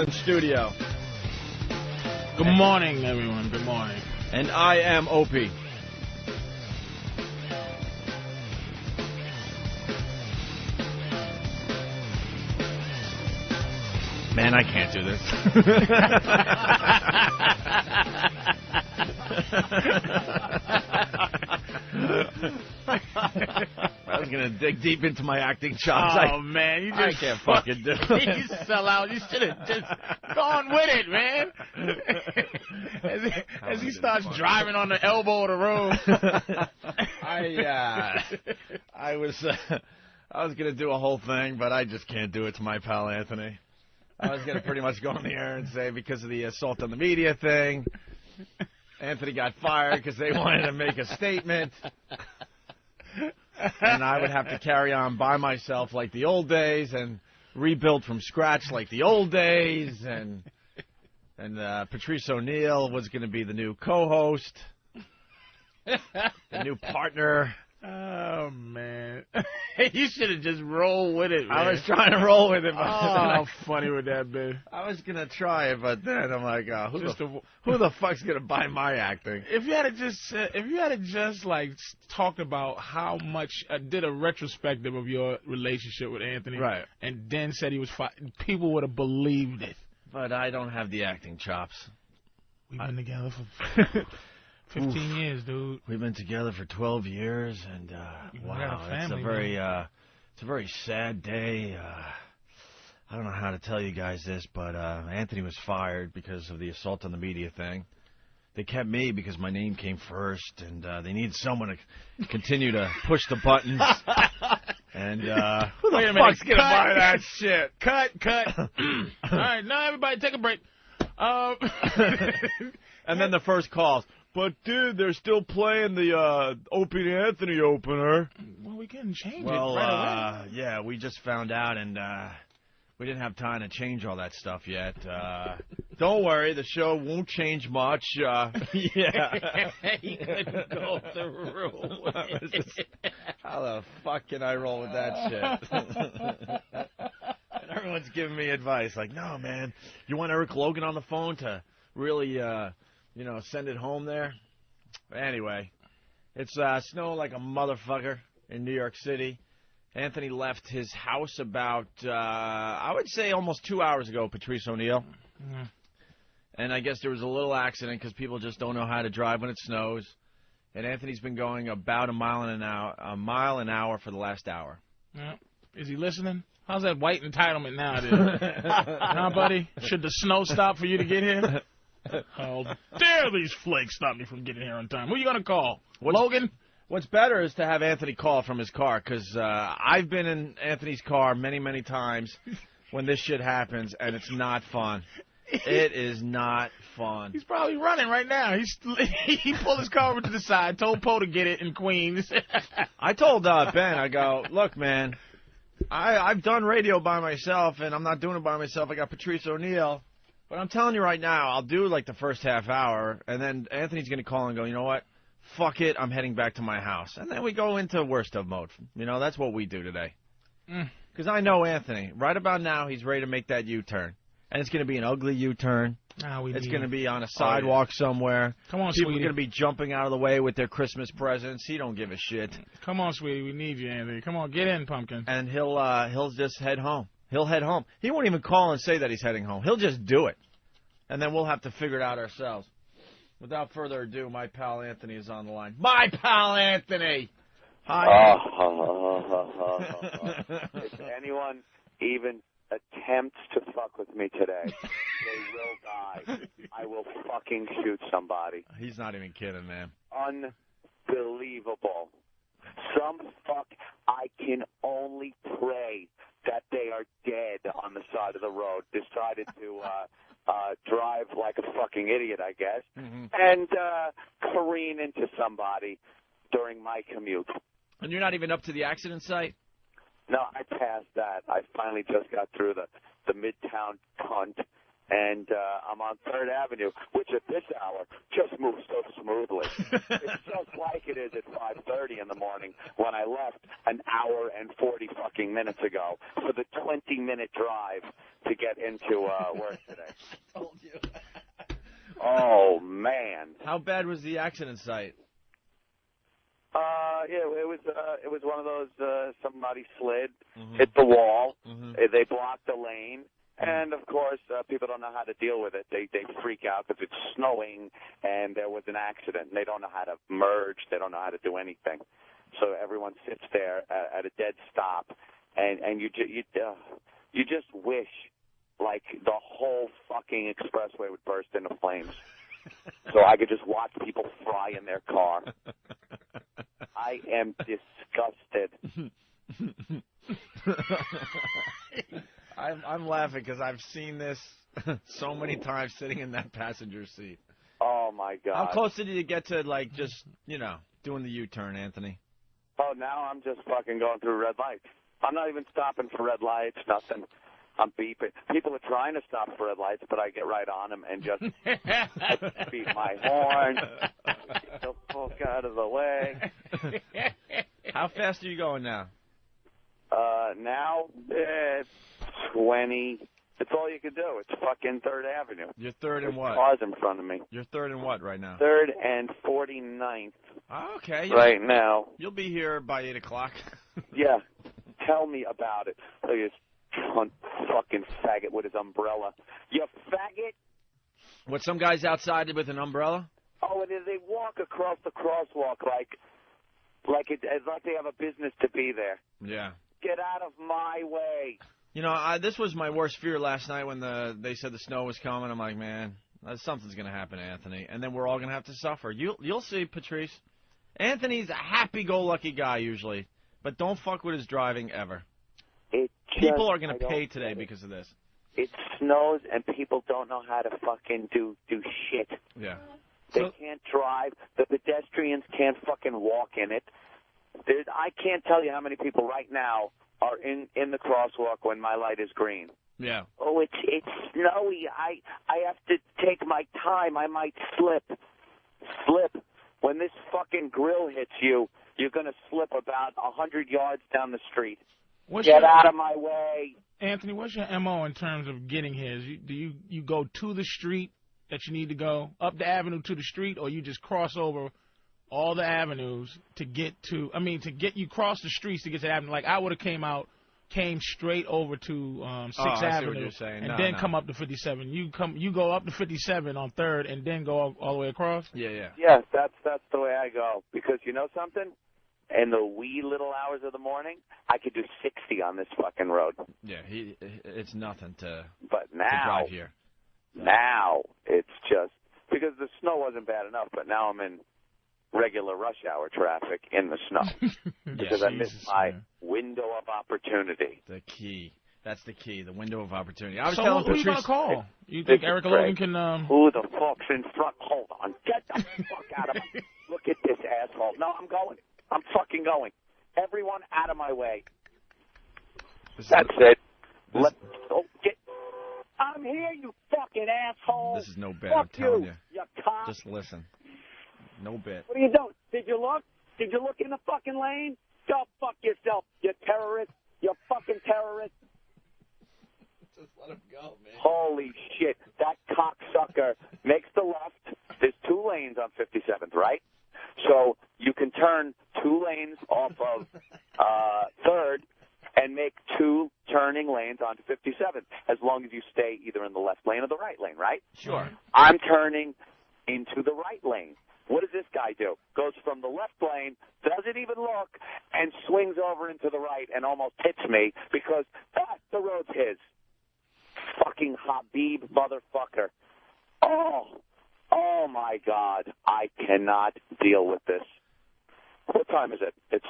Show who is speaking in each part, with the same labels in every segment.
Speaker 1: in studio.
Speaker 2: Good morning, everyone. Good morning.
Speaker 1: And I am Opie. Man, I can't do this. I was going to dig deep into my acting chops.
Speaker 2: Man, you just
Speaker 1: I can't fucking do it.
Speaker 2: You sell out. You should have just gone with it, man. as he starts driving on the elbow of the road.
Speaker 1: I was going to do a whole thing, but I just can't do it to my pal Anthony. I was going to pretty much go on the air and say because of the assault on the media thing, Anthony got fired because they wanted to make a statement. And I would have to carry on by myself like the old days and rebuild from scratch like the old days. And Patrice O'Neill was going to be the new co-host, the new partner.
Speaker 2: Oh, man. You should have just rolled with it, man.
Speaker 1: I was trying to roll with it.
Speaker 2: Oh, how funny would that be?
Speaker 1: I was going to try it, but then I'm like, who the fuck's going to buy my acting?
Speaker 2: If you had just like talked about how much, did a retrospective of your relationship with Anthony,
Speaker 1: right,
Speaker 2: and then said he was people would have believed it.
Speaker 1: But I don't have the acting chops.
Speaker 2: We've been together for 15 years, dude.
Speaker 1: We've been together for 12 years, and wow, it's a very sad day. I don't know how to tell you guys this, but Anthony was fired because of the assault on the media thing. They kept me because my name came first, and they need someone to continue to push the buttons. And who the fuck's gonna buy that shit?
Speaker 2: Cut. All right, now everybody take a break.
Speaker 1: And then the first calls. But, dude, they're still playing the Opie and Anthony opener.
Speaker 2: Well, we can change it right away.
Speaker 1: Yeah, we just found out, and we didn't have time to change all that stuff yet. Don't worry, the show won't change much. Yeah.
Speaker 2: He couldn't go through.
Speaker 1: How the fuck can I roll with that shit? And everyone's giving me advice, like, no, man, you want Eric Logan on the phone to really... send it home there. Anyway, it's snowing like a motherfucker in New York City. Anthony left his house about, I would say almost 2 hours ago, Patrice O'Neill. Mm-hmm. And I guess there was a little accident because people just don't know how to drive when it snows. And Anthony's been going about a mile an hour for the last hour.
Speaker 2: Yeah. Is he listening? How's that white entitlement nowadays? Huh, buddy? Should the snow stop for you to get here? How dare these flakes stop me from getting here on time? Who are you going to call? Logan?
Speaker 1: What's better is to have Anthony call from his car, because I've been in Anthony's car many, many times when this shit happens, and it's not fun. It is not fun.
Speaker 2: He's probably running right now. He pulled his car over to the side, told Poe to get it in Queens.
Speaker 1: I told Ben, I go, look, man, I've done radio by myself, and I'm not doing it by myself. I got Patrice O'Neill. But I'm telling you right now, I'll do like the first half hour, and then Anthony's going to call and go, you know what? Fuck it, I'm heading back to my house. And then we go into worst of mode. That's what we do today. Because I know Anthony. Right about now, he's ready to make that U-turn. And it's going to be an ugly U-turn. It's going to be on a sidewalk somewhere.
Speaker 2: Come on,
Speaker 1: People
Speaker 2: sweetie.
Speaker 1: are going to be jumping out of the way with their Christmas presents. He don't give a shit.
Speaker 2: Come on, sweetie. We need you, Anthony. Come on, get in, pumpkin.
Speaker 1: And he'll just head home. He'll head home. He won't even call and say that he's heading home. He'll just do it. And then we'll have to figure it out ourselves. Without further ado, my pal Anthony is on the line. My pal Anthony! Hi.
Speaker 3: If anyone even attempts to fuck with me today, they will die. I will fucking shoot somebody.
Speaker 1: He's not even kidding, man.
Speaker 3: Unbelievable. Some fuck, I can only pray that they are dead on the side of the road, decided to drive like a fucking idiot, I guess, and careen into somebody during my commute.
Speaker 1: And you're not even up to the accident site?
Speaker 3: No, I passed that. I finally just got through the Midtown cunt, and I'm on 3rd Avenue, which at this hour just moves so smoothly. It's just like it is at 5:30 in the morning when I left an hour and 40 fucking minutes ago for the 20-minute drive to get into work today.
Speaker 1: Told you.
Speaker 3: Oh, man.
Speaker 1: How bad was the accident site?
Speaker 3: Yeah, it was one of those, somebody slid, hit the wall, they blocked the lane, and of course, people don't know how to deal with it. They freak out because it's snowing and there was an accident, and they don't know how to merge, they don't know how to do anything. So everyone sits there at a dead stop, and you just wish, like, the whole fucking expressway would burst into flames so I could just watch people fry in their car. I am disgusted.
Speaker 1: I'm laughing because I've seen this so many times sitting in that passenger seat.
Speaker 3: Oh, my God.
Speaker 1: How close did you get to, like, just, doing the U-turn, Anthony?
Speaker 3: Oh, now I'm just fucking going through red lights. I'm not even stopping for red lights, nothing. I'm beeping. People are trying to stop for red lights, but I get right on them and just beat my horn, get the fuck out of the way.
Speaker 1: How fast are you going now?
Speaker 3: Now it's 20. It's all you can do. It's fucking 3rd Avenue.
Speaker 1: You're 3rd and what?
Speaker 3: Cars in front of me.
Speaker 1: You're 3rd and what right now?
Speaker 3: 3rd and 49th.
Speaker 1: Oh, okay.
Speaker 3: Right now.
Speaker 1: You'll be here by 8 o'clock.
Speaker 3: Yeah. Tell me about it. Look at this cunt fucking faggot with his umbrella. You faggot?
Speaker 1: What, some guys outside with an umbrella?
Speaker 3: Oh, and they walk across the crosswalk like they have a business to be there.
Speaker 1: Yeah.
Speaker 3: Get out of my way.
Speaker 1: This was my worst fear last night when they said the snow was coming. I'm like, man, something's going to happen to Anthony, and then we're all going to have to suffer. You'll see, Patrice. Anthony's a happy-go-lucky guy usually, but don't fuck with his driving ever. People are going to pay today because of this.
Speaker 3: It snows, and people don't know how to fucking do shit.
Speaker 1: Yeah.
Speaker 3: They can't drive. The pedestrians can't fucking walk in it. I can't tell you how many people right now are in the crosswalk when my light is green.
Speaker 1: Yeah.
Speaker 3: Oh, it's snowy. I have to take my time. I might slip. When this fucking grill hits you, you're going to slip about 100 yards down the street. Get out of my way.
Speaker 2: Anthony, what's your MO in terms of getting here? Do you go to the street that you need to go, up the avenue to the street, or you just cross over all the avenues to get to, you cross the streets to get to the avenue? Like, I would have came straight over to 6th Avenue and then come up to 57. You go up to 57 on 3rd and then go all the way across?
Speaker 1: Yeah.
Speaker 3: Yes, that's the way I go. Because you know something? In the wee little hours of the morning, I could do 60 on this fucking road.
Speaker 1: Yeah, it's nothing to
Speaker 3: drive
Speaker 1: here.
Speaker 3: Now it's just because the snow wasn't bad enough, but now I'm in regular rush hour traffic in the snow because I missed my window of opportunity.
Speaker 1: The key. That's the key, the window of opportunity. I was
Speaker 2: so
Speaker 1: telling
Speaker 2: who are you going to call? You think Eric Logan can...
Speaker 3: Who the fuck's in front? Hold on. Get the fuck out of my... Look at this asshole. No, I'm going. I'm fucking going. Everyone out of my way. That's it. I'm here, you fucking asshole.
Speaker 1: This is no bit,
Speaker 3: Fuck
Speaker 1: I'm telling you.
Speaker 3: You cop.
Speaker 1: Just listen. No bit.
Speaker 3: What are you doing? Did you look? Did you look in the fucking lane? Go fuck yourself, you terrorist. You fucking terrorist.
Speaker 1: Just let him go, man.
Speaker 3: Holy shit. That cocksucker makes the left. There's 2 lanes on 57th, right? So you can turn 2 lanes off of 3rd and make 2 turning lanes onto 57th, as long as you stay either in the left lane or the right lane, right?
Speaker 1: Sure.
Speaker 3: I'm turning into the right lane. What does this guy do? Goes from the left lane, doesn't even look, and swings over into the right and almost hits me because the road's his. Fucking Habib motherfucker. Oh my God. I cannot deal with this. What time is it? It's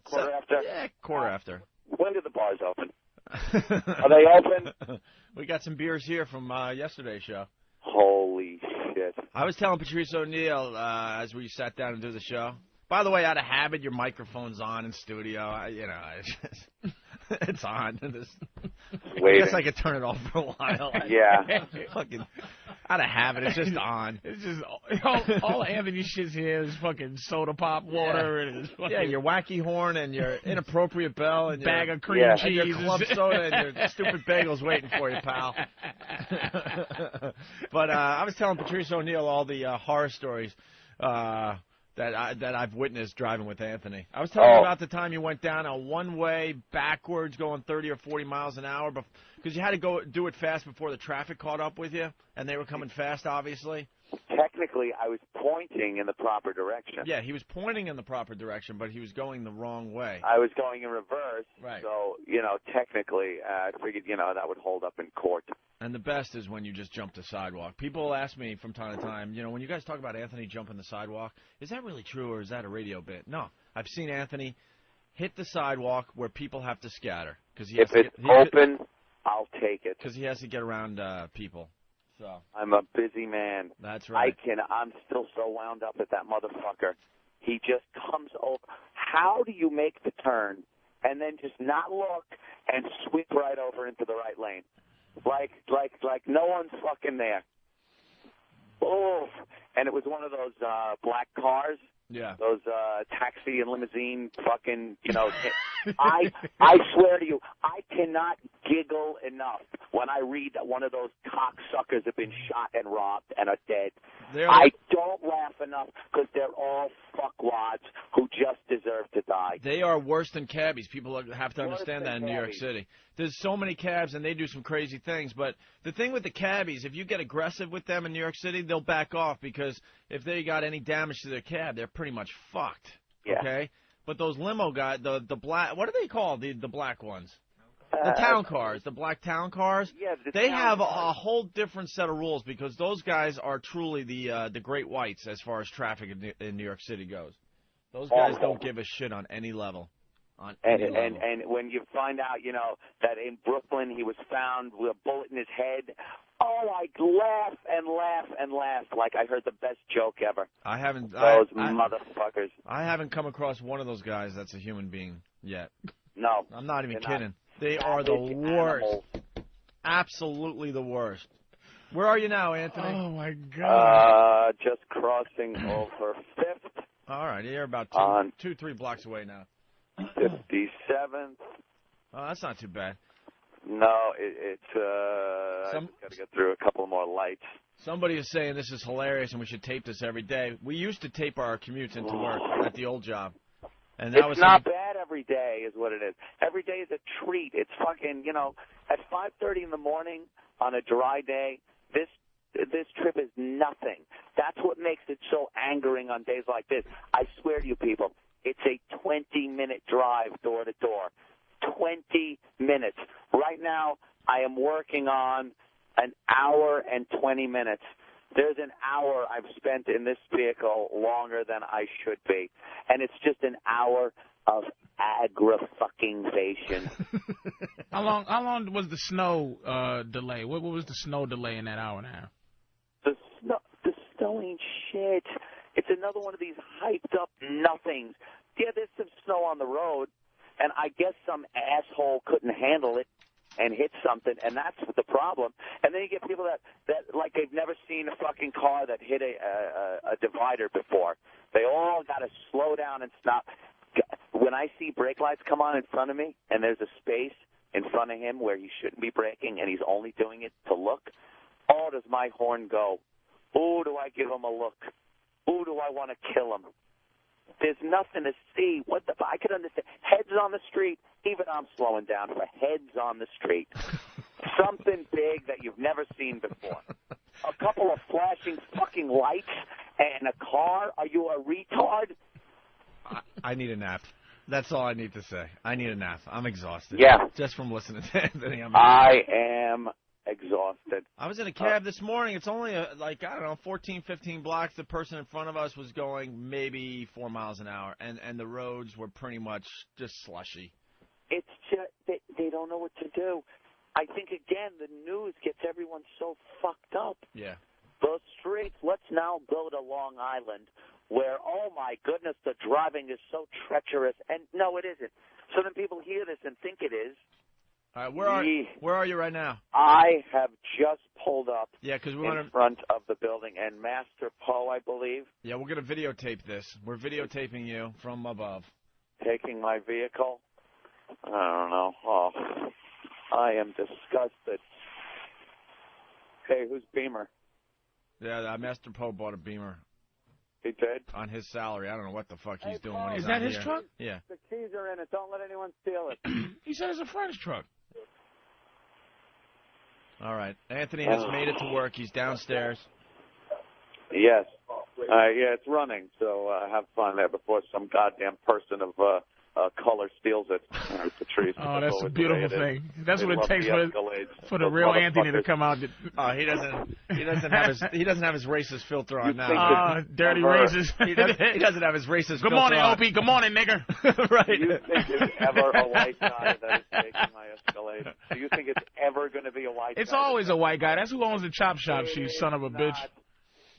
Speaker 3: quarter after?
Speaker 1: Yeah, quarter after.
Speaker 3: When do the bars open? Are they open?
Speaker 1: We got some beers here from yesterday's show.
Speaker 3: Holy shit.
Speaker 1: I was telling Patrice O'Neill as we sat down to do the show. By the way, out of habit, your microphone's on in studio. It's on. I
Speaker 3: waiting.
Speaker 1: guess I could turn it off for a while.
Speaker 3: Yeah.
Speaker 1: Fucking out of habit. It's just on.
Speaker 2: It's just all Anthony shits here is fucking soda pop water and his fucking
Speaker 1: Your wacky horn and your inappropriate bell and
Speaker 2: bag
Speaker 1: your,
Speaker 2: of cream
Speaker 1: and
Speaker 2: cheese.
Speaker 1: your club soda and your stupid bagels waiting for you, pal. But I was telling Patrice O'Neill all the horror stories that I've witnessed driving with Anthony. I was telling you about the time you went down a one-way backwards going 30 or 40 miles an hour because you had to go do it fast before the traffic caught up with you, and they were coming fast, obviously.
Speaker 3: Technically, I was pointing in the proper direction.
Speaker 1: Yeah, he was pointing in the proper direction, but he was going the wrong way.
Speaker 3: I was going in reverse.
Speaker 1: Right.
Speaker 3: So, technically, I figured, that would hold up in court.
Speaker 1: And the best is when you just jump the sidewalk. People ask me from time to time, when you guys talk about Anthony jumping the sidewalk, is that really true or is that a radio bit? No. I've seen Anthony hit the sidewalk where people have to scatter. If
Speaker 3: it's open, I'll take it.
Speaker 1: Because he has to get around people. So
Speaker 3: I'm a busy man.
Speaker 1: That's right.
Speaker 3: I'm still so wound up at that motherfucker. He just comes over. How do you make the turn and then just not look and sweep right over into the right lane? Like no one's fucking there. Oh, and it was one of those black cars.
Speaker 1: Yeah.
Speaker 3: Those taxi and limousine fucking, I swear to you, I cannot giggle enough when I read that one of those cocksuckers have been shot and robbed and are dead. I don't laugh enough because they're all fuckwads who just deserve to die.
Speaker 1: They are worse than cabbies. People have to understand that in New York City. There's so many cabs, and they do some crazy things. But the thing with the cabbies, if you get aggressive with them in New York City, they'll back off because if they got any damage to their cab, they're pretty much fucked.
Speaker 3: Yeah.
Speaker 1: Okay? But those limo guys, the black, what are they called, the black ones? The town cars, the black town cars.
Speaker 3: Yeah,
Speaker 1: they have a whole different set of rules because those guys are truly the great whites as far as traffic in New York City goes. Those guys don't give a shit on any level.
Speaker 3: And when you find out, that in Brooklyn he was found with a bullet in his head, I laugh and laugh and laugh like I heard the best joke ever.
Speaker 1: I haven't.
Speaker 3: Those motherfuckers.
Speaker 1: I haven't come across one of those guys that's a human being yet.
Speaker 3: No.
Speaker 1: I'm not even kidding. They are the worst. Animals. Absolutely the worst. Where are you now, Anthony?
Speaker 2: Oh, my God.
Speaker 3: Just crossing over 5th.
Speaker 1: All right, you're about 3 blocks away now.
Speaker 3: 57th.
Speaker 1: Oh, that's not too bad.
Speaker 3: No, I just got to get through a couple more lights.
Speaker 1: Somebody is saying this is hilarious and we should tape this every day. We used to tape our commutes into work at the old job. And that
Speaker 3: it's not bad every day is what it is. Every day is a treat. It's fucking, at 5:30 in the morning on a dry day, this trip is nothing. That's what makes it so angering on days like this. I swear to you people, it's a 20-minute drive door to door. 20 minutes. Right now, I am working on an hour and 20 minutes. There's an hour I've spent in this vehicle longer than I should be. And it's just an hour of aggra-fucking-vation.
Speaker 2: How long was the snow delay? What was the snow delay in that hour and a half?
Speaker 3: The snow ain't shit. It's another one of these hyped-up nothings. Yeah, there's some snow on the road, and I guess some asshole couldn't handle it and hit something, and that's the problem. And then you get people that like they've never seen a fucking car that hit a divider before. They all got to slow down and stop. When I see brake lights come on in front of me and there's a space in front of him where he shouldn't be braking and he's only doing it to look, does my horn go. Do I give him a look? Do I want to kill him? There's nothing to see. I could understand. Heads on the street, even I'm slowing down for heads on the street. Something big that you've never seen before. A couple of flashing fucking lights and a car? Are you a retard?
Speaker 1: I need a nap. That's all I need to say. I need a nap. I'm exhausted.
Speaker 3: Yeah.
Speaker 1: Just from listening to Anthony.
Speaker 3: I am exhausted.
Speaker 1: I was in a cab this morning. It's only 14, 15 blocks. The person in front of us was going maybe 4 miles an hour, and the roads were pretty much just slushy.
Speaker 3: It's just they don't know what to do. I think, again, the news gets everyone so fucked up.
Speaker 1: Yeah.
Speaker 3: Those streets, let's now go to Long Island where, oh, my goodness, the driving is so treacherous. And, no, it isn't. So then people hear this and think it is.
Speaker 1: All right, where are you right now?
Speaker 3: I have just pulled up
Speaker 1: because
Speaker 3: in front of the building, and Master Poe, I believe.
Speaker 1: Yeah, we're going to videotape this. We're videotaping you from above.
Speaker 3: Taking my vehicle? I don't know. Oh, I am disgusted. Hey, who's Beamer?
Speaker 1: Yeah, Master Poe bought a Beamer.
Speaker 3: He did?
Speaker 1: On his salary. I don't know what the fuck he's doing when he's
Speaker 2: Is that
Speaker 1: out
Speaker 2: his
Speaker 1: here.
Speaker 2: truck?
Speaker 1: Yeah.
Speaker 3: The keys are in it. Don't let anyone steal it.
Speaker 2: He said it's a friend's truck.
Speaker 1: All right. Anthony has made it to work. He's downstairs.
Speaker 3: Yes. Yeah, it's running, so have fun there before some goddamn person of color steals it. Patrice.
Speaker 2: Oh, that's a beautiful thing. That's what it takes for the
Speaker 3: Those
Speaker 2: real Anthony to
Speaker 3: motherfuckers.
Speaker 2: come out.
Speaker 1: Oh, he doesn't have his racist filter on now.
Speaker 2: Dirty racist.
Speaker 1: He doesn't have his racist
Speaker 2: Good
Speaker 1: filter
Speaker 2: morning,
Speaker 1: on.
Speaker 2: Opie. Good morning, nigger.
Speaker 1: Right.
Speaker 3: Do you think it's ever a white guy that is taking my Escalade? Do you think it's ever going to be a white guy?
Speaker 2: It's always a white guy. That's who owns the chop shop, you son of a bitch.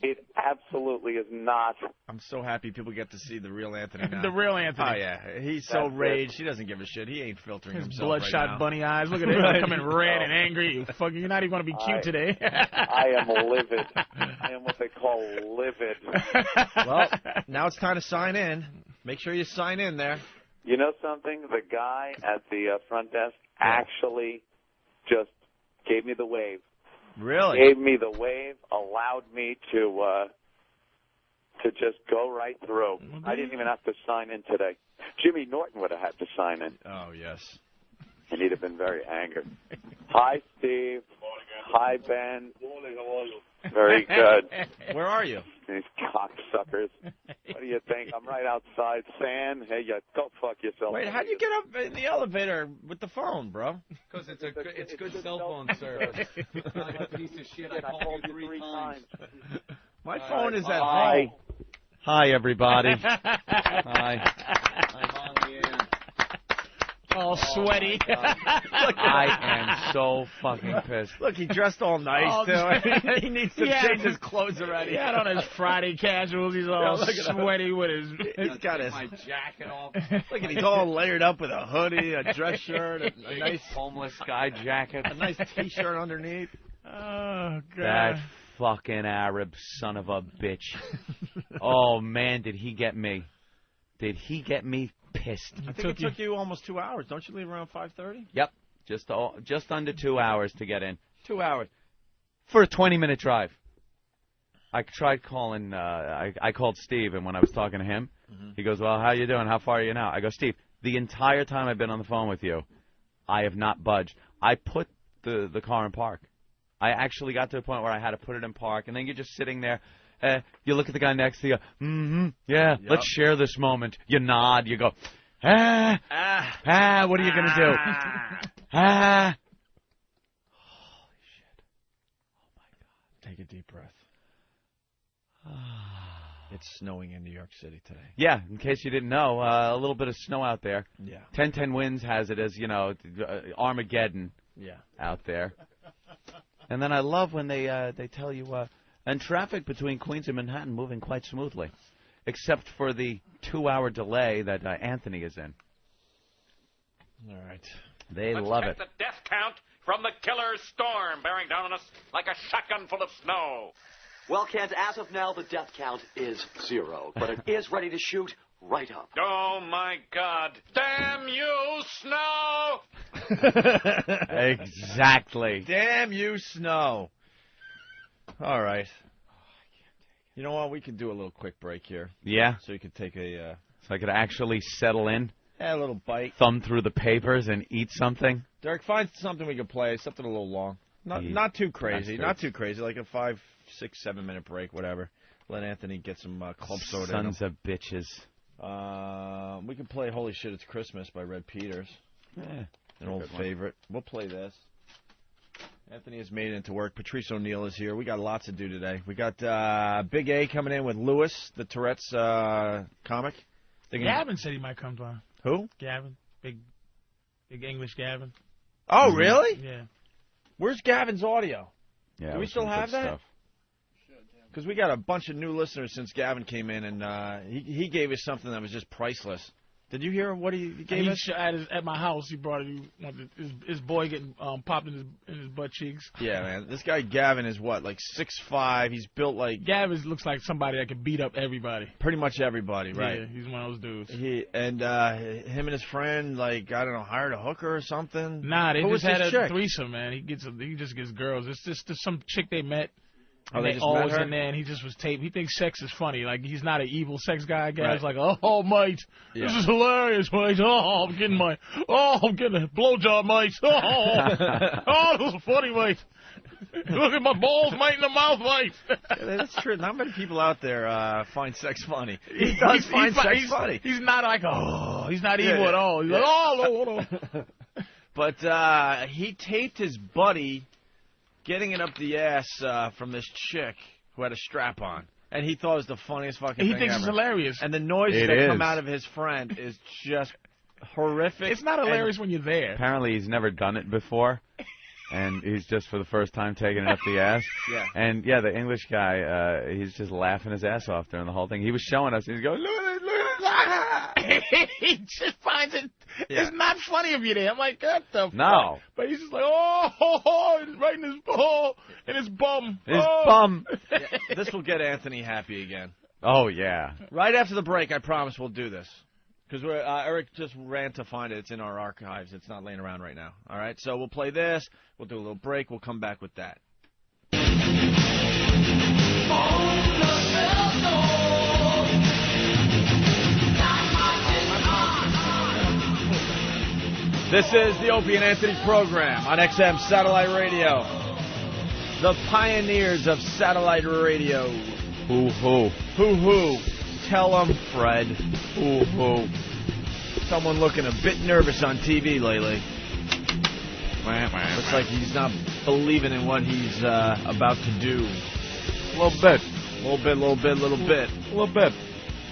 Speaker 3: It absolutely is not.
Speaker 1: I'm so happy people get to see the real Anthony now.
Speaker 2: The real Anthony.
Speaker 1: Oh, yeah. He's so raged. He doesn't give a shit. He ain't filtering
Speaker 2: His
Speaker 1: himself
Speaker 2: bloodshot
Speaker 1: right now.
Speaker 2: bunny eyes. Look at him coming red and angry. You're not even going to be cute today.
Speaker 3: I am livid. I am what they call livid.
Speaker 1: Well, now it's time to sign in. Make sure you sign in there.
Speaker 3: You know something? The guy at the front desk actually just gave me the wave.
Speaker 1: Really?
Speaker 3: Gave me the wave, allowed me to just go right through. I didn't even have to sign in today. Jimmy Norton would have had to sign in.
Speaker 1: Oh, yes.
Speaker 3: And he'd have been very angered. Hi, Steve. Hi, Ben. Very good.
Speaker 1: Where are you?
Speaker 3: These cocksuckers. What do you think? I'm right outside. San, hey, you go fuck yourself.
Speaker 1: Wait, how'd you get up in the elevator with the phone, bro?
Speaker 4: Because it's good cell phone service. Like a piece of shit. I called you three times.
Speaker 1: My phone is at home.
Speaker 4: Hi, everybody. Hi. I'm on the air.
Speaker 2: All sweaty.
Speaker 4: I am so fucking pissed.
Speaker 1: Look, he dressed all nice, too. He needs to change his clothes already.
Speaker 2: He had on his Friday casuals. He's all sweaty with his...
Speaker 1: He's got his...
Speaker 4: my jacket off.
Speaker 1: Look, he's all layered up with a hoodie, a dress shirt, a nice
Speaker 4: homeless guy jacket.
Speaker 1: A nice T-shirt underneath.
Speaker 2: Oh, God.
Speaker 4: That fucking Arab son of a bitch. Oh, man, did he get me. Did he get me pissed.
Speaker 1: I think it took you almost 2 hours. Don't you leave around 5:30?
Speaker 4: Yep. Just under 2 hours to get in.
Speaker 1: 2 hours.
Speaker 4: For a 20-minute drive. I tried calling, I called Steve, and when I was talking to him, he goes, well, how you doing? How far are you now? I go, Steve, the entire time I've been on the phone with you, I have not budged. I put the car in park. I actually got to the point where I had to put it in park, and then you're just sitting there. You look at the guy next to you, yeah, let's share this moment. You nod, you go, what are you going to do? Holy shit. Oh, my God.
Speaker 1: Take a deep breath. It's snowing in New York City today.
Speaker 4: Yeah, in case you didn't know, a little bit of snow out there.
Speaker 1: Yeah.
Speaker 4: 1010 Winds has it as, Armageddon out there. And then I love when they tell you, and traffic between Queens and Manhattan moving quite smoothly, except for the 2-hour delay that Anthony is in.
Speaker 1: All right.
Speaker 4: They love it.
Speaker 5: Let's check the death count from the killer storm bearing down on us like a shotgun full of snow.
Speaker 6: Well, Kent, as of now, the death count is 0, but it is ready to shoot right up.
Speaker 5: Oh, my God. Damn you, snow!
Speaker 4: Exactly.
Speaker 1: Damn you, snow. All right. You know what? We could do a little quick break here.
Speaker 4: Yeah?
Speaker 1: So you could take a...
Speaker 4: So I could actually settle in?
Speaker 1: A little bite.
Speaker 4: Thumb through the papers and eat something?
Speaker 1: Derek, find something we could play, something a little long. Not too crazy. Not too crazy, like a 5, 6, 7 minute break, whatever. Let Anthony get some club soda in him.
Speaker 4: Sons of bitches.
Speaker 1: We can play Holy Shit, It's Christmas by Red Peters.
Speaker 4: Yeah.
Speaker 1: An old favorite. We'll play this. Anthony has made it into work. Patrice O'Neill is here. We got lots to do today. We got Big A coming in with Lewis, the Tourette's comic.
Speaker 2: Gavin said he might come by.
Speaker 1: Who?
Speaker 2: Gavin. Big English Gavin.
Speaker 1: Oh, really?
Speaker 2: Yeah.
Speaker 1: Where's Gavin's audio?
Speaker 4: Yeah,
Speaker 1: do we still have that? Because we got a bunch of new listeners since Gavin came in, and he gave us something that was just priceless. Did you hear what he gave us?
Speaker 2: At my house, he brought it. His boy getting popped in his butt cheeks.
Speaker 1: Yeah, man. This guy Gavin is what, like 6'5". He's built like
Speaker 2: Gavin looks like somebody that could beat up everybody.
Speaker 1: Pretty much everybody, right?
Speaker 2: Yeah, he's one of those dudes.
Speaker 1: Him and his friend, like, I don't know, hired a hooker or something.
Speaker 2: Nah, they
Speaker 1: Who
Speaker 2: just
Speaker 1: was
Speaker 2: had
Speaker 1: his
Speaker 2: a
Speaker 1: chick?
Speaker 2: threesome, man. He just gets girls. It's just some chick they met.
Speaker 1: Oh,
Speaker 2: And
Speaker 1: they
Speaker 2: they
Speaker 1: just
Speaker 2: always
Speaker 1: met her?
Speaker 2: in there, and he just was taped. He thinks sex is funny. Like, he's not an evil sex guy. Guy's
Speaker 1: Right.
Speaker 2: like, oh, mate, this is hilarious, mate. Oh, I'm getting a blowjob, mate. Oh, this is funny, mate. Look at my balls, mate, in the mouth, mate.
Speaker 1: Yeah, that's true. Not many people out there find sex funny. He does find sex funny.
Speaker 2: He's not like, he's not evil at all. He's like, hold on.
Speaker 1: But he taped his buddy getting it up the ass from this chick who had a strap on. And he thought it was the funniest fucking thing
Speaker 2: He thinks
Speaker 1: ever.
Speaker 2: it's hilarious.
Speaker 1: And the noises that come out of his friend is just horrific.
Speaker 2: It's not hilarious when you're there.
Speaker 4: Apparently he's never done it before, and he's just for the first time taking it up the ass.
Speaker 1: Yeah.
Speaker 4: And, yeah, the English guy, he's just laughing his ass off during the whole thing. He was showing us. He's going, look at this, look at this.
Speaker 2: He just finds it. Yeah. It's not funny if you're there. I'm like, what the fuck?
Speaker 4: No.
Speaker 2: But he's just like, right in his bum.
Speaker 4: His bum.
Speaker 1: Yeah, this will get Anthony happy again.
Speaker 4: Oh, yeah.
Speaker 1: Right after the break, I promise we'll do this. Because Eric just ran to find it. It's in our archives. It's not laying around right now. All right? So we'll play this. We'll do a little break. We'll come back with that. This is the Opie and Anthony program on XM Satellite Radio. The pioneers of satellite radio.
Speaker 4: Hoo-hoo.
Speaker 1: Hoo-hoo. Tell them, Fred.
Speaker 4: Hoo-hoo.
Speaker 1: Someone looking a bit nervous on TV lately. Looks like he's not believing in what he's about to do.
Speaker 4: A little bit.
Speaker 1: Little bit.
Speaker 4: A little bit.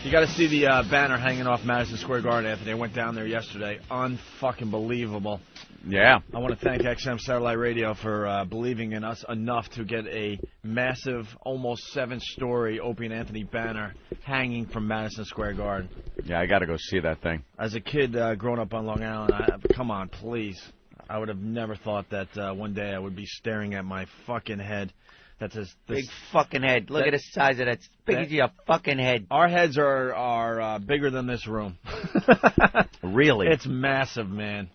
Speaker 1: You got to see the banner hanging off Madison Square Garden, Anthony. I went down there yesterday. Unfucking believable.
Speaker 4: Yeah.
Speaker 1: I want to thank XM Satellite Radio for believing in us enough to get a massive, almost 7-story Opie and Anthony banner hanging from Madison Square Garden.
Speaker 4: Yeah, I got to go see that thing.
Speaker 1: As a kid growing up on Long Island, come on, please. I would have never thought that one day I would be staring at my fucking head. That's this
Speaker 7: big fucking head. Look at the size of that. It's big as your fucking head.
Speaker 1: Our heads are bigger than this room.
Speaker 4: Really?
Speaker 1: It's massive, man.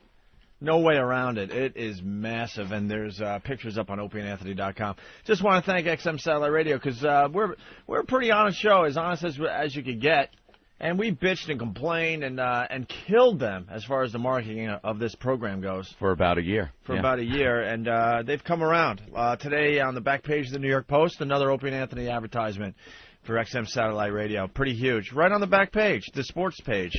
Speaker 1: No way around it. It is massive, and there's pictures up on opieandanthony.com. Just want to thank XM Satellite Radio because we're a pretty honest show, as honest as you could get. And we bitched and complained and killed them as far as the marketing of this program goes.
Speaker 4: For about a year.
Speaker 1: About a year, and they've come around. Today on the back page of the New York Post, another Opie and Anthony advertisement for XM Satellite Radio. Pretty huge. Right on the back page, the sports page.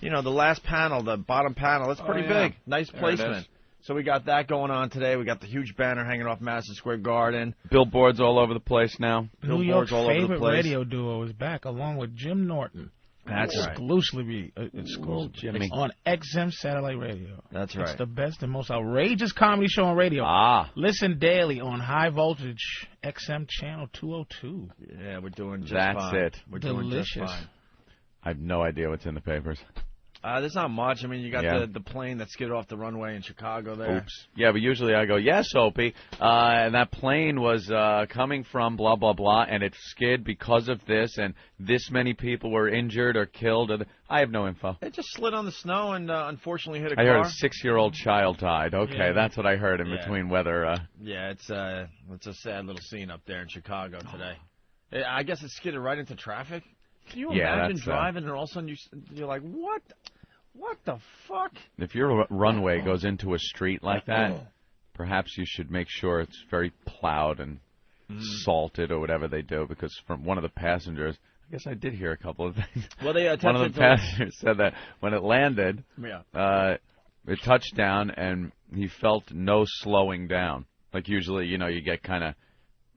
Speaker 1: You know, the last panel, the bottom panel, it's pretty big. Nice placement. So we got that going on today. We got the huge banner hanging off Madison Square Garden.
Speaker 4: Billboards all over the place now.
Speaker 2: New York's
Speaker 1: all over the
Speaker 2: favorite
Speaker 1: place.
Speaker 2: radio duo is back, along with Jim Norton.
Speaker 1: That's right.
Speaker 2: Exclusively
Speaker 4: Jimmy.
Speaker 2: on XM Satellite Radio.
Speaker 1: That's right.
Speaker 2: It's the best and most outrageous comedy show on radio. Listen daily on High Voltage XM Channel 202.
Speaker 1: Yeah, we're doing just
Speaker 4: That's
Speaker 1: fine.
Speaker 4: it.
Speaker 1: We're doing just
Speaker 2: Delicious.
Speaker 1: fine.
Speaker 4: I have no idea what's in the papers.
Speaker 1: There's not much. I mean, you got the plane that skidded off the runway in Chicago there.
Speaker 4: Oops. Yeah, but usually I go, yes, Opie. And that plane was coming from blah, blah, blah, and it skid because of this, and this many people were injured or killed. I have no info.
Speaker 1: It just slid on the snow and unfortunately hit a car.
Speaker 4: I heard a 6-year-old child died. Okay, that's what I heard in between weather.
Speaker 1: Yeah, it's a sad little scene up there in Chicago today. I guess it skidded right into traffic. Can you imagine driving and all of a sudden you're like, what? What the fuck?
Speaker 4: If your runway goes into a street like that, perhaps you should make sure it's very plowed and salted or whatever they do, because from one of the passengers, I guess I did hear a couple of things.
Speaker 1: Well, they
Speaker 4: one of the passengers said that when it landed, it touched down and he felt no slowing down. Like usually, you know, you get kind of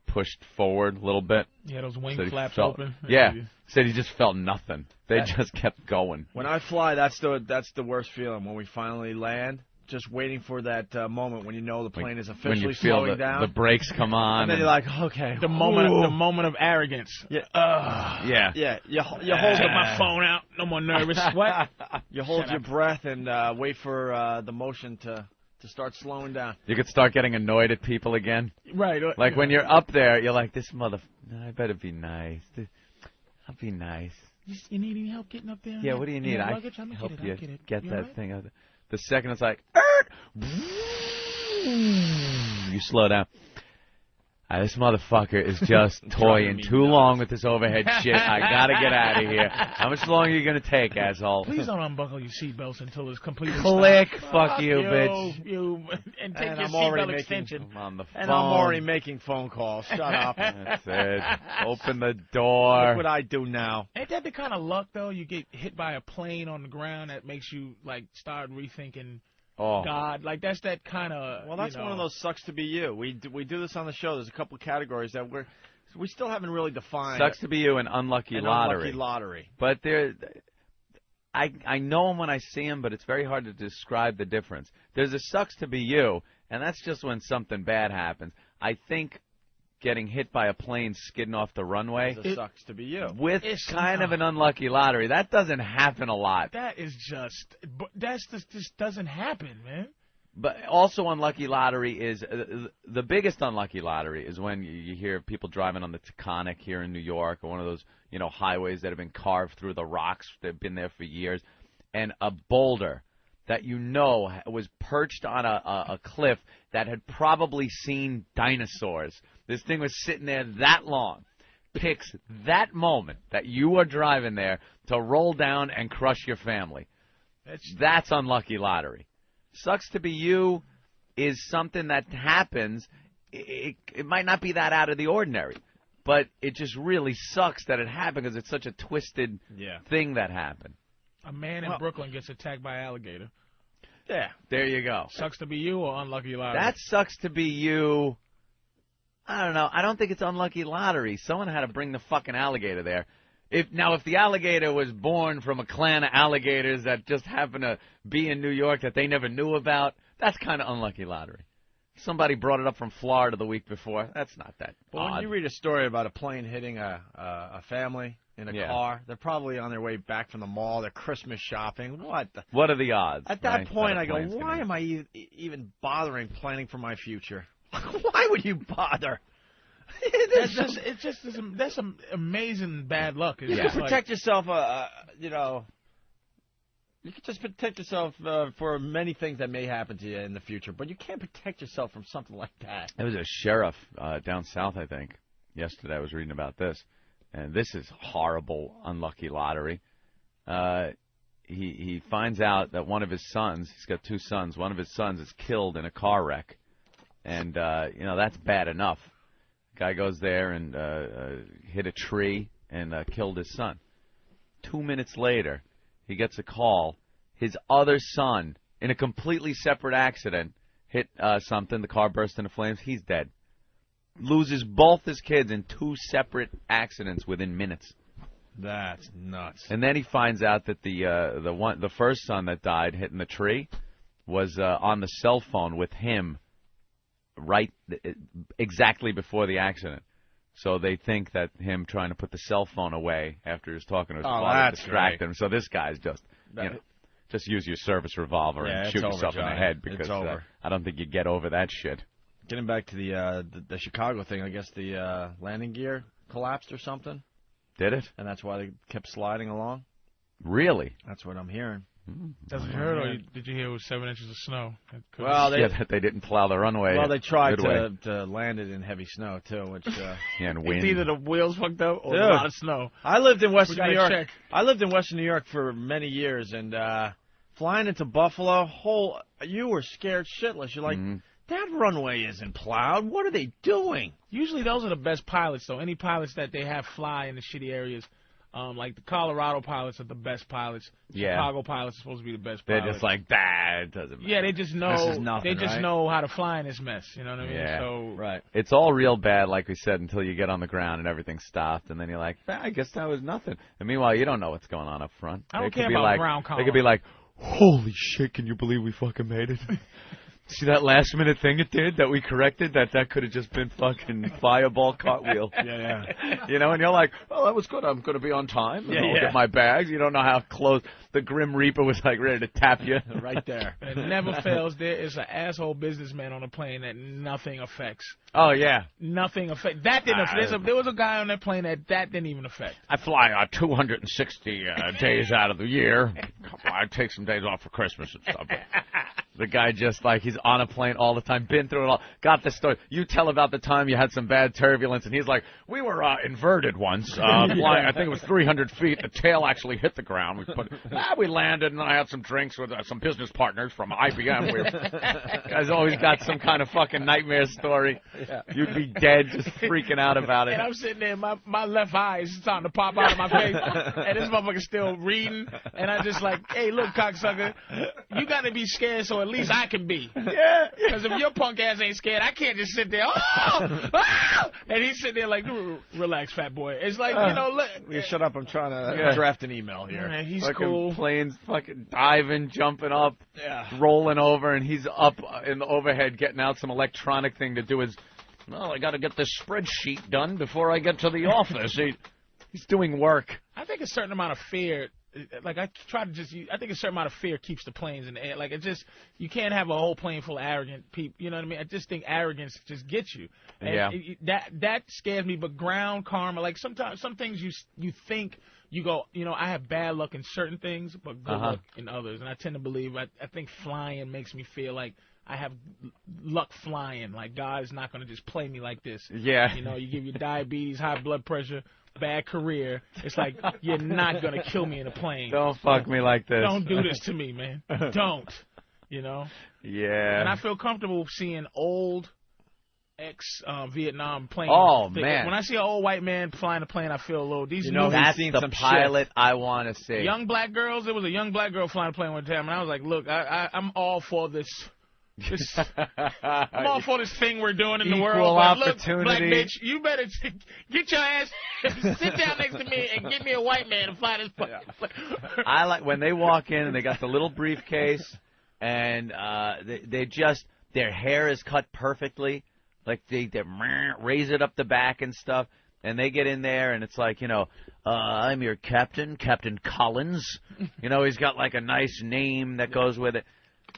Speaker 4: pushed forward a little bit.
Speaker 2: Yeah, those wing flaps open.
Speaker 4: Yeah. Said he just felt nothing. They just kept going.
Speaker 1: When I fly, that's the worst feeling. When we finally land, just waiting for that moment when you know the plane is
Speaker 4: when
Speaker 1: officially
Speaker 4: you feel
Speaker 1: slowing down.
Speaker 4: the brakes come on.
Speaker 1: And then you're like, okay.
Speaker 2: The moment of arrogance.
Speaker 1: Yeah.
Speaker 4: Yeah.
Speaker 1: You
Speaker 2: Hold
Speaker 1: hold
Speaker 2: my phone out. No more nervous. What?
Speaker 1: You hold your breath and wait for the motion to start slowing down.
Speaker 4: You could start getting annoyed at people again.
Speaker 2: Right.
Speaker 4: Like when you're up there, you're like, this mother. I better be nice. I'll be nice.
Speaker 2: You need any help getting up there?
Speaker 4: Yeah, what do you need? I
Speaker 2: luggage?
Speaker 4: can help you
Speaker 2: get it.
Speaker 4: get
Speaker 2: You
Speaker 4: that
Speaker 2: all right?
Speaker 4: thing out there. The second it's like, you slow down. This motherfucker is just toying too long with this overhead shit. I gotta get out of here. How much longer are you gonna take, asshole?
Speaker 2: Please don't unbuckle your seatbelts until it's completely
Speaker 4: Click.
Speaker 2: stopped.
Speaker 4: Fuck you, bitch.
Speaker 2: And take
Speaker 1: And
Speaker 2: your
Speaker 1: I'm already
Speaker 2: seatbelt
Speaker 1: making-
Speaker 2: extension.
Speaker 4: I'm on the phone.
Speaker 1: And I'm already making phone calls. Shut up.
Speaker 4: That's it. Open the door.
Speaker 1: Look what I do now.
Speaker 2: Ain't that the kind of luck, though? You get hit by a plane on the ground that makes you, like, start rethinking
Speaker 4: Oh.
Speaker 2: God. Like, that's that kind of,
Speaker 1: Well, that's one of those sucks to be you. We do this on the show. There's a couple of categories that we still haven't really defined.
Speaker 4: Sucks to be you, an unlucky lottery.
Speaker 1: Unlucky lottery.
Speaker 4: But I know him when I see him, but it's very hard to describe the difference. There's a sucks to be you, and that's just when something bad happens. I think getting hit by a plane skidding off the runway
Speaker 1: It sucks to be you.
Speaker 4: with kind of an unlucky lottery, that doesn't happen a lot.
Speaker 2: That is just, just doesn't happen, man.
Speaker 4: But also unlucky lottery is, the biggest unlucky lottery is when you hear people driving on the Taconic here in New York, or one of those, highways that have been carved through the rocks. They've been there for years. And a boulder that was perched on a cliff that had probably seen dinosaurs. This thing was sitting there that long. Picks that moment that you are driving there to roll down and crush your family. That's unlucky lottery. Sucks to be you is something that happens. It might not be that out of the ordinary, but it just really sucks that it happened because it's such a twisted thing that happened.
Speaker 2: A man in Brooklyn gets attacked by an alligator.
Speaker 1: Yeah.
Speaker 4: There you go.
Speaker 2: Sucks to be you or unlucky lottery?
Speaker 4: That sucks to be you. I don't know. I don't think it's unlucky lottery. Someone had to bring the fucking alligator there. If the alligator was born from a clan of alligators that just happened to be in New York that they never knew about, that's kind of unlucky lottery. Somebody brought it up from Florida the week before. That's not that
Speaker 1: Well,
Speaker 4: odd.
Speaker 1: when you read a story about a plane hitting a family in a car, they're probably on their way back from the mall. They're Christmas shopping.
Speaker 4: What are the odds?
Speaker 1: At that point, I go,
Speaker 4: plane's
Speaker 1: why
Speaker 4: gonna-
Speaker 1: am I even bothering planning for my future? Why would you bother?
Speaker 2: That's some amazing bad luck.
Speaker 1: You can protect yourself, you can just protect yourself for many things that may happen to you in the future, but you can't protect yourself from something like that.
Speaker 4: There was a sheriff down south, I think. Yesterday I was reading about this, and this is horrible, unlucky lottery. He finds out that one of his sons, he's got two sons, one of his sons is killed in a car wreck. And, that's bad enough. Guy goes there and hit a tree and killed his son. 2 minutes later, he gets a call. His other son, in a completely separate accident, hit something. The car burst into flames. He's dead. Loses both his kids in two separate accidents within minutes.
Speaker 1: That's nuts.
Speaker 4: And then he finds out that the first son that died hitting the tree was on the cell phone with him right exactly before the accident. So they think that him trying to put the cell phone away after he was talking to his father distracted him. So this guy's just, just use your service revolver and shoot yourself in the head because I don't think you get over that shit.
Speaker 1: Getting back to the Chicago thing, I guess the landing gear collapsed or something.
Speaker 4: Did it?
Speaker 1: And that's why they kept sliding along?
Speaker 4: Really?
Speaker 1: That's what I'm hearing.
Speaker 2: That's what you heard, or did you hear it was 7 inches of snow?
Speaker 1: Well,
Speaker 4: that they didn't plow the runway.
Speaker 1: Well, they tried to land it in heavy snow, too, which...
Speaker 4: and wind.
Speaker 2: It's either the wheels fucked up or a lot of snow.
Speaker 1: I lived in Western New York.
Speaker 2: Check.
Speaker 1: I lived in Western New York for many years, and flying into Buffalo, you were scared shitless. You're like, that runway isn't plowed. What are they doing?
Speaker 2: Usually those are the best pilots, though. Any pilots that they have fly in the shitty areas, like the Colorado pilots are the best pilots. Chicago pilots are supposed to be the best pilots.
Speaker 4: They're just like, it doesn't matter.
Speaker 2: Yeah, they just know.
Speaker 1: This is nothing,
Speaker 2: they just know how to fly in this mess. You know what I mean?
Speaker 4: Yeah.
Speaker 2: So,
Speaker 1: right.
Speaker 4: It's all real bad, like we said, until you get on the ground and everything's stopped, and then you're like, I guess that was nothing. And meanwhile, you don't know what's going on up front.
Speaker 2: I don't care about ground column.
Speaker 4: They could be like, holy shit, can you believe we fucking made it? See that last minute thing it did that we corrected? That could have just been fucking fireball cartwheel.
Speaker 1: Yeah.
Speaker 4: You know, and you're like, oh, that was good. I'm going to be on time. I'll get my bags. You don't know how close. The Grim Reaper was like ready to tap you.
Speaker 1: Right there.
Speaker 2: It never fails. There is an asshole businessman on a plane that nothing affects.
Speaker 4: Oh, yeah.
Speaker 2: Nothing affect. That didn't affect. There was a guy on that plane that didn't even affect.
Speaker 5: I fly 260 days out of the year. I take some days off for Christmas and stuff.
Speaker 4: The guy just like he's on a plane all the time, been through it all, got the story. You tell about the time you had some bad turbulence, and he's like,
Speaker 5: we were inverted once, flying, I think it was 300 feet. The tail actually hit the ground. We landed, and I had some drinks with some business partners from IBM.
Speaker 4: Guy's always got some kind of fucking nightmare story. Yeah. You'd be dead just freaking out about it.
Speaker 2: And I'm sitting there, my left eye is starting to pop out of my face, and this motherfucker's still reading, and I'm just like, hey, look, cocksucker, you got to be scared so at least I can be.
Speaker 4: Yeah.
Speaker 2: Because if your punk ass ain't scared, I can't just sit there, and he's sitting there like, relax, fat boy. It's like, look.
Speaker 1: You shut up. I'm trying to draft an email here.
Speaker 2: Man, he's
Speaker 4: fucking
Speaker 2: cool.
Speaker 4: Planes fucking diving, jumping up, rolling over, and he's up in the overhead getting out some electronic thing to do his,
Speaker 5: well, I got to get this spreadsheet done before I get to the office.
Speaker 4: He's doing work.
Speaker 2: I think a certain amount of fear, like I think a certain amount of fear keeps the planes in the air. Like you can't have a whole plane full of arrogant people. You know what I mean? I just think arrogance just gets you. And that scares me. But ground karma, like sometimes some things you think you go, I have bad luck in certain things, but good luck in others. And I tend to believe I think flying makes me feel like I have luck flying. Like God's not going to just play me like this.
Speaker 4: Yeah.
Speaker 2: You give you diabetes, high blood pressure, bad career. It's like, you're not going to kill me in a plane.
Speaker 4: Don't fuck me like this.
Speaker 2: Don't do this to me, man. Don't.
Speaker 4: Yeah.
Speaker 2: And I feel comfortable seeing old ex-Vietnam planes.
Speaker 4: Oh, man.
Speaker 2: When I see an old white man flying a plane, I feel a little decent.
Speaker 4: That's the pilot I want to see.
Speaker 2: Young black girls. There was a young black girl flying a plane one time, and I was like, look, I'm all for this. I'm all for this thing we're doing in the world.
Speaker 4: Equal opportunity.
Speaker 2: Look, black bitch, you better get your ass, sit down next to me and get me a white man to fly this plane.
Speaker 4: I like when they walk in and they got the little briefcase and they just, their hair is cut perfectly. Like they raise it up the back and stuff. And they get in there and it's like, I'm your captain, Captain Collins. He's got like a nice name that goes with it.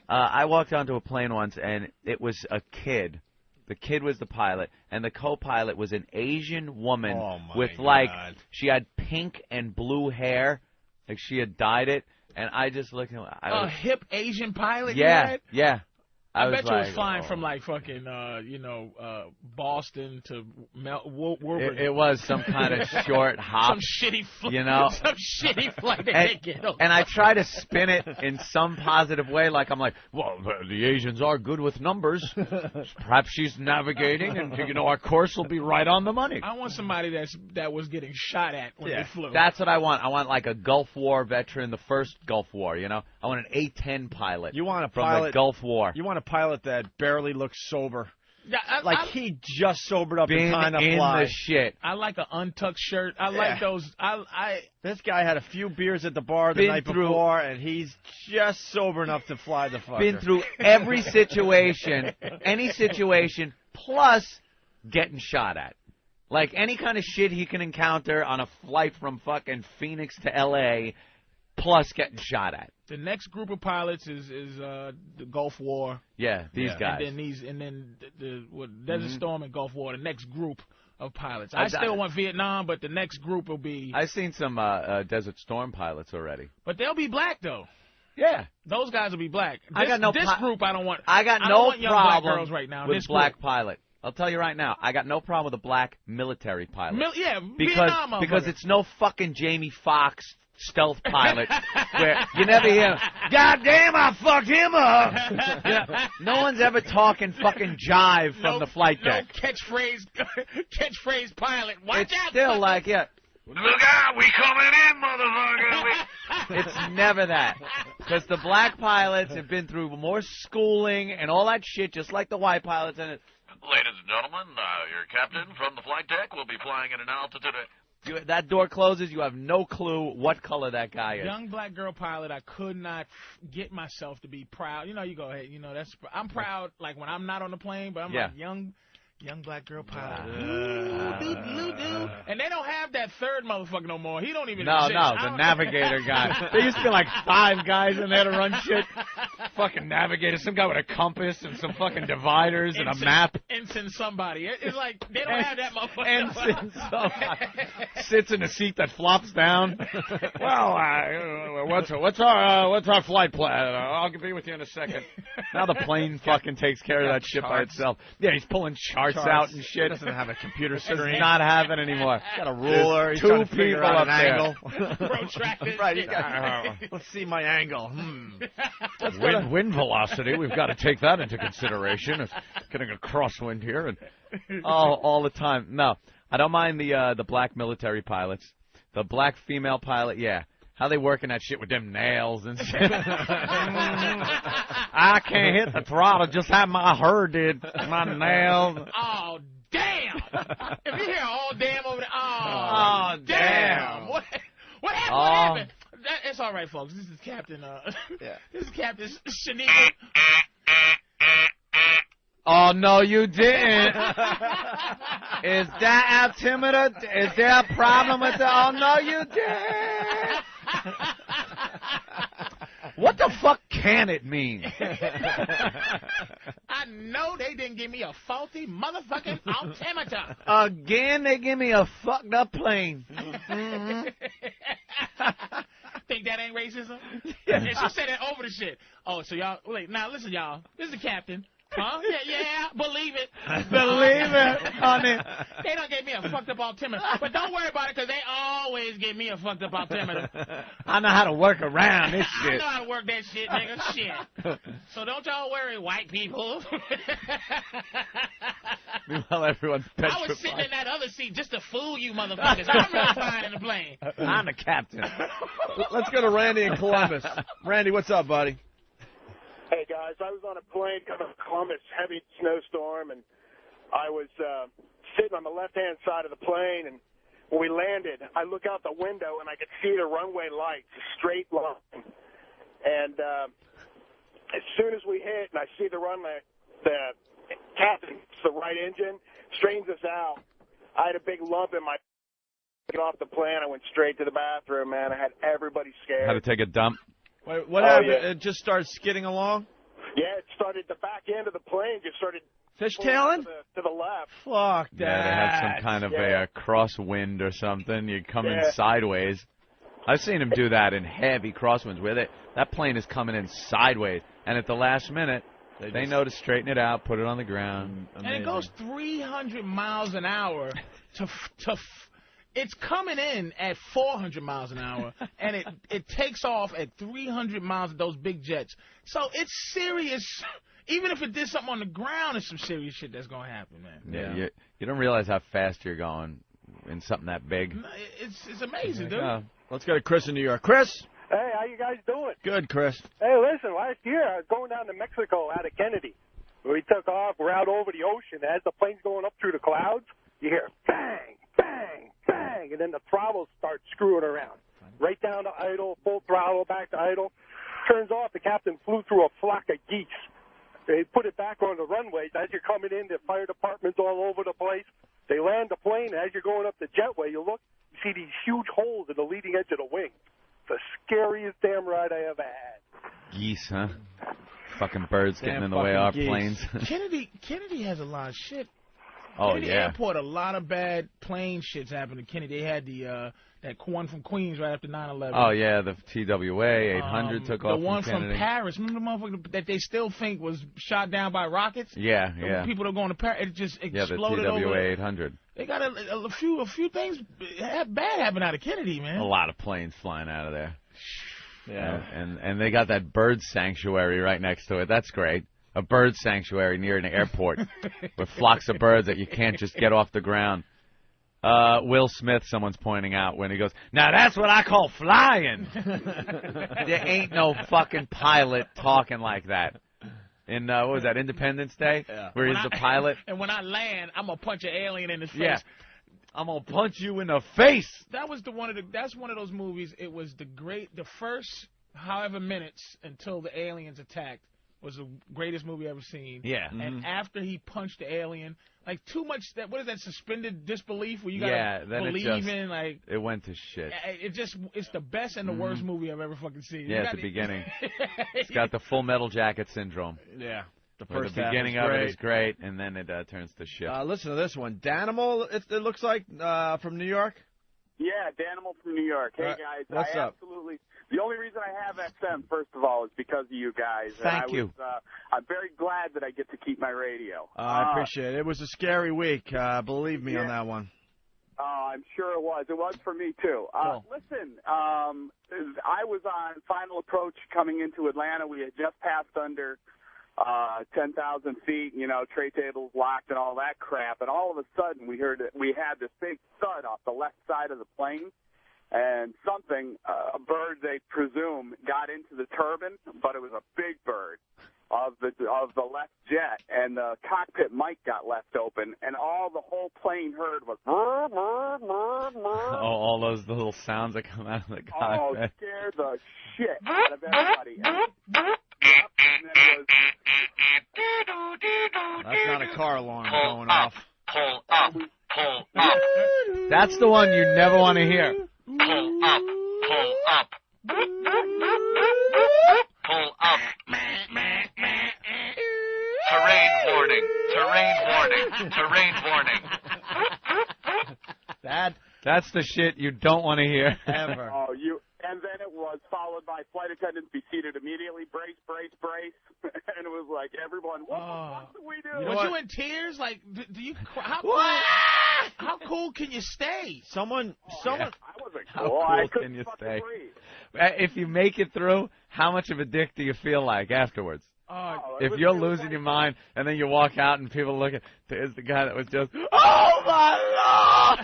Speaker 4: I walked onto a plane once, and it was a kid. The kid was the pilot, and the co-pilot was an Asian woman with, she had pink and blue hair, like she had dyed it, and I just looked at her.
Speaker 2: A hip Asian pilot?
Speaker 4: Yeah, yeah.
Speaker 2: I bet you was flying from like fucking, Boston to Wilburn.
Speaker 4: It was some kind of short hop.
Speaker 2: Some shitty flight. Some shitty flight that they get on.
Speaker 4: And I try to spin it in some positive way, like I'm like, well, the Asians are good with numbers. Perhaps she's navigating, and our course will be right on the money.
Speaker 2: I want somebody that was getting shot at when they flew.
Speaker 4: That's what I want. I want like a Gulf War veteran, the first Gulf War. I want an A-10 pilot.
Speaker 1: You want a
Speaker 4: from
Speaker 1: pilot
Speaker 4: the Gulf War.
Speaker 1: You want a pilot that barely looks sober.
Speaker 2: Yeah,
Speaker 1: he just sobered up
Speaker 4: in
Speaker 1: time to fly.
Speaker 4: The shit.
Speaker 2: I like an untucked shirt. I like those.
Speaker 1: This guy had a few beers at the bar the night before, and he's just sober enough to fly the fucker.
Speaker 4: Been through every situation, any situation, plus getting shot at. Like any kind of shit he can encounter on a flight from fucking Phoenix to L.A., plus getting shot at.
Speaker 2: The next group of pilots is the Gulf War.
Speaker 4: Yeah, these guys.
Speaker 2: And then the Desert Storm and Gulf War. The next group of pilots. I still want Vietnam, but the next group will be.
Speaker 4: I've seen some Desert Storm pilots already.
Speaker 2: But they'll be black though.
Speaker 4: Yeah,
Speaker 2: those guys will be black.
Speaker 4: This
Speaker 2: group I don't want.
Speaker 4: I got
Speaker 2: no
Speaker 4: problem
Speaker 2: black girls right now.
Speaker 4: with black pilot. I'll tell you right now, I got no problem with a black military pilot. Because it's no fucking Jamie Foxx stealth pilot where you never hear, God damn, I fucked him up. No one's ever talking fucking jive from the flight deck.
Speaker 2: No catchphrase pilot. Watch out.
Speaker 4: Still like,
Speaker 5: look out, we coming in, motherfucker.
Speaker 4: It's never that. Because the black pilots have been through more schooling and all that shit, just like the white pilots. And
Speaker 5: Ladies and gentlemen, your captain from the flight deck will be flying at an altitude of
Speaker 4: that door closes, you have no clue what color that guy is.
Speaker 2: Young black girl pilot, I could not get myself to be proud. You know, you go ahead. You know, I'm proud like when I'm not on the plane, but I'm like young black girl pilot. And they don't have that third motherfucker no more. He don't even exist.
Speaker 5: No, the navigator guy. There used to be like 5 guys in there to run shit. Fucking navigator, some guy with a compass and some fucking dividers and a map.
Speaker 2: Ensign somebody. It's like they don't have that motherfucker.
Speaker 5: Ensign somebody. Sits in a seat that flops down. Well, what's our flight plan? I'll be with you in a second.
Speaker 4: Now the plane fucking takes care of that shit by itself.
Speaker 5: Yeah, he's pulling charts out and shit.
Speaker 1: He doesn't have a computer screen.
Speaker 4: Does not have it anymore.
Speaker 1: He's got a ruler. He's
Speaker 4: Two
Speaker 1: trying to figure
Speaker 4: people
Speaker 1: out
Speaker 4: up
Speaker 1: an
Speaker 4: there.
Speaker 1: angle.
Speaker 2: Protracted.
Speaker 1: Right. Let's see my angle.
Speaker 5: Wind velocity. We've got to take that into consideration. It's getting a crosswind here. And
Speaker 4: all the time. No, I don't mind the black military pilots. The black female pilot, yeah. How they working that shit with them nails and shit. I can't hit the throttle just how my hair did. My nails.
Speaker 2: Oh, damn. If you hear all damn over there,
Speaker 4: Oh, damn.
Speaker 2: What happened? What happened? It's all right, folks. This is Captain, this is Captain Shanika.
Speaker 4: Oh, no, you didn't. Is that altimeter? Is there a problem with it? Oh, no, you didn't. What the fuck can it mean?
Speaker 2: I know they didn't give me a faulty motherfucking altimeter.
Speaker 4: Again, they give me a fucked up plane.
Speaker 2: Think that ain't racism? And she said that over the shit. Oh, so y'all, wait, now listen, y'all. This is the captain. Huh? Yeah, believe it.
Speaker 4: Believe it, honey.
Speaker 2: They done gave me a fucked up altimeter. But don't worry about it, because they always give me a fucked up altimeter.
Speaker 4: I know how to work around this
Speaker 2: I
Speaker 4: shit.
Speaker 2: know how to work that shit, nigga. Shit. So don't y'all worry, white people.
Speaker 4: Meanwhile, everyone's petrified.
Speaker 2: I was sitting in that other seat just to fool you motherfuckers. I'm really fine in the plane.
Speaker 4: I'm the captain.
Speaker 1: Let's go to Randy in Columbus. Randy, what's up, buddy?
Speaker 8: Hey, guys, I was on a plane coming from Columbus, heavy snowstorm, and I was sitting on the left-hand side of the plane, and when we landed, I look out the window, and I could see the runway lights, a straight line. And as soon as we hit, and I see the runway, the captain, the right engine, straightens us out. I had a big lump in my get off the plane. I went straight to the bathroom, man. I had everybody scared.
Speaker 4: Had to take a dump.
Speaker 1: Wait, what happened? Yeah. It just started skidding along?
Speaker 8: Yeah, it started, the back end of the plane just started
Speaker 1: fishtailing?
Speaker 8: To the left.
Speaker 1: Fuck that.
Speaker 4: Yeah, they have some kind of a crosswind or something. You come in sideways. I've seen them do that in heavy crosswinds where that plane is coming in sideways, and at the last minute, they know to straighten it out, put it on the ground.
Speaker 2: And it goes 300 miles an hour it's coming in at 400 miles an hour, and it takes off at 300 miles of those big jets. So it's serious. Even if it did something on the ground, it's some serious shit that's going to happen, man.
Speaker 4: Yeah. You don't realize how fast you're going in something that big.
Speaker 2: It's amazing, dude.
Speaker 1: Let's go to Chris in New York. Chris?
Speaker 8: Hey, how you guys doing?
Speaker 1: Good, Chris.
Speaker 8: Hey, listen, last year I was going down to Mexico out of Kennedy. We took off. We're out over the ocean. As the plane's going up through the clouds, you hear bang, bang, bang, and then the throttle starts screwing around. Right down to idle, full throttle, back to idle. Turns off, the captain flew through a flock of geese. They put it back on the runway. As you're coming in, the fire department's all over the place. They land the plane. As you're going up the jetway, you look, you see these huge holes in the leading edge of the wing. The scariest damn ride I ever had.
Speaker 4: Geese, huh? Fucking birds getting in the way of our planes.
Speaker 2: Kennedy has a lot of shit.
Speaker 4: Oh,
Speaker 2: Kennedy
Speaker 4: yeah.
Speaker 2: Airport, a lot of bad plane shits happened to Kennedy. They had that one from Queens right after 9/11.
Speaker 4: Oh, yeah, the TWA 800 took off
Speaker 2: the one
Speaker 4: from Kennedy.
Speaker 2: Paris. Remember the motherfucker that they still think was shot down by rockets?
Speaker 4: Yeah.
Speaker 2: People that are going to Paris, it just exploded
Speaker 4: the TWA
Speaker 2: over.
Speaker 4: 800.
Speaker 2: They got a few things bad happen out of Kennedy, man.
Speaker 4: A lot of planes flying out of there.
Speaker 1: Yeah.
Speaker 4: And they got that bird sanctuary right next to it. That's great. A bird sanctuary near an airport with flocks of birds that you can't just get off the ground. Will Smith, someone's pointing out when he goes, now that's what I call flying. There ain't no fucking pilot talking like that. In, what was that, Independence Day? Yeah. Where he's the pilot?
Speaker 2: And when I land, I'm going to punch an alien in his face.
Speaker 4: Yeah. I'm gonna punch you in the face.
Speaker 2: That's one of those movies. It was the first however minutes until the aliens attacked was the greatest movie I've ever seen.
Speaker 4: Yeah.
Speaker 2: And after he punched the alien, like too much what is that suspended disbelief where you gotta believe in like
Speaker 4: it went to shit.
Speaker 2: It's the best and the worst movie I've ever fucking seen.
Speaker 4: Yeah, at the beginning. It's got the Full Metal Jacket syndrome.
Speaker 1: Yeah. The
Speaker 4: Where
Speaker 1: first
Speaker 4: the
Speaker 1: half
Speaker 4: beginning
Speaker 1: was
Speaker 4: of
Speaker 1: great.
Speaker 4: it is great, and then it turns to shit.
Speaker 1: Listen to this one. Danimal, it looks like, from New York.
Speaker 9: Yeah, Danimal from New York. Hey, guys.
Speaker 1: What's up?
Speaker 9: Absolutely. The only reason I have XM, first of all, is because of you guys.
Speaker 4: Thank you.
Speaker 9: I'm very glad that I get to keep my radio.
Speaker 1: I appreciate it. It was a scary week. Believe me on that one.
Speaker 9: I'm sure it was. It was for me, too. Listen, I was on Final Approach coming into Atlanta. We had just passed under 10,000 feet, tray tables locked and all that crap. And all of a sudden, we had this big thud off the left side of the plane. And a bird they presume, got into the turbine, but it was a big bird of the left jet, and the cockpit mic got left open, and the whole plane heard was.
Speaker 4: All those little sounds that come out of the cockpit.
Speaker 9: Oh, scared the shit out of everybody.
Speaker 1: That's not a car alarm going off.
Speaker 5: Pull up. Pull up.
Speaker 4: That's the one you never want to hear.
Speaker 5: Pull up. Pull up. Pull up. Terrain warning. Terrain warning. Terrain warning.
Speaker 4: That's the shit you don't want to hear.
Speaker 1: Ever.
Speaker 9: And then it was followed by flight attendants be seated immediately, brace, brace, brace. And it was like, everyone, what the fuck do we do?
Speaker 2: Was you in tears? Like, do you? How cool can you stay?
Speaker 1: Someone.
Speaker 9: I wasn't
Speaker 4: How
Speaker 9: cool.
Speaker 4: cool
Speaker 9: I couldn't
Speaker 4: can you
Speaker 9: fucking
Speaker 4: stay?
Speaker 9: breathe.
Speaker 4: If you make it through, how much of a dick do you feel like afterwards? If you're losing your mind and then you walk out and people look at, there's the guy that was just, oh my Lord!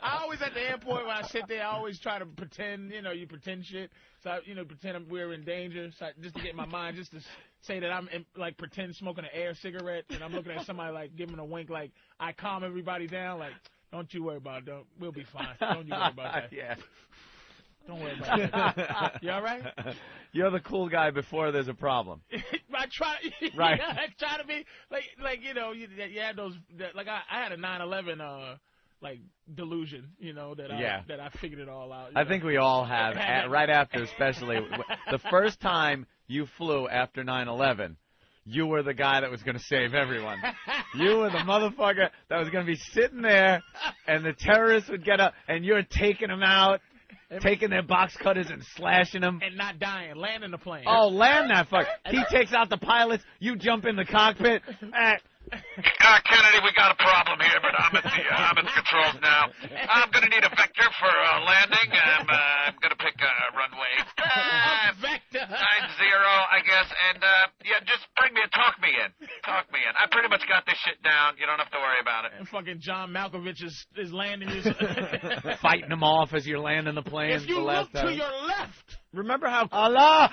Speaker 2: I always at the airport when I sit there, I always try to pretend, you pretend shit. So, pretend we're in danger, so just to get my mind, just to say that I'm like pretend smoking an air cigarette and I'm looking at somebody like giving a wink, like I calm everybody down, like don't you worry about it, we'll be fine. Don't you worry about that.
Speaker 4: Yeah.
Speaker 2: Don't worry about that. You all right?
Speaker 4: You're the cool guy before there's a problem.
Speaker 2: I try.
Speaker 4: Right.
Speaker 2: Yeah, I try to be like you had those like I had a 9/11 like delusion, that I figured it all out.
Speaker 4: I think we all have, right after, especially the first time you flew after 9/11. You were the guy that was going to save everyone. You were the motherfucker that was going to be sitting there, and the terrorists would get up, and you're taking them out, taking their box cutters and slashing them.
Speaker 2: And not dying, landing the plane.
Speaker 4: Oh, land that fucker. He takes out the pilots, you jump in the cockpit.
Speaker 5: Kennedy, we got a problem here, but I'm at the controls now. I'm going to need a vector for landing. I'm going to pick a runway.
Speaker 2: Vector.
Speaker 5: 90, I guess. And, just talk me in. Talk me in. I pretty much got this shit down. You don't have to worry about it.
Speaker 2: And fucking John Malkovich is landing his...
Speaker 4: Fighting them off as you're landing the plane.
Speaker 2: If you look to your left...
Speaker 1: Remember how
Speaker 4: Allah,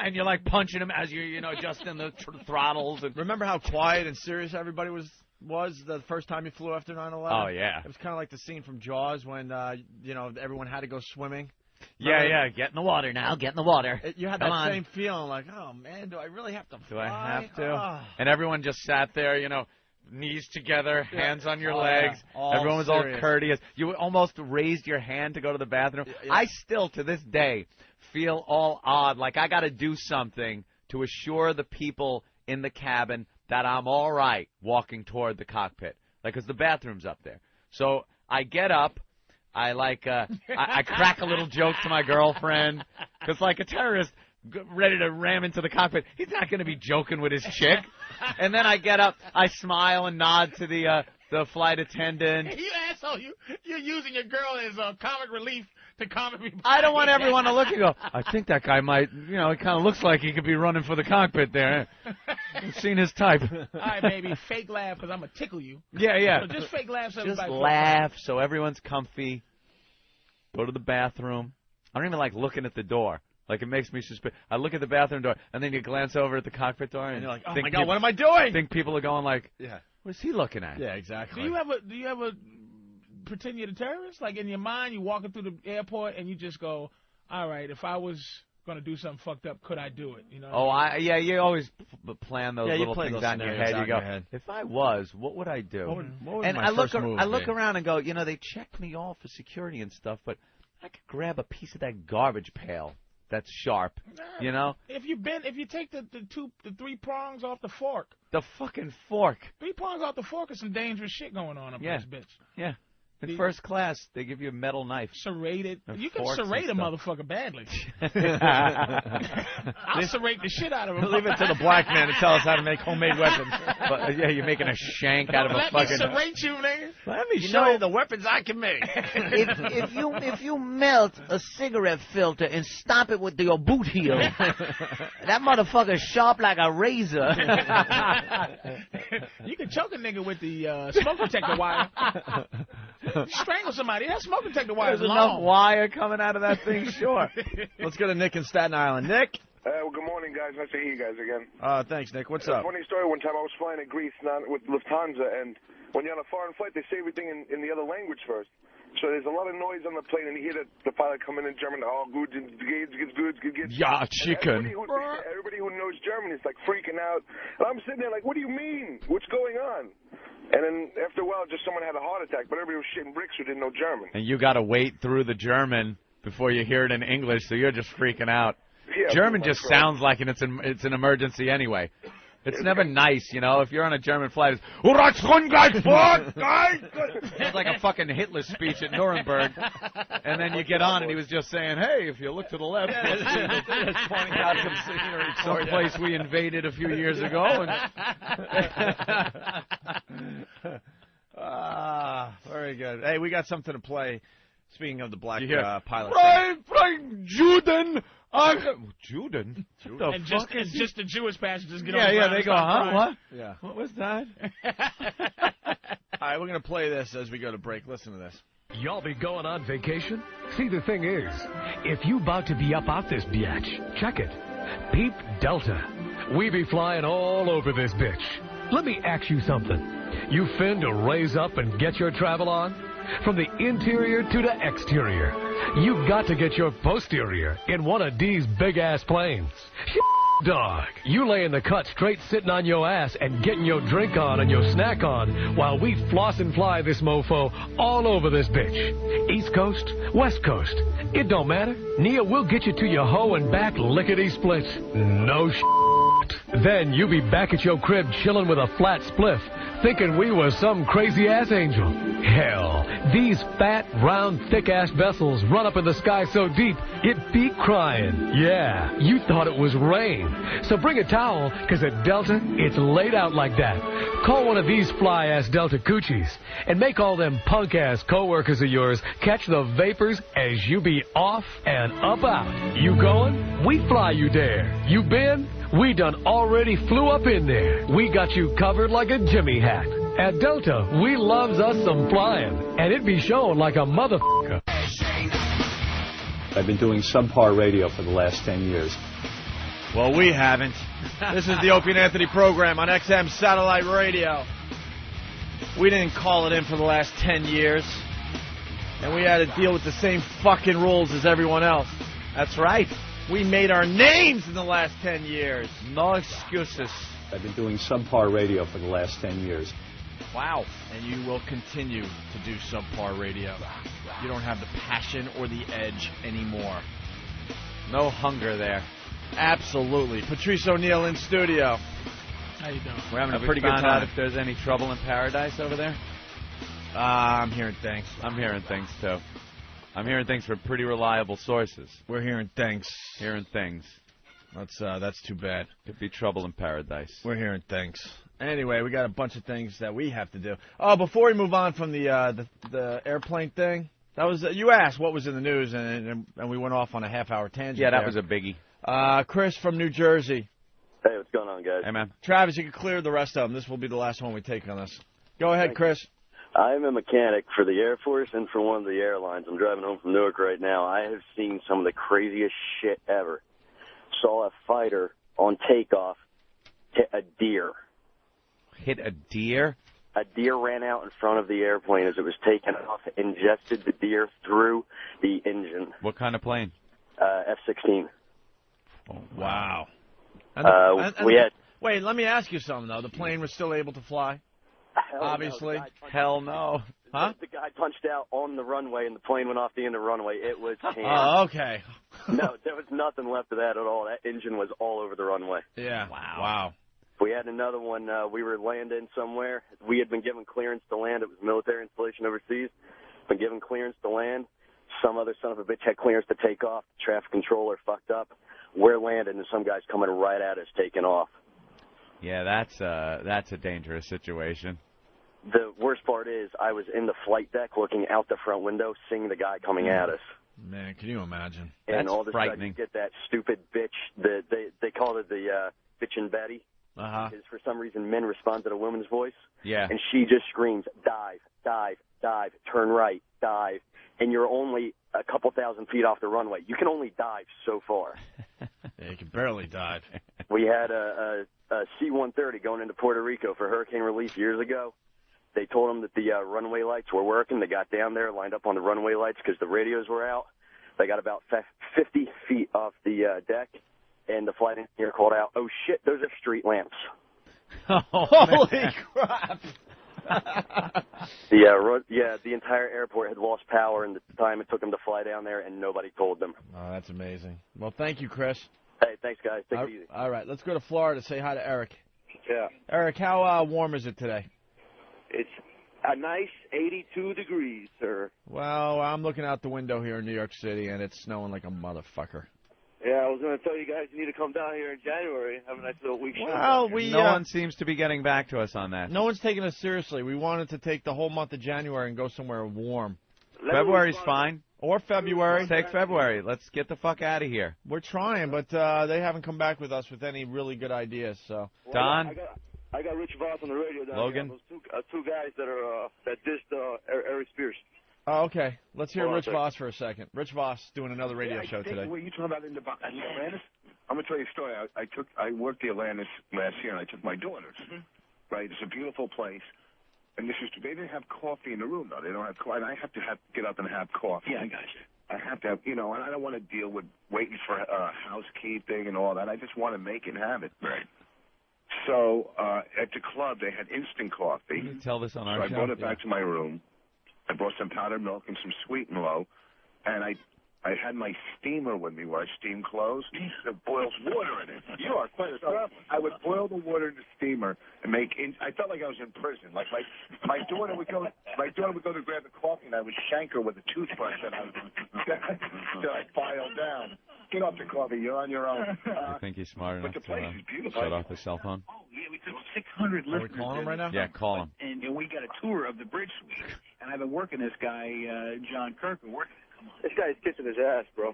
Speaker 4: and you're like punching them as you're adjusting the throttles. And
Speaker 1: remember how quiet and serious everybody was the first time you flew after 9/11?
Speaker 4: Oh yeah,
Speaker 1: it was kind of like the scene from Jaws when everyone had to go swimming.
Speaker 4: Yeah, get in the water now, get in the water.
Speaker 1: You had that same feeling, like, oh man, do I really have to fly?
Speaker 4: Do I have to? Oh. And everyone just sat there, knees together, hands on your legs.
Speaker 1: Yeah.
Speaker 4: Everyone was all courteous. You almost raised your hand to go to the bathroom. Yeah. I still, to this day, feel all odd, like I got to do something to assure the people in the cabin that I'm all right walking toward the cockpit, because the bathroom's up there. So I get up. I I crack a little joke to my girlfriend, because like a terrorist ready to ram into the cockpit, he's not going to be joking with his chick. And then I get up, I smile and nod to the flight attendant.
Speaker 2: You asshole! You're using your girl as comic relief to calm everybody.
Speaker 4: I don't want everyone to look and go, I think that guy might, he kind of looks like he could be running for the cockpit there. I've seen his type.
Speaker 2: All right, baby, fake laugh because I'm going to tickle you.
Speaker 4: Yeah.
Speaker 2: So just fake laugh so
Speaker 4: just
Speaker 2: everybody
Speaker 4: laugh so everyone's comfy. Go to the bathroom. I don't even like looking at the door. Like, it makes me suspicious. I look at the bathroom door, and then you glance over at the cockpit door, and
Speaker 1: you're like, oh my God, what am I doing?
Speaker 4: Think people are going like,
Speaker 1: yeah.
Speaker 4: What's he looking at?
Speaker 1: Yeah, exactly.
Speaker 2: Do you ever pretend you're the terrorist? Like, in your mind, you walking through the airport and you just go, all right, if I was going to do something fucked up, could I do it? You know?
Speaker 4: Yeah, you always plan those little
Speaker 1: play
Speaker 4: things
Speaker 1: those
Speaker 4: out in your head. You
Speaker 1: scenarios
Speaker 4: go,
Speaker 1: out in your head.
Speaker 4: if I was, what would I do?
Speaker 1: What would
Speaker 4: And
Speaker 1: my
Speaker 4: I look,
Speaker 1: first move
Speaker 4: I look
Speaker 1: be?
Speaker 4: around and go, you know, they checked me off for security and stuff, but I could grab a piece of that garbage pail that's sharp, you know?
Speaker 2: If you take the 3 prongs off the fork.
Speaker 4: The fucking fork.
Speaker 2: 3 prongs off the fork is some dangerous shit going on up in this bitch.
Speaker 4: Yeah. In first class, they give you a metal knife.
Speaker 2: Serrated. You can
Speaker 4: forks
Speaker 2: serrate a
Speaker 4: and stuff.
Speaker 2: motherfucker badly. I'll serrate the shit out of him.
Speaker 1: Leave it to the black man to tell us how to make homemade weapons.
Speaker 4: But, yeah, you're making a shank out of a fucking...
Speaker 2: Let me serrate you, nigga.
Speaker 1: Let me show you the weapons I can make.
Speaker 7: If you melt a cigarette filter and stomp it with your boot heel, that motherfucker's sharp like a razor.
Speaker 2: You can choke a nigga with the smoke detector wire. Strangle somebody. That smoke detector wire is
Speaker 4: There's
Speaker 2: long.
Speaker 4: enough wire coming out of that thing, sure.
Speaker 1: Let's go to Nick in Staten Island. Nick?
Speaker 10: Well, good morning, guys. Nice to hear you guys again.
Speaker 1: Thanks, Nick. What's
Speaker 10: It's
Speaker 1: up?
Speaker 10: a funny story. One time I was flying to Greece with Lufthansa, and when you're on a foreign flight, they say everything in the other language first. So there's a lot of noise on the plane, and you hear the pilot coming in German, oh, good, good.
Speaker 5: Ja, chicken.
Speaker 10: Everybody who knows German is, like, freaking out. And I'm sitting there like, what do you mean? What's going on? And then after a while, just someone had a heart attack, but everybody was shitting bricks who didn't know German.
Speaker 4: And you got to wait through the German before you hear it in English, so you're just freaking out.
Speaker 10: Yeah,
Speaker 4: German just sounds like it's an emergency anyway. It's never nice, you know. If you're on a German flight, it's it's like a fucking Hitler speech at Nuremberg. And then you get on, and he was just saying, "Hey, if you look to the left, it's pointing out some place we invaded a few years ago."
Speaker 1: Very good. Hey, we got something to play. Speaking of the black pilot.
Speaker 5: Juden! Juden?
Speaker 2: And just the Jewish passengers get on the
Speaker 4: Yeah,
Speaker 2: ground
Speaker 4: they
Speaker 2: and
Speaker 4: go,
Speaker 2: start
Speaker 4: huh?
Speaker 2: crying.
Speaker 4: What?
Speaker 1: Yeah.
Speaker 4: What was that?
Speaker 1: All right, we're going to play this as we go to break. Listen to this.
Speaker 11: Y'all be going on vacation? See, the thing is, if you about to be up out this biatch, check it. Peep Delta. We be flying all over this bitch. Let me ask you something. You fin to raise up and get your travel on? From the interior to the exterior, you got to get your posterior in one of these big-ass planes. Dog, you lay in the cut straight sitting on your ass and getting your drink on and your snack on while we floss and fly this mofo all over this bitch. East Coast, West Coast, it don't matter. Nia will get you to your hoe and back lickety-split. No Then you be back at your crib chilling with a flat spliff, thinking we was some crazy-ass angel. Hell, these fat, round, thick-ass vessels run up in the sky so deep, it be crying. Yeah, you thought it was rain. So bring a towel, because at Delta, it's laid out like that. Call one of these fly-ass Delta coochies, and make all them punk-ass co-workers of yours catch the vapors as you be off and up out. You going? We fly you there. You been? We done already flew up in there. We got you covered like a Jimmy hat. At Delta, we loves us some flying, and it be shown like a motherfucker.
Speaker 12: I've been doing subpar radio for the last 10 years.
Speaker 1: Well, we haven't. This is the Opie and Anthony program on XM Satellite Radio. We didn't call it in for the last 10 years, and we had to deal with the same fucking rules as everyone else. That's right. We made our names in the last 10 years. No excuses.
Speaker 12: I've been doing subpar radio for the last 10 years.
Speaker 1: Wow. And you will continue to do subpar radio. You don't have the passion or the edge anymore.
Speaker 4: No hunger there.
Speaker 1: Absolutely. Patrice O'Neill in studio.
Speaker 2: How you doing?
Speaker 4: We're having a pretty good time. If there's any trouble in paradise over there?
Speaker 1: I'm hearing things.
Speaker 4: I'm hearing things, too. I'm hearing things from pretty reliable sources.
Speaker 1: We're hearing things.
Speaker 4: Hearing things.
Speaker 1: That's too bad.
Speaker 4: Could be trouble in paradise.
Speaker 1: We're hearing things. Anyway, we got a bunch of things that we have to do. Oh, before we move on from the airplane thing, that was you asked what was in the news, and we went off on a half-hour tangent.
Speaker 4: Yeah, that
Speaker 1: there.
Speaker 4: was a biggie.
Speaker 1: Chris from New Jersey.
Speaker 13: Hey, what's going on, guys?
Speaker 4: Hey, man.
Speaker 1: Travis, you can clear the rest of them. This will be the last one we take on this. Go ahead, Chris.
Speaker 13: I'm a mechanic for the Air Force and for one of the airlines. I'm driving home from Newark right now. I have seen some of the craziest shit ever. Saw a fighter on takeoff hit a deer.
Speaker 4: Hit a deer?
Speaker 13: A deer ran out in front of the airplane as it was taking off, ingested the deer through the engine.
Speaker 4: What kind of plane?
Speaker 13: F-16.
Speaker 4: Oh,
Speaker 1: wow. Wait, let me ask you something, though. The plane was still able to fly? Obviously.
Speaker 4: Hell no.
Speaker 1: Huh?
Speaker 13: The guy punched out on the runway, and the plane went off the end of the runway. It was canned.
Speaker 1: Oh, okay.
Speaker 13: No, there was nothing left of that at all. That engine was all over the runway.
Speaker 1: Yeah. Wow.
Speaker 13: We had another one. We were landing somewhere. We had been given clearance to land. It was a military installation overseas. Been given clearance to land. Some other son of a bitch had clearance to take off. Traffic controller fucked up. We're landing, and some guy's coming right at us, taking off.
Speaker 4: Yeah, that's a dangerous situation.
Speaker 13: The worst part is I was in the flight deck looking out the front window, seeing the guy coming at us.
Speaker 1: Man, can you imagine?
Speaker 13: And
Speaker 4: That's
Speaker 13: all of a sudden
Speaker 4: frightening.
Speaker 13: you get that stupid bitch. They called it the bitchin' Betty. Because for some reason men respond to the woman's voice.
Speaker 4: Yeah.
Speaker 13: And she just screams, dive, dive, dive, turn right, dive. And you're only a couple thousand feet off the runway. You can only dive so far.
Speaker 1: Yeah, you can barely dive.
Speaker 13: We had a C-130 going into Puerto Rico for hurricane relief years ago. They told them that the runway lights were working. They got down there, lined up on the runway lights because the radios were out. They got about 50 feet off the deck, and the flight engineer called out, "Oh, shit, those are street lamps."
Speaker 1: Holy crap.
Speaker 13: The entire airport had lost power in the time it took them to fly down there, and nobody told them.
Speaker 1: Oh, that's amazing. Well, thank you, Chris.
Speaker 13: Hey, thanks, guys. Take it easy.
Speaker 1: All right, let's go to Florida. Say hi to Eric.
Speaker 14: Yeah.
Speaker 1: Eric, how warm is it today?
Speaker 14: It's a nice 82 degrees, sir.
Speaker 1: Well, I'm looking out the window here in New York City, and it's snowing like a motherfucker.
Speaker 14: Yeah, I was going to tell you guys you need to come down here in January. Have a nice little week.
Speaker 1: Well,
Speaker 4: no one seems to be getting back to us on that.
Speaker 1: No one's taking us seriously. We wanted to take the whole month of January and go somewhere warm.
Speaker 4: February's fine.
Speaker 1: Or February.
Speaker 4: Take February. Let's get the fuck out of here.
Speaker 1: We're trying, but they haven't come back with us with any really good ideas. So,
Speaker 4: Don?
Speaker 14: I got Rich Voss on the radio down
Speaker 4: Logan?
Speaker 14: here. Those two guys that dissed Eric Spears.
Speaker 1: Oh, okay. Let's hear
Speaker 14: Hold on
Speaker 1: Rich
Speaker 14: a second.
Speaker 1: Voss for a second. Rich Voss doing another radio show today.
Speaker 10: Wait, you talking about in the Atlantis? I'm gonna tell you a story. I worked the Atlantis last year, and I took my daughters. Right, it's a beautiful place, and they didn't have coffee in the room though. They don't have coffee. And I have to get up and have coffee.
Speaker 14: Yeah, I got you.
Speaker 10: I have to have, and I don't want to deal with waiting for housekeeping and all that. I just want to make it and have it. Right. So at the club, they had instant coffee.
Speaker 4: Can you tell this on our
Speaker 10: So I
Speaker 4: show?
Speaker 10: brought it back to my room. I brought some powdered milk and some sweet and low, and I had my steamer with me where I steam clothes. That boils water in it. You are quite a traveler. I would boil the water in the steamer and I felt like I was in prison. Like my daughter would go to grab the coffee, and I would shank her with a toothbrush that I filed down. Get off the coffee. You're on your own.
Speaker 4: I think he's smart enough
Speaker 10: But the place is
Speaker 4: to
Speaker 10: beautiful.
Speaker 4: shut off his cell phone.
Speaker 15: Oh, yeah, we took 600
Speaker 1: Are we
Speaker 15: listeners.
Speaker 1: calling him right now?
Speaker 4: Yeah, call him.
Speaker 15: And we got a tour of the Bridge Suite. And I've been working this guy, John Kirk. Come on.
Speaker 14: This guy's kissing his ass, bro.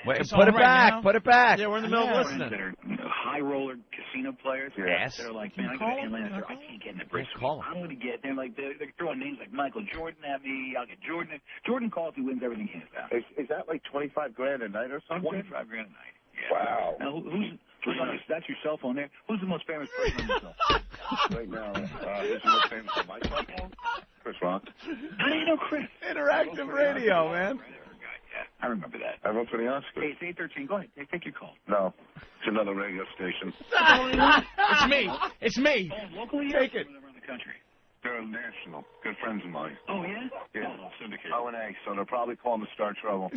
Speaker 4: Wait,
Speaker 2: It's
Speaker 4: put
Speaker 2: on
Speaker 4: it
Speaker 2: right
Speaker 4: back.
Speaker 2: now?
Speaker 4: Put it back.
Speaker 1: Yeah, we're in the middle of
Speaker 15: Friends
Speaker 1: listening.
Speaker 15: that are high roller casino players.
Speaker 4: Yes.
Speaker 15: They're like,
Speaker 2: Can
Speaker 15: man,
Speaker 2: you
Speaker 15: I
Speaker 2: call
Speaker 15: got
Speaker 2: him?
Speaker 15: Atlanta. I can't get in the Bridge
Speaker 4: Yeah,
Speaker 15: Suite.
Speaker 4: call him.
Speaker 15: I'm going to get there. Like they're throwing names like Michael Jordan at me. I'll get Jordan. Jordan calls. He wins everything hands down.
Speaker 10: Is that like $25,000 a night or something?
Speaker 15: $25,000 a night. Yeah.
Speaker 10: Wow.
Speaker 15: Now, who's on this? That's your cell phone there. Who's the most famous person on your cell phone?
Speaker 10: Right now, who's the most famous on my cell phone? Chris Rock.
Speaker 15: How do you know Chris?
Speaker 1: Interactive radio, man.
Speaker 15: Yeah, I remember that.
Speaker 10: I vote for the Oscars.
Speaker 15: Hey, it's 8:13. Go ahead. Take your call.
Speaker 10: No, it's another radio station.
Speaker 2: It's me. It's me.
Speaker 15: Oh, locally?
Speaker 1: Take it.
Speaker 15: Around the country.
Speaker 10: They're national. Good friends of mine.
Speaker 15: Oh, yeah?
Speaker 10: Yeah.
Speaker 15: Oh, syndicate.
Speaker 10: O&A, so they'll probably call them to start trouble.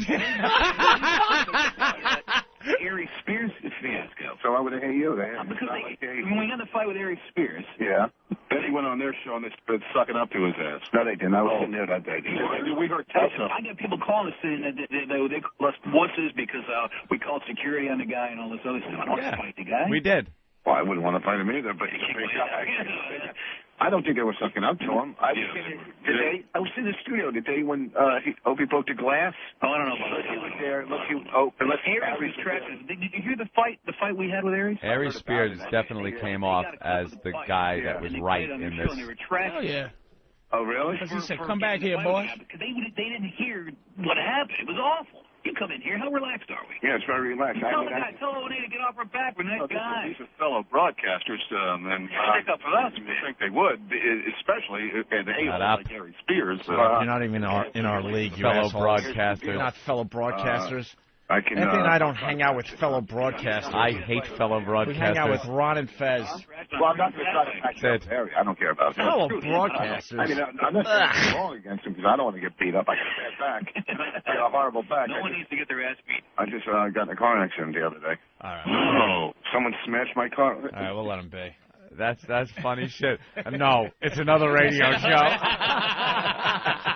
Speaker 15: Ari Spears fiasco.
Speaker 10: So why would they hate you?
Speaker 15: Because when we had the fight with Ari Spears.
Speaker 10: Yeah. Then he went on their show and they're sucking up to his ass. No, they didn't. I was sitting there that day. We heard Tesla.
Speaker 15: I get people calling us saying that they call us wusses because we called security on the guy and all this other stuff. I don't want to fight the guy.
Speaker 4: We did.
Speaker 10: Well, I wouldn't want to fight him either, but I don't think they were sucking up to him. I was in the studio the day when Opie broke the glass.
Speaker 15: Oh, I don't know about that.
Speaker 10: He was there.
Speaker 15: Aries was trapping. Did you hear the fight we had with Aries?
Speaker 4: Ari Spears definitely came off as the guy that was right in this.
Speaker 2: Oh, yeah.
Speaker 10: Oh, really?
Speaker 2: Because he said, come back here, boy.
Speaker 15: Because they didn't hear what happened. It was awful. You come in here. How relaxed are we?
Speaker 10: Yeah, it's very relaxed.
Speaker 15: Tell the guy, tell O'Neill to get off her back. We're nice guys.
Speaker 16: These are fellow broadcasters, and
Speaker 15: Stick up for us,
Speaker 16: I
Speaker 15: man.
Speaker 16: think they would, especially the a-hole like Gary Spears.
Speaker 1: You're not even in our league, you
Speaker 4: fellow
Speaker 1: assholes.
Speaker 4: broadcasters.
Speaker 1: You're not fellow broadcasters.
Speaker 10: Anthony
Speaker 1: and I don't hang out with fellow broadcasters.
Speaker 4: I hate fellow broadcasters.
Speaker 1: We hang out with Ron and Fez.
Speaker 10: Well, I'm not going to try to catch that area. I don't care about that.
Speaker 1: Fellow broadcasters.
Speaker 10: I mean, I'm not saying wrong against him because I don't want to get beat up. I got a bad back. I got a horrible back.
Speaker 15: No one needs to get their ass beat.
Speaker 10: I just got in a car accident the other day.
Speaker 1: All right.
Speaker 10: Oh, someone smashed my car.
Speaker 1: All right, we'll let him be.
Speaker 4: That's funny shit. No, it's another radio show.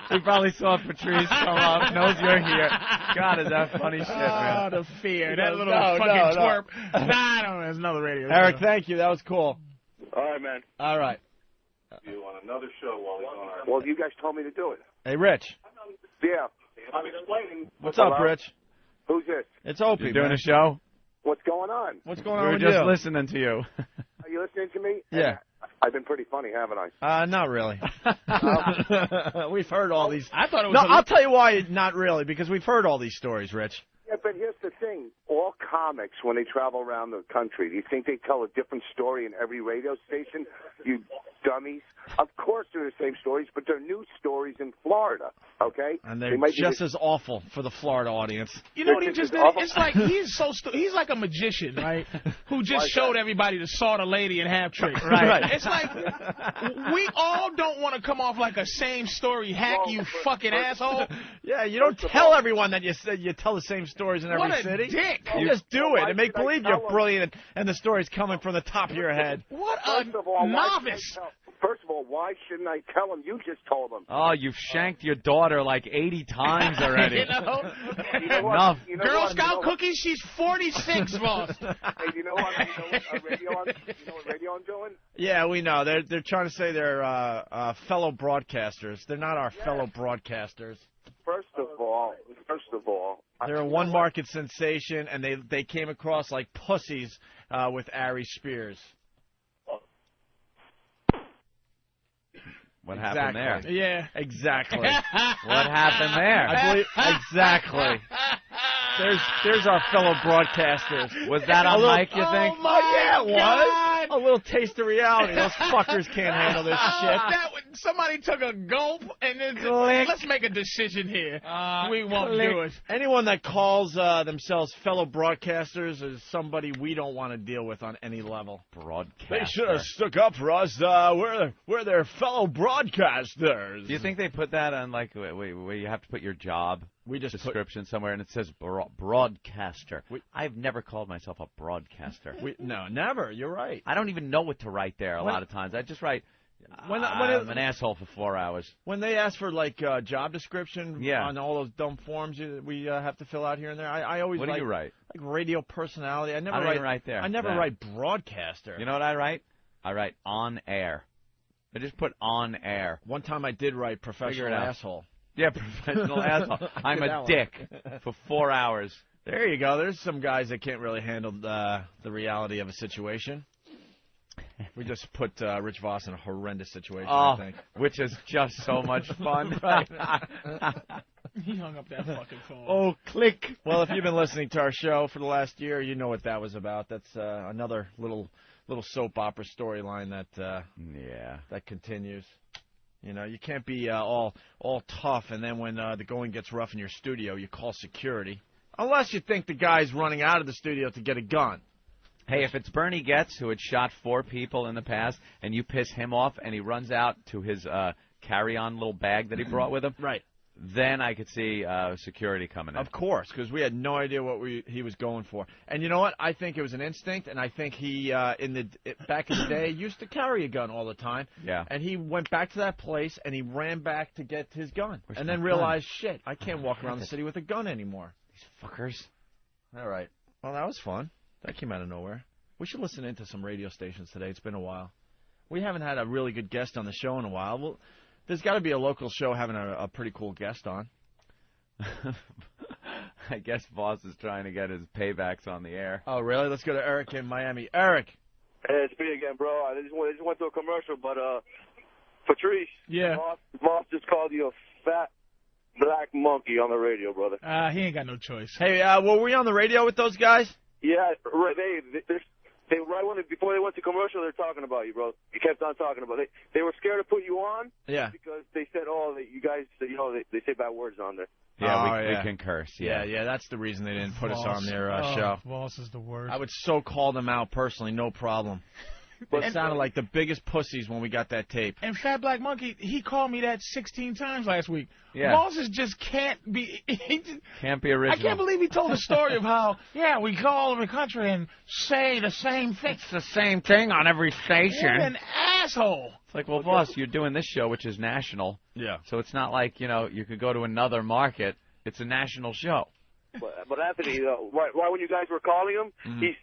Speaker 4: He probably saw Patrice come up, knows you're here. God, is that funny shit, man?
Speaker 2: Oh, the fear. That little fucking twerp. Nah, I don't know. It's another radio
Speaker 1: Eric,
Speaker 2: show.
Speaker 1: thank you. That was cool.
Speaker 14: All right, man.
Speaker 1: All right.
Speaker 14: You want another show while he's on our... Well, you guys told me to do it.
Speaker 1: Hey, Rich.
Speaker 14: Yeah. I'm explaining.
Speaker 1: What's up, Rich?
Speaker 14: Who's this?
Speaker 1: It's Opie,
Speaker 4: You doing
Speaker 1: man.
Speaker 4: a show?
Speaker 14: What's going on?
Speaker 1: What's going
Speaker 4: We
Speaker 1: on
Speaker 4: were
Speaker 1: with
Speaker 4: just
Speaker 1: you?
Speaker 4: listening to you.
Speaker 14: Are you listening to me?
Speaker 1: Yeah.
Speaker 14: I've been pretty funny, haven't I?
Speaker 1: Not really. We've heard all these.
Speaker 2: I thought it was.
Speaker 1: No, I'll tell you why not really, because we've heard all these stories, Rich.
Speaker 14: Yeah, but here's the thing. All comics, when they travel around the country, do you think they tell a different story in every radio station? You dummies. Of course they're the same stories, but they're new stories in Florida, okay?
Speaker 1: And they're
Speaker 14: They might be
Speaker 1: just as awful for the Florida audience.
Speaker 2: You know what he just did?
Speaker 14: awful.
Speaker 2: It's like he's like a magician, right? Who just showed everybody to saw the lady and half trick.
Speaker 1: Right.
Speaker 2: It's like we all don't want to come off like a same story hack, you fucking asshole.
Speaker 1: Yeah, you don't tell everyone that you tell the same stories in every
Speaker 2: What a
Speaker 1: city.
Speaker 2: dick.
Speaker 1: You just do it
Speaker 14: Why
Speaker 1: and make
Speaker 14: should I
Speaker 1: believe
Speaker 14: tell
Speaker 1: you're
Speaker 14: them?
Speaker 1: brilliant and the story's coming from the top of your head.
Speaker 2: What
Speaker 14: First
Speaker 2: a
Speaker 14: of all,
Speaker 2: novice.
Speaker 14: First of all, why shouldn't I tell them? You just told them.
Speaker 4: Oh, you've shanked your daughter like 80 times already.
Speaker 2: You know?
Speaker 14: You know what?
Speaker 4: Enough.
Speaker 14: You know
Speaker 2: Girl
Speaker 14: what?
Speaker 2: Scout
Speaker 14: You know what?
Speaker 2: cookies, she's 46, boss.
Speaker 14: Hey, you know what? You know what radio I'm doing?
Speaker 1: Yeah, we know. They're trying to say they're fellow broadcasters. They're not our fellow broadcasters.
Speaker 14: First of all,
Speaker 1: They're a one-market sensation, and they came across like pussies with Ari Spears.
Speaker 4: What happened there?
Speaker 2: Yeah.
Speaker 1: Exactly.
Speaker 4: What happened there?
Speaker 1: I believe exactly. There's our fellow broadcasters.
Speaker 4: Was that on mic, you think?
Speaker 1: Yeah, it was. A little taste of reality. Those fuckers can't handle this shit.
Speaker 2: Somebody took a gulp and then
Speaker 1: Click.
Speaker 2: let's make a decision here. We won't do it.
Speaker 1: Anyone that calls themselves fellow broadcasters is somebody we don't want to deal with on any level.
Speaker 4: Broadcaster.
Speaker 1: They should have stuck up for us. We're their fellow broadcasters.
Speaker 4: Do you think they put that on, like, where you have to put your job
Speaker 1: We just
Speaker 4: description somewhere, and it says broadcaster? I've never called myself a broadcaster.
Speaker 1: No, never. You're right.
Speaker 4: I don't even know what to write there a lot of times. I just write, I'm an asshole for 4 hours.
Speaker 1: When they ask for, like, job description on all those dumb forms we have to fill out here and there, I always
Speaker 4: What do you write?
Speaker 1: Like radio personality. I never
Speaker 4: I don't
Speaker 1: write
Speaker 4: even write there.
Speaker 1: I never
Speaker 4: That.
Speaker 1: write broadcaster.
Speaker 4: You know what I write? I write on air. I just put on air.
Speaker 1: One time I did write
Speaker 4: Figure
Speaker 1: professional
Speaker 4: it out.
Speaker 1: asshole.
Speaker 4: Yeah, professional asshole. I'm
Speaker 1: That
Speaker 4: a
Speaker 1: one.
Speaker 4: dick for 4 hours.
Speaker 1: There you go. There's some guys that can't really handle the reality of a situation. We just put Rich Voss in a horrendous situation, I think.
Speaker 4: Which is just so much fun.
Speaker 1: Right.
Speaker 2: He hung up that fucking phone.
Speaker 1: Oh, click. Well, if you've been listening to our show for the last year, you know what that was about. That's another little soap opera storyline that continues. You know, you can't be all tough, and then when the going gets rough in your studio, you call security. Unless you think the guy's running out of the studio to get a gun.
Speaker 4: Hey, if it's Bernie Getz, who had shot 4 people in the past, and you piss him off, and he runs out to his carry-on little bag that he brought with him,
Speaker 1: right?
Speaker 4: Then I could see security coming in.
Speaker 1: Of course, because we had no idea what he was going for. And you know what? I think it was an instinct, and I think he, back in the day, used to carry a gun all the time.
Speaker 4: Yeah.
Speaker 1: And he went back to that place, and he ran back to get his gun. And then realized, shit, I can't walk around the city with a gun anymore.
Speaker 4: These fuckers.
Speaker 1: All right. Well, that was fun. That came out of nowhere. We should listen into some radio stations today. It's been a while. We haven't had a really good guest on the show in a while. Well, there's got to be a local show having a pretty cool guest on.
Speaker 4: I guess Voss is trying to get his paybacks on the air.
Speaker 1: Oh, really? Let's go to Eric in Miami. Eric.
Speaker 14: Hey, it's me again, bro. I just went to a commercial, but Patrice.
Speaker 2: Yeah.
Speaker 14: Voss just called you a fat
Speaker 17: Black Monkey on the radio, brother.
Speaker 2: He ain't got no choice.
Speaker 1: Hey, were we on the radio with those guys?
Speaker 17: Yeah, they before they went to commercial, they're talking about you, bro. You kept on talking about it. They were scared to put you on.
Speaker 1: Yeah.
Speaker 17: Because they said, you guys, they say bad words on there.
Speaker 4: Yeah, we can curse.
Speaker 1: Yeah, that's the reason they didn't put us on their show.
Speaker 2: Boss is the worst.
Speaker 1: I would so call them out personally, no problem. It sounded like the biggest pussies when we got that tape.
Speaker 2: And Fat Black Monkey, he called me that 16 times last week.
Speaker 4: Yeah.
Speaker 2: Bosses just can't be...
Speaker 4: Can't be original.
Speaker 2: I can't believe he told the story of how, we go all over the country and say the same thing.
Speaker 5: It's the same thing on every station.
Speaker 2: What an asshole.
Speaker 4: It's like, well, boss, you're doing this show, which is national.
Speaker 1: Yeah.
Speaker 4: So it's not like, you could go to another market. It's a national show.
Speaker 17: But Anthony, right when you guys were calling him,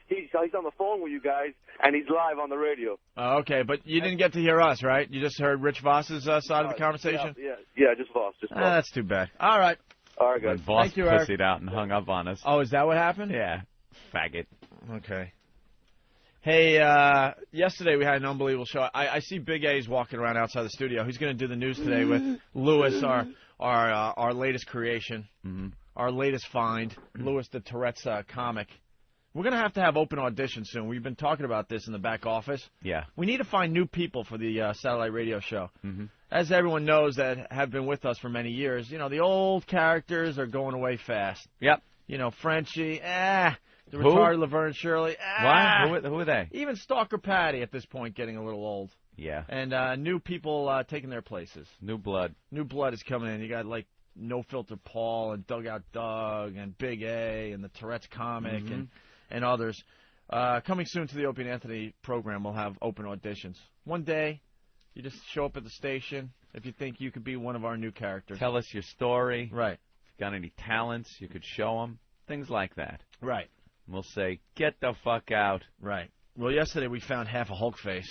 Speaker 17: he's on the phone with you guys, and he's live on the radio.
Speaker 1: Okay, but you didn't get to hear us, right? You just heard Rich Voss's side of the conversation?
Speaker 17: Yeah, just Voss.
Speaker 1: That's too bad. All right.
Speaker 17: All right, guys.
Speaker 4: When Voss
Speaker 1: Thank you, Eric.
Speaker 4: pussied out and hung up on us.
Speaker 1: Oh, is that what happened?
Speaker 4: Yeah. Faggot.
Speaker 1: Okay. Hey, yesterday we had an unbelievable show. I see Big A's walking around outside the studio. He's going to do the news today with Louis, our latest creation.
Speaker 4: Mm-hmm.
Speaker 1: Our latest find, Louis the Tourette's comic. We're going to have open auditions soon. We've been talking about this in the back office.
Speaker 4: Yeah.
Speaker 1: We need to find new people for the satellite radio show.
Speaker 4: Mm-hmm.
Speaker 1: As everyone knows that have been with us for many years, the old characters are going away fast.
Speaker 4: Yep.
Speaker 1: Frenchie, the retarded Laverne and Shirley,
Speaker 4: What? Who are they?
Speaker 1: Even Stalker Patty at this point getting a little old.
Speaker 4: Yeah.
Speaker 1: And new people taking their places.
Speaker 4: New blood.
Speaker 1: New blood is coming in. You got No Filter Paul and Dugout Doug and Big A and the Tourette's comic and others. Coming soon to the Opie and Anthony program, we'll have open auditions. One day, you just show up at the station if you think you could be one of our new characters.
Speaker 4: Tell us your story.
Speaker 1: Right.
Speaker 4: If you've got any talents, you could show them. Things like that.
Speaker 1: Right.
Speaker 4: We'll say, get the fuck out.
Speaker 1: Right. Well, yesterday we found half a Hulk face.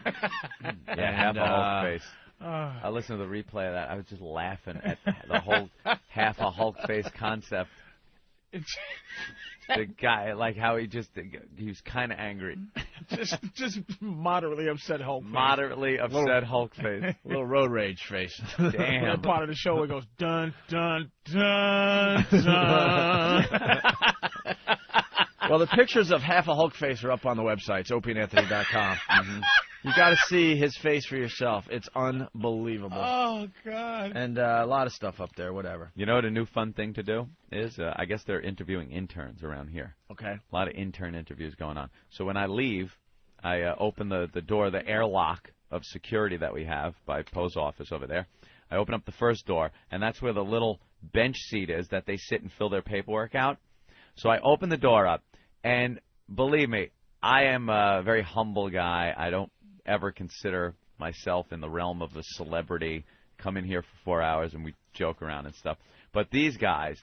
Speaker 4: Half a Hulk face. I listened to the replay of that. I was just laughing at the whole half a Hulk face concept. The guy, how he was kind of angry.
Speaker 2: just moderately upset Hulk face.
Speaker 4: Moderately upset Hulk face.
Speaker 1: A little road rage face.
Speaker 4: Damn.
Speaker 2: That part of the show where it goes, dun, dun, dun, dun.
Speaker 1: Well, the pictures of half a Hulk face are up on the website. It's opieandanthony.com. You got to see his face for yourself. It's unbelievable.
Speaker 2: Oh, God.
Speaker 1: And a lot of stuff up there, whatever.
Speaker 4: You know what a new fun thing to do is? I guess they're interviewing interns around here.
Speaker 1: Okay.
Speaker 4: A lot of intern interviews going on. So when I leave, I open the door, the airlock of security that we have by post office over there. I open up the first door, and that's where the little bench seat is that they sit and fill their paperwork out. So I open the door up, and believe me, I am a very humble guy. I don't ever consider myself in the realm of a celebrity. Come in here for 4 hours and we joke around and stuff. But these guys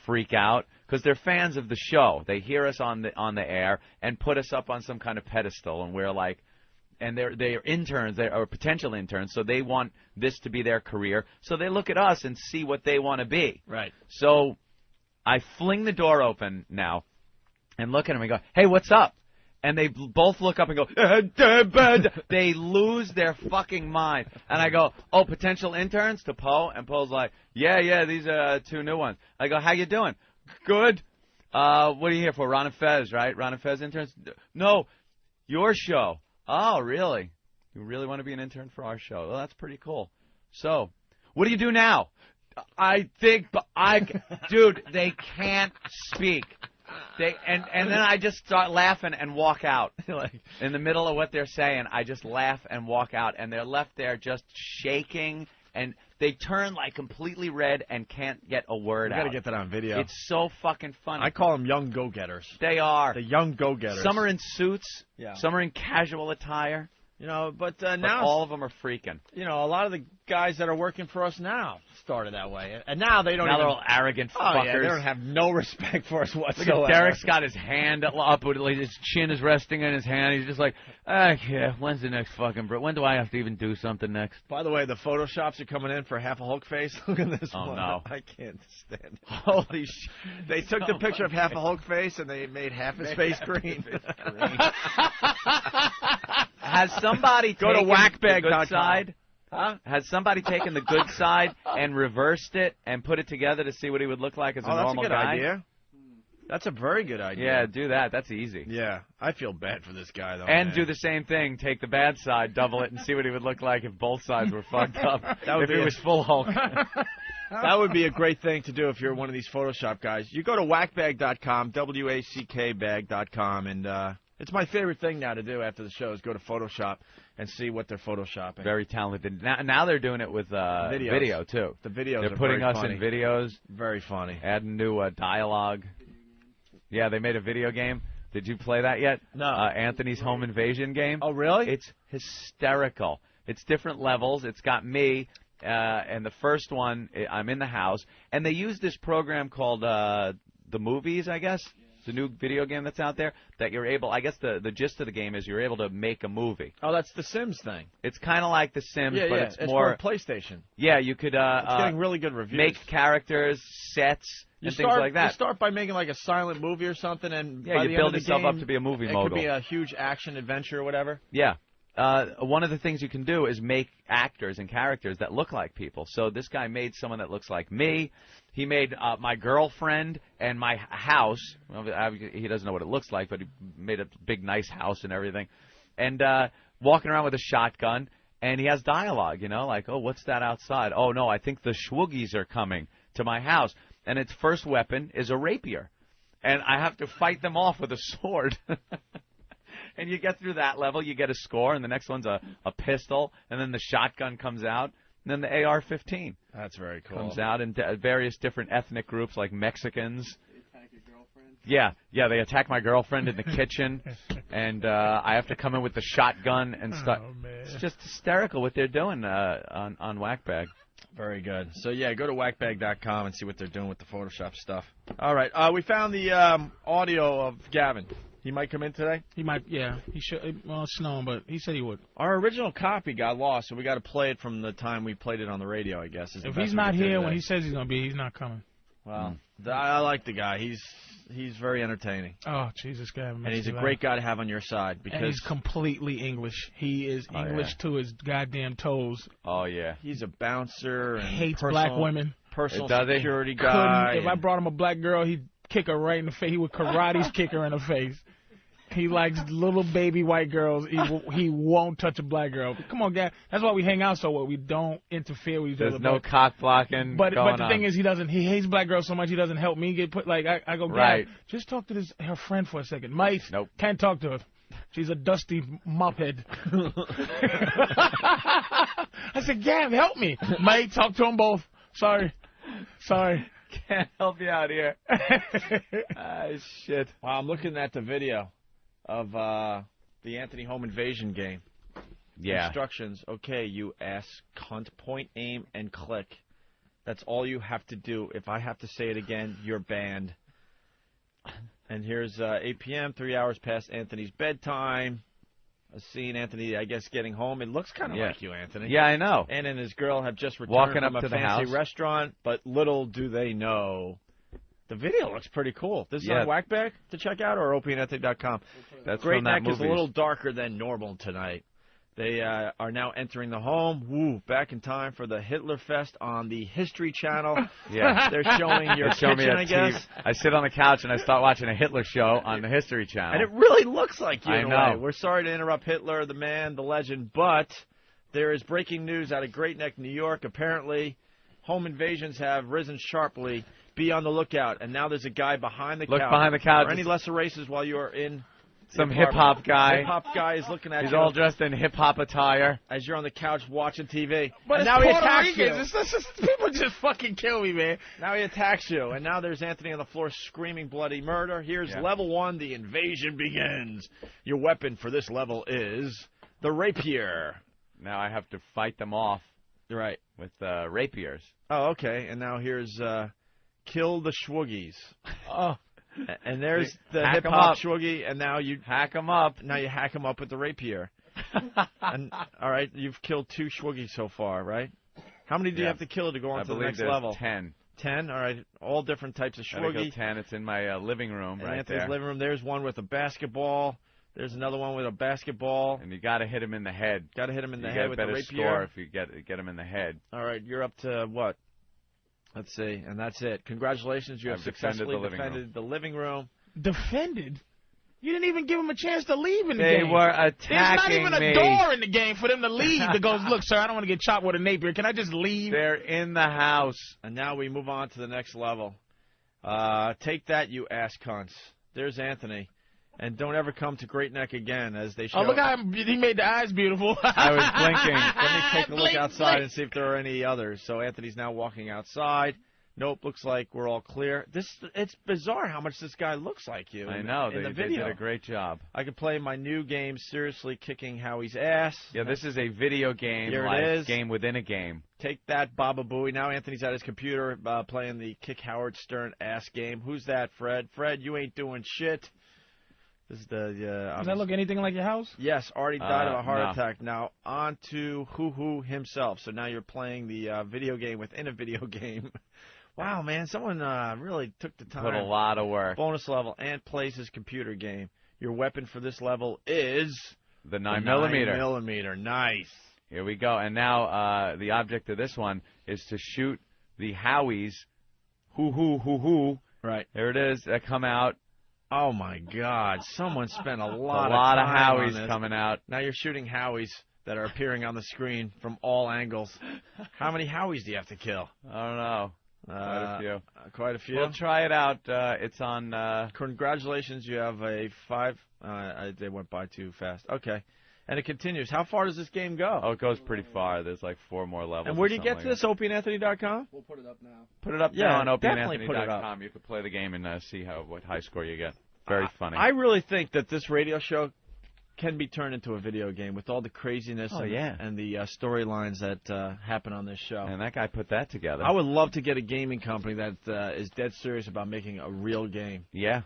Speaker 4: freak out because they're fans of the show. They hear us on the air and put us up on some kind of pedestal, and we're and they're interns, they are potential interns, so they want this to be their career. So they look at us and see what they want to be.
Speaker 1: Right.
Speaker 4: So I fling the door open now and look at them and go, "Hey, what's up?" And they both look up and go, they lose their fucking mind. And I go, "Oh, potential interns?" to Poe. And Poe's like, yeah, these are 2 new ones. I go, "How you doing?" "Good." What are you here for? Ron and Fez, right? Ron and Fez interns? "No, your show." "Oh, really? You really want to be an intern for our show?" "Well, that's pretty cool. So, what do you do now?" Dude, they can't speak. And then I just start laughing and walk out. In the middle of what they're saying, I just laugh and walk out, and they're left there just shaking, and they turn completely red and can't get a word out.
Speaker 1: We got to get that on video.
Speaker 4: It's so fucking funny.
Speaker 1: I call them young go-getters.
Speaker 4: They are.
Speaker 1: The young go-getters.
Speaker 4: Some are in suits.
Speaker 1: Yeah.
Speaker 4: Some are in casual attire.
Speaker 1: But
Speaker 4: But
Speaker 1: now
Speaker 4: all of them are freaking.
Speaker 1: A lot of the guys that are working for us now started that way, and now they don't.
Speaker 4: Now they're all arrogant fuckers.
Speaker 1: Yeah, they don't have no respect for us whatsoever.
Speaker 4: Look at Derek's got his hand up, his chin is resting on his hand. He's just like, yeah, when's the next fucking when do I have to even do something next?
Speaker 1: By the way, the photoshops are coming in for half a Hulk face. Look at this one.
Speaker 4: Oh no,
Speaker 1: I can't stand it. Holy shit! They took the picture of half a Hulk face and they made half his face green.
Speaker 4: Has somebody
Speaker 1: go to
Speaker 4: whackbag
Speaker 1: the good
Speaker 4: side Huh? Has somebody taken the good side and reversed it and put it together to see what he would look like as a normal
Speaker 1: that's a good
Speaker 4: guy?
Speaker 1: idea. That's a very good idea.
Speaker 4: Yeah, do that. That's easy.
Speaker 1: Yeah, I feel bad for this guy, though.
Speaker 4: And
Speaker 1: man.
Speaker 4: do the same thing. Take the bad side, double it, and see what he would look like if both sides were fucked up. If he was full Hulk.
Speaker 1: That would be a great thing to do if you're one of these Photoshop guys. You go to whackbag.com, wackbag.com, and it's my favorite thing now to do after the show is go to Photoshop and see what they're Photoshopping.
Speaker 4: Very talented. Now they're doing it with video, too.
Speaker 1: The videos
Speaker 4: They're
Speaker 1: are
Speaker 4: putting
Speaker 1: very
Speaker 4: us
Speaker 1: funny.
Speaker 4: in videos.
Speaker 1: Very funny.
Speaker 4: Adding new dialogue. Yeah, they made a video game. Did you play that yet?
Speaker 1: No.
Speaker 4: Anthony's Home Invasion game.
Speaker 1: Oh, really?
Speaker 4: It's hysterical. It's different levels. It's got me, and the first one, I'm in the house, and they use this program called The Movies, I guess. It's a new video game that's out there that you're able, I guess the gist of the game is you're able to make a movie.
Speaker 1: Oh, that's the Sims thing.
Speaker 4: It's kind of like the Sims, but it's
Speaker 1: for
Speaker 4: more
Speaker 1: PlayStation.
Speaker 4: Yeah, you could
Speaker 1: it's getting really good reviews.
Speaker 4: Make characters, sets, and things like that.
Speaker 1: You start by making like a silent movie or something, and
Speaker 4: Yeah,
Speaker 1: by
Speaker 4: you
Speaker 1: the
Speaker 4: build
Speaker 1: end of the
Speaker 4: yourself
Speaker 1: game,
Speaker 4: up to be a movie
Speaker 1: it
Speaker 4: mogul.
Speaker 1: could be a huge action adventure or whatever.
Speaker 4: Yeah. One of the things you can do is make actors and characters that look like people. So this guy made someone that looks like me. He made my girlfriend and my house. Well, he doesn't know what it looks like, but he made a big, nice house and everything. And walking around with a shotgun, and he has dialogue, like, oh, what's that outside? Oh, no, I think the Schwoogies are coming to my house. And its first weapon is a rapier. And I have to fight them off with a sword. And you get through that level, you get a score, and the next one's a pistol, and then the shotgun comes out, and then the AR-15.
Speaker 1: That's very cool.
Speaker 4: Comes out in various different ethnic groups like Mexicans. Yeah, they attack my girlfriend in the kitchen, and I have to come in with the shotgun and start.
Speaker 2: Oh, man.
Speaker 4: It's just hysterical what they're doing on Whackbag.
Speaker 1: Very good. So, yeah, go to whackbag.com and see what they're doing with the Photoshop stuff. All right. We found the audio of Gavin. He might come in today?
Speaker 2: He might, yeah. He should. Well, it's snowing, but he said he would.
Speaker 1: Our original copy got lost, so we got to play it from the time we played it on the radio, I guess.
Speaker 2: If he's not here when he says he's going to be, he's not coming.
Speaker 1: Well, I like the guy. He's very entertaining.
Speaker 2: Oh, Jesus, Gavin.
Speaker 1: And he's a great guy to have on your side. Because
Speaker 2: and he's completely English. He is English to his goddamn toes.
Speaker 4: Oh, yeah.
Speaker 1: He's a bouncer. And
Speaker 2: hates black women.
Speaker 1: Personal security guy.
Speaker 2: If I brought him a black girl, he'd kick her right in the face. He would karate's kick her in the face. He likes little baby white girls. He won't touch a black girl. Come on, Gavin. That's why we hang out so well. We don't interfere with each other.
Speaker 4: There's no cock blocking.
Speaker 2: But the thing is, he hates black girls so much he doesn't help me get put. Like I go, Gavin, just talk to her friend for a second. Mate,
Speaker 4: nope,
Speaker 2: can't talk to her. She's a dusty mophead. I said, Gav, help me. Mate, talk to them both. Sorry.
Speaker 4: Can't help you out here. Shit.
Speaker 1: Wow, I'm looking at the video of the Anthony Home Invasion game.
Speaker 4: Yeah.
Speaker 1: Instructions. Okay, you ass cunt. Point, aim, and click. That's all you have to do. If I have to say it again, you're banned. And here's 8 p.m., 3 hours past Anthony's bedtime. A scene, Anthony, I guess, getting home. It looks kind of like you, Anthony.
Speaker 4: Yeah, I know.
Speaker 1: And his girl have just returned
Speaker 4: Walking
Speaker 1: from
Speaker 4: up
Speaker 1: a
Speaker 4: to the
Speaker 1: fancy
Speaker 4: house.
Speaker 1: restaurant, but little do they know. The video looks pretty cool. This is on Whackbag to check out or opieandethic.com.
Speaker 4: That's
Speaker 1: Great
Speaker 4: from that
Speaker 1: Neck is a
Speaker 4: movies.
Speaker 1: little darker than normal tonight. They are now entering the home. Woo, back in time for the Hitler Fest on the History Channel.
Speaker 4: Yeah.
Speaker 1: They're showing your
Speaker 4: They show me
Speaker 1: kitchen,
Speaker 4: a
Speaker 1: I guess.
Speaker 4: TV. I sit on the couch and I start watching a Hitler show on the History Channel.
Speaker 1: And it really looks like you
Speaker 4: I
Speaker 1: in a
Speaker 4: know.
Speaker 1: way. We're sorry to interrupt Hitler, the man, the legend, but there is breaking news out of Great Neck, New York. Apparently, home invasions have risen sharply. Be on the lookout. And now there's a guy behind the couch.
Speaker 4: Look behind the couch.
Speaker 1: Or any lesser races while you are in
Speaker 4: Some
Speaker 1: the
Speaker 4: hip-hop
Speaker 1: apartment.
Speaker 4: guy.
Speaker 1: Hip-hop guy is looking at
Speaker 4: He's
Speaker 1: you.
Speaker 4: all dressed in hip-hop attire.
Speaker 1: As you're on the couch watching TV.
Speaker 2: But
Speaker 1: and
Speaker 2: it's
Speaker 1: now he
Speaker 2: Puerto
Speaker 1: attacks you.
Speaker 2: Ricans. It's just, people just fucking kill me, man.
Speaker 1: Now he attacks you. And now there's Anthony on the floor screaming bloody murder. Here's level 1. The invasion begins. Your weapon for this level is the rapier.
Speaker 4: Now I have to fight them off.
Speaker 1: Right.
Speaker 4: With rapiers.
Speaker 1: Oh, okay. And now here's kill the Schwoogies.
Speaker 2: Oh.
Speaker 1: And there's the
Speaker 4: Hack 'em
Speaker 1: hip-hop
Speaker 4: up.
Speaker 1: Schwoogie, and now you
Speaker 4: hack them up.
Speaker 1: Now you hack them up with the rapier. And all right, you've killed 2 Schwoogies so far, right? How many do you have to kill to go on
Speaker 4: I
Speaker 1: to the
Speaker 4: believe
Speaker 1: next
Speaker 4: there's
Speaker 1: level?
Speaker 4: 10.
Speaker 1: 10? All right. All different types of
Speaker 4: Gotta go
Speaker 1: Schwoogie.
Speaker 4: 10. It's in my living room
Speaker 1: In
Speaker 4: right
Speaker 1: Anthony's
Speaker 4: there.
Speaker 1: living room. There's one with a basketball. There's another one with a basketball.
Speaker 4: And you got to hit him in the head.
Speaker 1: Got to hit him in the
Speaker 4: you
Speaker 1: head
Speaker 4: get
Speaker 1: with
Speaker 4: a
Speaker 1: the
Speaker 4: better
Speaker 1: rapier.
Speaker 4: score if you get him in the head.
Speaker 1: All right, you're up to what? Let's see, and that's it. Congratulations, you have successfully defended the living room.
Speaker 2: Defended? You didn't even give him a chance to leave in the
Speaker 4: They
Speaker 2: game.
Speaker 4: were attacking
Speaker 2: There's not even
Speaker 4: me.
Speaker 2: a door in the game for them to leave that goes, look, sir, I don't want to get chopped with a napier. Can I just leave?
Speaker 4: They're in the house.
Speaker 1: And now we move on to the next level. Take that, you ass cunts. There's Anthony. And don't ever come to Great Neck again, as they show.
Speaker 2: Oh, look how he made the eyes beautiful.
Speaker 4: I was blinking.
Speaker 1: Let me take a look
Speaker 2: Blink,
Speaker 1: outside
Speaker 2: blink.
Speaker 1: and see if there are any others. So Anthony's now walking outside. Nope, looks like we're all clear. It's bizarre how much this guy looks like you.
Speaker 4: I know.
Speaker 1: In the
Speaker 4: They
Speaker 1: video.
Speaker 4: did a great job.
Speaker 1: I could play my new game, Seriously Kicking Howie's Ass.
Speaker 4: Yeah, this is a video game,
Speaker 1: Here
Speaker 4: like
Speaker 1: it is.
Speaker 4: game within a game.
Speaker 1: Take that, Baba Booey. Now Anthony's at his computer playing the Kick Howard Stern ass game. Who's that, Fred? Fred, you ain't doing shit. This is the.
Speaker 2: Does that look anything like your house?
Speaker 1: Yes, already died of a heart
Speaker 4: no.
Speaker 1: attack. Now on to Hoo himself. So now you're playing the video game within a video game. Wow, man, someone really took the time.
Speaker 4: Put a lot of work.
Speaker 1: Bonus level and plays his computer game. Your weapon for this level is
Speaker 4: The 9mm.
Speaker 1: 9mm. Nice.
Speaker 4: Here we go. And now the object of this one is to shoot the Howies. Hoo.
Speaker 1: Right.
Speaker 4: There it is. That come out.
Speaker 1: Oh my God! Someone spent a
Speaker 4: A
Speaker 1: lot
Speaker 4: lot of
Speaker 1: time on
Speaker 4: Howies
Speaker 1: this.
Speaker 4: coming out.
Speaker 1: Now you're shooting Howies that are appearing on the screen from all angles. How many Howies do you have to kill?
Speaker 4: I don't know. Quite a few.
Speaker 1: Quite a few.
Speaker 4: We'll try it out. It's on.
Speaker 1: Congratulations, you have a 5. They went by too fast. Okay. And it continues. How far does this game go?
Speaker 4: Oh, it goes pretty far. There's like 4 more levels.
Speaker 1: And where do you
Speaker 4: or
Speaker 1: get to
Speaker 4: something
Speaker 1: this? OpieandAnthony.com?
Speaker 18: We'll put it up now.
Speaker 4: Put it up
Speaker 1: Yeah,
Speaker 4: now on
Speaker 1: definitely put it up.
Speaker 4: OpieandAnthony.com. You can play the game and see what high score you get. Very funny.
Speaker 1: I really think that this radio show can be turned into a video game with all the craziness and the storylines that happen on this show.
Speaker 4: And that guy put that together.
Speaker 1: I would love to get a gaming company that is dead serious about making a real game.
Speaker 4: Yeah.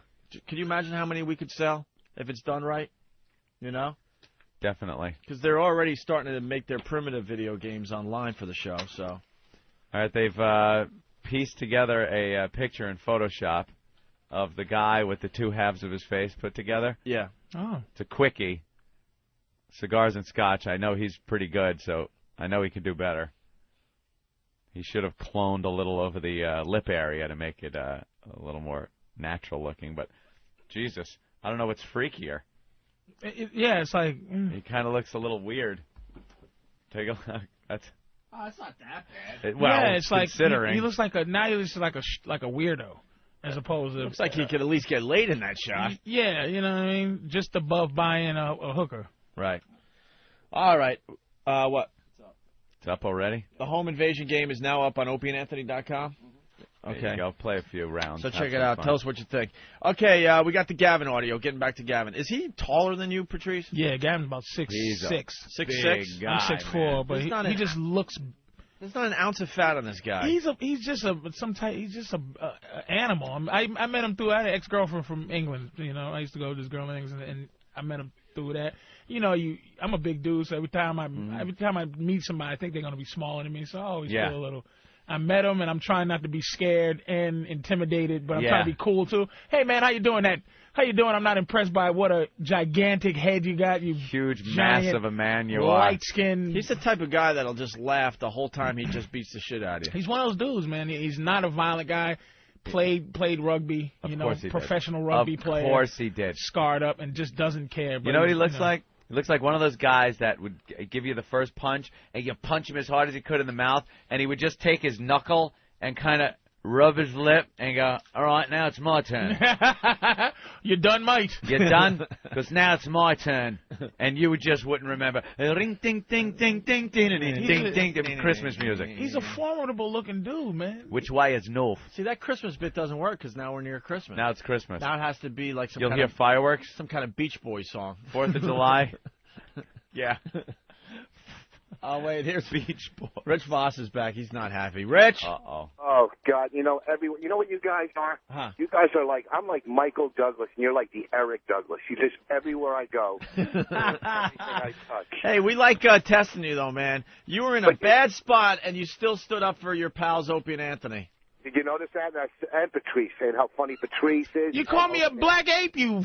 Speaker 1: Could you imagine how many we could sell if it's done right? You know?
Speaker 4: Definitely.
Speaker 1: Because they're already starting to make their primitive video games online for the show. So,
Speaker 4: all right, they've pieced together a picture in Photoshop of the guy with the 2 halves of his face put together.
Speaker 1: Yeah.
Speaker 2: Oh.
Speaker 4: It's a quickie. Cigars and Scotch. I know he's pretty good, so I know he can do better. He should have cloned a little over the lip area to make it a little more natural looking. But, Jesus, I don't know what's freakier.
Speaker 2: Yeah, it's like...
Speaker 4: He kind of looks a little weird. Take a look. That's...
Speaker 18: Oh, it's not that bad.
Speaker 4: Well,
Speaker 2: yeah, it's like
Speaker 4: considering.
Speaker 2: he looks like now he looks like a weirdo, as opposed to.
Speaker 1: Looks like he could at least get laid in that shot.
Speaker 2: Yeah, you know what I mean. Just above buying a hooker.
Speaker 1: Right. All right. What?
Speaker 4: It's up already?
Speaker 1: The home invasion game is now up on OpieandAnthony.com. Okay.
Speaker 4: There you go. Play a few rounds.
Speaker 1: So
Speaker 4: Have
Speaker 1: check it
Speaker 4: some
Speaker 1: out.
Speaker 4: fun.
Speaker 1: Tell us what you think. Okay, we got the Gavin audio. Getting back to Gavin. Is he taller than you, Patrice?
Speaker 2: Yeah, Gavin's about 6'6".
Speaker 4: He's a
Speaker 1: 6'6"?
Speaker 4: big guy,
Speaker 2: I'm 6'4", but he just looks.
Speaker 1: There's not an ounce of fat on this guy.
Speaker 2: He's just a animal. I met him through. I had an ex-girlfriend from England. You know, I used to go to this girl in England, and I met him through that. You know, I'm a big dude, so every time I meet somebody, I think they're gonna be smaller than me. So I always feel a little. I met him, and I'm trying not to be scared and intimidated, but I'm trying to be cool too. Hey man, how you doing? How you doing? I'm not impressed by what a gigantic head you got. You
Speaker 4: huge,
Speaker 2: giant,
Speaker 4: massive a man you are.
Speaker 2: Light skin.
Speaker 1: He's the type of guy that'll just laugh the whole time he just beats the shit out of you.
Speaker 2: He's one of those dudes, man. He's not a violent guy. Played rugby, professional rugby player.
Speaker 4: Of course he did.
Speaker 2: Scarred up and just doesn't care. But
Speaker 4: You know what he looks like? He looks like one of those guys that would give you the first punch, and you punch him as hard as he could in the mouth, and he would just take his knuckle and kind of rub his lip and go, all right, now it's my turn.
Speaker 2: You're done, mate.
Speaker 4: You're done? Because now it's my turn. And you just wouldn't remember. Ring, ding, ding, ding, ding, ding, ding, ding, ding, Christmas music.
Speaker 2: He's a formidable-looking dude, man.
Speaker 4: Which way is north?
Speaker 1: See, that Christmas bit doesn't work because now we're near Christmas.
Speaker 4: Now it's Christmas.
Speaker 1: Now it has to be like some
Speaker 4: You'll
Speaker 1: kind
Speaker 4: hear
Speaker 1: of
Speaker 4: fireworks?
Speaker 1: Some kind of Beach Boys song.
Speaker 4: 4th of July? Yeah.
Speaker 1: Oh, wait, here's Beach Boys. Rich Voss is back. He's not happy. Rich?
Speaker 4: Uh-oh.
Speaker 14: Oh, God. You know what you guys are?
Speaker 1: Huh.
Speaker 14: You guys are like, I'm like Michael Douglas, and you're like the Eric Douglas. You just, everywhere I go, everything I touch.
Speaker 1: Hey, we like testing you, though, man. You were in a bad spot, and you still stood up for your pals, Opie and Anthony.
Speaker 14: Did you notice that? And Patrice, saying how funny Patrice is.
Speaker 2: You call me a black ape, you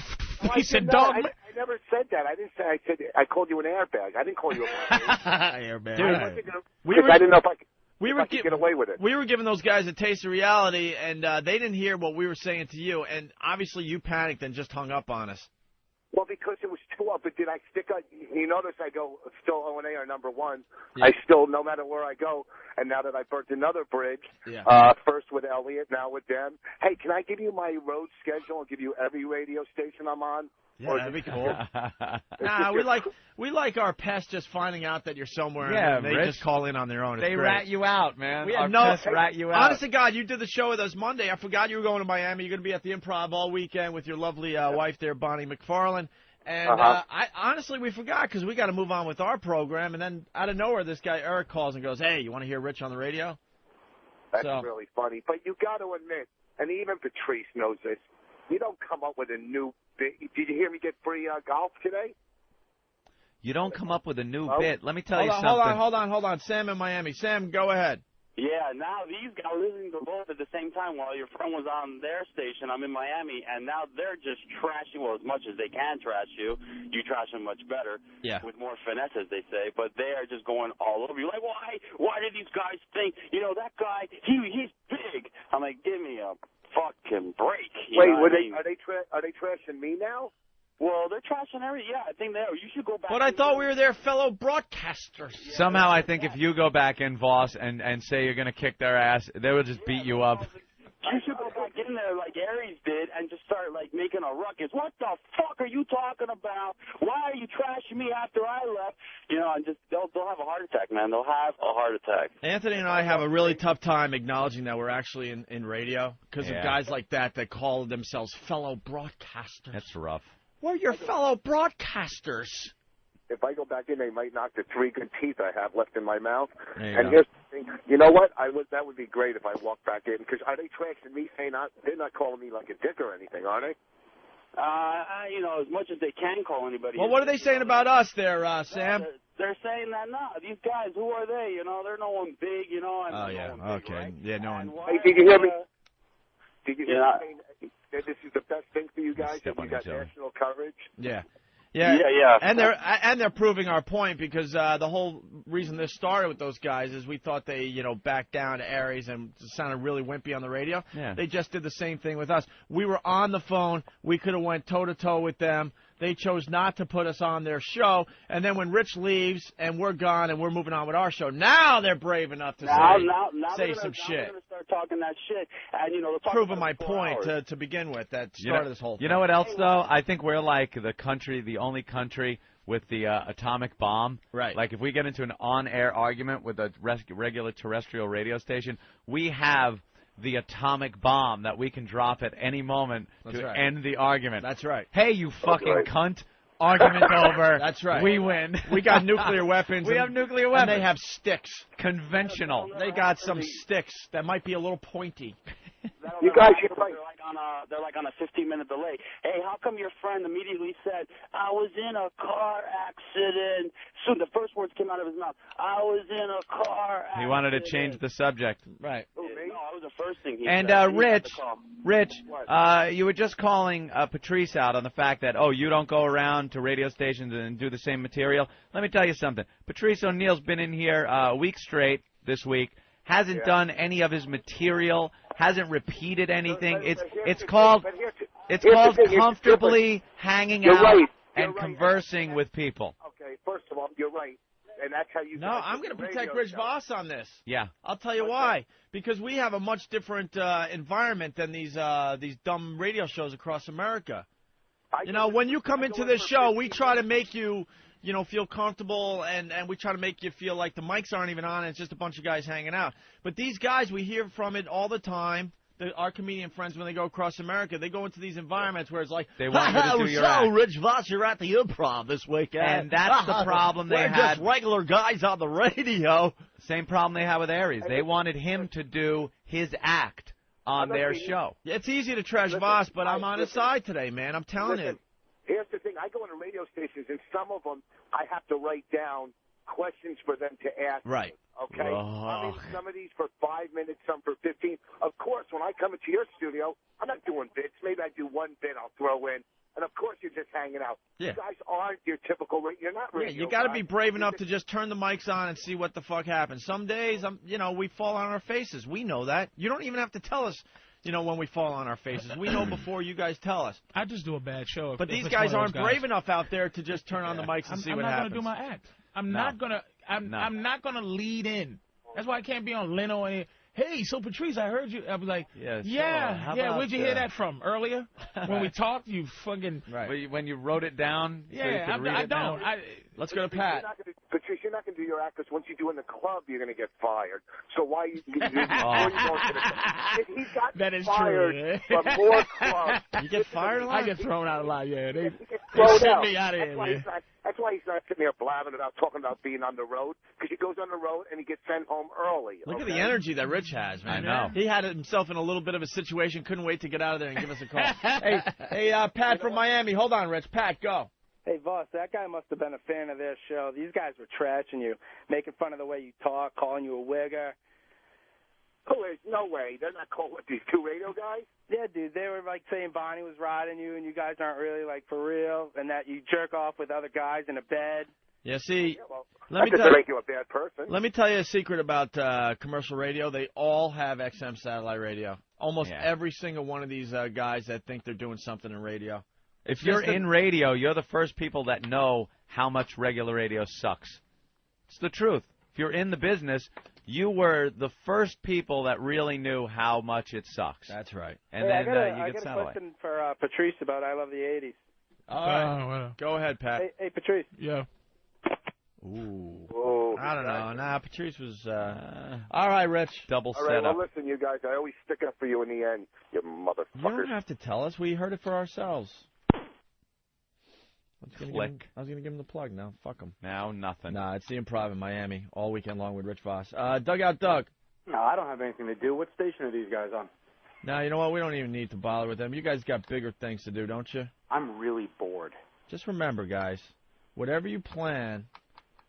Speaker 2: piece of dog.
Speaker 14: never said that. I didn't say. I said I called you an airbag. I didn't call you a
Speaker 1: airbag.
Speaker 14: Dude, I
Speaker 1: were-
Speaker 14: didn't know if I could.
Speaker 1: We
Speaker 14: if
Speaker 1: were
Speaker 14: I could get away with it.
Speaker 1: We were giving those guys a taste of reality, and they didn't hear what we were saying to you. And obviously, you panicked and just hung up on us.
Speaker 14: Well, because it was 2-up, but did I stick on? You notice I go still O&A are number one.
Speaker 1: Yeah.
Speaker 14: I still, no matter where I go, and now that I burnt another bridge,
Speaker 1: Yeah.
Speaker 14: first with Elliot, now with them. Hey, can I give you my road schedule and give you every radio station I'm on?
Speaker 1: Yeah,
Speaker 14: Or
Speaker 1: that'd be
Speaker 14: just-
Speaker 1: cool. Nah, we like our pests just finding out that you're somewhere.
Speaker 4: Yeah,
Speaker 1: and they
Speaker 4: Rich.
Speaker 1: just call in on their own. It's
Speaker 4: They
Speaker 1: great.
Speaker 4: rat you out, man.
Speaker 1: We
Speaker 4: Our
Speaker 1: had no.
Speaker 4: pests rat you out.
Speaker 1: Honest to God, you did the show with us Monday. I forgot you were going to Miami. You're going to be at the Improv all weekend with your lovely wife there, Bonnie McFarlane. And I honestly, we forgot because we got to move on with our program. And then out of nowhere, this guy Eric calls and goes, "Hey, you want to hear Rich on the radio?"
Speaker 14: That's
Speaker 1: So-
Speaker 14: really funny. But you got to admit, and even Patrice knows this, you don't come up with a new bit. Did you hear me get free golf today?
Speaker 4: You don't come up with a new
Speaker 14: Oh.
Speaker 4: bit. Let me tell you something.
Speaker 1: Hold on. Sam in Miami. Sam, go ahead.
Speaker 19: Yeah, now these guys listening to both at the same time while your friend was on their station. I'm in Miami, and now they're just trashing, well, as much as they can trash you. You trash them much better.
Speaker 1: Yeah.
Speaker 19: With more finesse, as they say. But they are just going all over you. Like, why did these guys think, that guy, he's big. I'm like, give me a fucking break. You
Speaker 14: Wait,
Speaker 19: know what I mean?
Speaker 14: are they trashing me now?
Speaker 19: Well, they're trashing everything. Yeah, I think they are. You should go back.
Speaker 1: But I thought we were their fellow broadcasters.
Speaker 4: Somehow I think if you go back in, Voss, and say you're going to kick their ass, they will just beat you up.
Speaker 19: You should go back in there like Aries did and just start, making a ruckus. What the fuck are you talking about? Why are you trashing me after I left? And just they'll have a heart attack, man. They'll have a heart attack.
Speaker 1: Anthony and I have a really tough time acknowledging that we're actually in radio because of guys like that call themselves fellow broadcasters.
Speaker 4: That's rough.
Speaker 1: We're your fellow broadcasters.
Speaker 14: If I go back in, they might knock the 3 good teeth I have left in my mouth.
Speaker 1: There you
Speaker 14: And
Speaker 1: go.
Speaker 14: here's the thing. You know what? That would be great if I walked back in. Because are they trashing me, saying they're not calling me like a dick or anything, are they?
Speaker 19: As much as they can call anybody.
Speaker 1: Well, what are they saying about us there, Sam?
Speaker 19: They're saying that, these guys, who are they? They're no one big, And
Speaker 1: Oh, yeah. Okay. Yeah, no one.
Speaker 14: Hey, did you hear me? Did you hear
Speaker 19: Yeah.
Speaker 14: me saying that this is the best thing for you guys? That you got national coverage?
Speaker 1: Yeah.
Speaker 19: Yeah.
Speaker 1: And they're proving our point because the whole reason this started with those guys is we thought they, backed down to Aries and sounded really wimpy on the radio.
Speaker 4: Yeah.
Speaker 1: They just did the same thing with us. We were on the phone. We could have went toe-to-toe with them. They chose not to put us on their show. And then when Rich leaves and we're gone and we're moving on with our show, now they're brave enough to say some shit.
Speaker 19: They're going to start talking that shit. And, they'll talk
Speaker 1: Proving
Speaker 19: about
Speaker 1: my
Speaker 19: it for
Speaker 1: point
Speaker 19: hours.
Speaker 1: to begin with that started this whole thing.
Speaker 4: You know what else, though? I think we're like the only country with the atomic bomb.
Speaker 1: Right.
Speaker 4: Like if we get into an on-air argument with a regular terrestrial radio station, we have the atomic bomb that we can drop at any moment to end the argument.
Speaker 1: That's right.
Speaker 4: Hey, you fucking cunt. Argument over.
Speaker 1: That's right.
Speaker 4: We win.
Speaker 1: We got nuclear weapons.
Speaker 4: We have nuclear weapons.
Speaker 1: And they have sticks.
Speaker 4: Conventional.
Speaker 1: They got some sticks that might be a little pointy.
Speaker 14: You guys, you're right.
Speaker 19: They're like on a 15-minute delay. Hey, how come your friend immediately said, I was in a car accident? Soon the first words came out of his mouth. I was in a car accident.
Speaker 4: He wanted to change the subject.
Speaker 1: Right.
Speaker 19: No, that was the first thing he
Speaker 4: And
Speaker 19: said.
Speaker 4: Rich, you were just calling Patrice out on the fact that, you don't go around to radio stations and do the same material. Let me tell you something. Patrice O'Neill's been in here a week straight this week, hasn't done any of his material, hasn't repeated anything. It's called comfortably hanging out and conversing with people.
Speaker 14: Okay, first of all, you're right. And that's how you.
Speaker 1: No, I'm going to protect Rich Voss on this.
Speaker 4: Yeah.
Speaker 1: I'll tell you why. Because we have a much different environment than these dumb radio shows across America. When you come into this show, we try to make you, feel comfortable, and we try to make you feel like the mics aren't even on, and it's just a bunch of guys hanging out. But these guys, we hear from it all the time. Our comedian friends, when they go across America, they go into these environments where it's like,
Speaker 4: they want you to do your act.
Speaker 7: Rich Voss, you're at the Improv this weekend.
Speaker 4: And that's the problem they
Speaker 7: We're
Speaker 4: had.
Speaker 7: just regular guys on the radio.
Speaker 4: Same problem they had with Aries. They wanted him to do his act on their show.
Speaker 1: It's easy to trash Voss, but I'm on his side today, man. I'm telling you.
Speaker 14: Here's the thing. I go into radio stations, and some of them I have to write down questions for them to ask.
Speaker 1: Right.
Speaker 14: Okay?
Speaker 1: Oh.
Speaker 14: I mean, some of these for 5 minutes, some for 15. Of course, when I come into your studio, I'm not doing bits. Maybe I do one bit I'll throw in. and of course you're just hanging out.
Speaker 1: Yeah.
Speaker 14: You guys aren't your typical. You're not radio.
Speaker 1: Yeah, you got to
Speaker 14: guys.
Speaker 1: be brave enough to just turn the mics on and see what the fuck happens. Some days, we fall on our faces. We know that. You don't even have to tell us, when we fall on our faces. We know before you guys tell us.
Speaker 2: I just do a bad show.
Speaker 1: But these guys aren't brave enough out there to just turn on the mics and see what happens.
Speaker 2: I'm not gonna do my act. I'm not gonna lead in. That's why I can't be on Leno and. Hey, so Patrice, I heard you. I was like, yeah. Where'd you hear that from? Earlier when we talked, you fucking.
Speaker 4: Right. When you wrote it down. So you could read it down?
Speaker 1: Let's go to Pat.
Speaker 14: Patrice, you're not going to do your act because once you do in the club, you're going to get fired. So why you do He's gotten fired from more clubs.
Speaker 1: You get fired a lot?
Speaker 2: I get thrown out a lot, yeah. They
Speaker 14: thrown
Speaker 2: sent
Speaker 14: out.
Speaker 2: me out of here, man.
Speaker 14: That's why he's not sitting there blabbing about talking about being on the road, because he goes on the road and he gets sent home early.
Speaker 1: Look at the energy that Rich has, man.
Speaker 4: I know.
Speaker 1: He had himself in a little bit of a situation, couldn't wait to get out of there and give us a call. hey, Pat from Miami. Hold on, Rich. Pat, go.
Speaker 20: Hey, Voss, that guy must have been a fan of their show. These guys were trashing you, making fun of the way you talk, calling you a wigger.
Speaker 14: Oh, there's no way. They're not called these two radio guys?
Speaker 20: Yeah, dude. They were, saying Bonnie was riding you and you guys aren't really, for real, and that you jerk off with other guys in a bed.
Speaker 1: Yeah, see,
Speaker 14: Let me make you a bad person.
Speaker 1: Let me tell you a secret about commercial radio. They all have XM satellite radio. Almost every single one of these guys that think they're doing something in radio.
Speaker 4: If you're in radio, you're the first people that know how much regular radio sucks. It's the truth. If you're in the business, you were the first people that really knew how much it sucks.
Speaker 1: That's right.
Speaker 20: Hey,
Speaker 4: And then
Speaker 20: I
Speaker 4: you
Speaker 20: got
Speaker 4: get
Speaker 20: a question for Patrice about I Love the 80s.
Speaker 1: All right. Go ahead, Pat.
Speaker 20: Hey, Patrice.
Speaker 2: Yeah.
Speaker 1: Ooh. I don't know. Nah, Patrice was... All right, Rich.
Speaker 4: Double
Speaker 14: All right, well, listen, you guys, I always stick up for you in the end, you motherfuckers.
Speaker 1: You don't have to tell us. We heard it for ourselves.
Speaker 4: Click.
Speaker 1: I was going to give him the plug. Now, fuck him.
Speaker 4: Now, nothing.
Speaker 1: Nah, it's the Improv in Miami all weekend long with Rich Voss. Dugout Doug.
Speaker 21: No, I don't have anything to do. What station are these guys on?
Speaker 1: No, you know what? We don't even need to bother with them. You guys got bigger things to do, don't you?
Speaker 21: I'm really bored.
Speaker 1: Just remember, guys, whatever you plan,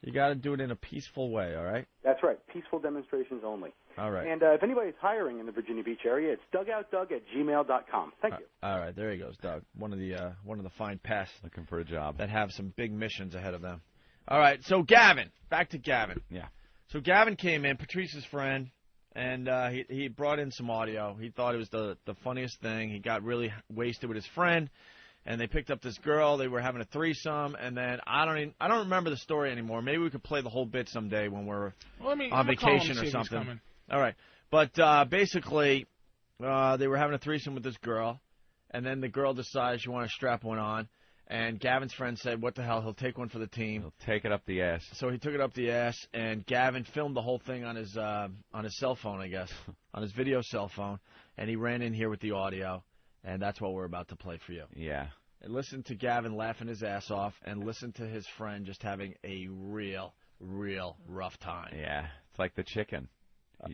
Speaker 1: you got to do it in a peaceful way, all right?
Speaker 21: That's right. Peaceful demonstrations only.
Speaker 1: All right.
Speaker 21: And if anybody's hiring in the Virginia Beach area, it's dugoutdoug@gmail.com. Thank you.
Speaker 1: All right, there he goes, Doug. One of the fine pests
Speaker 4: looking for a job
Speaker 1: that have some big missions ahead of them. All right, so Gavin, back to Gavin.
Speaker 4: Yeah.
Speaker 1: So Gavin came in, Patrice's friend, and he brought in some audio. He thought it was the funniest thing. He got really wasted with his friend, and they picked up this girl. They were having a threesome, and then I don't remember the story anymore. Maybe we could play the whole bit someday when we're on vacation or something. All right, but basically, they were having a threesome with this girl, and then the girl decided she wanted to strap one on, and Gavin's friend said, "What the hell? He'll take one for the team.
Speaker 4: He'll take it up the ass."
Speaker 1: So he took it up the ass, and Gavin filmed the whole thing on his cell phone, I guess, on his video cell phone, and he ran in here with the audio, and that's what we're about to play for you.
Speaker 4: Yeah.
Speaker 1: And listen to Gavin laughing his ass off, and listen to his friend just having a real rough time.
Speaker 4: Yeah, it's like the chicken.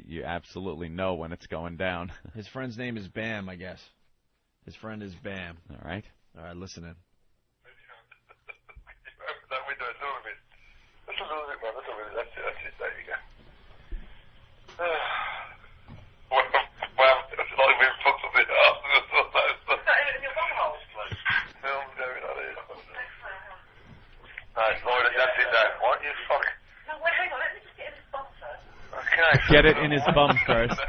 Speaker 4: You absolutely know when it's going down.
Speaker 1: His friend's name is Bam, I guess. His friend is Bam.
Speaker 4: All right.
Speaker 1: All right, listen in.
Speaker 4: Get it in his bum first.
Speaker 10: Mrs.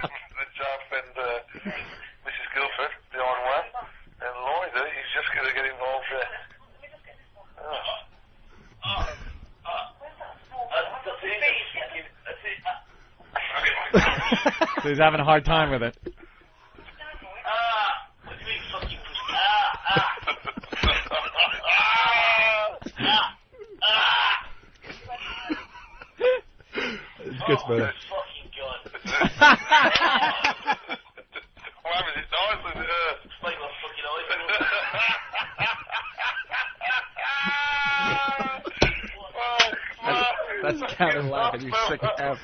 Speaker 10: Guilford, the on one, and Lloyd, he's just going to get involved there.
Speaker 4: So he's having a hard time with it.
Speaker 1: It gets better. That's Gavin laughing, you sick F.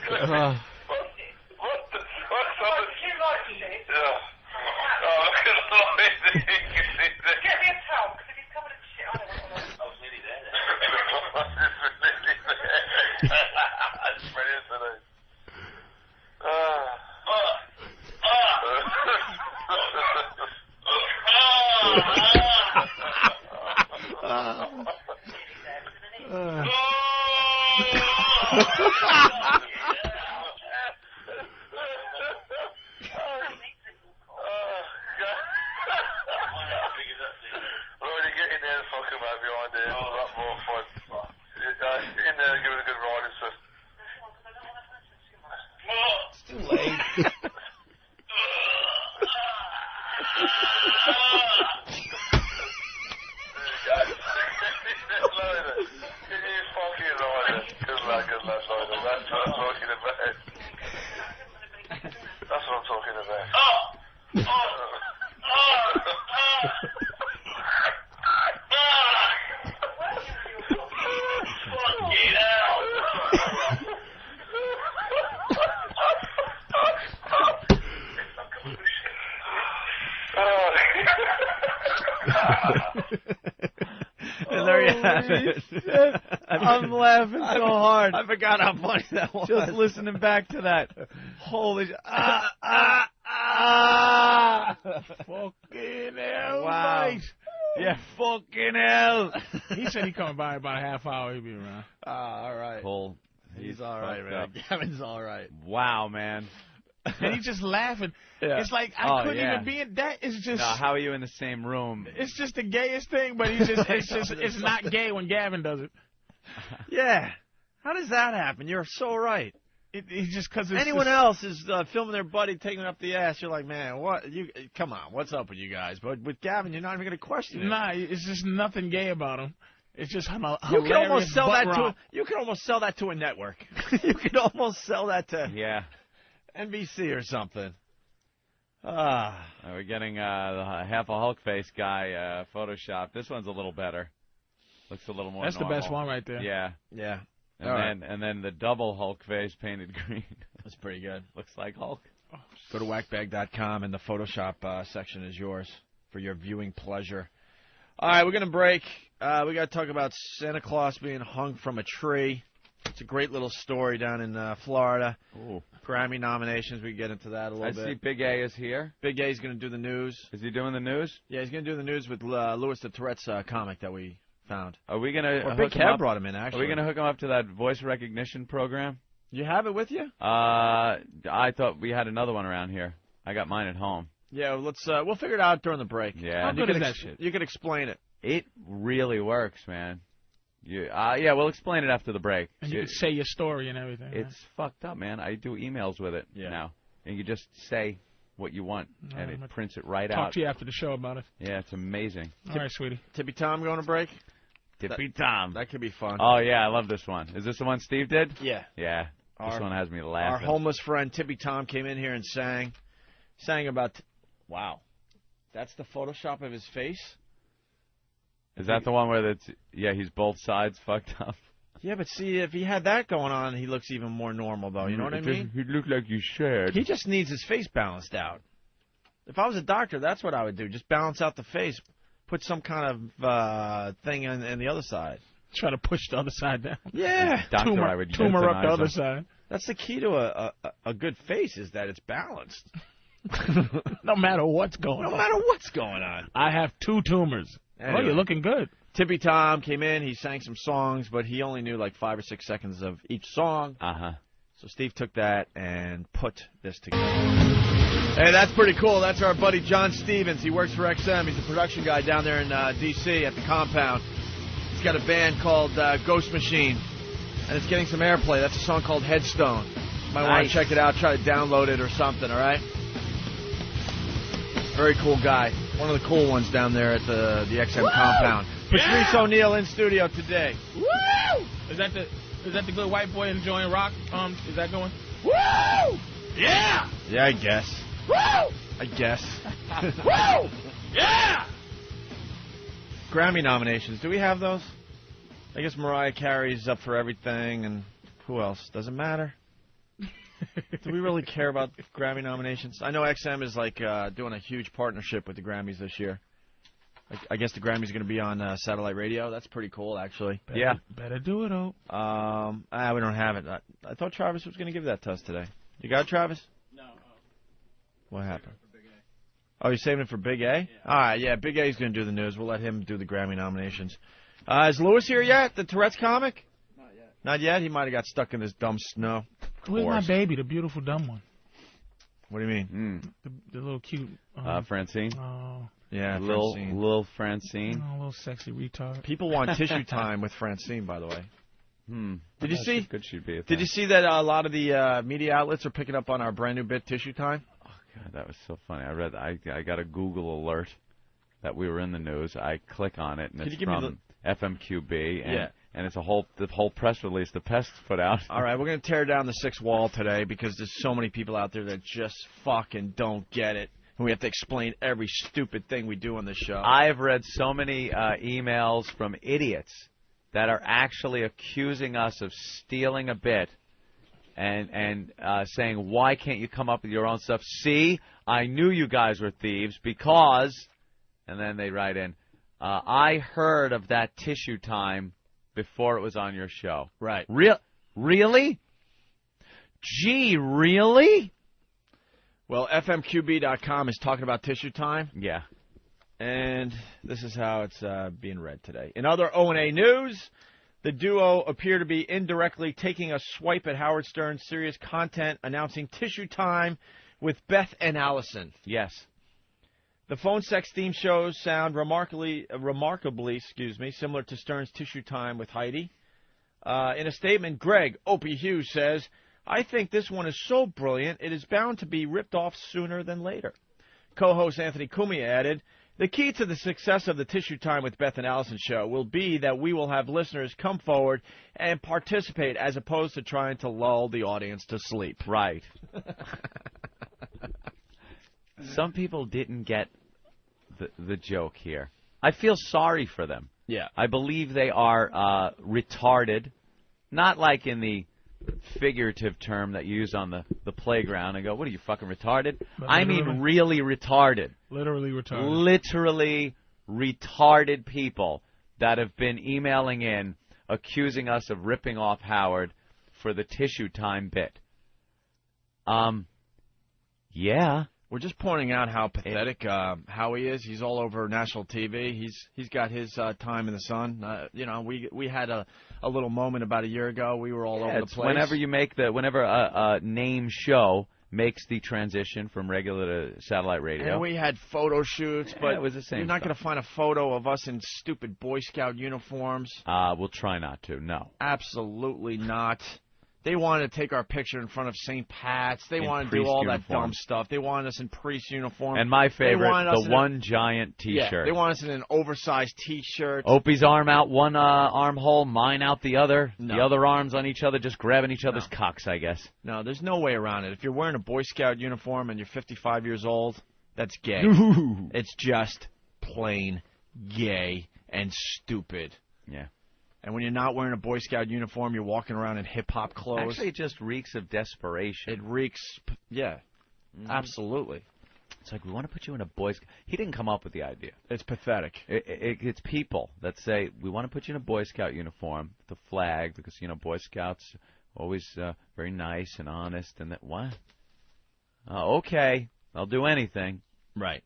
Speaker 1: And there you have it.
Speaker 4: I'm laughing so hard.
Speaker 1: I forgot how funny that was.
Speaker 4: Just listening back to that. Holy
Speaker 2: Fucking hell,
Speaker 4: Wow.
Speaker 2: mate.
Speaker 4: Yeah, fucking hell.
Speaker 2: He said he coming by in about a half hour. He'll be around.
Speaker 1: All right.
Speaker 4: Cole.
Speaker 1: He's all right,
Speaker 4: fucked
Speaker 1: man.
Speaker 4: up.
Speaker 1: Gavin's all right.
Speaker 4: Wow, man.
Speaker 2: And he's just laughing.
Speaker 1: Yeah.
Speaker 2: It's like I couldn't
Speaker 4: yeah.
Speaker 2: even be in that. It's just.
Speaker 4: No, how are you in the same room?
Speaker 2: It's just the gayest thing, but he's just. It's not gay when Gavin does it.
Speaker 1: Yeah. How does that happen? You're so right.
Speaker 2: It's just because
Speaker 1: anyone else is filming their buddy taking it up the ass. You're like, man, what? You come on, what's up with you guys? But with Gavin, you're not even going to question it.
Speaker 2: Nah, it's just nothing gay about him. It's just
Speaker 1: You can almost sell that to. You can almost sell that to a network. You can almost sell that to NBC or something.
Speaker 4: We're getting the half a Hulk face guy Photoshop. This one's a little better. Looks a little more.
Speaker 2: That's
Speaker 4: normal.
Speaker 2: the best one right there.
Speaker 4: Yeah.
Speaker 1: Yeah.
Speaker 4: And then the double Hulk face painted green.
Speaker 1: That's pretty good.
Speaker 4: Looks like Hulk.
Speaker 1: Go to whackbag.com and the Photoshop section is yours for your viewing pleasure. All right, we're going to break. We got to talk about Santa Claus being hung from a tree. It's a great little story down in Florida.
Speaker 4: Ooh.
Speaker 1: Grammy nominations. We can get into that a little bit.
Speaker 4: I see Big A is here.
Speaker 1: Big A's going to do the news.
Speaker 4: Is he doing the news?
Speaker 1: Yeah, he's going to do the news with Louis the Tourette's comic that we found.
Speaker 4: Are we going to?
Speaker 1: Big Kev brought him in, actually.
Speaker 4: Are we going to hook him up to that voice recognition program?
Speaker 1: You have it with you?
Speaker 4: I thought we had another one around here. I got mine at home.
Speaker 1: Yeah, let's. We'll figure it out during the break.
Speaker 4: Yeah.
Speaker 2: How good is that shit?
Speaker 1: You can explain it.
Speaker 4: It really works, man. Yeah, we'll explain it after the break.
Speaker 2: And you can say your story and everything.
Speaker 4: It's fucked up, man. I do emails with it now. And you just say what you want, and it prints it right out.
Speaker 2: Talk to you after the show about it.
Speaker 4: Yeah, it's amazing.
Speaker 2: All right, sweetie.
Speaker 1: Tippy Tom going to break?
Speaker 4: Tippy Tom.
Speaker 1: That could be fun.
Speaker 4: Oh, yeah, I love this one. Is this the one Steve did?
Speaker 1: Yeah.
Speaker 4: Yeah. This one has me laughing.
Speaker 1: Our homeless friend Tippy Tom came in here and sang about... Wow. That's the Photoshop of his face?
Speaker 4: Is that the one where he's both sides fucked up?
Speaker 1: Yeah, but see, if he had that going on, he looks even more normal, though. You know what I mean?
Speaker 4: He'd look like you said.
Speaker 1: He just needs his face balanced out. If I was a doctor, that's what I would do. Just balance out the face. Put some kind of thing in the other side.
Speaker 2: Try to push the other side down.
Speaker 1: Yeah.
Speaker 4: Doctor, I would
Speaker 2: tumor up the
Speaker 4: euthanize
Speaker 2: other
Speaker 4: him.
Speaker 2: side.
Speaker 1: That's the key to a good face, is that it's balanced.
Speaker 2: No matter what's going on.
Speaker 1: No matter what's going on.
Speaker 2: I have 2 tumors.
Speaker 1: Anyway.
Speaker 2: Oh, you're looking good.
Speaker 1: Tippy Tom came in. He sang some songs, but he only knew like 5 or 6 seconds of each song.
Speaker 4: Uh-huh.
Speaker 1: So Steve took that and put this together. Hey, that's pretty cool. That's our buddy John Stevens. He works for XM. He's a production guy down there in D.C. at the compound. He's got a band called Ghost Machine, and it's getting some airplay. That's a song called Headstone. You might want to check it out. Try to download it or something, all right? Very cool guy. One of the cool ones down there at the XM compound. Patrice O'Neill in studio today.
Speaker 2: Woo! Is that the good white boy enjoying rock? Is that going? Woo! Yeah!
Speaker 1: Yeah, I guess.
Speaker 2: Woo!
Speaker 1: I guess.
Speaker 2: Woo! Yeah!
Speaker 1: Grammy nominations. Do we have those? I guess Mariah Carey's up for everything, and who else? Does it matter? Do we really care about Grammy nominations? I know XM is like doing a huge partnership with the Grammys this year. I guess the Grammys are going to be on satellite radio. That's pretty cool, actually.
Speaker 2: Better do it, oh.
Speaker 1: We don't have it. I thought Travis was going to give that to us today. You got it, Travis?
Speaker 2: No.
Speaker 1: What happened? Oh, you're saving it for Big A? Yeah. All right, yeah, Big A's going to do the news. We'll let him do the Grammy nominations. Is Louis here yet, the Tourette's comic?
Speaker 2: Not yet.
Speaker 1: Not yet? He might have got stuck in this dumb snow.
Speaker 2: Where's my baby, the beautiful dumb one?
Speaker 1: What do you mean?
Speaker 2: The little cute...
Speaker 4: Francine?
Speaker 2: Oh.
Speaker 1: Yeah,
Speaker 4: Little Francine.
Speaker 2: Oh, a little sexy retard.
Speaker 1: People want tissue time with Francine, by the way. Did you
Speaker 4: That's
Speaker 1: see?
Speaker 4: Good she'd be.
Speaker 1: Did you see that a lot of the media outlets are picking up on our brand new bit, Tissue Time?
Speaker 4: Oh God, that was so funny. I got a Google alert that we were in the news. I click on it, and it's from FMQB, and it's the whole press release the Pests put out.
Speaker 1: All right, we're gonna tear down the sixth wall today because there's so many people out there that just fucking don't get it. We have to explain every stupid thing we do on this show.
Speaker 4: I've read so many emails from idiots that are actually accusing us of stealing a bit and saying, why can't you come up with your own stuff? See, I knew you guys were thieves because, and then they write in, I heard of that tissue time before it was on your show.
Speaker 1: Right.
Speaker 4: Really? Gee, really?
Speaker 1: Well, FMQB.com is talking about tissue time.
Speaker 4: Yeah.
Speaker 1: And this is how it's being read today. In other O&A news, the duo appear to be indirectly taking a swipe at Howard Stern's serious content, announcing tissue time with Beth and Allison.
Speaker 4: Yes.
Speaker 1: The phone sex theme shows sound remarkably, similar to Stern's tissue time with Heidi. In a statement, Greg Opie Hughes says, I think this one is so brilliant, it is bound to be ripped off sooner than later. Co-host Anthony Cumia added, the key to the success of the Tissue Time with Beth and Allison show will be that we will have listeners come forward and participate as opposed to trying to lull the audience to sleep.
Speaker 4: Right. Some people didn't get the joke here. I feel sorry for them.
Speaker 1: Yeah.
Speaker 4: I believe they are retarded, not like in the figurative term that you use on the playground and go, what are you, fucking retarded? I mean really retarded.
Speaker 2: Literally retarded.
Speaker 4: Literally retarded people that have been emailing in accusing us of ripping off Howard for the tissue time bit. Yeah.
Speaker 1: We're just pointing out how pathetic Howie is. He's all over national TV. He's got his time in the sun. We had a little moment about a year ago. We were all over the place.
Speaker 4: Whenever a name show makes the transition from regular to satellite radio.
Speaker 1: And we had photo shoots, but
Speaker 4: it was the same
Speaker 1: you're not going to find a photo of us in stupid Boy Scout uniforms.
Speaker 4: We'll try not to. No.
Speaker 1: Absolutely not. They wanted to take our picture in front of St. Pat's. They wanted to do all that dumb stuff. They wanted us in priest uniform.
Speaker 4: And my favorite, the one giant T-shirt.
Speaker 1: Yeah, they want us in an oversized T-shirt.
Speaker 4: Opie's arm out one armhole, mine out the other. No. The other arms on each other, just grabbing each other's cocks, I guess.
Speaker 1: No, there's no way around it. If you're wearing a Boy Scout uniform and you're 55 years old, that's gay. It's just plain gay and stupid.
Speaker 4: Yeah.
Speaker 1: And when you're not wearing a Boy Scout uniform, you're walking around in hip-hop clothes.
Speaker 4: Actually, it just reeks of desperation.
Speaker 1: It reeks, yeah, absolutely.
Speaker 4: It's like, we want to put you in a Boy Scout. He didn't come up with the idea.
Speaker 1: It's pathetic.
Speaker 4: It's people that say, we want to put you in a Boy Scout uniform, the flag, because, Boy Scouts are always very nice and honest. And that, what? Okay, I'll do anything.
Speaker 1: Right.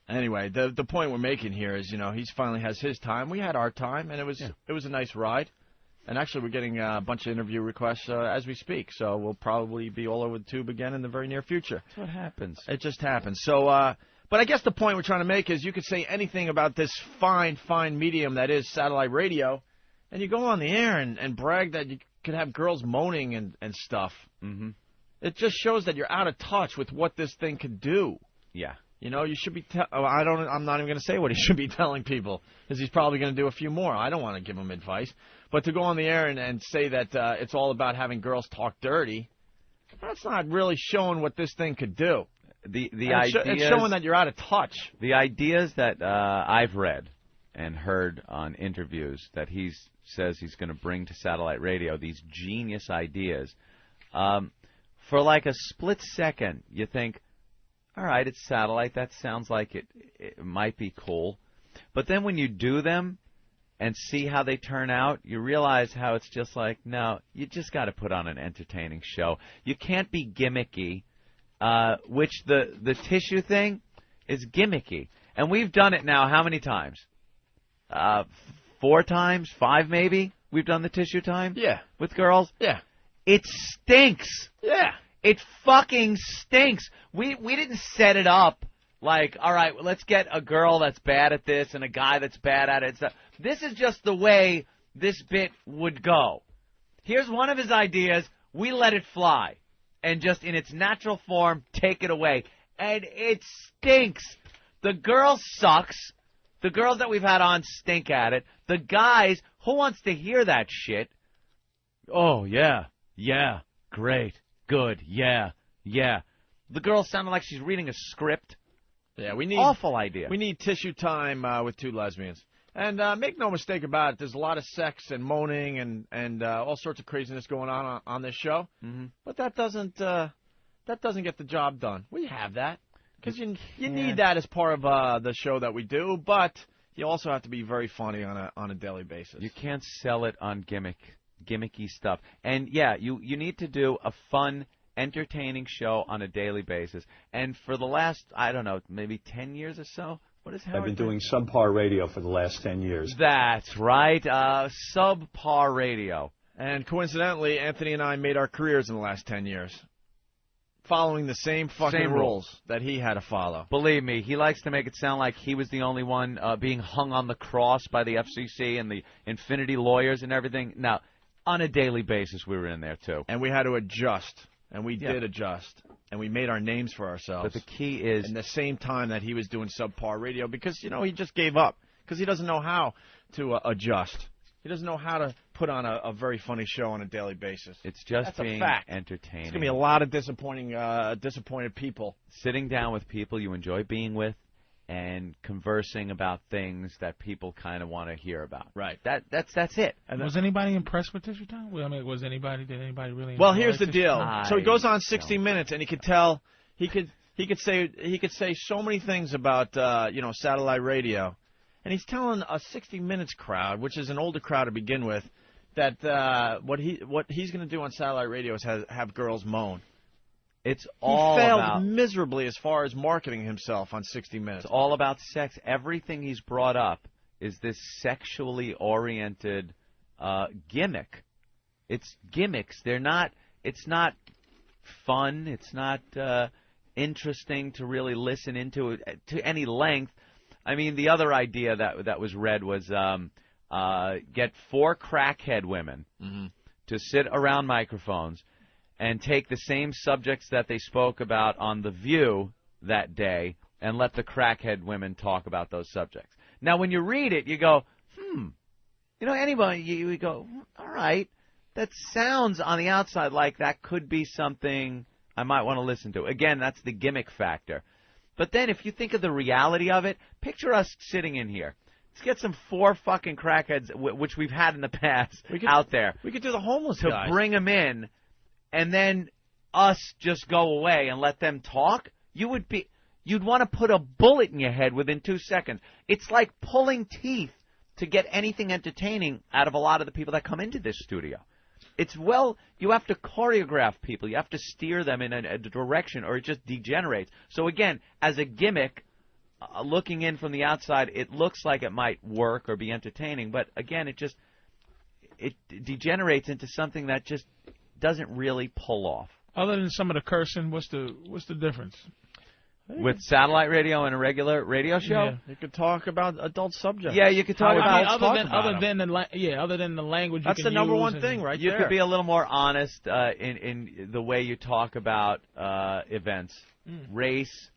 Speaker 1: Anyway, the point we're making here is, he finally has his time. We had our time, and it was a nice ride. And actually, we're getting a bunch of interview requests as we speak, so we'll probably be all over the tube again in the very near future.
Speaker 4: That's what happens.
Speaker 1: It just happens. So, but I guess the point we're trying to make is you could say anything about this fine medium that is satellite radio, and you go on the air and brag that you could have girls moaning and stuff.
Speaker 4: Mm-hmm.
Speaker 1: It just shows that you're out of touch with what this thing could do.
Speaker 4: Yeah.
Speaker 1: You should be. I'm not even going to say what he should be telling people, because he's probably going to do a few more. I don't want to give him advice, but to go on the air and say that it's all about having girls talk dirty, that's not really showing what this thing could do. It's showing that you're out of touch.
Speaker 4: The ideas that I've read and heard on interviews that he says he's going to bring to satellite radio, these genius ideas, for like a split second, you think, all right, it's satellite. That sounds like it might be cool. But then when you do them and see how they turn out, you realize how it's just like, no, you just got to put on an entertaining show. You can't be gimmicky, which the tissue thing is gimmicky. And we've done it now how many times? 4 times? 5 maybe? We've done the tissue time?
Speaker 1: Yeah.
Speaker 4: With girls?
Speaker 1: Yeah.
Speaker 4: It stinks.
Speaker 1: Yeah.
Speaker 4: It fucking stinks. We didn't set it up like, all right, let's get a girl that's bad at this and a guy that's bad at it. This is just the way this bit would go. Here's one of his ideas. We let it fly and just in its natural form take it away. And it stinks. The girl sucks. The girls that we've had on stink at it. The guys, who wants to hear that shit? Oh, yeah, great. Good, yeah. The girl sounded like she's reading a script.
Speaker 1: Yeah, we need
Speaker 4: awful idea.
Speaker 1: We need tissue time with two lesbians. And make no mistake about it, there's a lot of sex and moaning and all sorts of craziness going on this show.
Speaker 4: Mm-hmm.
Speaker 1: But that doesn't get the job done. We have that because you need that as part of the show that we do. But you also have to be very funny on a daily basis.
Speaker 4: You can't sell it on gimmicky stuff. And yeah, you need to do a fun, entertaining show on a daily basis. And for the last, I don't know, maybe 10 years or so. What is Howard
Speaker 12: I've been doing subpar radio for the last 10 years.
Speaker 4: That's right, subpar radio.
Speaker 1: And coincidentally, Anthony and I made our careers in the last 10 years, following the same fucking rules that he had to follow.
Speaker 4: Believe me, he likes to make it sound like he was the only one being hung on the cross by the FCC and the Infinity lawyers and everything. Now, on a daily basis, we were in there, too.
Speaker 1: And we had to adjust, and we did adjust. And we made our names for ourselves.
Speaker 4: But the key is...
Speaker 1: in the same time that he was doing subpar radio, because, he just gave up. Because he doesn't know how to adjust. He doesn't know how to put on a very funny show on a daily basis.
Speaker 4: It's just
Speaker 1: That's
Speaker 4: being
Speaker 1: a fact.
Speaker 4: entertaining.
Speaker 1: There's going to be a lot of disappointed people.
Speaker 4: Sitting down with people you enjoy being with and conversing about things that people kind of want to hear about.
Speaker 1: Right.
Speaker 4: That's it.
Speaker 2: And was anybody impressed with Tissue Time? Well, I mean, did anybody really?
Speaker 1: Well, here's the
Speaker 2: Tissue
Speaker 1: deal.
Speaker 2: Time?
Speaker 1: So he goes on 60 Minutes, and he could tell he could say so many things about satellite radio, and he's telling a 60 Minutes crowd, which is an older crowd to begin with, that what he's going to do on satellite radio is have girls moan.
Speaker 4: It's
Speaker 1: He failed
Speaker 4: about
Speaker 1: miserably as far as marketing himself on 60 Minutes.
Speaker 4: It's all about sex. Everything he's brought up is this sexually oriented gimmick. It's gimmicks. They're not. It's not fun. It's not interesting to really listen into to any length. I mean, the other idea that was read was get 4 crackhead women to sit around microphones and take the same subjects that they spoke about on The View that day and let the crackhead women talk about those subjects. Now, when you read it, you go, anybody, you go, all right, that sounds on the outside like that could be something I might want to listen to. Again, that's the gimmick factor. But then if you think of the reality of it, picture us sitting in here. Let's get some 4 fucking crackheads, which we've had in the past, out there.
Speaker 1: We could do the homeless
Speaker 4: to
Speaker 1: guys.
Speaker 4: bring them in, and then us just go away and let them talk. You'd want to put a bullet in your head within 2 seconds. It's like pulling teeth to get anything entertaining out of a lot of the people that come into this studio. You have to choreograph people. You have to steer them in a direction, or it just degenerates. So again, as a gimmick, looking in from the outside, it looks like it might work or be entertaining. But again, it degenerates into something that just doesn't really pull off.
Speaker 2: Other than some of the cursing, what's the difference?
Speaker 4: With satellite radio and a regular radio show?
Speaker 1: Yeah, you could talk about adult subjects.
Speaker 4: Yeah, you could talk about
Speaker 2: other than the language.
Speaker 1: That's the number one thing, right
Speaker 4: You
Speaker 1: there.
Speaker 4: could be a little more honest in the way you talk about events, race,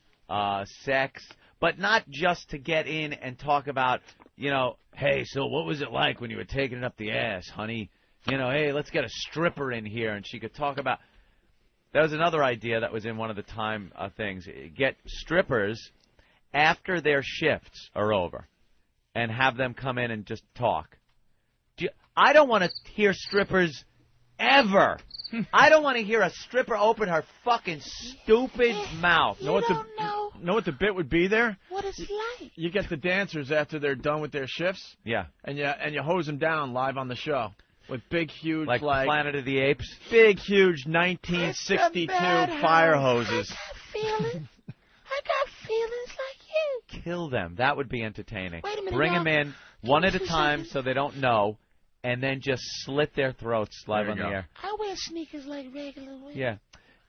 Speaker 4: sex, but not just to get in and talk about, hey, so what was it like when you were taking it up the ass, honey? Hey, let's get a stripper in here, and she could talk about. That was another idea that was in one of the Time things. Get strippers after their shifts are over and have them come in and just talk. I don't want to hear strippers ever. I don't want to hear a stripper open her fucking stupid mouth.
Speaker 1: Know what the bit would be there?
Speaker 7: What it's like.
Speaker 1: You get the dancers after they're done with their shifts.
Speaker 4: Yeah.
Speaker 1: And you hose them down live on the show. With big, huge,
Speaker 4: like Planet of the Apes?
Speaker 1: Big, huge 1962 fire hoses.
Speaker 7: I got feelings like you.
Speaker 4: Kill them. That would be entertaining.
Speaker 7: Wait a minute,
Speaker 4: Bring
Speaker 7: y'all.
Speaker 4: them in one at a time so they don't know, and then just slit their throats live on the air.
Speaker 7: I wear sneakers like regular women.
Speaker 4: Yeah.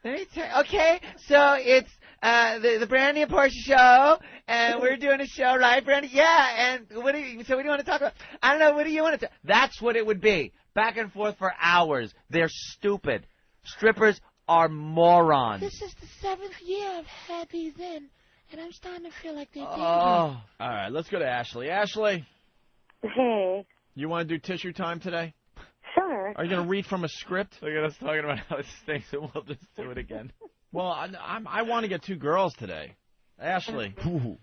Speaker 7: Okay, so it's the Brandy and Portia show, and we're doing a show, right, Brandy? Yeah, and what do you want to talk about? I don't know, what do you want to talk? That's what it would be. Back and forth for hours. They're stupid. Strippers are morons.
Speaker 3: This is the 7th year I've had these in, and I'm starting to feel like they're dangerous.
Speaker 1: All right, let's go to Ashley. Ashley.
Speaker 22: Hey.
Speaker 1: You want to do tissue time today?
Speaker 22: Sure.
Speaker 1: Are you going to read from a script?
Speaker 4: Look at us talking about how it stinks, and we'll just do it again.
Speaker 1: Well, I want to get 2 girls today. Ashley.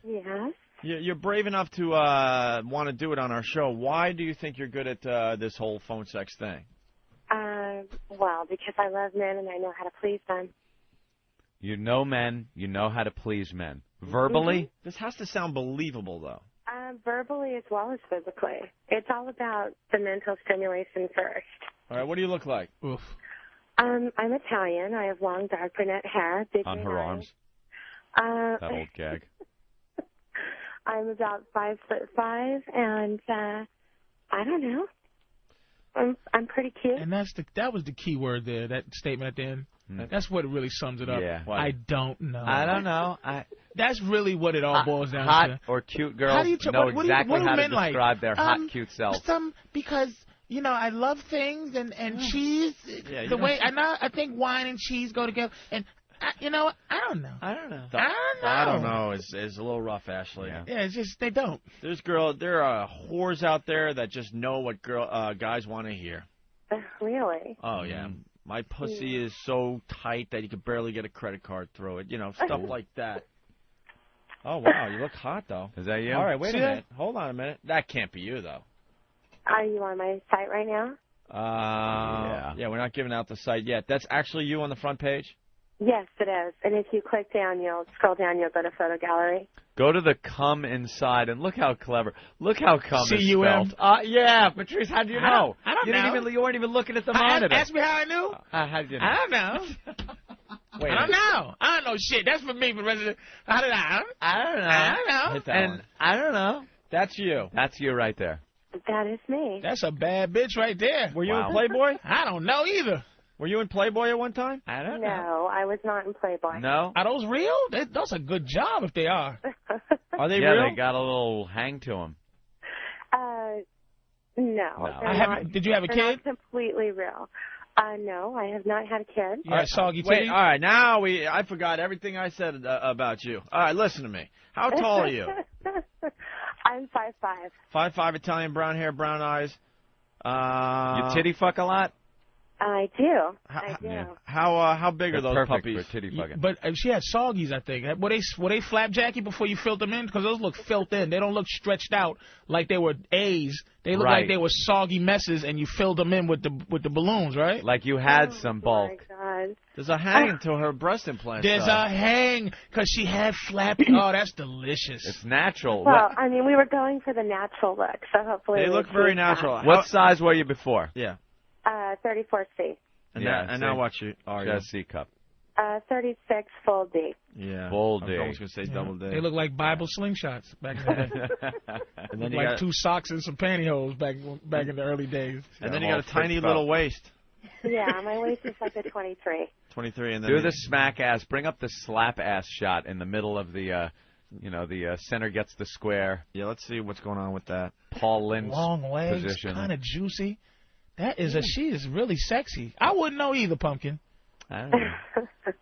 Speaker 22: Yes.
Speaker 1: You're brave enough to want to do it on our show. Why do you think you're good at this whole phone sex thing?
Speaker 22: Well, because I love men and I know how to please them.
Speaker 4: You know men. You know how to please men. Verbally?
Speaker 1: This has to sound believable, though.
Speaker 22: Verbally as well as physically. It's all about the mental stimulation first.
Speaker 1: All right, what do you look like?
Speaker 2: Oof.
Speaker 22: I'm Italian. I have long, dark brunette hair. Big
Speaker 4: On
Speaker 22: green
Speaker 4: her
Speaker 22: eyes.
Speaker 4: arms. That old gag.
Speaker 22: I'm about 5'5", and I don't know. I'm pretty cute.
Speaker 2: And that was the key word there, that statement at the end. That's what really sums it up.
Speaker 4: Yeah.
Speaker 2: I don't know.
Speaker 4: I don't know.
Speaker 2: That's really what it all boils down
Speaker 4: hot
Speaker 2: to.
Speaker 4: or cute girls know
Speaker 2: what
Speaker 4: exactly
Speaker 2: do
Speaker 4: how to
Speaker 2: men like?
Speaker 4: describe their hot, cute selves.
Speaker 2: Because I love things and cheese.
Speaker 1: Yeah,
Speaker 2: the way I think wine and cheese go together. And I don't know. I don't know.
Speaker 1: I don't know. It's a little rough, Ashley.
Speaker 2: Yeah, it's just they don't.
Speaker 1: There are whores out there that just know what guys want to hear.
Speaker 22: Really?
Speaker 1: Oh yeah. My pussy is so tight that you could barely get a credit card through it. Stuff like that. Oh wow, you look hot though.
Speaker 4: Is that you?
Speaker 1: All right, wait a minute. Hold on a minute. That can't be you though.
Speaker 22: Are you on my site right now?
Speaker 1: Yeah, we're not giving out the site yet. That's actually you on the front page?
Speaker 22: Yes, it is. And if you click down, you'll scroll down, you'll go to photo gallery.
Speaker 4: Go to the cum inside and look how clever. Look how cum is
Speaker 2: C-U-M?
Speaker 4: spelled. Yeah, Patrice, how do you know?
Speaker 2: I don't know.
Speaker 4: You weren't even looking at the monitor.
Speaker 2: Ask me how I knew.
Speaker 4: How did you know?
Speaker 2: I don't know.
Speaker 1: Wait,
Speaker 2: I don't know. I don't know shit. That's for me for the rest of the... I don't know.
Speaker 1: Hit that one.
Speaker 4: I don't know.
Speaker 1: That's you.
Speaker 4: That's you right there.
Speaker 22: That is me.
Speaker 2: That's a bad bitch right there.
Speaker 1: Were you in Playboy?
Speaker 2: I don't know either.
Speaker 1: Were you in Playboy at one time?
Speaker 4: I don't know.
Speaker 22: No, I was not in Playboy.
Speaker 4: No?
Speaker 2: Are those real? Those a good job if they are.
Speaker 1: Are they
Speaker 4: yeah,
Speaker 1: real?
Speaker 4: they got a little hang to them.
Speaker 22: No.
Speaker 2: Did you have a
Speaker 22: they're
Speaker 2: kid?
Speaker 22: Not completely real. No, I have not had a kid.
Speaker 2: You had soggy titties?
Speaker 1: Wait, all right, now I forgot everything I said about you. All right, listen to me. How tall are you?
Speaker 22: I'm 5'5".
Speaker 1: 5'5", Italian, brown hair, brown eyes.
Speaker 4: You titty fuck a lot?
Speaker 22: I do. I do.
Speaker 4: Yeah.
Speaker 1: How big are those
Speaker 4: perfect
Speaker 1: puppies?
Speaker 4: for titty fucking.
Speaker 2: But she had soggies, I think. Were they flapjacky before you filled them in? Because those look filled in. They don't look stretched out like they were A's. They look like they were soggy messes, and you filled them in with the balloons, right?
Speaker 4: Like you had some bulk.
Speaker 22: My God.
Speaker 1: There's a hang to her breast implant.
Speaker 2: There's a hang because she had flappy. Oh, that's delicious.
Speaker 4: It's natural.
Speaker 22: Well, I mean, we were going for the natural look, so hopefully
Speaker 1: they look very natural.
Speaker 4: What size were you before?
Speaker 1: Yeah.
Speaker 22: 34C.
Speaker 1: And now what are you?
Speaker 4: C cup.
Speaker 22: 36 full D.
Speaker 1: Yeah.
Speaker 4: Full D.
Speaker 1: I was almost going to say double D.
Speaker 2: They look like Bible slingshots back in the day.
Speaker 1: And then
Speaker 2: like two socks and some pantyhose back in the early days.
Speaker 1: And then you got a tiny little waist.
Speaker 22: Yeah, my waist is like a 23.
Speaker 1: 23, and then
Speaker 4: do the smack ass. Bring up the slap ass shot in the middle of the, the center gets the square.
Speaker 1: Yeah, let's see what's going on with that.
Speaker 4: Paul Lynde's
Speaker 2: long legs,
Speaker 4: position.
Speaker 2: kind of juicy. That is she is really sexy. I wouldn't know either, Pumpkin.
Speaker 4: I don't know.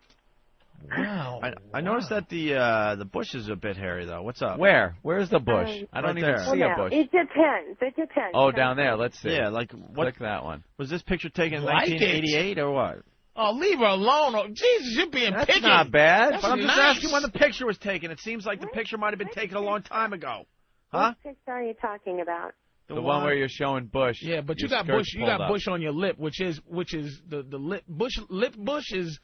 Speaker 2: Wow.
Speaker 1: I noticed that the bush is a bit hairy though. What's up?
Speaker 4: Where? Where's the bush? I don't
Speaker 1: right
Speaker 4: even
Speaker 1: there.
Speaker 4: see a bush.
Speaker 22: It depends.
Speaker 4: Oh, down there. Let's see.
Speaker 1: Yeah, like what?
Speaker 4: Click that one.
Speaker 1: Was this picture taken in
Speaker 2: Like
Speaker 1: 1988 or what?
Speaker 2: Oh, leave her alone. Oh, Jesus, you're being
Speaker 1: That's
Speaker 2: picky.
Speaker 1: not bad.
Speaker 2: That's
Speaker 1: But I'm just
Speaker 2: nice.
Speaker 1: asking when the picture was taken. It seems like the picture might have been taken a long time ago. Huh?
Speaker 22: What picture are you talking about?
Speaker 4: The one where you're showing bush.
Speaker 2: Yeah, but you
Speaker 4: Your
Speaker 2: got
Speaker 4: skirt's
Speaker 2: bush. You
Speaker 4: pulled
Speaker 2: got
Speaker 4: up.
Speaker 2: bush on your lip, which is the lip bush is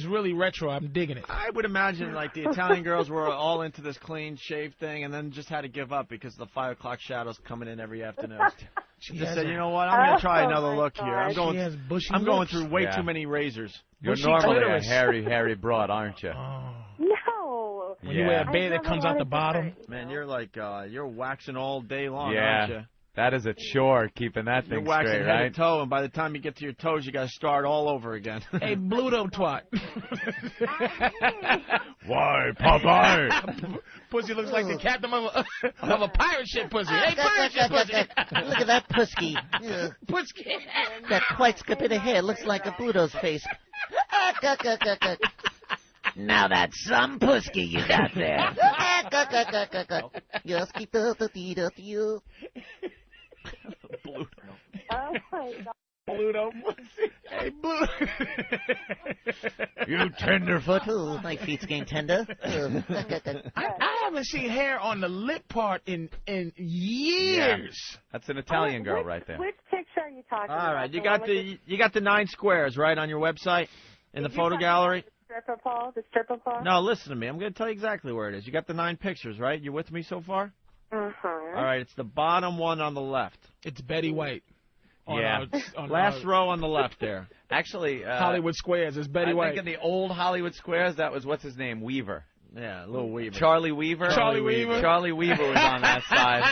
Speaker 2: really retro. I'm digging it.
Speaker 1: I would imagine like the Italian girls were all into this clean shave thing, and then just had to give up because the 5 o'clock shadows coming in every afternoon. Just said, you know what? I'm gonna try another look here. I'm going through way too many razors.
Speaker 4: You're
Speaker 2: Bushy
Speaker 4: normally
Speaker 2: clitoris.
Speaker 4: a hairy broad, aren't you?
Speaker 22: No.
Speaker 2: When you wear a bed that comes out the bottom.
Speaker 1: Man, you're like you're waxing all day long,
Speaker 4: Yeah.
Speaker 1: aren't you?
Speaker 4: That is a chore, keeping that
Speaker 1: You're
Speaker 4: thing
Speaker 1: waxing
Speaker 4: straight,
Speaker 1: head
Speaker 4: right?
Speaker 1: to toe, and by the time you get to your toes, you got to start all over again.
Speaker 2: Hey, Bluto twat.
Speaker 5: Why, Popeye?
Speaker 2: Pussy looks like the captain of a pirate ship pussy. Hey, pirate ship pussy.
Speaker 7: Look at that pusky.
Speaker 2: Pussy.
Speaker 7: That quite a bit of hair looks like a Bluto's face. Now that's some pusky you got there. Just keep the you.
Speaker 22: Oh, my God.
Speaker 2: Pluto. Hey, Blue.
Speaker 4: You tenderfoot.
Speaker 7: Ooh, my feet's getting tender.
Speaker 2: I haven't seen hair on the lip part in years.
Speaker 4: That's an Italian girl right there.
Speaker 22: Which picture are you talking about?
Speaker 1: All right, you got the 9 squares right on your website in the photo gallery.
Speaker 22: The stripper pole?
Speaker 1: No, listen to me. I'm going to tell you exactly where it is. You got the 9 pictures, right? You with me so far?
Speaker 22: Uh-huh.
Speaker 1: All right, it's the bottom one on the left.
Speaker 2: It's Betty White.
Speaker 1: Last row on the left there.
Speaker 4: Actually,
Speaker 2: Hollywood Squares is Betty White.
Speaker 4: I think in the old Hollywood Squares, that was, what's his name, Weaver.
Speaker 1: Yeah, Lil Weaver.
Speaker 4: Charlie Weaver.
Speaker 2: Charlie Weaver.
Speaker 4: Charlie Weaver was on that side.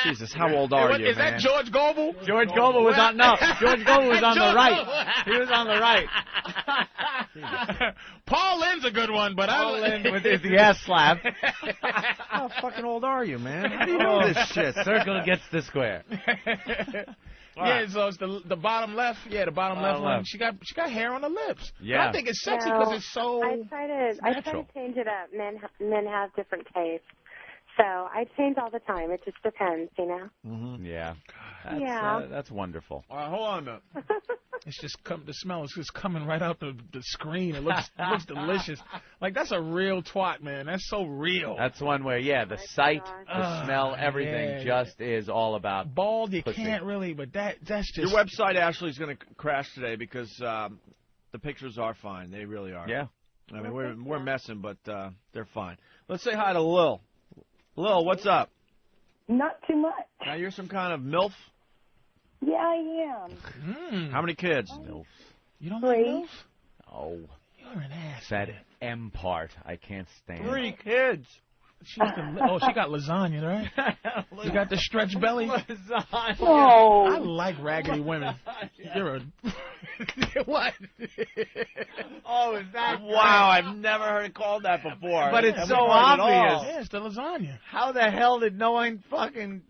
Speaker 1: Jesus, how old are you,
Speaker 2: Is that George Goebel?
Speaker 4: George Goebel was on, no, George Goebel was on the right. He was on the right.
Speaker 2: Paul Lynn's a good one, but
Speaker 4: Paul Lynn with his ass slap.
Speaker 1: How fucking old are you, man? How do you know this shit?
Speaker 4: Circle gets the square.
Speaker 2: Yeah, so it's the bottom left. Yeah, the bottom left one. She got hair on the lips.
Speaker 4: Yeah.
Speaker 2: But I think it's sexy because it's so
Speaker 22: I try to change it up. Men have different tastes. So I change all the time. It just depends, you know?
Speaker 4: Mm-hmm. Yeah. That's wonderful.
Speaker 1: All right, hold on a minute.
Speaker 2: It's just the smell is just coming right out the screen. It looks delicious. Like, that's a real twat, man. That's so real.
Speaker 4: That's one where, the sight, the smell, everything just is all about
Speaker 2: bald. You
Speaker 4: pussy.
Speaker 2: can't really, but that's just
Speaker 1: your website. Ashley's going to crash today because the pictures are fine. They really are.
Speaker 4: Yeah.
Speaker 1: I mean, we're messing, but they're fine. Let's say hi to Lil. Lil, what's up?
Speaker 6: Not too much.
Speaker 1: Now you're some kind of MILF.
Speaker 6: Yeah, I am.
Speaker 1: How many kids?
Speaker 4: MILF.
Speaker 2: You don't like MILF?
Speaker 4: Oh.
Speaker 2: You're an ass.
Speaker 4: That M part, I can't stand.
Speaker 1: 3 kids.
Speaker 2: She got lasagna, right? You got the stretch belly.
Speaker 4: Lasagna.
Speaker 6: Oh.
Speaker 2: I like raggedy women. You're a what?
Speaker 4: Oh, is that?
Speaker 1: Wow, I've never heard it called that before.
Speaker 4: But it's
Speaker 1: I've
Speaker 4: so
Speaker 1: never heard it
Speaker 4: obvious.
Speaker 1: all.
Speaker 2: Yeah, it's the lasagna.
Speaker 4: How the hell did no one fucking?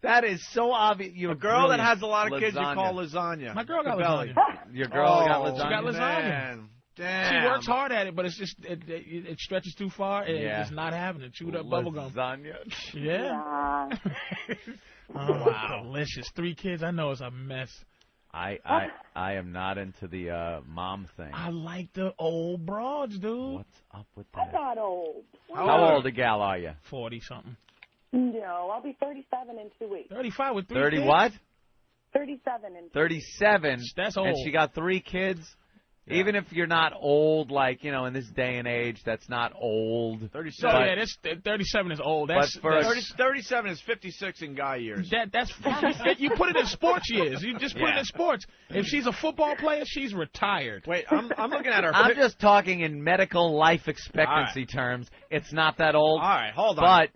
Speaker 4: That is so obvious.
Speaker 1: A girl that has a lot of kids you call lasagna.
Speaker 2: My girl got
Speaker 1: belly.
Speaker 2: lasagna.
Speaker 4: Your girl got lasagna.
Speaker 2: She got lasagna.
Speaker 1: Man. Damn.
Speaker 2: She works hard at it, but it's just it stretches too far. And it's just not having it. Chewed up bubblegum.
Speaker 4: Lasagna.
Speaker 2: Yeah. Oh, wow. Delicious. 3 kids. I know it's a mess.
Speaker 4: I am not into the mom thing.
Speaker 2: I like the old broads, dude.
Speaker 4: What's up with that?
Speaker 6: I'm not old.
Speaker 4: How old a gal are you?
Speaker 2: 40-something.
Speaker 6: No, I'll be 37 in 2 weeks.
Speaker 2: 35 with 3
Speaker 4: 30
Speaker 2: kids?
Speaker 4: what?
Speaker 6: 37 in
Speaker 4: 37.
Speaker 2: That's old.
Speaker 4: And she got 3 kids? Yeah. Even if you're not old, like, in this day and age, that's not old.
Speaker 1: 37.
Speaker 2: Yeah, 37 is old. That's,
Speaker 1: 37 is 56 in guy years.
Speaker 2: That's you put it in sports years. You just put it in sports. If she's a football player, she's retired.
Speaker 1: Wait, I'm looking at her.
Speaker 4: I'm just talking in medical life expectancy terms. It's not that old.
Speaker 1: All right, hold on.
Speaker 4: But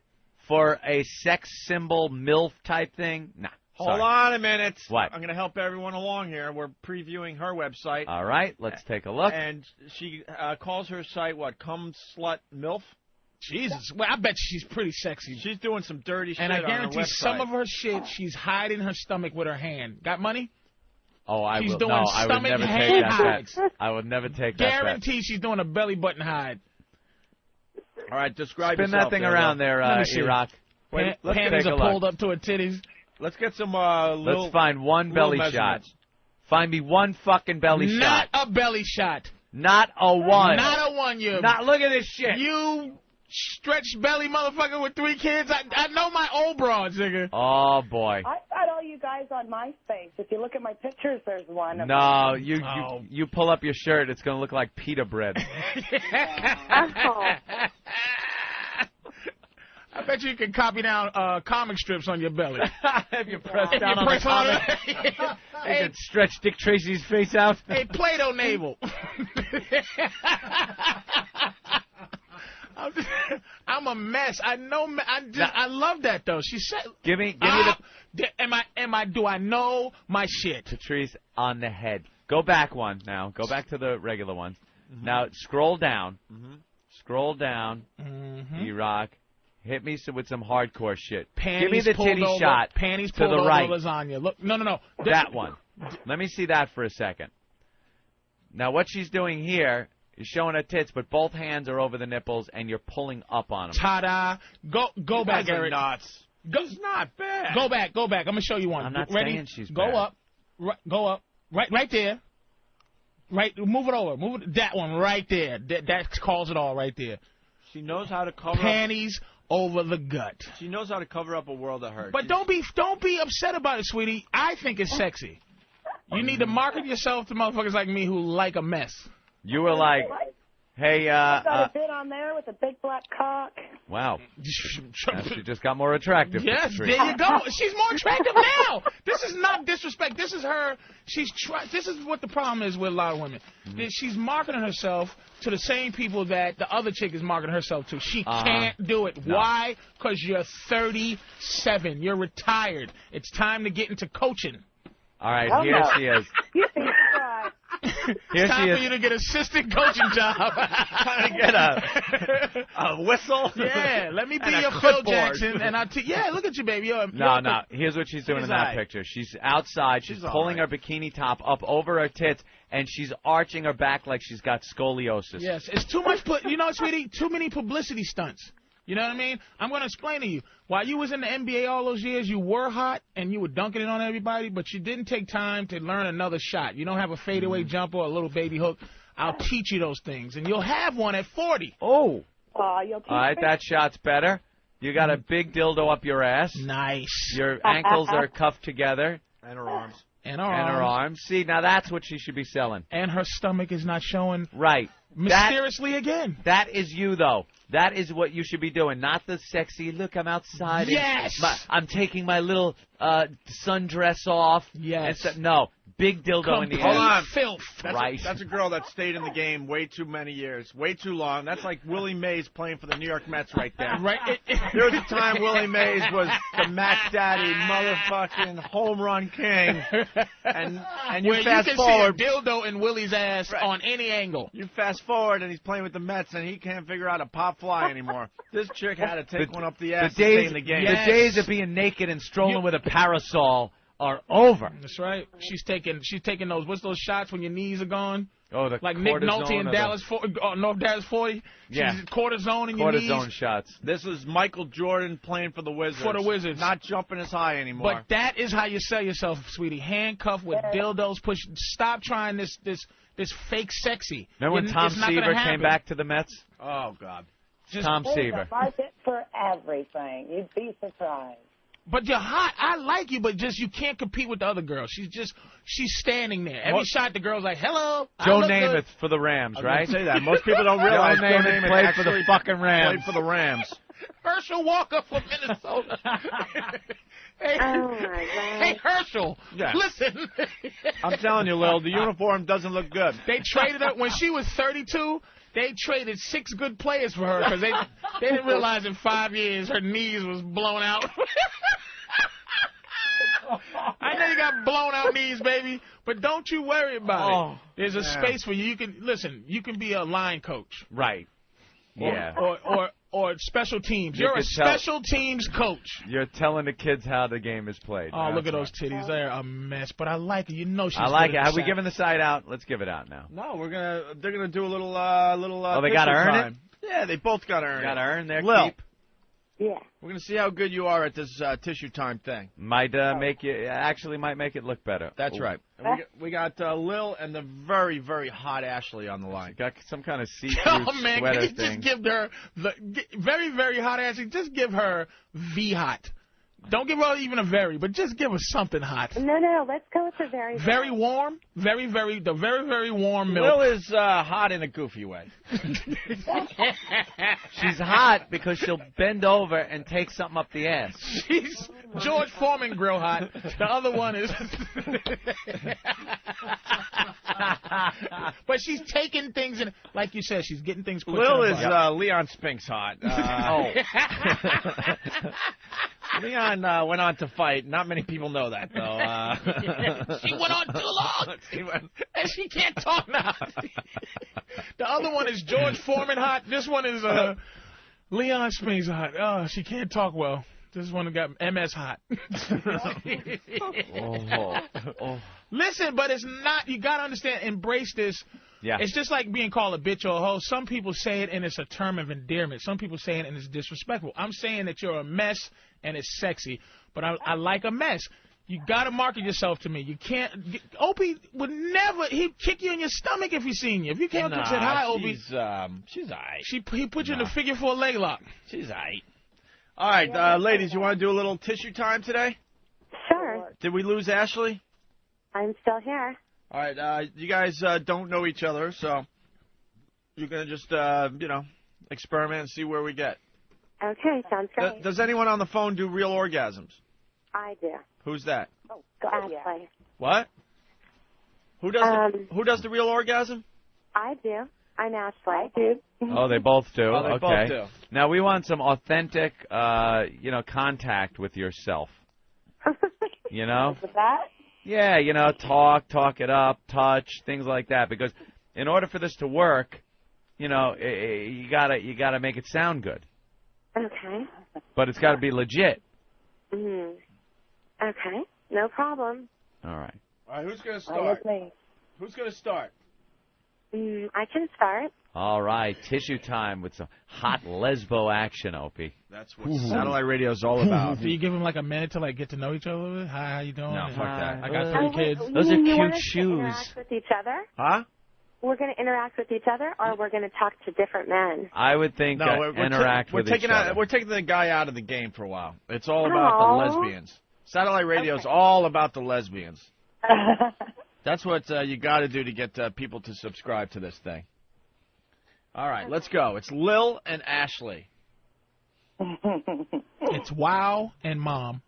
Speaker 4: for a sex symbol MILF type thing, nah.
Speaker 1: Hold on a minute.
Speaker 4: What?
Speaker 1: I'm going to help everyone along here. We're previewing her website.
Speaker 4: All right, let's take a look.
Speaker 1: And she calls her site, what, Cum Slut MILF?
Speaker 2: Jesus. Well, I bet she's pretty sexy.
Speaker 1: She's doing some dirty shit
Speaker 2: and I
Speaker 1: on her
Speaker 2: guarantee
Speaker 1: website.
Speaker 2: some of her shit, she's hiding her stomach with her hand. Got money?
Speaker 4: Oh, I
Speaker 2: she's
Speaker 4: will.
Speaker 2: doing
Speaker 4: No, I would
Speaker 2: stomach
Speaker 4: never
Speaker 2: hand
Speaker 4: take that
Speaker 2: hides.
Speaker 4: bet. I would never take that bet.
Speaker 2: Guarantee she's doing a belly button hide.
Speaker 1: All right, describe
Speaker 4: Spin that thing around there, Iraq.
Speaker 2: Wait,
Speaker 4: let's
Speaker 2: panties
Speaker 4: take a
Speaker 2: are
Speaker 4: look.
Speaker 2: pulled up to her titties.
Speaker 1: Let's get some
Speaker 4: Let's find one belly shot. Find me one fucking belly shot.
Speaker 2: Not a belly shot.
Speaker 4: Not a one.
Speaker 2: Not a one, you.
Speaker 4: Not look at this shit.
Speaker 2: You stretched belly motherfucker with 3 kids. I know my old broads, nigga.
Speaker 4: Oh boy.
Speaker 6: I've got all you guys on MySpace. If you look at my pictures, there's one. of
Speaker 4: No,
Speaker 6: them.
Speaker 4: you pull up your shirt, it's gonna look like pita bread.
Speaker 2: I bet you can copy down comic strips on your belly.
Speaker 4: If you press down
Speaker 2: You
Speaker 4: on
Speaker 2: press
Speaker 4: the
Speaker 2: on
Speaker 4: comic,
Speaker 2: it.
Speaker 4: you can stretch Dick Tracy's face out.
Speaker 2: Hey, Play-Doh navel. I'm a mess. I know. I love that though. She said,
Speaker 4: Give me the.
Speaker 2: Do I know my shit?
Speaker 4: Patrice on the head. Go back one now. Go back to the regular ones. Now scroll down. Scroll down. E-Rock. Hit me with some hardcore shit.
Speaker 2: Panties
Speaker 4: Give me the
Speaker 2: pulled
Speaker 4: titty
Speaker 2: over,
Speaker 4: shot
Speaker 2: panties
Speaker 4: to
Speaker 2: pulled
Speaker 4: the
Speaker 2: over
Speaker 4: right.
Speaker 2: lasagna. Look, no.
Speaker 4: That one. Let me see that for a second. Now what she's doing here is showing her tits, but both hands are over the nipples, and you're pulling up on them.
Speaker 2: Ta-da! Go back, Eric.
Speaker 1: It's not bad.
Speaker 2: Go back. I'm gonna show you one.
Speaker 4: I'm not
Speaker 2: Ready?
Speaker 4: saying she's
Speaker 2: Go
Speaker 4: bad.
Speaker 2: up. Go up. Right there. Right, move it over. Move it, that one right there. That calls it all right there.
Speaker 1: She knows how to cover
Speaker 2: Panties over the gut.
Speaker 1: She knows how to cover up a world of hurt.
Speaker 2: But don't be upset about it, sweetie. I think it's sexy. You need to market yourself to motherfuckers like me who like a mess.
Speaker 4: You were like, hey,
Speaker 6: got a bit on there with a big black cock.
Speaker 4: Wow. Now she just got more attractive.
Speaker 2: Yes,
Speaker 4: Patrice.
Speaker 2: there you go. She's more attractive now. This is not disrespect. This is her. This is what the problem is with a lot of women. She's marketing herself to the same people that the other chick is marketing herself to. She can't do it.
Speaker 4: No.
Speaker 2: Why? Because you're 37. You're retired. It's time to get into coaching.
Speaker 4: All right, here she is.
Speaker 2: It's time for you to get assistant coaching job.
Speaker 1: Trying to get a whistle.
Speaker 2: Yeah, let me be
Speaker 1: and
Speaker 2: your Phil Jackson, and yeah, look at you, baby.
Speaker 4: No. Here's what she's doing in that picture. She's outside. She's pulling her bikini top up over her tits, and she's arching her back like she's got scoliosis.
Speaker 2: Yes, it's too much. You know, sweetie, too many publicity stunts. You know what I mean? I'm going to explain to you. While you was in the NBA all those years, you were hot and you were dunking it on everybody, but you didn't take time to learn another shot. You don't have a fadeaway jumper or a little baby hook. I'll teach you those things, and you'll have one at 40.
Speaker 4: Oh.
Speaker 6: You'll teach
Speaker 4: All right,
Speaker 6: me?
Speaker 4: that shot's better. You got a big dildo up your ass.
Speaker 2: Nice.
Speaker 4: Your ankles are cuffed together.
Speaker 1: And her arms.
Speaker 2: And her
Speaker 4: arms. See, now that's what she should be selling.
Speaker 2: And her stomach is not showing.
Speaker 4: Right.
Speaker 2: Mysteriously again.
Speaker 4: That is you, though. That is what you should be doing, not the sexy, look, I'm outside.
Speaker 2: Yes!
Speaker 4: I'm taking my little sundress off.
Speaker 2: Yes.
Speaker 4: No, big dildo in the air.
Speaker 1: Hold on.
Speaker 2: Filth.
Speaker 1: That's a girl that stayed in the game way too many years, way too long. That's like Willie Mays playing for the New York Mets right there.
Speaker 2: Right.
Speaker 1: There was a time Willie Mays was the Mac Daddy motherfucking home run king. And you
Speaker 2: Where
Speaker 1: fast
Speaker 2: you can
Speaker 1: forward.
Speaker 2: see a dildo in Willie's ass on any angle.
Speaker 1: You fast forward and he's playing with the Mets and he can't figure out a pop fly anymore. This chick had to take one up the ass to stay in the game.
Speaker 4: The days of being naked and strolling with a parasol are over.
Speaker 2: That's right. She's taking those. What's those shots when your knees are gone?
Speaker 4: Oh, the
Speaker 2: like Nick Nolte in North Dallas 40.
Speaker 4: Yeah.
Speaker 2: She's cortisone in your knees.
Speaker 4: Cortisone shots.
Speaker 1: This is Michael Jordan playing for the Wizards.
Speaker 2: For the Wizards.
Speaker 1: Not jumping as high anymore.
Speaker 2: But that is how you sell yourself, sweetie. Handcuffed with dildos. Stop trying this fake sexy.
Speaker 4: Remember when Tom Seaver came back to the Mets?
Speaker 1: Oh, God.
Speaker 4: Tom Seaver.
Speaker 6: There's a market for everything. You'd be surprised.
Speaker 2: But you're hot. I like you, but just you can't compete with the other girls. She's standing there. Every shot, the girl's like, hello.
Speaker 4: Joe Namath for the Rams, right?
Speaker 1: Say that. Most people don't realize
Speaker 4: Joe Namath played for the fucking Rams.
Speaker 1: Played for the Rams.
Speaker 2: Herschel Walker from Minnesota. Hey,
Speaker 22: Oh, my God.
Speaker 2: hey, Herschel,
Speaker 1: Yeah.
Speaker 2: listen.
Speaker 1: I'm telling you, Lil, the uniform doesn't look good.
Speaker 2: They traded her when she was 32. They traded 6 good players for her because they didn't realize in 5 years her knees was blown out. I know you got blown out knees, baby, but don't you worry about it. There's a space for you. You can be a line coach.
Speaker 4: Right. Yeah.
Speaker 2: Or special teams.
Speaker 4: You
Speaker 2: You're a
Speaker 4: could tell-
Speaker 2: special teams coach.
Speaker 4: You're telling the kids how the game is played.
Speaker 2: Oh, look at those titties. They're a mess, but I like it. You know she's
Speaker 4: I like
Speaker 2: good
Speaker 4: it.
Speaker 2: at
Speaker 4: Have we
Speaker 2: the
Speaker 4: given the side out? Let's give it out now.
Speaker 1: No, they're gonna do a little
Speaker 4: Oh, they gotta
Speaker 1: picture
Speaker 4: earn
Speaker 1: time. Yeah, they both gotta earn
Speaker 4: Gotta
Speaker 1: it.
Speaker 4: earn their
Speaker 1: Lil,
Speaker 4: keep.
Speaker 6: Yeah.
Speaker 1: we're gonna see how good you are at this tissue time thing.
Speaker 4: Might make it look better.
Speaker 1: That's
Speaker 4: Ooh.
Speaker 1: right. And we got Lil and the very, very hot Ashley on the line.
Speaker 4: Got some kind of see-through
Speaker 2: Oh, man,
Speaker 4: sweater
Speaker 2: can you
Speaker 4: thing.
Speaker 2: just give her very, very hot ass? Just give her V-hot. Don't give her even a very, but just give her something hot.
Speaker 6: No, let's go with the very.
Speaker 2: Very warm, very, very warm milk.
Speaker 1: Lil is hot in a goofy way.
Speaker 4: She's hot because she'll bend over and take something up the ass.
Speaker 2: She's George Foreman grill hot. The other one is. But she's taking things in, like you said, she's getting things put
Speaker 1: Lil
Speaker 2: in
Speaker 1: is
Speaker 2: her body.
Speaker 1: Leon Spinks hot.
Speaker 4: Oh.
Speaker 1: Leon went on to fight. Not many people know that, though.
Speaker 2: She went on too long, and she can't talk now. The other one is George Foreman hot. This one is Leon Spinks hot. Oh, she can't talk well. This one got MS hot. Listen, but it's not. You gotta understand. Embrace this.
Speaker 4: Yeah.
Speaker 2: It's just like being called a bitch or a hoe. Some people say it and it's a term of endearment. Some people say it and it's disrespectful. I'm saying that you're a mess and it's sexy, but I like a mess. You gotta market yourself to me. You can't. Opie would never. He'd kick you in your stomach if he seen you. If you came up and said hi, Opie.
Speaker 1: She's aight.
Speaker 2: He put you in the figure 4 leg lock.
Speaker 1: She's aight. All right, ladies, you want to do a little tissue time today?
Speaker 22: Sure.
Speaker 1: Did we lose Ashley?
Speaker 22: I'm still here.
Speaker 1: All right, you guys don't know each other, so you're gonna just experiment and see where we get.
Speaker 22: Okay, sounds great.
Speaker 1: Does anyone on the phone do real orgasms?
Speaker 22: I do.
Speaker 1: Who's that?
Speaker 22: Oh, Ashley.
Speaker 1: What? Who does the real orgasm?
Speaker 22: I do. I'm Ashley. I do.
Speaker 4: Oh, they both do.
Speaker 1: Oh, they
Speaker 4: okay.
Speaker 1: both do.
Speaker 4: Now we want some authentic, contact with yourself. You know?
Speaker 22: With that?
Speaker 4: Yeah, talk it up, touch, things like that. Because in order for this to work, you gotta make it sound good.
Speaker 22: Okay.
Speaker 4: But it's got to be legit.
Speaker 22: Okay, no problem.
Speaker 4: All right.
Speaker 1: All right, who's gonna start? Who's gonna start?
Speaker 22: I can start.
Speaker 4: All right, tissue time with some hot lesbo action, Opie.
Speaker 1: That's what satellite radio is all about.
Speaker 2: Do you give them like a minute to get to know each other a little bit? Hi, how you doing?
Speaker 1: No, fuck that.
Speaker 2: I got 3 kids.
Speaker 4: Those are cute
Speaker 22: To
Speaker 4: shoes.
Speaker 22: interact with each other?
Speaker 1: Huh?
Speaker 22: We're going to interact with each other, or we're going to talk to different men?
Speaker 4: I would think interact with each other.
Speaker 1: We're taking the guy out of the game for a while. It's all about the lesbians. Satellite radio is all about the lesbians. That's what you got to do to get people to subscribe to this thing. All right, let's go. It's Lil and Ashley.
Speaker 2: It's Wow and Mom.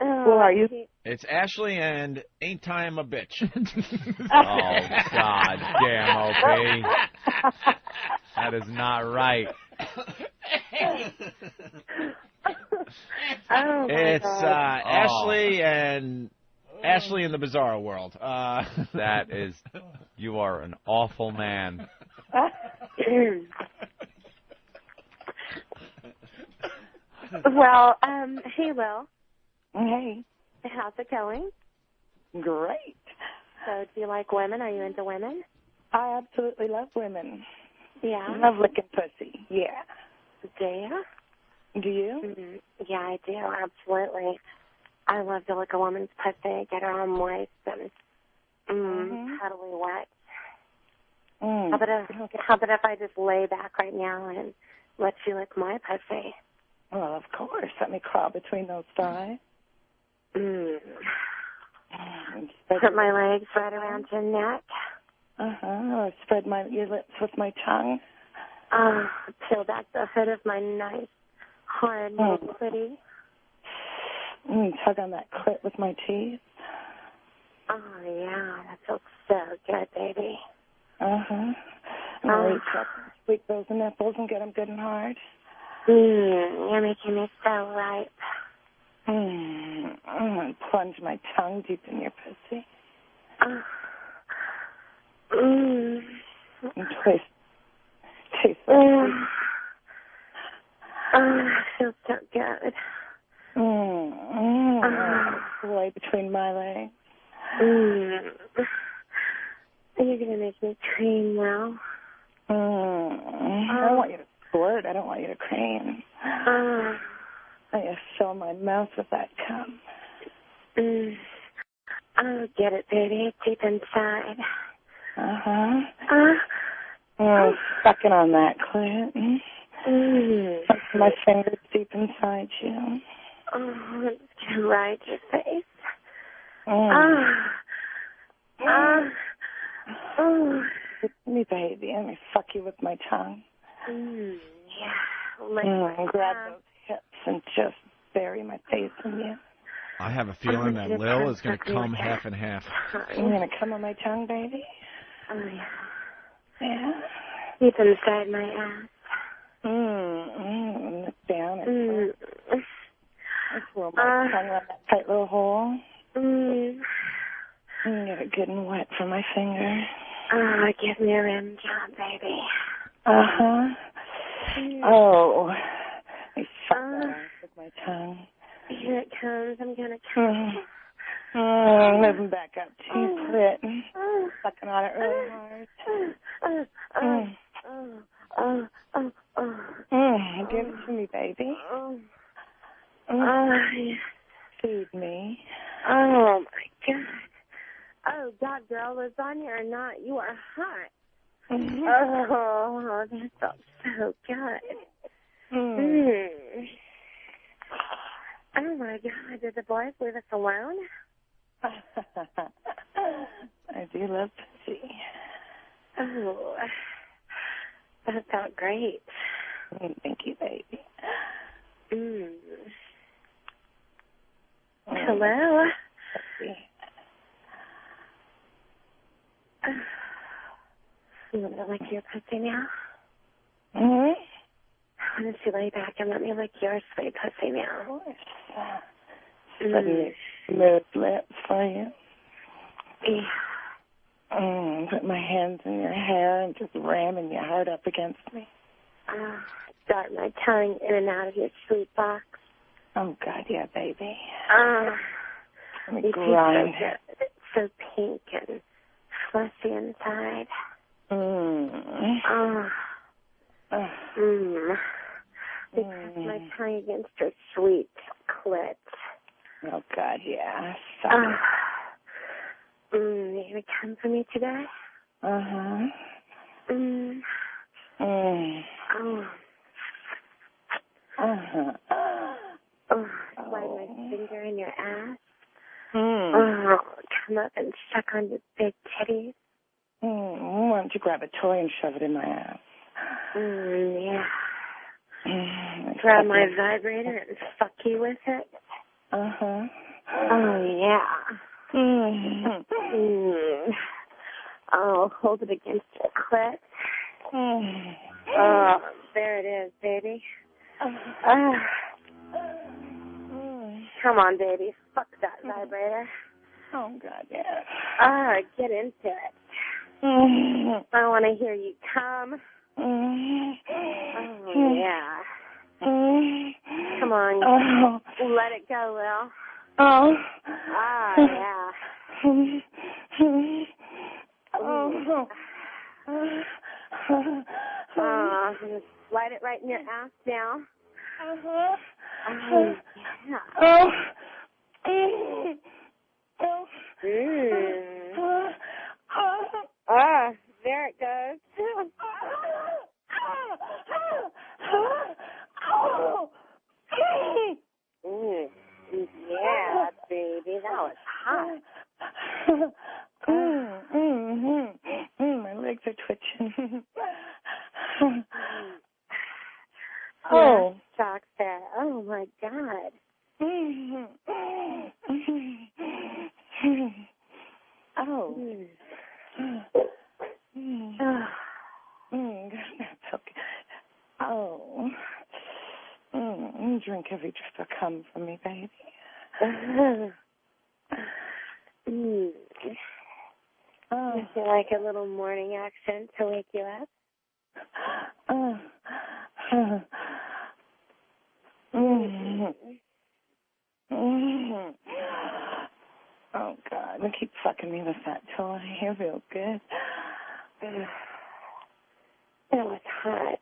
Speaker 22: Who are you?
Speaker 1: It's Ashley and Ain't Time a Bitch.
Speaker 4: Oh, God damn, Opie. That is not right.
Speaker 1: It's Ashley and Ashley in the Bizarro World.
Speaker 4: That is, you are an awful man.
Speaker 22: Well, hey, Will.
Speaker 6: Hey.
Speaker 22: How's it going?
Speaker 6: Great.
Speaker 22: So, do you like women? Are you into women?
Speaker 6: I absolutely love women.
Speaker 22: Yeah.
Speaker 6: Love licking pussy. Yeah.
Speaker 22: Do you?
Speaker 6: Do you?
Speaker 22: Mm-hmm. Yeah, I do. Absolutely. I love to lick a woman's pussy, get her all moist and totally wet. How about if I just lay back right now and let you lick my pussy?
Speaker 6: Well, of course. Let me crawl between those thighs.
Speaker 22: Put my legs right around your neck.
Speaker 6: Or spread your lips with my tongue.
Speaker 22: Peel back the hood of my nice, hard clitty.
Speaker 6: Tug on that clit with my teeth.
Speaker 22: Oh, yeah. That feels so good, baby.
Speaker 6: And reach up, squeak those nipples and get them good and hard.
Speaker 22: You're making me so ripe.
Speaker 6: And plunge my tongue deep in your pussy. And taste like
Speaker 22: feels so good.
Speaker 6: Lay between my legs.
Speaker 22: You're going to make me cream now.
Speaker 6: I don't want you to squirt. I don't want you to cream. I just fill my mouth with that cum.
Speaker 22: Oh, get it, baby. It's deep inside.
Speaker 6: Sucking on that clit. My fingers deep inside you.
Speaker 22: Oh, it's going to ride your face.
Speaker 6: Me, baby. Let me fuck you with my tongue.
Speaker 22: Yeah.
Speaker 6: Grab those hips and just bury my face in you.
Speaker 1: I have a feeling that Lil is going to come half and half.
Speaker 6: You're going to come on my tongue, baby?
Speaker 22: Oh, yeah.
Speaker 6: Yeah?
Speaker 22: Deep inside my ass.
Speaker 6: Look down and I swirl my tongue around that tight little hole. Get it good and wet from my finger.
Speaker 22: Give me a rim job, baby.
Speaker 6: Oh, I suck that ass with my tongue.
Speaker 22: Here it comes. I'm going to come.
Speaker 6: Moving back up to your clit. Sucking on it really hard. Give it to me, baby. Feed me.
Speaker 22: Oh, my God. Oh, God, girl, lasagna or not, you are hot. Oh, that felt so good. Oh, my God, did the boys leave us alone?
Speaker 6: I do love pussy.
Speaker 22: Oh, that felt great.
Speaker 6: Thank you, baby.
Speaker 22: Hello? You want me to lick your pussy now? Why don't you lay back and let me lick your sweet pussy now?
Speaker 6: Let me smooth lips for you.
Speaker 22: Yeah.
Speaker 6: Put my hands in your hair and just ramming your heart up against me.
Speaker 22: Start my tongue in and out of your sweet box.
Speaker 6: Oh, God, yeah, baby. Let me
Speaker 22: You
Speaker 6: grind.
Speaker 22: It's so pink and fluffy inside. You press my tongue against your sweet clit.
Speaker 6: Oh, God, yeah.
Speaker 22: You gonna come for me today? Slide my finger in your ass. Come up and suck on your big titties.
Speaker 6: Why don't you grab a toy and shove it in my ass?
Speaker 22: Yeah. Grab my vibrator and fuck you with it. Oh, yeah. Oh, hold it against your clit. Oh, there it is, baby. Come on, baby. Fuck that vibrator.
Speaker 6: Oh, God, yeah.
Speaker 22: Get into it. I want to hear you come. Oh, yeah. Come on. Let it go, Lil. Yeah. Slide it right in your ass now. There it goes. Yeah, baby, that was hot.
Speaker 6: My legs are twitching.
Speaker 22: Socks there. Oh, my God.
Speaker 6: That's okay. Drink every drip of cum from me, baby.
Speaker 22: Would you like a little morning action to wake you up?
Speaker 6: Oh, God. Keep fucking me with that toy. You feel good.
Speaker 22: That was hot.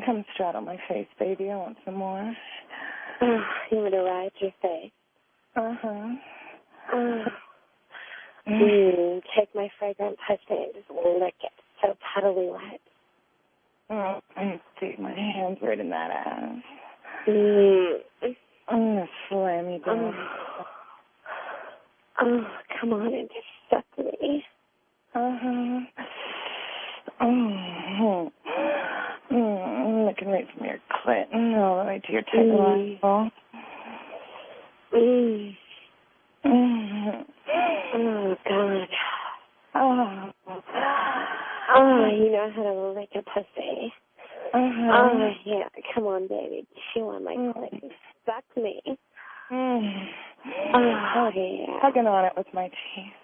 Speaker 6: Come straddle my face, baby. I want some more.
Speaker 22: You want to ride your face? Take my fragrant pussy and just lick it. So puddly wet.
Speaker 6: I stick my hands right in that ass. I'm gonna slam you down.
Speaker 22: Come on and just suck me.
Speaker 6: Looking right from your clit all the way to your tight ball.
Speaker 22: Oh, God. You know how to lick a pussy. Yeah. Come on, baby. Chew on my clit. Suck me. Yeah.
Speaker 6: Tugging on it with my teeth.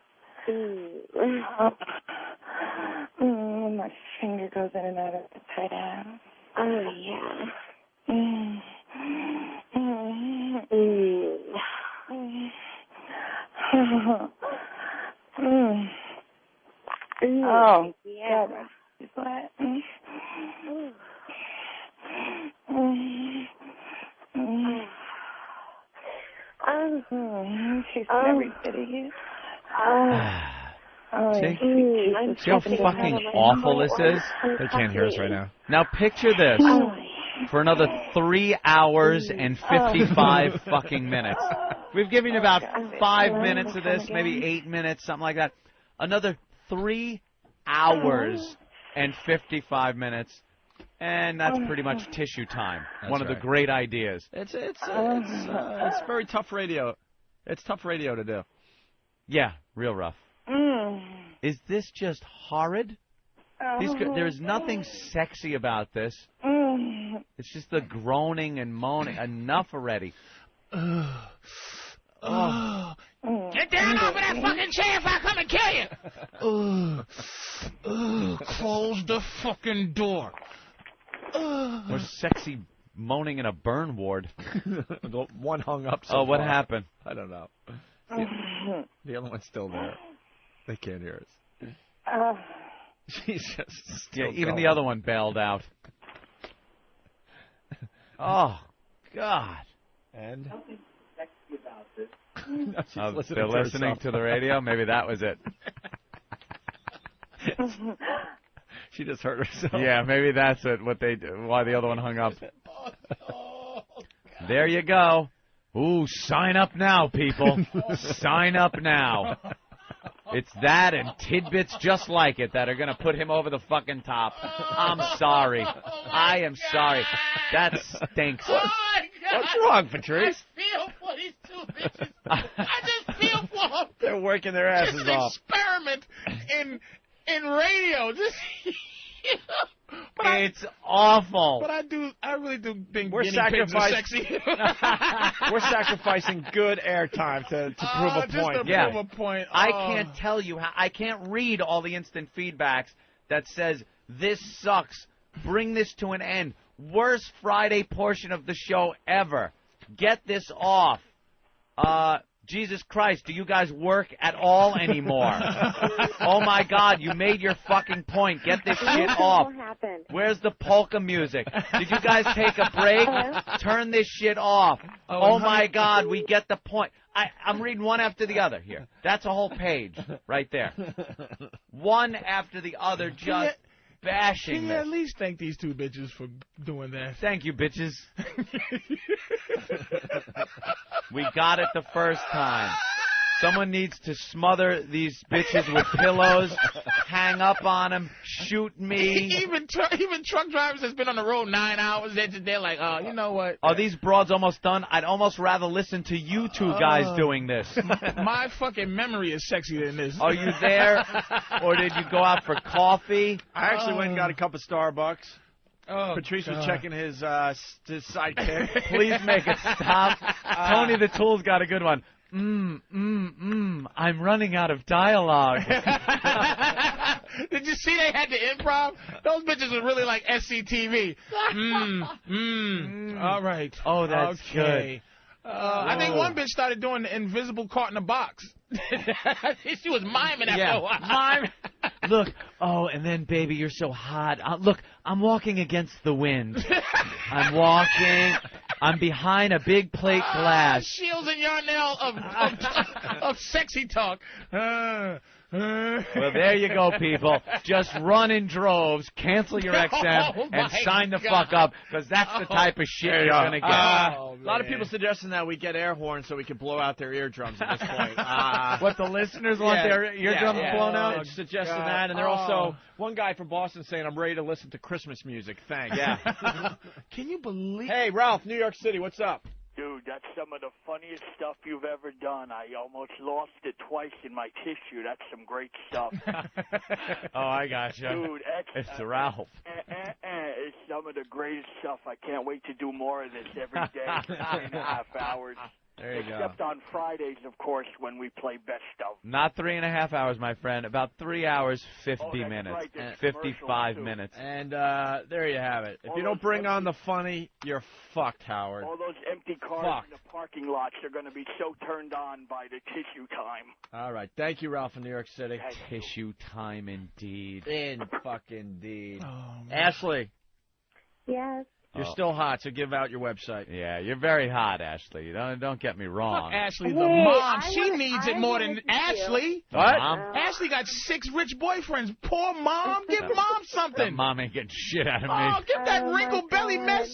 Speaker 6: My finger goes in and out of the tight ass.
Speaker 22: Yeah.
Speaker 6: Oh,
Speaker 22: yeah.
Speaker 6: God, she's wet. She's very pretty.
Speaker 4: See how fucking awful this is?
Speaker 1: They can't hear us right now.
Speaker 4: Now picture this for another 3 hours and 55 fucking minutes. We've given you about 5 minutes of this, maybe 8 minutes, something like that. Another 3 hours and 55 minutes, and that's pretty much tissue time.
Speaker 1: That's
Speaker 4: One of the
Speaker 1: right.
Speaker 4: great ideas.
Speaker 1: It's very tough radio. It's tough radio to do.
Speaker 4: Yeah, real rough. Is this just horrid? There's nothing sexy about this. It's just the groaning and moaning. Enough already.
Speaker 2: Get down off of that fucking chair if I come and kill you! Close the fucking door.
Speaker 4: Or sexy moaning in a burn ward.
Speaker 1: The one hung up.
Speaker 4: Oh, what happened?
Speaker 1: I don't know. The other one's still there. They can't hear us. She's just still
Speaker 4: even
Speaker 1: going.
Speaker 4: the other one bailed out. Oh, God.
Speaker 1: And?
Speaker 21: Something sexy about this.
Speaker 1: No,
Speaker 4: they're listening to the radio? Maybe that was it.
Speaker 1: She just hurt herself.
Speaker 4: Yeah, maybe that's it. Why the other one hung up. There you go. Ooh, sign up now, people. Sign up now. It's that and tidbits just like it that are going to put him over the fucking top. I'm sorry. I am sorry. That stinks.
Speaker 1: What's wrong, Patrice?
Speaker 2: I feel for these two bitches. I just feel for them.
Speaker 1: They're working their asses off.
Speaker 2: Experiment in radio. Just,
Speaker 4: it's awful.
Speaker 2: But I really do think
Speaker 1: We're
Speaker 2: guinea pigs are sexy.
Speaker 1: We're sacrificing good airtime to prove a
Speaker 2: just
Speaker 1: point.
Speaker 2: to prove a point.
Speaker 4: I can't tell you how. I can't read all the instant feedbacks that says this sucks. Bring this to an end. Worst Friday portion of the show ever. Get this off. Jesus Christ, do you guys work at all anymore? Oh, my God, you made your fucking point. Get this shit off. Where's the polka music? Did you guys take a break? Turn this shit off. Oh, my God, we get the point. I'm reading one after the other here. That's a whole page right there. One after the other, just bashing
Speaker 2: Can you
Speaker 4: this.
Speaker 2: at least thank these two bitches for doing that?
Speaker 4: Thank you, bitches. We got it the first time. Someone needs to smother these bitches with pillows, hang up on them, shoot me.
Speaker 2: Even truck drivers that's been on the road 9 hours, they're like, oh, you know what?
Speaker 4: Are these broads almost done? I'd almost rather listen to you two guys doing this.
Speaker 2: My fucking memory is sexier than this.
Speaker 4: Are you there, or did you go out for coffee?
Speaker 1: I actually went and got a cup of Starbucks.
Speaker 2: Oh,
Speaker 1: Patrice was
Speaker 2: God.
Speaker 1: checking his sidekick.
Speaker 4: Please make it stop. Tony the Tool's got a good one. I'm running out of dialogue.
Speaker 2: Did you see they had the improv? Those bitches were really like SCTV. All right.
Speaker 4: Oh, that's
Speaker 2: okay. I think one bitch started doing the invisible caught in a box. She was miming after a while.
Speaker 4: Mime. Look, and then, baby, you're so hot. Look, I'm walking against the wind. I'm walking. I'm behind a big plate glass.
Speaker 2: Shields and Yarnell of sexy talk.
Speaker 4: Well, there you go, people. Just run in droves, cancel your XM, and sign the fuck up, because that's the type of shit you're going to get.
Speaker 1: A lot of people suggesting that we get air horns so we can blow out their eardrums at this point.
Speaker 4: What, the listeners want their eardrums blown out?
Speaker 1: It's suggesting that, and they're also, one guy from Boston saying, I'm ready to listen to Christmas music. Thanks.
Speaker 4: Yeah.
Speaker 2: Can you believe?
Speaker 1: Hey, Ralph, New York City, what's up?
Speaker 8: Dude, that's some of the funniest stuff you've ever done. I almost lost it twice in my tissue. That's some great stuff.
Speaker 4: Oh, I gotcha.
Speaker 8: Dude,
Speaker 4: it's Ralph.
Speaker 8: It's some of the greatest stuff. I can't wait to do more of this every day for 3.5 hours.
Speaker 1: There you go.
Speaker 8: Except on Fridays, of course, when we play Best of.
Speaker 4: Not 3.5 hours, my friend. About 3 hours, 50
Speaker 8: Oh, that's
Speaker 4: minutes.
Speaker 8: right, there's
Speaker 4: 55
Speaker 8: commercials, too.
Speaker 4: minutes.
Speaker 1: And there you have it. If
Speaker 8: All
Speaker 1: you don't
Speaker 8: those
Speaker 1: bring on the funny, you're fucked, Howard.
Speaker 8: All those empty cars in the parking lots are going to be so turned on by the tissue time.
Speaker 1: All right. Thank you, Ralph in New York City.
Speaker 4: Tissue time, indeed.
Speaker 1: In fucking deed.
Speaker 2: Oh,
Speaker 1: Ashley,
Speaker 22: Yes.
Speaker 1: you're still hot, so give out your website.
Speaker 4: Yeah, you're very hot, Ashley. Don't get me wrong.
Speaker 2: Fuck Ashley, the
Speaker 22: Hey,
Speaker 2: mom.
Speaker 22: I
Speaker 2: She
Speaker 22: wanna-
Speaker 2: needs it
Speaker 22: I
Speaker 2: more
Speaker 22: wanna
Speaker 2: than
Speaker 22: see you.
Speaker 2: Ashley.
Speaker 4: What?
Speaker 2: Ashley got 6 rich boyfriends. Poor mom. Give mom
Speaker 4: That
Speaker 2: something.
Speaker 4: mom ain't getting shit out of me.
Speaker 2: Oh, get that
Speaker 22: Oh, my
Speaker 2: wrinkled belly
Speaker 22: God.
Speaker 2: mess.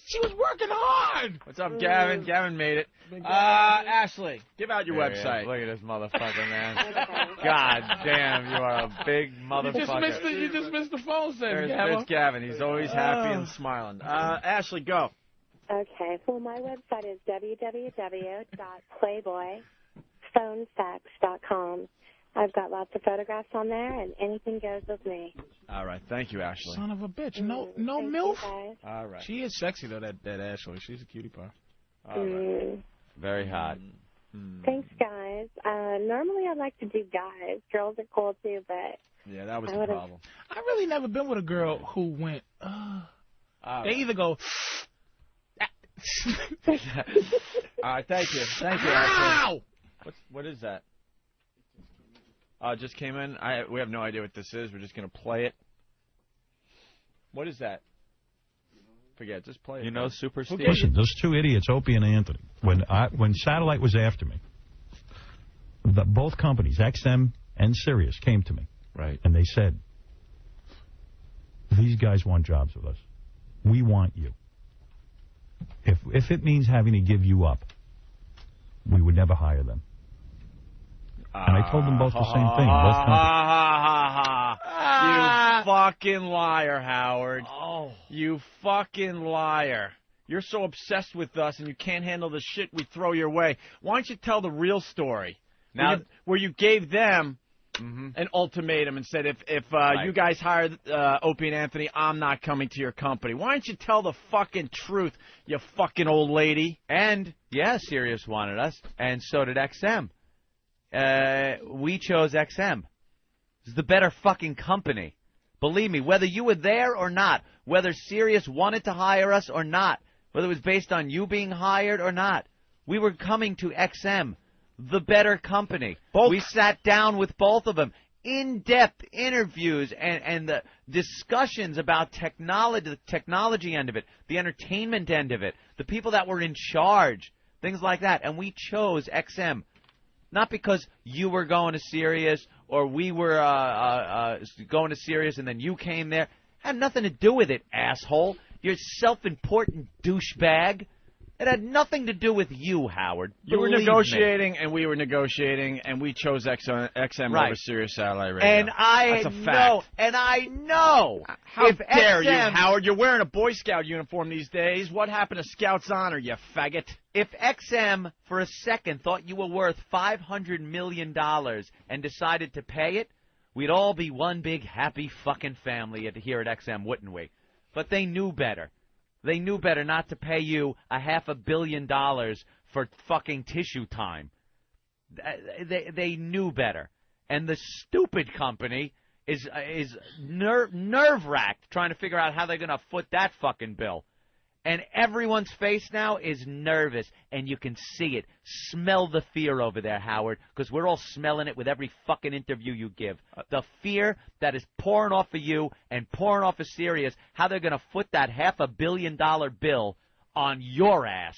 Speaker 2: She was working hard.
Speaker 1: What's up, Gavin? Gavin made it. Ashley, give out your
Speaker 4: There he is.
Speaker 1: website.
Speaker 4: Look at this motherfucker, man.
Speaker 22: Okay.
Speaker 4: God damn, you are a big motherfucker.
Speaker 2: You just missed the phone
Speaker 1: There's
Speaker 2: segment,
Speaker 1: Gavin. He's always happy and smiling. Ashley, go.
Speaker 22: Okay. Well, my website is www.playboyphonesex.com. I've got lots of photographs on there, and anything goes with me.
Speaker 1: All right. Thank you, Ashley.
Speaker 2: Son of a bitch. No
Speaker 22: Thank you,
Speaker 2: MILF.
Speaker 22: guys.
Speaker 1: All right.
Speaker 2: She is sexy, though, that Ashley. She's a cutie pie.
Speaker 1: All right.
Speaker 4: Very hot.
Speaker 22: Thanks, guys. Normally, I like to do guys. Girls are cool, too, but...
Speaker 1: Yeah, that was
Speaker 22: I
Speaker 1: the
Speaker 22: would've-
Speaker 1: problem.
Speaker 2: I really never been with a girl who went,
Speaker 1: All
Speaker 2: they
Speaker 1: right.
Speaker 2: either go,
Speaker 1: All right. Thank you. Thank you, Ashley.
Speaker 2: ow!
Speaker 1: What is that? Just came in. We have no idea what this is. We're just gonna play it. What is that? Forget. Just play it.
Speaker 4: You know Super Steve?
Speaker 9: Listen, those two idiots, Opie and Anthony, when Satellite was after me, both companies, XM and Sirius, came to me.
Speaker 4: Right.
Speaker 9: And they said, these guys want jobs with us. We want you. If it means having to give you up, we would never hire them. And I told them both the same thing. Both companies.
Speaker 1: You fucking liar, Howard.
Speaker 4: Oh.
Speaker 1: You fucking liar. You're so obsessed with us and you can't handle the shit we throw your way. Why don't you tell the real story?
Speaker 4: Now,
Speaker 1: where you gave them an ultimatum and said, if you guys hire Opie and Anthony, I'm not coming to your company. Why don't you tell the fucking truth, you fucking old lady?
Speaker 4: And, yeah, Sirius wanted us, and so did XM. We chose XM. It's the better fucking company. Believe me, whether you were there or not, whether Sirius wanted to hire us or not, whether it was based on you being hired or not, we were coming to XM, the better company. We sat down with both of them, in-depth interviews and the discussions about technology, the technology end of it, the entertainment end of it, the people that were in charge, things like that. And we chose XM. Not because you were going to Sirius or we were going to Sirius and then you came there. Had nothing to do with it, asshole. You're a self-important douchebag. It had nothing to do with you, Howard.
Speaker 1: You were
Speaker 4: Believe
Speaker 1: negotiating
Speaker 4: me.
Speaker 1: and we were negotiating and we chose XM
Speaker 4: Right.
Speaker 1: over Sirius Satellite Radio.
Speaker 4: And
Speaker 1: That's a fact.
Speaker 4: I know.
Speaker 1: How
Speaker 4: if
Speaker 1: dare you,
Speaker 4: XM
Speaker 1: Howard? You're wearing a Boy Scout uniform these days. What happened to Scout's honor, you faggot?
Speaker 4: If XM for a second thought you were worth $500 million and decided to pay it, we'd all be one big happy fucking family here at XM, wouldn't we? But they knew better. They knew better not to pay you $500 million for fucking tissue time. They knew better. And the stupid company is nerve-wracked trying to figure out how they're going to foot that fucking bill. And everyone's face now is nervous, and you can see it. Smell the fear over there, Howard, because we're all smelling it with every fucking interview you give. The fear that is pouring off of you and pouring off of Sirius, how they're going to foot that $500 million bill on your ass.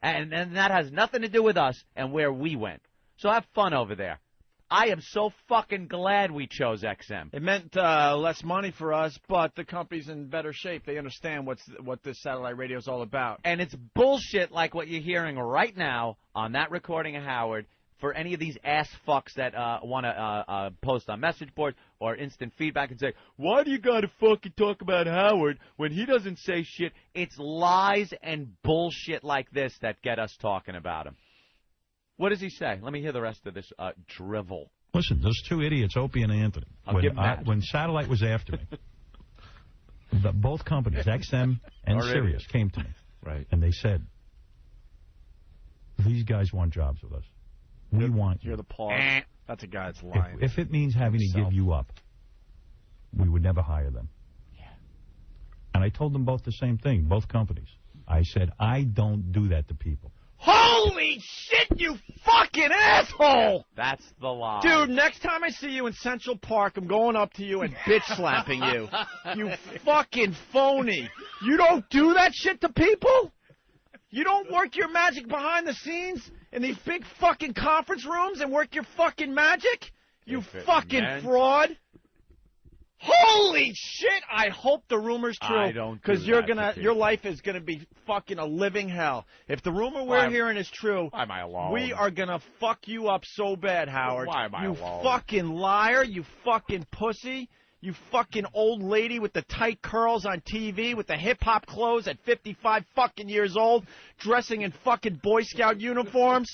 Speaker 4: And that has nothing to do with us and where we went. So have fun over there. I am so fucking glad we chose XM.
Speaker 1: It meant less money for us, but the company's in better shape. They understand what this satellite radio is all about.
Speaker 4: And it's bullshit like what you're hearing right now on that recording of Howard for any of these ass fucks that want to post on message boards or instant feedback and say, why do you got to fucking talk about Howard when he doesn't say shit? It's lies and bullshit like this that get us talking about him. What does he say? Let me hear the rest of this drivel.
Speaker 9: Listen, those two idiots, Opie and Anthony,
Speaker 4: I'll give 'em that.
Speaker 9: when Satellite was after me, both companies, XM and
Speaker 4: Already.
Speaker 9: Sirius, came to me.
Speaker 4: Right.
Speaker 9: And they said, These guys want jobs with us. We want you.
Speaker 1: You're the pause. That's a guy that's lying.
Speaker 9: If it means having to give you up, we would never hire them. Yeah. And I told them both the same thing, both companies. I said, I don't do that to people.
Speaker 1: Holy shit, you fucking asshole!
Speaker 4: That's the lie.
Speaker 1: Dude, next time I see you in Central Park, I'm going up to you and bitch slapping you. You fucking phony. You don't do that shit to people? You don't work your magic behind the scenes in these big fucking conference rooms and work your fucking magic? You fucking fraud. Holy shit! I hope the rumor's true.
Speaker 4: I don't,
Speaker 1: because your life is gonna be fucking a living hell. If the rumor we're hearing is true,
Speaker 5: why am I alone?
Speaker 1: We are gonna fuck you up so bad, Howard.
Speaker 5: Why am I
Speaker 1: you
Speaker 5: alone?
Speaker 1: Fucking liar! You fucking pussy! You fucking old lady with the tight curls on TV with the hip hop clothes at 55 fucking years old, dressing in fucking Boy Scout uniforms.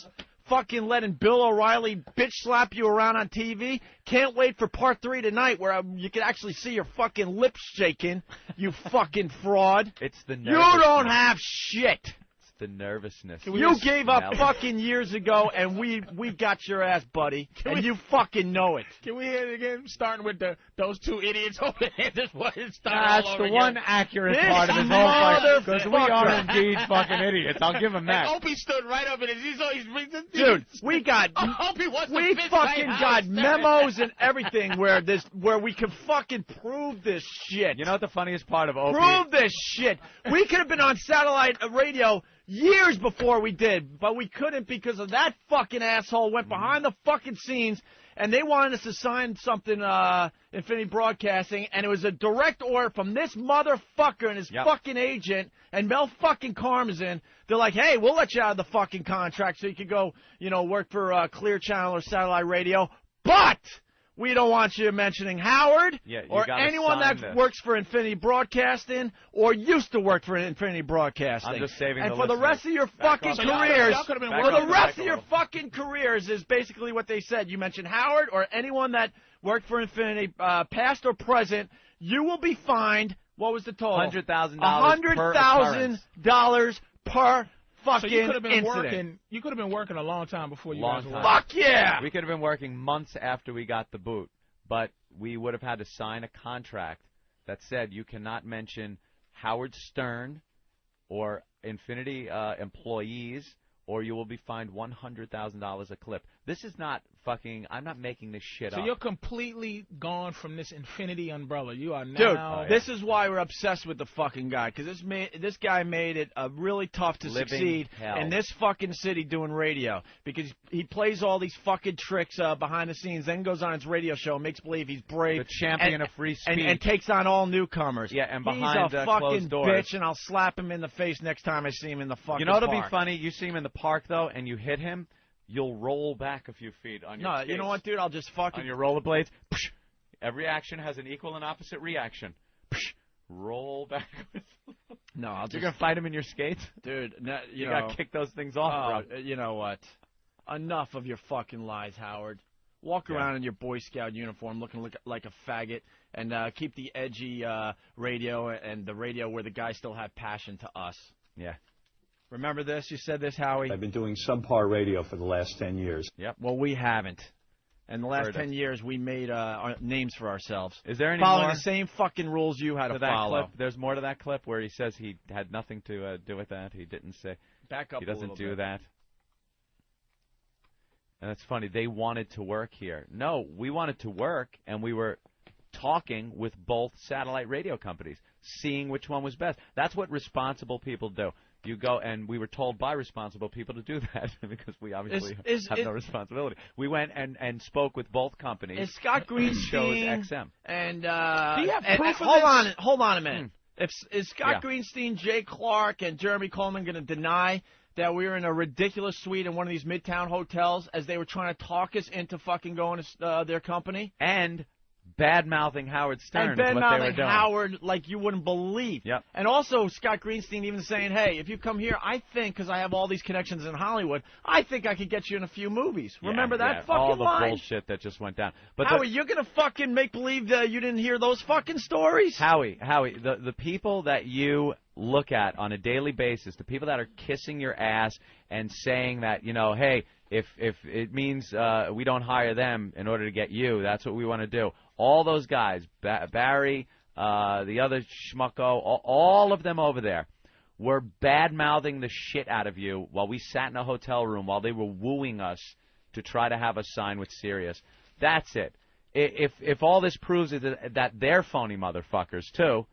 Speaker 1: Fucking letting Bill O'Reilly bitch slap you around on TV. Can't wait for part 3 tonight where you can actually see your fucking lips shaking, you fucking fraud.
Speaker 4: It's the
Speaker 1: You don't have shit.
Speaker 4: It's the nervousness.
Speaker 1: You gave up fucking years ago, and we got your ass, buddy, and you fucking know it.
Speaker 2: Can we hear it again? Starting with those two idiots over there. This one is
Speaker 5: That's
Speaker 2: all
Speaker 5: the
Speaker 2: over
Speaker 5: one
Speaker 2: again.
Speaker 5: accurate
Speaker 2: This
Speaker 5: part of his whole fight. Because we
Speaker 2: motherfucker.
Speaker 5: are indeed fucking idiots. I'll give him that.
Speaker 2: And Opie stood right up in his.
Speaker 1: Dude, we got
Speaker 2: Opie wants
Speaker 1: we
Speaker 2: to
Speaker 1: fucking got memos and everything where we can fucking prove this shit.
Speaker 4: You know what the funniest part of Opie?
Speaker 1: Prove this shit. We could have been on satellite radio years before we did, but we couldn't because of that fucking asshole went behind the fucking scenes, and they wanted us to sign something, Infinity Broadcasting, and it was a direct order from this motherfucker and his fucking agent and Mel fucking Karmazin. They're like, hey, we'll let you out of the fucking contract so you can go, work for Clear Channel or satellite radio, but we don't want you mentioning Howard or anyone that works for Infinity Broadcasting or used to work for Infinity Broadcasting.
Speaker 4: I'm just saving
Speaker 1: and
Speaker 4: the
Speaker 1: for the rest of your fucking careers, fucking careers is basically what they said. You mentioned Howard or anyone that worked for Infinity, past or present, you will be fined. What was the total?
Speaker 4: $100,000.
Speaker 1: $100,000 per fucking
Speaker 2: so you could have been
Speaker 1: incident.
Speaker 2: working. You could have been working a long time before you guys were.
Speaker 1: Fuck yeah!
Speaker 4: We could have been working months after we got the boot, but we would have had to sign a contract that said you cannot mention Howard Stern or Infinity employees, or you will be fined $100,000 a clip. This is not fucking. I'm not making this shit up.
Speaker 2: So you're completely gone from this Infinity umbrella. You are
Speaker 1: Dude,
Speaker 2: now.
Speaker 1: this is why we're obsessed with the fucking guy, because this guy made it really tough to succeed in this fucking city doing radio, because he plays all these fucking tricks behind the scenes, then goes on his radio show and makes believe he's brave,
Speaker 4: the champion of free speech,
Speaker 1: and takes on all newcomers.
Speaker 4: Yeah, and behind
Speaker 1: he's a fucking
Speaker 4: closed doors.
Speaker 1: bitch, and I'll slap him in the face next time I see him in the fucking.
Speaker 4: You know what'll
Speaker 1: park.
Speaker 4: be funny? You see him in the park though, and you hit him. You'll roll back a few feet on your skates.
Speaker 1: You know what, dude? I'll just fucking...
Speaker 4: On your rollerblades. Every action has an equal and opposite reaction. Roll backwards.
Speaker 1: No, I'll just...
Speaker 4: You're going to fight him in your skates?
Speaker 1: Dude,
Speaker 4: you got to kick those things off, bro.
Speaker 1: You know what? Enough of your fucking lies, Howard. Walk around in your Boy Scout uniform looking like a faggot, and keep the edgy radio and the radio where the guys still have passion to us.
Speaker 4: Yeah.
Speaker 1: Remember this? You said this, Howie?
Speaker 12: I've been doing subpar radio for the last 10 years.
Speaker 1: Yep. Well, we haven't. In the last 10 years, we made our names for ourselves.
Speaker 4: Is there any
Speaker 1: following
Speaker 4: more
Speaker 1: the same fucking rules you had to follow?
Speaker 4: Clip? There's more to that clip where he says he had nothing to do with that. He didn't say.
Speaker 1: Back up.
Speaker 4: He doesn't do
Speaker 1: bit.
Speaker 4: that. And it's funny. They wanted to work here. No, we wanted to work, and we were talking with both satellite radio companies, seeing which one was best. That's what responsible people do. You go, and we were told by responsible people to do that because we obviously have no responsibility. We went and spoke with both companies.
Speaker 1: Is Scott Greenstein
Speaker 4: XM.
Speaker 1: And
Speaker 2: do you have proof of
Speaker 1: hold on a minute. Is Scott Greenstein, Jay Clark, and Jeremy Coleman going to deny that we were in a ridiculous suite in one of these Midtown hotels as they were trying to talk us into fucking going to their company?
Speaker 4: And bad-mouthing Howard Stern.
Speaker 1: And bad-mouthing Howard like you wouldn't believe.
Speaker 4: Yep.
Speaker 1: And also Scott Greenstein even saying, hey, if you come here, I think, because I have all these connections in Hollywood, I think I could get you in a few movies. Remember that fucking
Speaker 4: all the
Speaker 1: line?
Speaker 4: bullshit that just went down. But
Speaker 1: Howie, you're going to fucking make believe that you didn't hear those fucking stories?
Speaker 4: Howie, the people that you look at on a daily basis, the people that are kissing your ass and saying that, you know, hey, if it means we don't hire them in order to get you, that's what we want to do. All those guys, Barry, the other schmucko, all of them over there, were bad-mouthing the shit out of you while we sat in a hotel room while they were wooing us to try to have us sign with Sirius. That's it. If all this proves that they're phony motherfuckers too,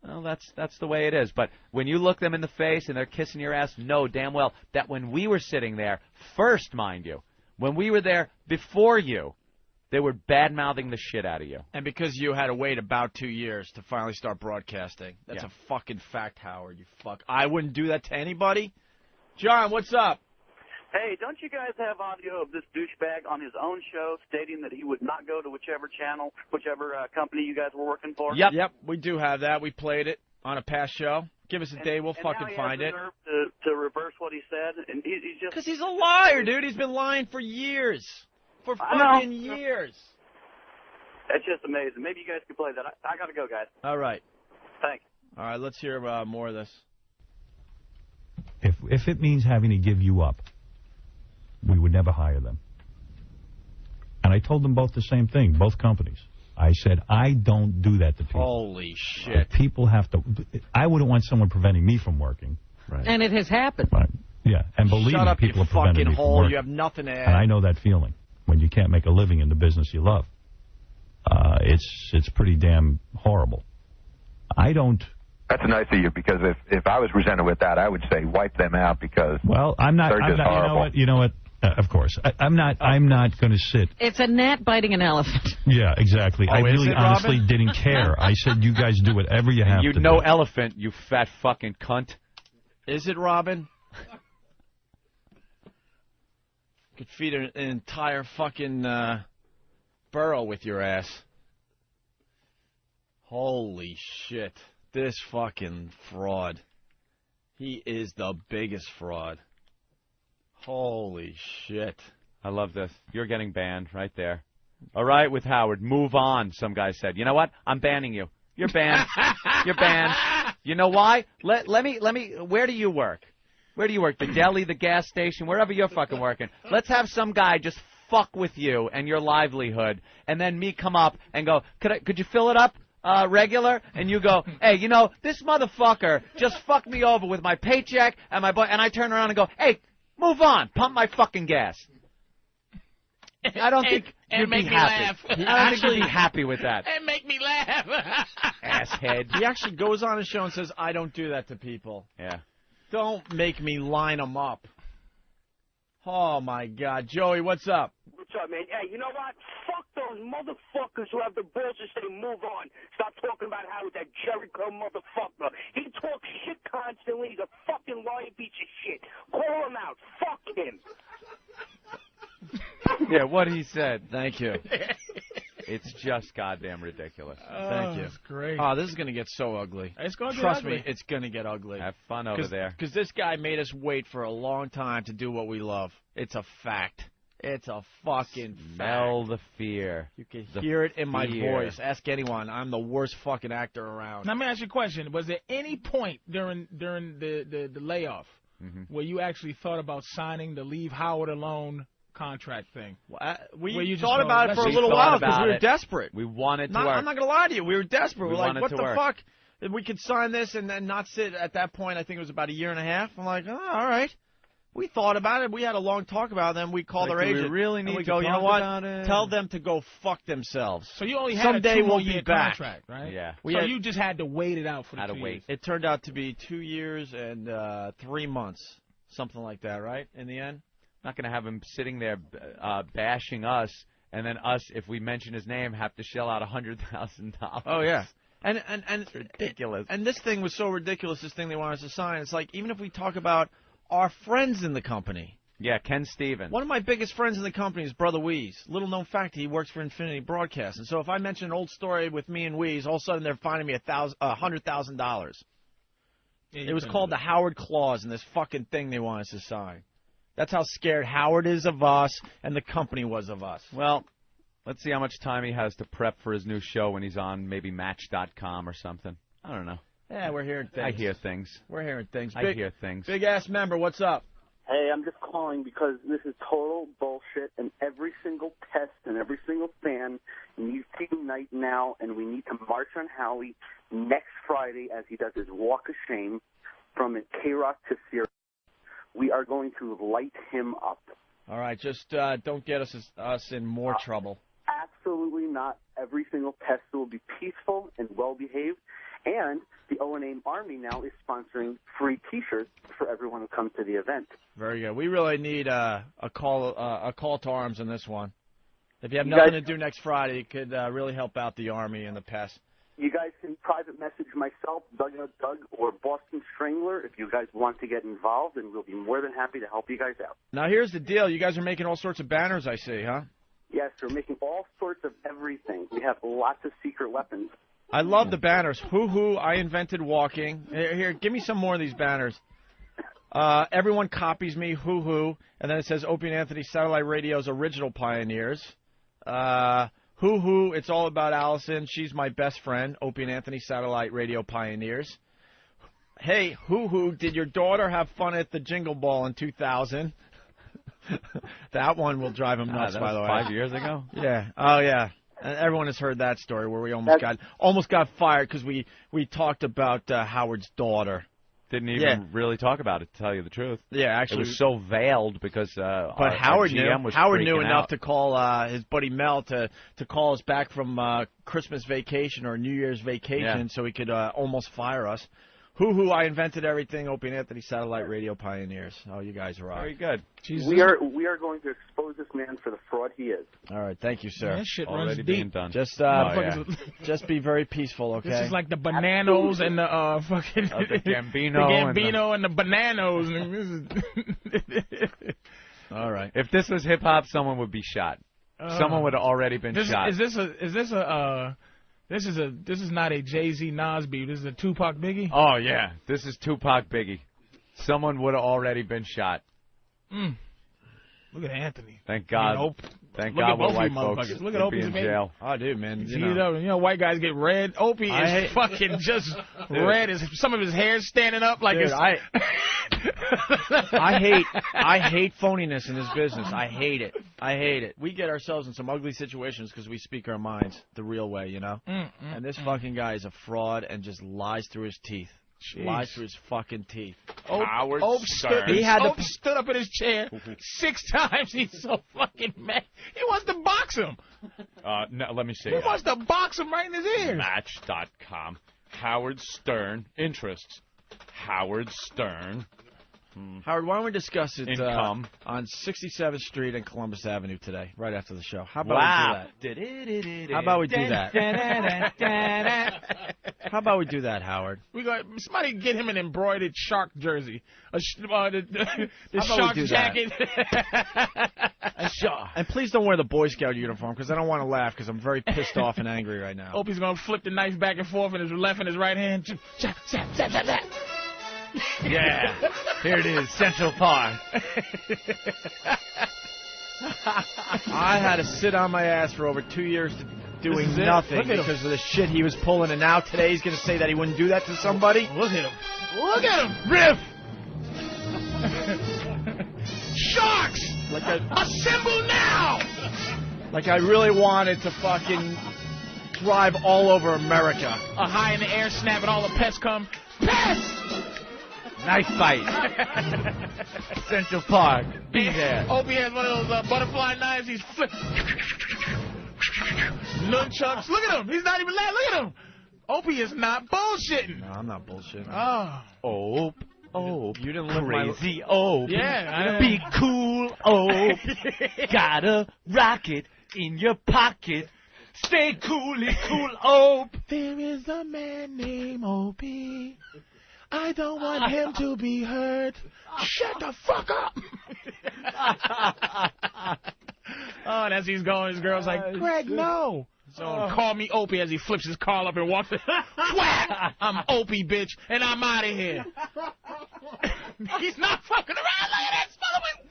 Speaker 4: well, that's the way it is. But when you look them in the face and they're kissing your ass, know damn well that when we were sitting there, first, mind you, when we were there before you, they were bad-mouthing the shit out of you.
Speaker 1: And because you had to wait about 2 years to finally start broadcasting. That's a fucking fact, Howard, you fuck. I wouldn't do that to anybody. John, what's up?
Speaker 15: Hey, don't you guys have audio of this douchebag on his own show stating that he would not go to whichever channel, whichever company you guys were working for?
Speaker 1: Yep, we do have that. We played it on a past show. Give us a day, we'll fucking find it.
Speaker 15: To reverse what he said, and he's just...
Speaker 1: Because he's a liar, dude. He's been lying for years. For fucking years.
Speaker 15: That's just amazing. Maybe you guys could play that. I got to go, guys.
Speaker 1: All right.
Speaker 15: Thanks.
Speaker 1: All right, let's hear more of this.
Speaker 9: If it means having to give you up, we would never hire them. And I told them both the same thing, both companies. I said, I don't do that to people.
Speaker 1: Holy shit.
Speaker 9: People have to... I wouldn't want someone preventing me from working. Right.
Speaker 11: And it has happened.
Speaker 9: Right. Yeah, and believe
Speaker 1: Shut
Speaker 9: me,
Speaker 1: up,
Speaker 9: people
Speaker 1: you
Speaker 9: are preventing
Speaker 1: fucking
Speaker 9: me from
Speaker 1: hole.
Speaker 9: working.
Speaker 1: You have nothing to add.
Speaker 9: And I know that feeling when you can't make a living in the business you love. It's pretty damn horrible. I don't...
Speaker 13: That's nice of you, because if I was presented with that, I would say wipe them out, because
Speaker 9: I'm not,
Speaker 13: they're just horrible.
Speaker 9: You know what? Of course. I'm not going to sit.
Speaker 11: It's a gnat biting an elephant.
Speaker 9: Yeah, exactly. I really honestly didn't care. I said, you guys do whatever you have to do.
Speaker 4: You know elephant, you fat fucking cunt.
Speaker 1: Is it, Robin? Could feed an entire fucking burrow with your ass. Holy shit. This fucking fraud. He is the biggest fraud. Holy shit.
Speaker 4: I love this. You're getting banned right there. All right, with Howard. Move on, some guy said. You know what? I'm banning you. You're banned. You're banned. You know why? Let me. Where do you work? Where do you work? The deli, the gas station, wherever you're fucking working. Let's have some guy just fuck with you and your livelihood, and then me come up and go, could you fill it up? Regular, and you go, hey, you know, this motherfucker just fucked me over with my paycheck and my and I turn around and go, hey, move on, pump my fucking gas. I don't think you'd be happy. I don't think you'd be happy with that.
Speaker 2: And make me laugh.
Speaker 1: Asshead. He actually goes on his show and says, I don't do that to people.
Speaker 4: Yeah.
Speaker 1: Don't make me line them up. Oh, my God. Joey, what's up?
Speaker 19: What's up, man? Hey, you know what? Fuck those motherfuckers who have the balls to say move on. Stop talking about how that Jericho motherfucker. He talks shit constantly. He's a fucking lying piece of shit. Call him out. Fuck him.
Speaker 4: Yeah, what he said.
Speaker 1: Thank you.
Speaker 4: It's just goddamn ridiculous.
Speaker 1: Thank you.
Speaker 2: That's great.
Speaker 1: Oh, this is going to get so ugly.
Speaker 2: It's going to get
Speaker 1: Trust
Speaker 2: ugly.
Speaker 1: me, it's going to get ugly.
Speaker 4: Have fun over there.
Speaker 1: Because this guy made us wait for a long time to do what we love. It's a fact. It's a fucking
Speaker 4: Smell
Speaker 1: fact.
Speaker 4: the fear.
Speaker 1: You can hear it in my
Speaker 4: fear.
Speaker 1: voice. Ask anyone. I'm the worst fucking actor around.
Speaker 2: Now, let me ask you a question. Was there any point during the layoff where you actually thought about signing the Leave Howard Alone contract thing?
Speaker 1: We thought about it for a little while because we were desperate.
Speaker 4: We wanted to work.
Speaker 1: I'm not going to lie to you. We were desperate.
Speaker 4: We
Speaker 1: We're like,
Speaker 4: wanted
Speaker 1: what
Speaker 4: to
Speaker 1: the
Speaker 4: work.
Speaker 1: fuck? If we could sign this and then not sit at that point, I think it was about a year and a half. I'm like, oh, all right. We thought about it. We had a long talk about it. Then we called
Speaker 4: Like,
Speaker 1: our
Speaker 4: do we
Speaker 1: agent.
Speaker 4: really
Speaker 1: and
Speaker 4: need
Speaker 1: we
Speaker 4: to
Speaker 1: go, you know
Speaker 4: talk
Speaker 1: what?
Speaker 4: about it?
Speaker 1: Tell them to go fuck themselves.
Speaker 2: So you only had
Speaker 1: Someday
Speaker 2: a 2
Speaker 1: we'll
Speaker 2: year
Speaker 1: be back.
Speaker 2: contract, right?
Speaker 4: Yeah.
Speaker 2: So you just had to wait it out for the 2 years.
Speaker 1: It turned out to be 2 years and 3 months, something like that, right? In the end.
Speaker 4: Not going to have him sitting there bashing us, and then us, if we mention his name, have to shell out $100,000.
Speaker 1: Oh yeah. And
Speaker 4: it's ridiculous.
Speaker 1: And this thing was so ridiculous. This thing they wanted us to sign. It's like even if we talk about our friends in the company.
Speaker 4: Yeah, Ken Stevens.
Speaker 1: One of my biggest friends in the company is Brother Weeze. Little known fact, he works for Infinity Broadcast. And so if I mention an old story with me and Weeze, all of a sudden they're finding me $100,000. It was called the Howard Clause in this fucking thing they want us to sign. That's how scared Howard is of us and the company was of us.
Speaker 4: Well, let's see how much time he has to prep for his new show when he's on maybe Match.com or something. I don't know.
Speaker 1: Yeah, we're hearing things.
Speaker 4: I hear things.
Speaker 1: We're hearing things.
Speaker 4: I hear things.
Speaker 1: Big ass member, what's up?
Speaker 21: Hey, I'm just calling because this is total bullshit, and every single pest and every single fan needs to unite now, and we need to march on Howie next Friday as he does his walk of shame from K-Rock to Sirius. We are going to light him up.
Speaker 1: All right, just don't get us in more trouble.
Speaker 21: Absolutely not. Every single pest will be peaceful and well-behaved, and the O&M Army now is sponsoring free T-shirts for everyone who comes to the event.
Speaker 1: Very good. We really need a call to arms on this one. If you have
Speaker 21: You
Speaker 1: nothing
Speaker 21: guys-
Speaker 1: to do next Friday, it could really help out the Army and the pests.
Speaker 21: You guys can private message myself, Doug, or Boston Strangler if you guys want to get involved, and we'll be more than happy to help you guys out.
Speaker 1: Now, here's the deal. You guys are making all sorts of banners, I see, huh?
Speaker 21: Yes, we're making all sorts of everything. We have lots of secret weapons.
Speaker 1: I love the banners. Hoo-hoo, I invented walking. Here, give me some more of these banners. Everyone copies me, hoo-hoo. And then it says Opie and Anthony Satellite Radio's original pioneers. Hoo-hoo, it's all about Allison. She's my best friend. Opie and Anthony Satellite Radio pioneers. Hey, hoo-hoo, did your daughter have fun at the Jingle Ball in 2000? That one will drive him nuts,
Speaker 4: that
Speaker 1: by
Speaker 4: was
Speaker 1: the way.
Speaker 4: 5 years ago?
Speaker 1: Yeah. Oh, yeah. And everyone has heard that story where we almost got fired because we talked about Howard's daughter.
Speaker 4: Didn't even really talk about it, to tell you the truth.
Speaker 1: Yeah, actually.
Speaker 4: It was so veiled because
Speaker 1: But Howard
Speaker 4: GM
Speaker 1: knew.
Speaker 4: was
Speaker 1: Howard knew
Speaker 4: freaking
Speaker 1: enough
Speaker 4: out.
Speaker 1: to call his buddy Mel to call us back from Christmas vacation or New Year's vacation so he could almost fire us. Hoo-hoo, I invented everything. Opie and Anthony Satellite Radio pioneers. Oh, you guys are
Speaker 4: Very good.
Speaker 21: We are going to expose this man for the fraud he is.
Speaker 1: All right, thank you, sir.
Speaker 2: Man, that shit
Speaker 4: Already
Speaker 2: runs
Speaker 4: being
Speaker 2: deep.
Speaker 4: done.
Speaker 1: Just just be very peaceful, okay?
Speaker 2: This is like the Bananos and the fucking
Speaker 4: the Gambino.
Speaker 2: the Gambino and the Bananos.
Speaker 1: All right.
Speaker 4: If this was hip-hop, someone would be shot. Someone would have already been shot.
Speaker 2: This is not a Jay-Z Nas beat. This is a Tupac Biggie.
Speaker 4: Oh, yeah. This is Tupac Biggie. Someone would have already been shot.
Speaker 2: Look at Anthony.
Speaker 4: Thank God. Thank
Speaker 2: Look
Speaker 4: God
Speaker 2: at both
Speaker 4: we're white
Speaker 2: you
Speaker 4: folks.
Speaker 2: motherfuckers. Look at
Speaker 4: We'd
Speaker 2: Opie's
Speaker 4: be in
Speaker 2: baby.
Speaker 4: jail.
Speaker 1: Oh, dude, man.
Speaker 2: You know, white guys get red. Opie is fucking just red. Some of his hair's standing up like
Speaker 1: Dude,
Speaker 2: it's...
Speaker 1: I hate phoniness in this business. I hate it. We get ourselves in some ugly situations because we speak our minds the real way, you know? And this fucking guy is a fraud and just lies through his teeth. Lies through his fucking teeth.
Speaker 2: Ope stood up in his chair 6 times. He's so fucking mad. He wants to box him.
Speaker 5: No, let me see.
Speaker 2: He wants to box him right in his ears.
Speaker 5: Match.com. Howard Stern. Interests. Howard Stern.
Speaker 1: Howard, why don't we discuss it
Speaker 5: Income.
Speaker 1: on 67th Street and Columbus Avenue today, right after the show? How about we do that? How about we do that? How about we do that, Howard?
Speaker 2: We got somebody get him an embroidered shark jersey, the
Speaker 1: How about
Speaker 2: shark
Speaker 1: we do that?
Speaker 2: jacket.
Speaker 1: And please don't wear the Boy Scout uniform because I don't want to laugh because I'm very pissed off and angry right now.
Speaker 2: Opie's gonna flip the knife back and forth in his left and his right hand. Zap, zap, zap, zap, zap.
Speaker 4: Yeah. Here it is, Central Park.
Speaker 1: I had to sit on my ass for over 2 years doing
Speaker 2: This is it.
Speaker 1: nothing
Speaker 2: Look at him.
Speaker 1: because of the shit he was pulling, and now today he's going to say that he wouldn't do that to somebody?
Speaker 2: Look at him. Look at him.
Speaker 1: Riff!
Speaker 2: Sharks! Assemble now!
Speaker 1: Like I really wanted to fucking drive all over America.
Speaker 2: A high in the air snap and all the pests come. Pests!
Speaker 4: Knife fight. Central Park. Be there.
Speaker 2: Opie has one of those butterfly knives. He's flip. Nunchucks. Look at him. He's not even laughing. Look at him. Opie is not bullshitting.
Speaker 1: No, I'm not bullshitting.
Speaker 2: Oh.
Speaker 1: You didn't live
Speaker 4: Crazy Ope.
Speaker 2: Yeah.
Speaker 4: Be cool, Ope. Got a rocket in your pocket. Stay cool, Ope.
Speaker 2: There is a man named Opie. I don't want him to be hurt. Shut the fuck up. And as he's going, his girl's like, Greg, no. So call me Opie as he flips his car up and walks. Whack! I'm Opie, bitch, and I'm out of here. He's not fucking around. Look at that.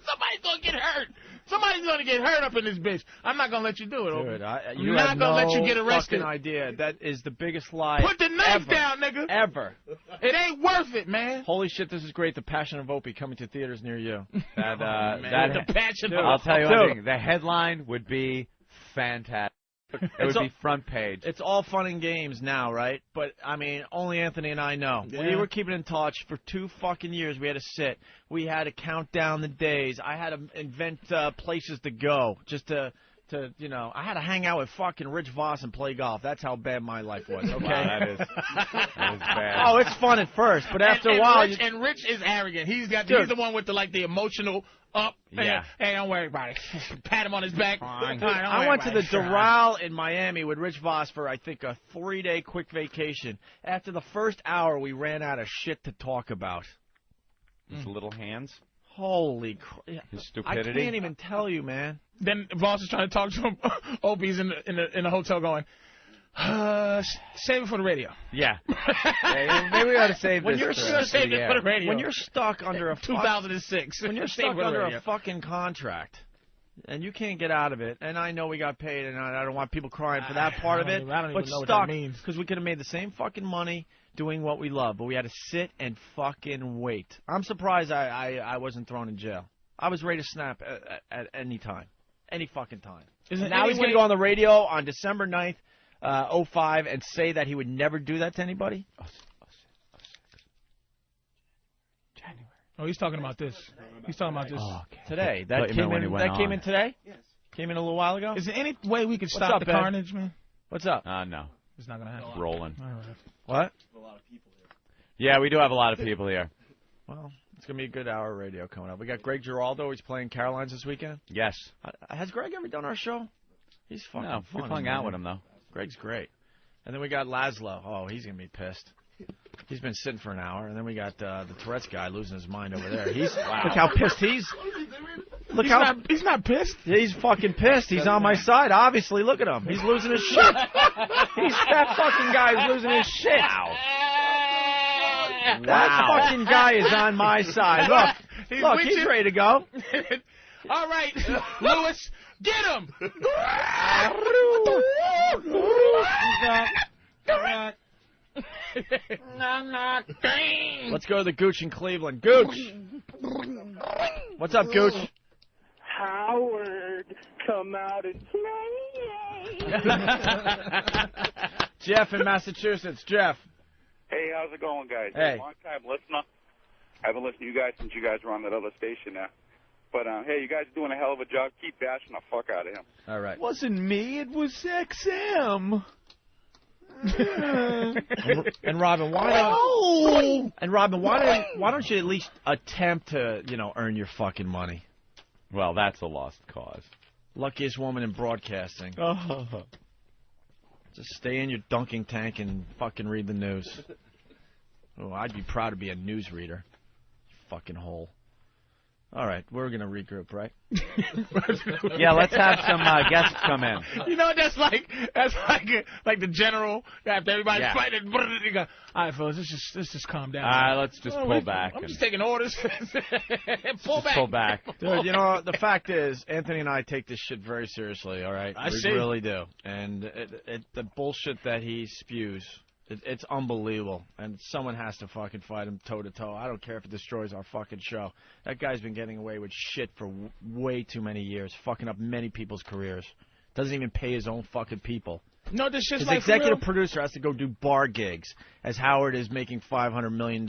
Speaker 2: Somebody's going to get hurt. Somebody's gonna get hurt up in this bitch. I'm not gonna let you do it, Opie.
Speaker 1: Dude,
Speaker 2: I'm not gonna let you get arrested.
Speaker 1: Fucking idea. That is the biggest lie.
Speaker 2: Put the knife
Speaker 1: ever,
Speaker 2: down, nigga.
Speaker 1: Ever.
Speaker 2: It ain't worth it, man.
Speaker 1: Holy shit, this is great. The Passion of Opie coming to theaters near you.
Speaker 2: The Passion of
Speaker 4: I'll tell you
Speaker 1: Dude.
Speaker 4: one thing. The headline would be fantastic. It would be front page.
Speaker 1: It's all fun and games now, right? But, I mean, only Anthony and I know.
Speaker 2: Yeah.
Speaker 1: We were keeping in touch for 2 fucking years. We had to sit. We had to count down the days. I had to invent places to go just to you know, I had to hang out with fucking Rich Voss and play golf. That's how bad my life was, okay?
Speaker 4: Wow, that is bad.
Speaker 1: Oh, it's fun at first, but after a while...
Speaker 2: And Rich is arrogant. He's the one with the emotional up.
Speaker 4: Yeah.
Speaker 2: Hey, don't worry about it. Pat him on his back.
Speaker 1: I went to the Doral in Miami with Rich Voss for, I think, a 3-day quick vacation. After the first hour, we ran out of shit to talk about.
Speaker 4: His little hands.
Speaker 1: Holy crap.
Speaker 4: His stupidity.
Speaker 1: I can't even tell you, man.
Speaker 2: Then Voss is trying to talk to him. Opie's in the hotel going, save it for the radio.
Speaker 4: Yeah. Maybe we ought to save
Speaker 1: when
Speaker 4: this.
Speaker 2: Save it for the radio.
Speaker 1: When you're stuck under a
Speaker 2: 2006.
Speaker 1: When you're stuck under a fucking contract and you can't get out of it, and I know we got paid, and I don't want people crying for that part of it,
Speaker 2: I don't even
Speaker 1: but
Speaker 2: know what
Speaker 1: stuck
Speaker 2: that means.
Speaker 1: because we could have made the same fucking money doing what we love, but we had to sit and fucking wait. I'm surprised I wasn't thrown in jail. I was ready to snap at any time. Any fucking time. Now he's going to go on the radio on December 9th, 05, and say that he would never do that to anybody?
Speaker 2: Oh, he's talking about this. He's talking about this.
Speaker 1: Oh, okay. Today. That came in today? Yes. Came in a little while ago?
Speaker 2: Is there any way we could stop the carnage, man?
Speaker 1: What's up?
Speaker 4: No.
Speaker 2: It's not going to happen.
Speaker 4: Rolling.
Speaker 2: All right.
Speaker 1: What?
Speaker 4: Yeah, we do have a lot of people here.
Speaker 1: Well, it's going to be a good hour of radio coming up. We got Greg Giraldo. He's playing Caroline's this weekend.
Speaker 4: Yes.
Speaker 1: Has Greg ever done our show? He's fucking
Speaker 4: No,
Speaker 1: fun.
Speaker 4: we've hung out with him, though.
Speaker 1: Greg's great. And then we got Laszlo. Oh, he's going to be pissed. He's been sitting for an hour. And then we got the Tourette's guy losing his mind over there. Look how pissed he's.
Speaker 2: He's not pissed.
Speaker 1: He's fucking pissed. He's on my side, obviously. Look at him. He's losing his shit. That fucking guy is losing his shit. That fucking guy is on my side. Look, he's ready to go.
Speaker 2: All right, Lewis, get him.
Speaker 1: Let's go to the Gooch in Cleveland. Gooch. What's up, Gooch?
Speaker 19: Howard, come out and play.
Speaker 1: Jeff in Massachusetts. Jeff.
Speaker 16: Hey, how's it going, guys?
Speaker 1: Hey.
Speaker 16: Long time listener. I haven't listened to you guys since you guys were on that other station there. But, hey, you guys are doing a hell of a job. Keep bashing the fuck out of him.
Speaker 1: All right.
Speaker 4: Wasn't me. It was XM.
Speaker 1: And Robin, why don't you at least attempt to, earn your fucking money?
Speaker 4: Well, that's a lost cause.
Speaker 1: Luckiest woman in broadcasting. Just stay in your dunking tank and fucking read the news. Oh, I'd be proud to be a newsreader. Fucking hole. All right, we're going to regroup, right?
Speaker 4: Yeah, let's have some guests come in.
Speaker 2: That's like the general after everybody's fighting. All right, fellas, let's just calm down.
Speaker 4: All right, let's just pull back.
Speaker 2: I'm just taking orders. Pull back.
Speaker 1: Dude, the fact is, Anthony and I take this shit very seriously, all right? We really do. And the bullshit that he spews, it's unbelievable. And someone has to fucking fight him toe-to-toe. I don't care if it destroys our fucking show. That guy's been getting away with shit for way too many years, fucking up many people's careers. Doesn't even pay his own fucking people.
Speaker 2: No, this shit's
Speaker 1: his
Speaker 2: like
Speaker 1: executive producer has to go do bar gigs as Howard is making $500 million.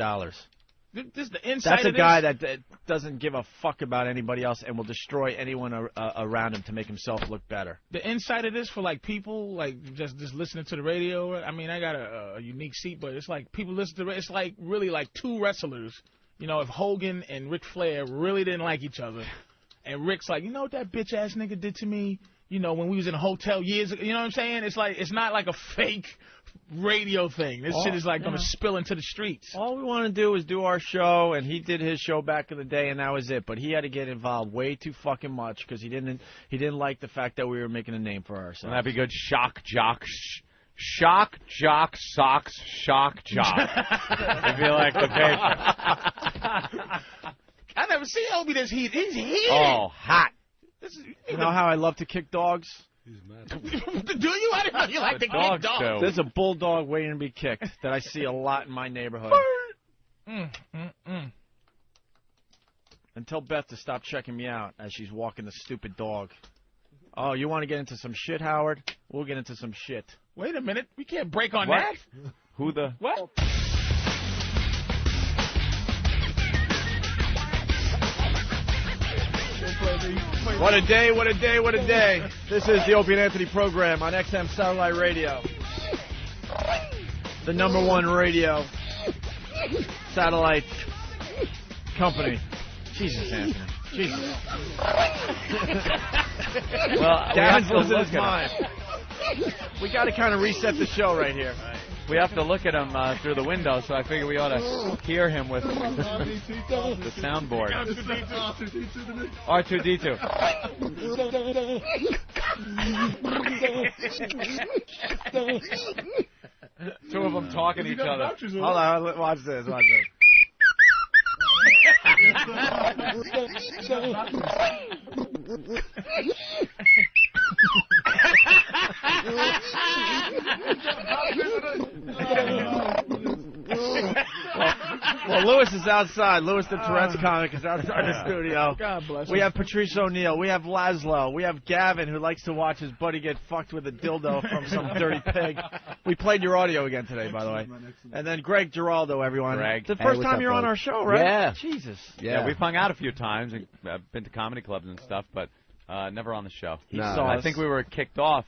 Speaker 2: This the inside
Speaker 1: That's a
Speaker 2: of
Speaker 1: guy that doesn't give a fuck about anybody else and will destroy anyone around him to make himself look better.
Speaker 2: The inside of this for people just listening to the radio. I mean, I got a unique seat, but it's like people listen to it's like really like two wrestlers. If Hogan and Ric Flair really didn't like each other, and Rick's like, what that bitch ass nigga did to me, when we was in a hotel years ago. You know what I'm saying? It's not like a fake radio thing. This shit is like going to spill into the streets.
Speaker 1: All we want to do is do our show, and he did his show back in the day, and that was it. But he had to get involved way too fucking much because he didn't like the fact that we were making a name for ourselves.
Speaker 4: Wouldn't that be good? Shock jock, socks, shock jock. It'd be like the paper.
Speaker 2: I never seen Opie this heat. He's heated.
Speaker 4: Oh, hot.
Speaker 1: You know how I love to kick dogs?
Speaker 2: Do you? I didn't know you like to kick dogs.
Speaker 1: There's a bulldog waiting to be kicked that I see a lot in my neighborhood. And tell Beth to stop checking me out as she's walking the stupid dog. Oh, you want to get into some shit, Howard? We'll get into some shit.
Speaker 2: Wait a minute. We can't break on
Speaker 1: What?
Speaker 2: that.
Speaker 4: Who the?
Speaker 2: What?
Speaker 1: What a day, what a day, what a day. This is the Opie and Anthony program on XM Satellite Radio. The #1 radio satellite company. Jesus, Anthony. Jesus.
Speaker 4: Well,
Speaker 1: Gavin's losing his mind. We got to kind of reset the show right here.
Speaker 4: We have to look at him through the window, so I figure we ought to hear him with the soundboard. R2-D2. Two of them talking to each other.
Speaker 1: Hold on, watch this, watch this. Well, Lewis is outside. Lewis the Tourette's comic is outside the studio.
Speaker 2: God bless
Speaker 1: We
Speaker 2: him.
Speaker 1: have Patrice O'Neill. We have Laszlo. We have Gavin, who likes to watch his buddy get fucked with a dildo from some dirty pig. We played your audio again today, by the way. And then Greg Giraldo, everyone.
Speaker 4: Greg.
Speaker 1: It's the first time you're on our show, right?
Speaker 4: Yeah.
Speaker 1: Jesus.
Speaker 4: Yeah, we've hung out a few times. I've been to comedy clubs and stuff, but never on the show. I think we were kicked off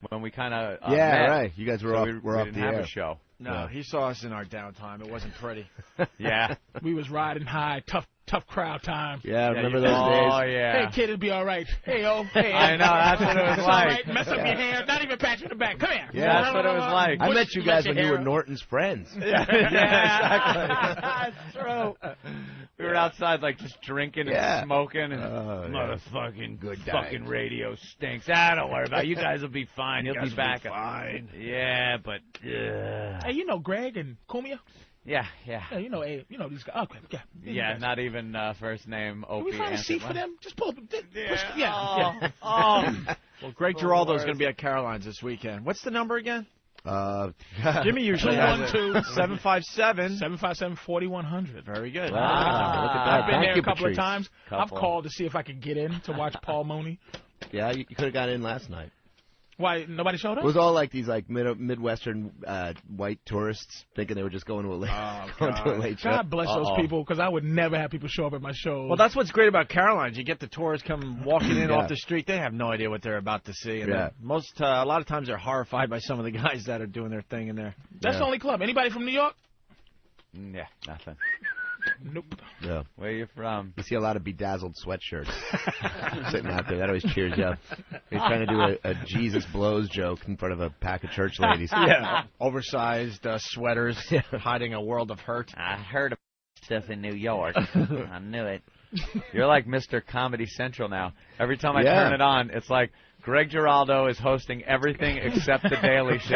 Speaker 4: when we kind of met.
Speaker 17: Right. You guys were
Speaker 4: So
Speaker 17: off.
Speaker 4: we
Speaker 17: We're off
Speaker 4: didn't
Speaker 17: the
Speaker 4: have
Speaker 17: air.
Speaker 4: a show.
Speaker 1: No, he saw us in our downtime. It wasn't pretty.
Speaker 4: Yeah.
Speaker 2: We was riding high, tough crowd time.
Speaker 17: Yeah, remember those days?
Speaker 4: Oh, yeah.
Speaker 2: Hey, kid, it'll be all right. Hey, oh, hey.
Speaker 4: I know, that's what it was
Speaker 2: It's
Speaker 4: like.
Speaker 2: all right. Mess up your hair. Not even pat you in the back. Come here.
Speaker 17: Yeah,
Speaker 4: that's what it was like.
Speaker 17: I met you guys
Speaker 2: your
Speaker 17: when you
Speaker 2: hair
Speaker 17: were
Speaker 2: up.
Speaker 17: Norton's friends.
Speaker 4: Yeah, exactly. That's true. We were outside, like, just drinking and smoking, and
Speaker 5: Motherfucking
Speaker 17: good
Speaker 5: fucking radio stinks. Ah, don't worry about it. You guys will be fine.
Speaker 4: You'll
Speaker 5: You guys
Speaker 4: be
Speaker 5: will
Speaker 4: back.
Speaker 5: fine. Yeah, but
Speaker 2: Hey, you know Greg and Kumia?
Speaker 4: Yeah.
Speaker 2: Yeah, you know these guys. Okay, yeah.
Speaker 4: Yeah, not even first name
Speaker 2: Can
Speaker 4: Opie.
Speaker 2: we find a seat for them? Just pull up. Yeah.
Speaker 1: Well, Greg Giraldo is going to be at Caroline's this weekend. What's the number again? Jimmy usually has it. 757.
Speaker 2: 757-4100.
Speaker 1: Very good.
Speaker 17: Wow, look at that.
Speaker 2: I've been
Speaker 17: Thank
Speaker 2: there
Speaker 17: you,
Speaker 2: a couple
Speaker 17: Patrice.
Speaker 2: of times. I've called to see if I could get in to watch Paul Mooney.
Speaker 17: Yeah, you could have got in last night.
Speaker 2: Why, nobody showed
Speaker 17: It
Speaker 2: up?
Speaker 17: was all like these like Midwestern white tourists thinking they were just going to a late, going to a late show.
Speaker 2: God bless those people, because I would never have people show up at my show.
Speaker 1: Well, that's what's great about Caroline's. You get the tourists come walking in
Speaker 17: Yeah.
Speaker 1: off the street. They have no idea what they're about to see. And
Speaker 17: Yeah.
Speaker 1: a lot of times they're horrified by some of the guys that are doing their thing in there.
Speaker 2: That's the only club. Anybody from New York?
Speaker 4: Yeah, nothing.
Speaker 2: Nope.
Speaker 17: Yeah.
Speaker 4: Where you from?
Speaker 17: You see a lot of bedazzled sweatshirts sitting out there. That always cheers you up. You're trying to do a Jesus blows joke in front of a pack of church ladies.
Speaker 1: Yeah. Oversized sweaters hiding a world of hurt.
Speaker 4: I heard of stuff in New York. I knew it. You're like Mr. Comedy Central now. Every time I turn it on, it's like Greg Giraldo is hosting everything except The Daily Show.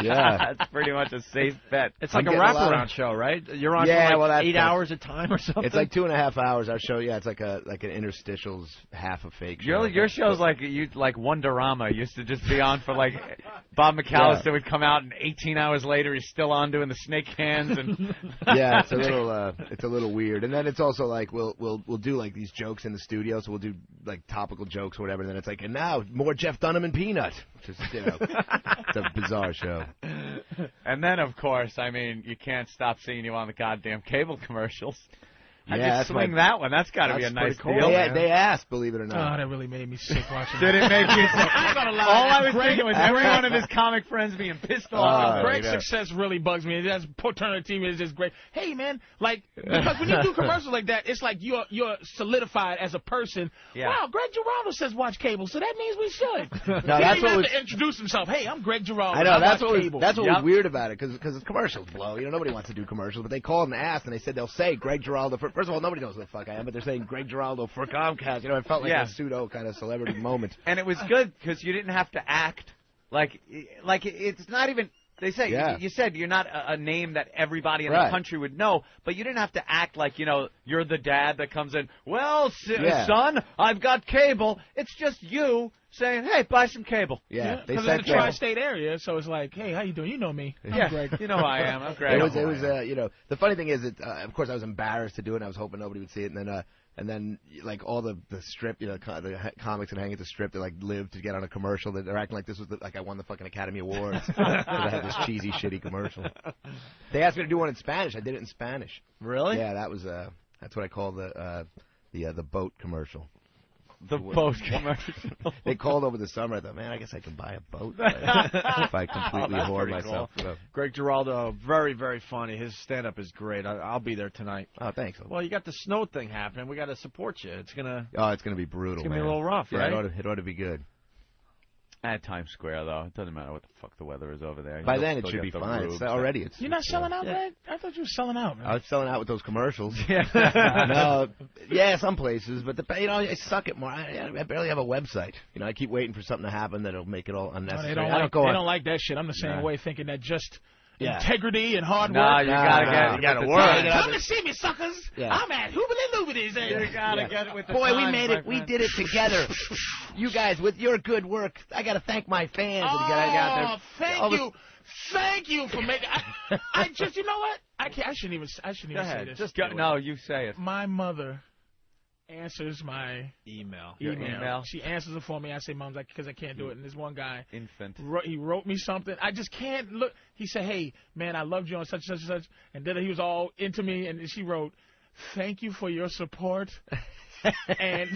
Speaker 17: Yeah.
Speaker 4: That's pretty much a safe bet.
Speaker 1: It's like a wraparound show, right? You're on for like 8 hours a time or something?
Speaker 17: It's like 2.5 hours. Our show, it's like an interstitials, half a fake show.
Speaker 4: Your show's like Wonderama. Used to just be on for like Bob McAllister would come out and 18 hours later he's still on doing the snake hands and
Speaker 17: Yeah, it's a little weird. And then it's also like we'll do like these jokes in the studio, so we'll do like topical jokes or whatever, and then it's like, and now more Jeff Dunham and Peanut. Just it's a bizarre show.
Speaker 4: And then of course, I mean, you can't stop seeing you on the goddamn cable commercials. How'd you swing that one? That's got to be a nice deal.
Speaker 17: They asked, believe it or not.
Speaker 2: Oh, that really made me sick watching
Speaker 4: Did it make you sick?
Speaker 2: I'm not gonna lie.
Speaker 4: All I was thinking was every one of his comic friends being pissed off.
Speaker 2: Greg's success really bugs me. That's paternity team is just great. Hey man, like because when you do commercials like that, it's like you're solidified as a person.
Speaker 4: Yeah.
Speaker 2: Wow, Greg Giraldo says watch cable, so that means we should.
Speaker 17: No,
Speaker 2: he
Speaker 17: that's
Speaker 2: didn't
Speaker 17: what
Speaker 2: have
Speaker 17: was,
Speaker 2: to introduce himself. Hey, I'm Greg Giraldo.
Speaker 17: I know that's what
Speaker 2: cable.
Speaker 17: was weird about it because the commercials blow. Nobody wants to do commercials, but they called and asked, and they said they'll say Greg Giraldo. First of all, nobody knows who the fuck I am, but they're saying Greg Giraldo for Comcast. It felt like a pseudo kind of celebrity moment.
Speaker 4: And it was good because you didn't have to act like it's not even They say you said you're not a name that everybody in the country would know, but you didn't have to act like you're the dad that comes in. Well, son, I've got cable. It's just you saying, hey, buy some cable.
Speaker 2: Yeah, because it's the tri-state area, so it's like, hey, how you doing? You know me. I'm Greg.
Speaker 4: You know who I am. I'm Greg.
Speaker 17: It was the funny thing is that of course I was embarrassed to do it. And I was hoping nobody would see it, and then like all the strip, the comics that hang at the strip, they like live to get on a commercial. They're acting like this was like I won the fucking Academy Awards because I had this cheesy, shitty commercial. They asked me to do one in Spanish. I did it in Spanish.
Speaker 1: Really?
Speaker 17: Yeah, that's what I call the boat commercial.
Speaker 4: The boat commercial.
Speaker 17: They called over the summer. I thought, man, I guess I can buy a boat if I completely hoard myself.
Speaker 1: Cool. Greg Giraldo, very, very funny. His stand-up is great. I'll be there tonight.
Speaker 17: Oh, thanks.
Speaker 1: Well, you got the snow thing happening. We got to support you. It's gonna
Speaker 17: be brutal.
Speaker 1: It's gonna be a little rough, right?
Speaker 17: It ought to be good.
Speaker 4: At Times Square, though, it doesn't matter what the fuck the weather is over there.
Speaker 17: By then, it should be fine.
Speaker 2: You're not selling out, Greg? I thought you were selling out, man.
Speaker 17: I was selling out with those commercials. Some places, but I suck at more. I barely have a website. I keep waiting for something to happen that'll make it all unnecessary.
Speaker 2: No, they don't like that shit. I'm the same way, thinking that just integrity and hard work.
Speaker 4: You gotta work.
Speaker 2: Come to see me, suckers. I'm at Hoobily Loobities.
Speaker 4: You gotta get it with the
Speaker 17: Boy,
Speaker 4: times,
Speaker 17: we made it. We did it together. You guys, with your good work, I gotta thank my fans.
Speaker 2: Thank you for making. I just, you know what? I shouldn't even say this.
Speaker 4: Just go. No, you say it.
Speaker 2: My mother answers my
Speaker 1: email.
Speaker 2: She answers it for me. I say, Mom, because I can't do it. And this one guy,
Speaker 4: infant,
Speaker 2: he wrote me something. I just can't look. He said, hey, man, I loved you on such and such and such. And then he was all into me. And she wrote, thank you for your support. And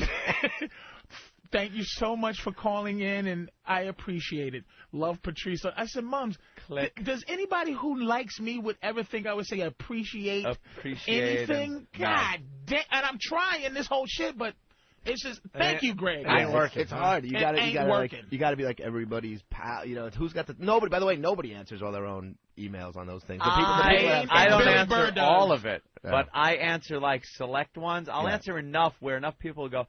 Speaker 2: thank you so much for calling in, and I appreciate it. Love, Patrice. I said, Mums, does anybody who likes me would ever think I would say appreciate anything? God damn. And I'm trying this whole shit, but it's just, thank you, Greg.
Speaker 17: It's hard. You gotta be like everybody's pal. Who's got nobody. By the way, nobody answers all their own emails on those things.
Speaker 4: I don't answer all of it, but I answer like select ones. I'll answer enough where enough people go,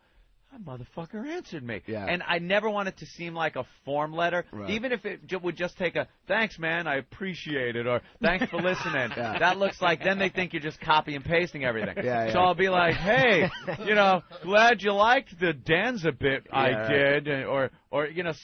Speaker 4: that motherfucker answered me.
Speaker 17: Yeah.
Speaker 4: And I never want it to seem like a form letter, even if it would just take a, thanks, man, I appreciate it, or thanks for listening. That looks like, then they think you're just copy and pasting everything. So I'll be like, hey, glad you liked the Danza bit I did, or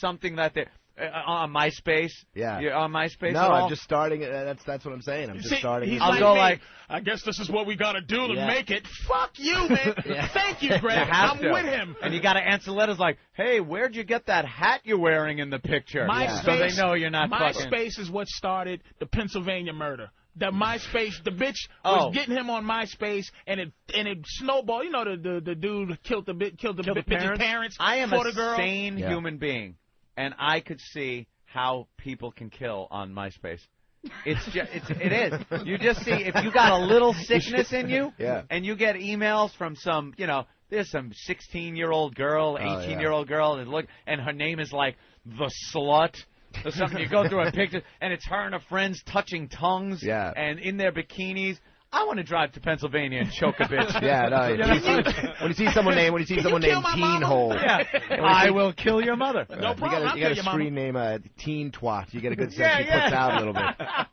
Speaker 4: something that they... on MySpace? You're on MySpace?
Speaker 17: No, I'm just starting. That's what I'm saying. I'm just starting.
Speaker 2: I'll go like, I guess this is what we got to do to make it. Fuck you, man. Thank you, Greg. I'm with him.
Speaker 4: And you got to answer letters like, hey, where'd you get that hat you're wearing in the picture? So they know you're not fucking.
Speaker 2: MySpace is what started the Pennsylvania murder. That MySpace, the bitch was getting him on MySpace, and it snowballed. The dude killed the bitch's parents.
Speaker 4: I am
Speaker 2: a
Speaker 4: sane human being. And I could see how people can kill on MySpace. It is. You just see if you got a little sickness in you, and you get emails from some, there's some 16-year-old girl, 18-year-old girl, and her name is like the slut. Or something. You go through a picture, and it's her and her friends touching tongues, and in their bikinis. I want to drive to Pennsylvania and choke a bitch.
Speaker 17: When you see someone named Teen Hole,
Speaker 4: I will kill your mother.
Speaker 2: No problem.
Speaker 17: You got a screen name Teen Twat. You get a good sense she puts out a little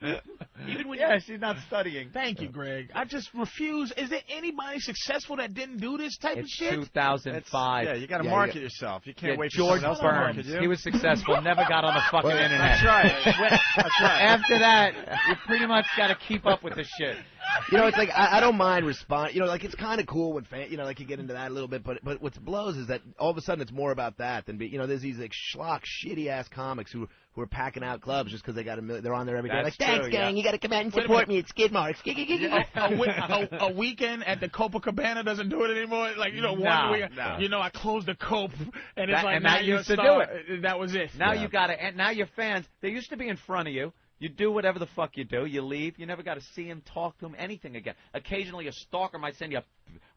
Speaker 17: bit.
Speaker 2: Even when
Speaker 4: she's not studying.
Speaker 2: Thank you, Greg. I just refuse. Is there anybody successful that didn't do this type of shit?
Speaker 4: 2005.
Speaker 1: You got to market yourself. You can't wait for
Speaker 4: George
Speaker 1: someone else
Speaker 4: Burns.
Speaker 1: to market you.
Speaker 4: He was successful. Never got on the fucking internet.
Speaker 1: That's right. That's right.
Speaker 4: After that, you pretty much got to keep up with the shit.
Speaker 17: It's like I don't mind responding. It's kind of cool when you get into that a little bit. But what blows is that all of a sudden it's more about that than there's these like schlock, shitty ass comics who are packing out clubs just because they got they're on there every day.
Speaker 2: That's
Speaker 17: thanks, gang. You got to come out and support me at Skidmark.
Speaker 2: A weekend at the Copacabana doesn't do it anymore. Like one week, I closed the Cope, and it's like now
Speaker 4: used to do it.
Speaker 2: That was it.
Speaker 4: Now you got to. And now your fans, they used to be in front of you. You do whatever the fuck you do. You leave. You never got to see him, talk to him, anything again. Occasionally a stalker might send you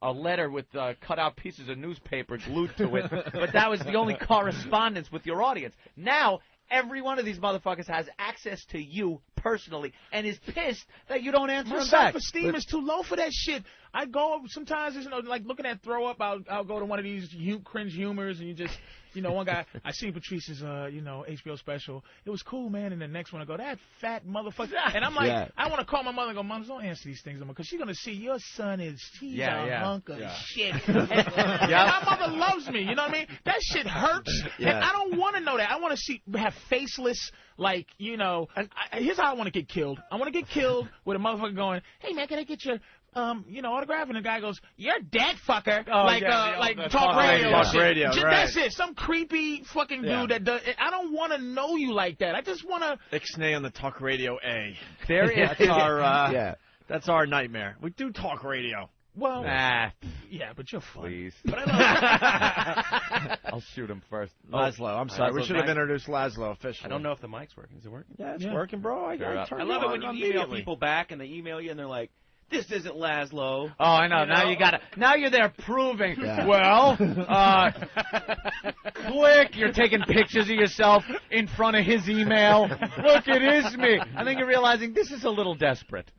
Speaker 4: a letter with cut-out pieces of newspaper glued to it. But that was the only correspondence with your audience. Now, every one of these motherfuckers has access to you personally and is pissed that you don't answer
Speaker 2: My
Speaker 4: him back.
Speaker 2: self-esteem is too low for that shit. I go sometimes, like looking at throw up. I'll go to one of these cringe humors, and you just, one guy. I seen Patrice's, HBO special. It was cool, man. And the next one, I go, that fat motherfucker. And I'm like, I want to call my mother and go, Mom, don't answer these things, because she's gonna see your son he's a hunk of shit. And my mother loves me. You know what I mean? That shit hurts, and I don't want to know that. I want to have faceless. Here's how I want to get killed. I want to get killed with a motherfucker going, hey man, can I get your autograph? And the guy goes, you're dead, fucker. Talk radio.
Speaker 1: Talk radio, right.
Speaker 2: That's it. Some creepy fucking dude that does. I don't want to know you like that. I just want to.
Speaker 1: Ixnay on the talk radio A.
Speaker 4: There is.
Speaker 1: That's our nightmare. We do talk radio.
Speaker 2: Well,
Speaker 4: yeah,
Speaker 2: but you're fun.
Speaker 4: Please.
Speaker 2: But I
Speaker 4: I'll shoot him first.
Speaker 1: Laszlo, I'm sorry. We should have introduced Laszlo officially.
Speaker 18: I don't know if the mic's working. Is it working?
Speaker 1: Yeah, it's working, bro. I
Speaker 18: love it when you email people back and they email you and they're like, this isn't Laszlo.
Speaker 4: Oh, I know. Now you're there proving. Yeah. Well, click. You're taking pictures of yourself in front of his email. Look, it is me. And then you're realizing this is a little desperate.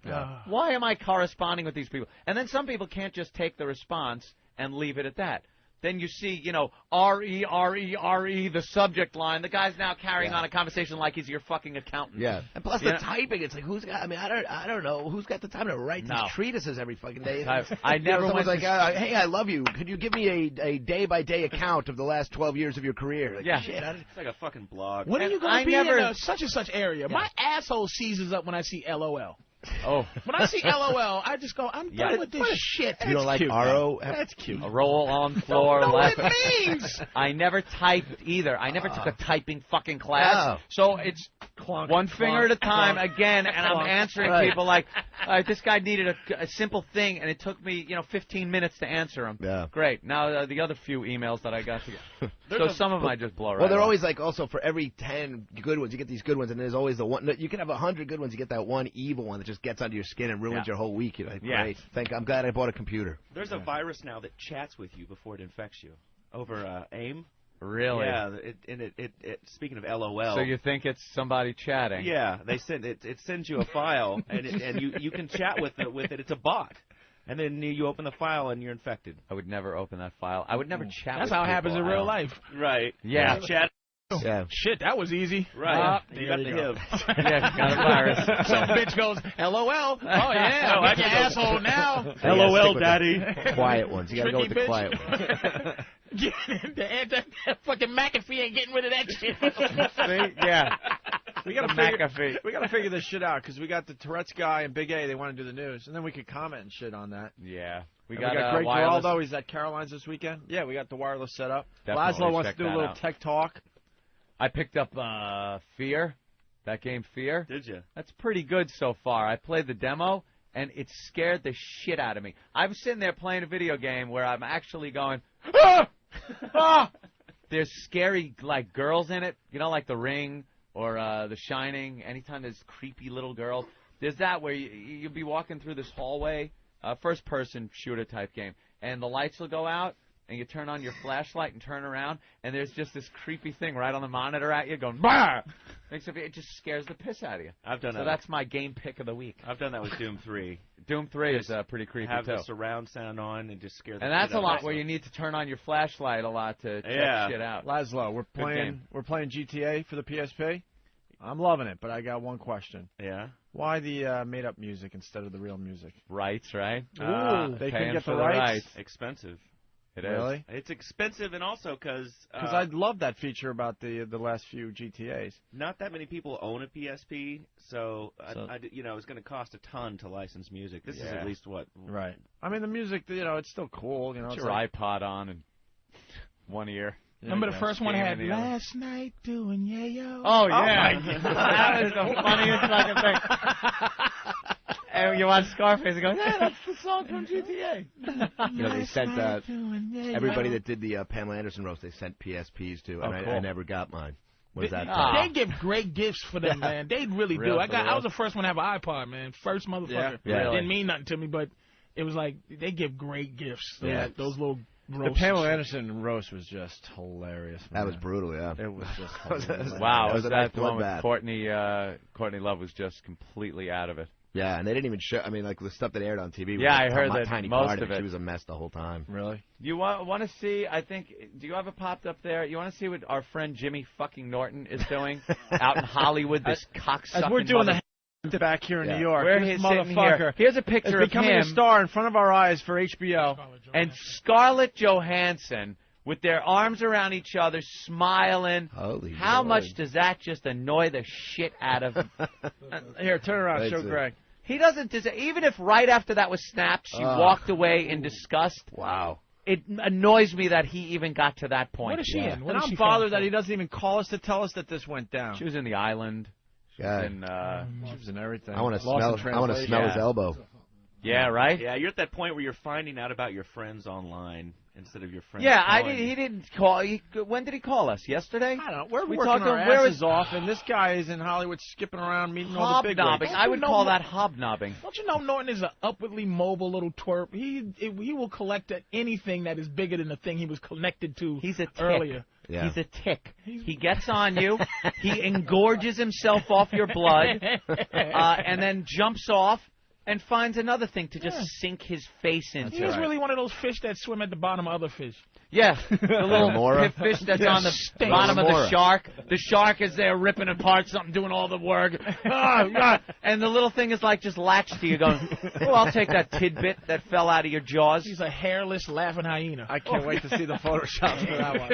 Speaker 4: Why am I corresponding with these people? And then some people can't just take the response and leave it at that. Then you see, R-E-R-E-R-E, the subject line. The guy's now carrying on a conversation like he's your fucking accountant.
Speaker 17: Yeah. And plus the typing, it's like, I don't know, who's got the time to write these treatises every fucking day?
Speaker 4: I never went
Speaker 17: like, hey, I love you. Could you give me a day-by-day account of the last 12 years of your career? Like, shit,
Speaker 18: it's like a fucking blog.
Speaker 2: When are you going to be in a such and such area? My asshole seizes up when I see LOL.
Speaker 4: Oh.
Speaker 2: When I see LOL, I just go, I'm done with this shit.
Speaker 17: You don't like RO?
Speaker 1: That's cute.
Speaker 4: A roll on floor.
Speaker 2: Don't know what it means.
Speaker 4: I never typed either. I never took a typing fucking class. So it's one finger at a time again, and I'm answering people like, this guy needed a simple thing, and it took me, 15 minutes to answer him.
Speaker 17: Yeah.
Speaker 4: Great. Now the other few emails that I got to get. So some of them I just blow right
Speaker 17: Well, they're
Speaker 4: off.
Speaker 17: always like, also for every 10 good ones, you get these good ones, and there's always the one. You can have 100 good ones, you get that one evil one that just gets under your skin and ruins your whole week. You're like, great. I'm glad I bought a computer.
Speaker 18: There's a virus now that chats with you before it infects you over AIM.
Speaker 4: Really?
Speaker 18: Yeah. Speaking of LOL.
Speaker 4: So you think it's somebody chatting?
Speaker 18: Yeah. They send it sends you a file, and you can chat with it. It's a bot. And then you open the file and you're infected.
Speaker 4: I would never open that file. I would never chat.
Speaker 2: That's
Speaker 4: with
Speaker 2: how it
Speaker 4: people.
Speaker 2: happens in real life.
Speaker 18: Right.
Speaker 4: Yeah.
Speaker 18: Chat.
Speaker 17: Yeah.
Speaker 2: Shit, that was easy.
Speaker 18: Right. You got the HIV.
Speaker 4: Yeah, got a virus.
Speaker 2: Some bitch goes, LOL. Oh, yeah. I'm your asshole now.
Speaker 18: LOL, daddy.
Speaker 17: Quiet ones. You got to go with the quiet ones.
Speaker 2: The fucking McAfee ain't getting rid of that shit.
Speaker 1: See?
Speaker 4: Yeah.
Speaker 1: We gotta figure this shit out, because we got the Tourette's guy and Big A. They want to do the news, and then we could comment and shit on that.
Speaker 4: Yeah.
Speaker 1: We got Greg Giraldo. He's at Caroline's this weekend. Yeah, we got the wireless set up.
Speaker 4: Definitely
Speaker 1: Laszlo wants to do a little tech talk.
Speaker 4: I picked up Fear, that game Fear.
Speaker 18: Did you?
Speaker 4: That's pretty good so far. I played the demo, and it scared the shit out of me. I'm sitting there playing a video game where I'm actually going, ah! Ah! There's scary, girls in it, like The Ring or The Shining. Anytime there's creepy little girls. There's that where you'll be walking through this hallway, first-person shooter type game, and the lights will go out, and you turn on your flashlight and turn around, and there's just this creepy thing right on the monitor at you going, bah! It just scares the piss out of you.
Speaker 18: I've done that.
Speaker 4: So that's my game pick of the week.
Speaker 18: I've done that with Doom 3.
Speaker 4: Doom 3 is pretty creepy,
Speaker 18: have
Speaker 4: too.
Speaker 18: the surround sound on and just scare the
Speaker 4: And that's
Speaker 18: shit
Speaker 4: a
Speaker 18: out
Speaker 4: lot
Speaker 18: of
Speaker 4: where you need to turn on your flashlight a lot to check shit out.
Speaker 1: Laszlo, we're playing GTA for the PSP. I'm loving it, but I got one question.
Speaker 18: Yeah?
Speaker 1: Why the made-up music instead of the real music?
Speaker 4: Rights, right?
Speaker 1: They couldn't get the rights.
Speaker 18: Expensive.
Speaker 4: It
Speaker 1: really?
Speaker 4: is.
Speaker 18: It's expensive, and also because
Speaker 1: I love that feature about the last few GTAs.
Speaker 18: Not that many people own a PSP, so it's going to cost a ton to license music. This is at least what.
Speaker 1: Right. I mean, the music, it's still cool.
Speaker 4: Put your iPod on in one ear.
Speaker 2: Remember the first one had Last Night Doing Yayo?
Speaker 4: Oh, yeah. Oh, that was the funniest fucking thing. And you watch Scarface and go, yeah, that's the song from GTA.
Speaker 17: They sent everybody that did the Pamela Anderson roast, they sent PSPs to, and I never got mine.
Speaker 2: They give great gifts for them, man. They really do. I was the first one to have an iPod, man. First motherfucker.
Speaker 17: Yeah.
Speaker 2: It didn't mean nothing to me, but it was like they give great gifts. Those little
Speaker 1: The Pamela Anderson roast was just hilarious.
Speaker 17: That was brutal, yeah.
Speaker 1: It was just hilarious.
Speaker 4: Wow, was
Speaker 17: a
Speaker 4: that
Speaker 17: nice
Speaker 4: the one with
Speaker 17: bloodbath.
Speaker 4: Courtney Love was just completely out of it.
Speaker 17: Yeah, and they didn't even show. I mean, like the stuff that aired on TV.
Speaker 4: Yeah,
Speaker 17: was
Speaker 4: I heard
Speaker 17: a
Speaker 4: that
Speaker 17: tiny
Speaker 4: most
Speaker 17: part
Speaker 4: of it.
Speaker 17: She was a mess the whole time.
Speaker 1: Really?
Speaker 4: You want to see? I think. Do you have it popped up there? You want to see what our friend Jimmy fucking Norton is doing out in Hollywood? This cocksucking.
Speaker 1: As we're doing
Speaker 4: mother-
Speaker 1: the back here in New York,
Speaker 4: Where
Speaker 1: this
Speaker 4: he's sitting
Speaker 1: motherfucker
Speaker 4: here. Here's a picture
Speaker 1: is
Speaker 4: of
Speaker 1: becoming
Speaker 4: him
Speaker 1: a star in front of our eyes for HBO.
Speaker 4: and Scarlett Johansson with their arms around each other, smiling.
Speaker 17: Holy
Speaker 4: How
Speaker 17: Lord.
Speaker 4: much does that just annoy the shit out of him?
Speaker 1: Here, turn around,
Speaker 17: That's
Speaker 1: show
Speaker 17: it.
Speaker 1: Greg.
Speaker 4: He doesn't deserve. Even if right after that was snapped, she walked away in disgust.
Speaker 17: Wow.
Speaker 4: It annoys me that he even got to that point.
Speaker 2: What is she in? What
Speaker 1: And
Speaker 2: is
Speaker 1: I'm
Speaker 2: she
Speaker 1: bothered
Speaker 2: famous
Speaker 1: that he
Speaker 2: for?
Speaker 1: doesn't even call us to tell us that this went down.
Speaker 4: She was in The Island. She was in,
Speaker 1: She was in everything.
Speaker 17: I want to
Speaker 1: Lost
Speaker 17: smell.
Speaker 1: in
Speaker 17: I want to smell his
Speaker 1: translation.
Speaker 17: elbow.
Speaker 4: Yeah, right?
Speaker 18: Yeah, you're at that point where you're finding out about your friends online instead of your friends.
Speaker 4: Yeah,
Speaker 18: calling.
Speaker 4: he didn't call. When did he call us? Yesterday?
Speaker 1: I don't know. We're
Speaker 4: We
Speaker 1: working
Speaker 4: talked
Speaker 1: our
Speaker 4: to- where
Speaker 1: asses
Speaker 4: is-
Speaker 1: off, and this guy is in Hollywood skipping around meeting all the big
Speaker 4: Hobnobbing.
Speaker 1: wigs.
Speaker 4: I would call that hobnobbing.
Speaker 2: Don't you know Norton is an upwardly mobile little twerp? He will collect at anything that is bigger than the thing he was connected to
Speaker 4: He's a tick.
Speaker 2: earlier.
Speaker 17: Yeah.
Speaker 4: He's a tick. He gets on you. He engorges himself off your blood, and then jumps off and finds another thing to just sink his face into.
Speaker 2: He's really one of those fish that swim at the bottom of other fish.
Speaker 4: Yeah, the little
Speaker 17: Remora?
Speaker 4: pit fish that's
Speaker 2: Yeah,
Speaker 4: on the
Speaker 2: stinks.
Speaker 4: bottom of the
Speaker 17: Remora.
Speaker 4: shark. The shark is there ripping apart something, doing all the work. Oh, God. And the little thing is like just latched to you going, oh, I'll take that tidbit that fell out of your jaws.
Speaker 2: He's a hairless laughing hyena.
Speaker 1: I can't wait to see the photoshops for that one.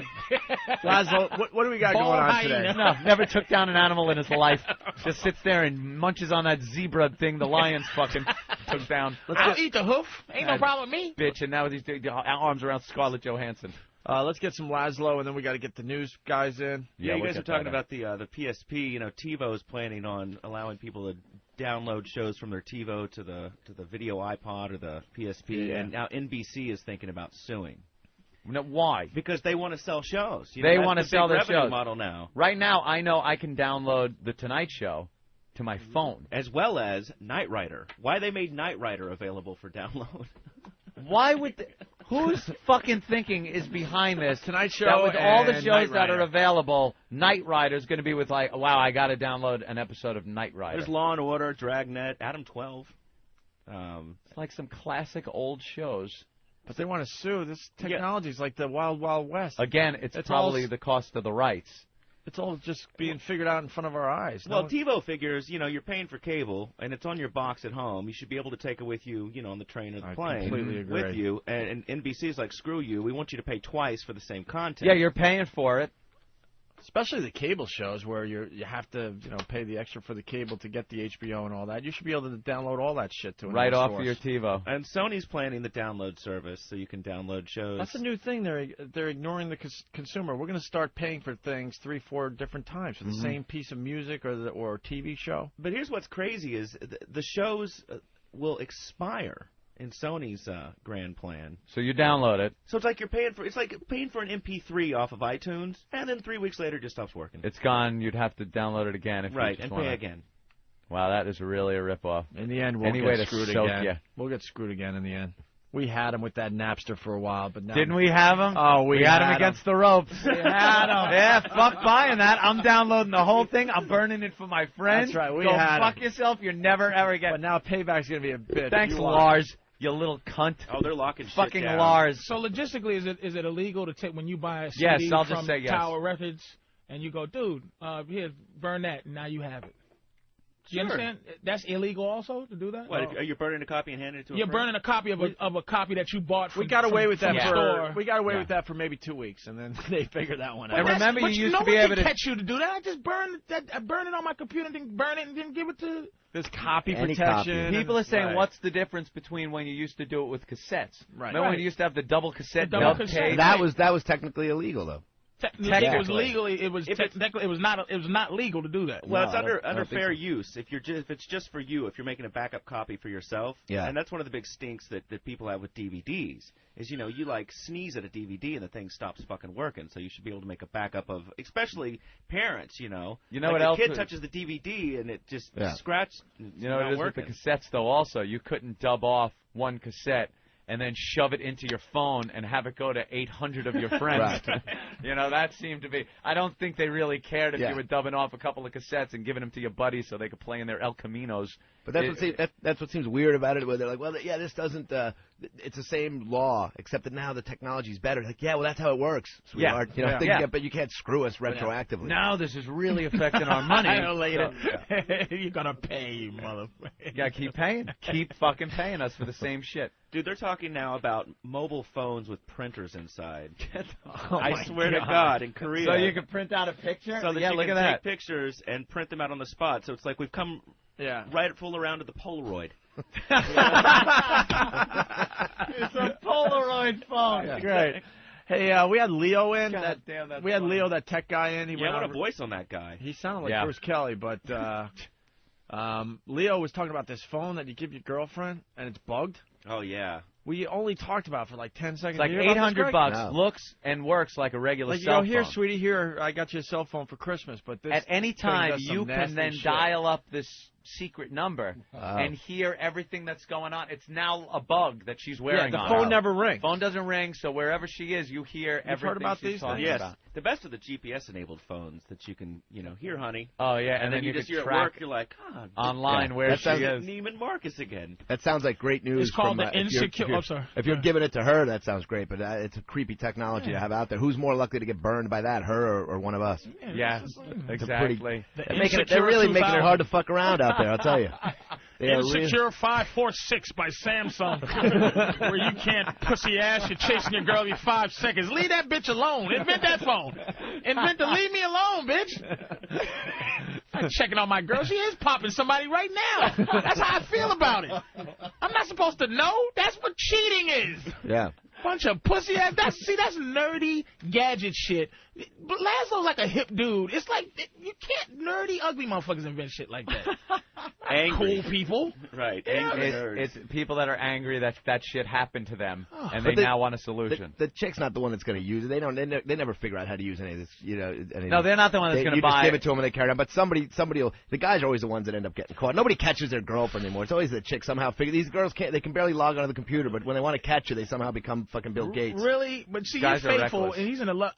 Speaker 1: Laszlo, what do we got
Speaker 2: Bald
Speaker 1: going on
Speaker 2: hyena.
Speaker 1: today?
Speaker 4: No, never took down an animal in his life. Just sits there and munches on that zebra thing the lions fucking took down.
Speaker 2: I'll eat the hoof. Ain't no problem with me.
Speaker 4: Bitch, and now he's doing the arms around Scarlett Johansson.
Speaker 1: Let's get some Laszlo, and then we got to get the news guys in.
Speaker 18: Yeah, you
Speaker 4: we'll
Speaker 18: guys were
Speaker 4: get
Speaker 18: talking
Speaker 4: that
Speaker 18: about the PSP. You know, TiVo is planning on allowing people to download shows from their TiVo to the video iPod or the PSP,
Speaker 1: Yeah.
Speaker 18: and now NBC is thinking about suing
Speaker 4: No, why?
Speaker 18: because they want to sell shows. You
Speaker 4: They
Speaker 18: know,
Speaker 4: wanna
Speaker 18: that's the
Speaker 4: sell
Speaker 18: big
Speaker 4: their
Speaker 18: revenue
Speaker 4: shows.
Speaker 18: model now,
Speaker 4: Right now, I know I can download The Tonight Show to my phone.
Speaker 18: as well as Knight Rider. Why they made Knight Rider available for download?
Speaker 4: Why would... Whose fucking thinking is behind this?
Speaker 1: Tonight Show
Speaker 4: That with all the
Speaker 1: and
Speaker 4: shows
Speaker 1: Knight
Speaker 4: that are
Speaker 1: Rider.
Speaker 4: available, Knight Rider's going to be with like, wow, I got to download an episode of Knight Rider.
Speaker 18: There's Law and Order, Dragnet, Adam 12.
Speaker 4: It's like some classic old shows.
Speaker 1: But they want to sue. This technology is like the Wild Wild West.
Speaker 4: Again, it's probably
Speaker 1: all,
Speaker 4: the cost of the rights.
Speaker 1: It's all just being figured out in front of our eyes.
Speaker 18: Well,
Speaker 1: No-
Speaker 18: TiVo figures, you know, you're paying for cable, and it's on your box at home. You should be able to take it with you, you know, on the train or the
Speaker 1: I
Speaker 18: plane
Speaker 1: completely agree.
Speaker 18: with you. And NBC's like, screw you. We want you to pay twice for the same content.
Speaker 4: Yeah, you're paying for it.
Speaker 1: Especially the cable shows where you have to pay the extra for the cable to get the HBO and all that. You should be able to download all that shit to
Speaker 4: Right
Speaker 1: another
Speaker 4: off
Speaker 1: source.
Speaker 4: of your TiVo.
Speaker 18: And Sony's planning the download service, so you can download shows.
Speaker 1: That's a new thing. They're ignoring the consumer. We're going to start paying for things 3-4 different times for the same piece of music or TV show.
Speaker 18: But here's what's crazy is the shows will expire in Sony's grand plan.
Speaker 4: So you download it.
Speaker 18: So it's like it's like paying for an MP3 off of iTunes, and then 3 weeks later it just stops working.
Speaker 4: It's gone. You'd have to download it again if you
Speaker 18: Right,
Speaker 4: just
Speaker 18: and
Speaker 4: wanna...
Speaker 18: pay again.
Speaker 4: Wow, that is really a ripoff.
Speaker 1: In the end, we'll
Speaker 4: Any way
Speaker 1: get
Speaker 4: to
Speaker 1: screwed
Speaker 4: soak
Speaker 1: again.
Speaker 4: ya.
Speaker 1: We'll get screwed again in the end. We had him with that Napster for a while, but now
Speaker 4: Didn't we have him?
Speaker 1: Oh, we
Speaker 4: had him
Speaker 1: had
Speaker 4: against the ropes.
Speaker 1: We had him.
Speaker 4: Yeah, fuck buying that. I'm downloading the whole thing. I'm burning it for my friends.
Speaker 1: That's right. We
Speaker 4: Go
Speaker 1: had
Speaker 4: fuck
Speaker 1: him.
Speaker 4: yourself. You're never ever
Speaker 1: But
Speaker 4: getting.
Speaker 1: now payback's going to be a bitch.
Speaker 4: Thanks,
Speaker 1: You
Speaker 4: Lars. You little cunt.
Speaker 18: Oh, they're locking
Speaker 4: Fucking
Speaker 18: shit down.
Speaker 4: Lars.
Speaker 2: So logistically, is it illegal to take when you buy a CD
Speaker 4: Yes, I'll just
Speaker 2: from
Speaker 4: say yes.
Speaker 2: Tower Records and you go, dude, here, burn that, and now you have it. You
Speaker 18: Sure.
Speaker 2: understand? That's illegal also to do that.
Speaker 18: What, are you burning a copy and handing it to a
Speaker 2: You're
Speaker 18: friend?
Speaker 2: burning a copy of a copy that you bought. From,
Speaker 1: We got away
Speaker 2: from-
Speaker 1: with that
Speaker 2: from a
Speaker 1: for
Speaker 2: store.
Speaker 1: we got away with that for maybe 2 weeks, and then they figured that one out.
Speaker 4: And remember,
Speaker 2: But
Speaker 4: you used
Speaker 2: no
Speaker 4: to be
Speaker 2: one
Speaker 4: able
Speaker 2: can
Speaker 4: to.
Speaker 2: catch you to do that. I just burn it on my computer and then burn it and then give it to.
Speaker 1: There's copy
Speaker 17: Any
Speaker 1: protection.
Speaker 17: copy.
Speaker 4: People are saying,
Speaker 1: Right.
Speaker 4: what's the difference between when you used to do it with cassettes?
Speaker 1: Right.
Speaker 4: Remember when
Speaker 2: Right.
Speaker 4: you used to have the double cassette
Speaker 2: The double
Speaker 4: dub
Speaker 2: cassette.
Speaker 4: tape?
Speaker 17: That was technically illegal though.
Speaker 2: Technically, it was
Speaker 17: Technically.
Speaker 2: legally. It was
Speaker 18: If it's-
Speaker 2: technically. It was not legal to do that.
Speaker 18: Well,
Speaker 17: No,
Speaker 18: it's
Speaker 17: I don't
Speaker 18: under
Speaker 17: think
Speaker 18: fair
Speaker 17: so.
Speaker 18: use. If it's just for you, if you're making a backup copy for yourself,
Speaker 17: Yeah.
Speaker 18: and that's one of the big stinks that people have with DVDs is you like sneeze at a DVD and the thing stops fucking working. So you should be able to make a backup of, especially parents. You know
Speaker 4: what
Speaker 18: like
Speaker 4: else
Speaker 18: the kid
Speaker 4: was-
Speaker 18: touches the DVD and it just
Speaker 17: Yeah.
Speaker 18: scratches.
Speaker 4: You know what it is with the cassettes, though, also. You couldn't dub off one cassette and then shove it into your phone and have it go to 800 of your friends.
Speaker 17: Right.
Speaker 4: You know, that seemed to be. I don't think they really cared if
Speaker 17: Yeah.
Speaker 4: you were dubbing off a couple of cassettes and giving them to your buddies so they could play in their El Caminos.
Speaker 17: But that's what seems weird about it. Where they're like, well, yeah, this doesn't. It's the same law, except that now the technology's better. Like, yeah, well, that's how it works, sweetheart. You know, but you can't screw us retroactively.
Speaker 4: Now this is really affecting our money.
Speaker 2: I know later. You're gonna pay, you motherfucker.
Speaker 4: Yeah, keep paying. Keep fucking paying us for the same shit.
Speaker 18: Dude, they're talking now about mobile phones with printers inside.
Speaker 4: Oh
Speaker 18: I swear to God, in Korea.
Speaker 4: So you can print out a picture?
Speaker 18: So that
Speaker 4: yeah,
Speaker 18: you
Speaker 4: look
Speaker 18: can
Speaker 4: at
Speaker 18: take
Speaker 4: that.
Speaker 18: pictures and print them out on the spot. So it's like we've come right full around to the Polaroid.
Speaker 4: It's a Polaroid phone.
Speaker 1: Yeah. Great. Hey, we had Leo in.
Speaker 4: God damn, that's
Speaker 1: we had
Speaker 4: funny.
Speaker 1: Leo, that tech guy, in. He
Speaker 18: Yeah,
Speaker 1: went
Speaker 18: what a
Speaker 1: over-
Speaker 18: voice on that guy.
Speaker 1: He sounded like Bruce Kelly, but Leo was talking about this phone that you give your girlfriend, and it's bugged.
Speaker 18: Oh, yeah.
Speaker 1: We only talked about it for like 10 seconds.
Speaker 4: It's like
Speaker 1: You hear about this,
Speaker 4: $800
Speaker 1: Greg?
Speaker 4: bucks. Looks and works like a regular
Speaker 1: Like, you
Speaker 4: cell
Speaker 1: go, here,
Speaker 4: phone.
Speaker 1: sweetie, here, I got you a cell phone for Christmas, but this
Speaker 4: At any
Speaker 1: thing
Speaker 4: time,
Speaker 1: does some
Speaker 4: you can
Speaker 1: nasty
Speaker 4: then
Speaker 1: shit.
Speaker 4: dial up this secret number and hear everything that's going on. It's now a bug that she's wearing
Speaker 1: the
Speaker 4: on.
Speaker 1: phone never rings.
Speaker 4: Phone doesn't ring, so wherever she is, you hear everything
Speaker 1: heard about
Speaker 4: she's
Speaker 1: these
Speaker 4: talking
Speaker 1: things?
Speaker 4: about.
Speaker 18: The best of the GPS-enabled phones that you can, here, honey.
Speaker 4: Oh, yeah,
Speaker 18: and then you
Speaker 4: could
Speaker 18: just, you're at
Speaker 4: track
Speaker 18: work, you're like, God.
Speaker 4: online where
Speaker 17: That
Speaker 4: she
Speaker 17: sounds-
Speaker 4: is.
Speaker 18: Neiman Marcus again.
Speaker 17: That sounds like great news.
Speaker 2: It's called
Speaker 17: from,
Speaker 2: the
Speaker 17: if you're-
Speaker 2: insecure.
Speaker 17: if you're-
Speaker 2: Oh, sorry.
Speaker 17: If you're giving it to her, that sounds great, but it's a creepy technology to have out there. Who's more likely to get burned by that, her or one of us?
Speaker 4: Yeah, exactly.
Speaker 17: They're really making it hard to fuck around out there, I'll tell you. They are really-
Speaker 2: Insecure 546 by Samsung, where you can't pussy ass. You're chasing your girl every 5 seconds. Leave that bitch alone. Invent that phone. Invent the leave me alone, bitch. I'm checking on my girl. She is popping somebody right now. That's how I feel about it. I'm not supposed to know. That's what cheating is.
Speaker 17: Yeah.
Speaker 2: Bunch of pussy ass. That's nerdy gadget shit. But Laszlo's like a hip dude. It's like you can't nerdy ugly motherfuckers invent shit like that.
Speaker 18: Angry.
Speaker 2: Cool people.
Speaker 18: Right.
Speaker 2: Yeah.
Speaker 18: Angry nerds.
Speaker 4: It's people that are angry that shit happened to them, and
Speaker 17: But
Speaker 4: they now want a solution.
Speaker 17: The chick's not the one that's going to use it. They never figure out how to use any of this. Anything.
Speaker 4: No, they're not the one that's going to
Speaker 17: You
Speaker 4: buy
Speaker 17: just give
Speaker 4: it.
Speaker 17: it to them and they carry it on. But somebody will. The guys are always the ones that end up getting caught. Nobody catches their girlfriend anymore. It's always the chick somehow figure. These girls can't. They can barely log onto the computer, but when they want to catch you, they somehow become fucking Bill Gates.
Speaker 2: Really? But see,
Speaker 17: Guys
Speaker 2: you're
Speaker 17: are
Speaker 2: faithful,
Speaker 17: reckless.
Speaker 2: and he's in a love.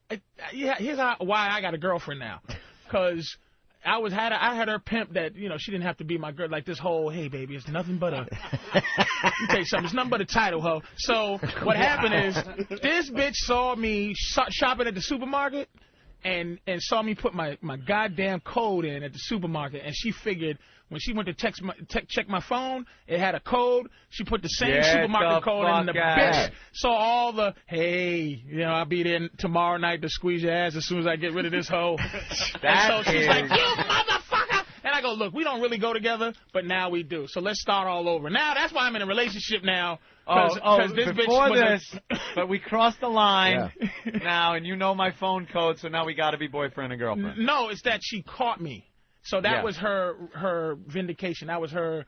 Speaker 2: Yeah, here's why I got a girlfriend now, because I had her pimp that she didn't have to be my girl. Like this whole, hey baby, it's nothing but a. Let me tell you something. It's nothing but a title, ho. So what happened is this bitch saw me shopping at the supermarket. And saw me put my goddamn code in at the supermarket, and she figured when she went to check my phone, it had a code. She put the same
Speaker 4: Get
Speaker 2: supermarket
Speaker 4: the
Speaker 2: code in, and the
Speaker 4: fuck out.
Speaker 2: bitch saw all the I'll be there tomorrow night to squeeze your ass as soon as I get rid of this hoe. And so she's like, you motherfucker. And I go, look, we don't really go together, but now we do. So let's start all over. Now that's why I'm in a relationship now. Cause this
Speaker 4: before
Speaker 2: bitch was
Speaker 4: this, but we crossed the line now, and you know my phone code, so now we got to be boyfriend and girlfriend.
Speaker 2: No, it's that she caught me. So that was her vindication. That was her.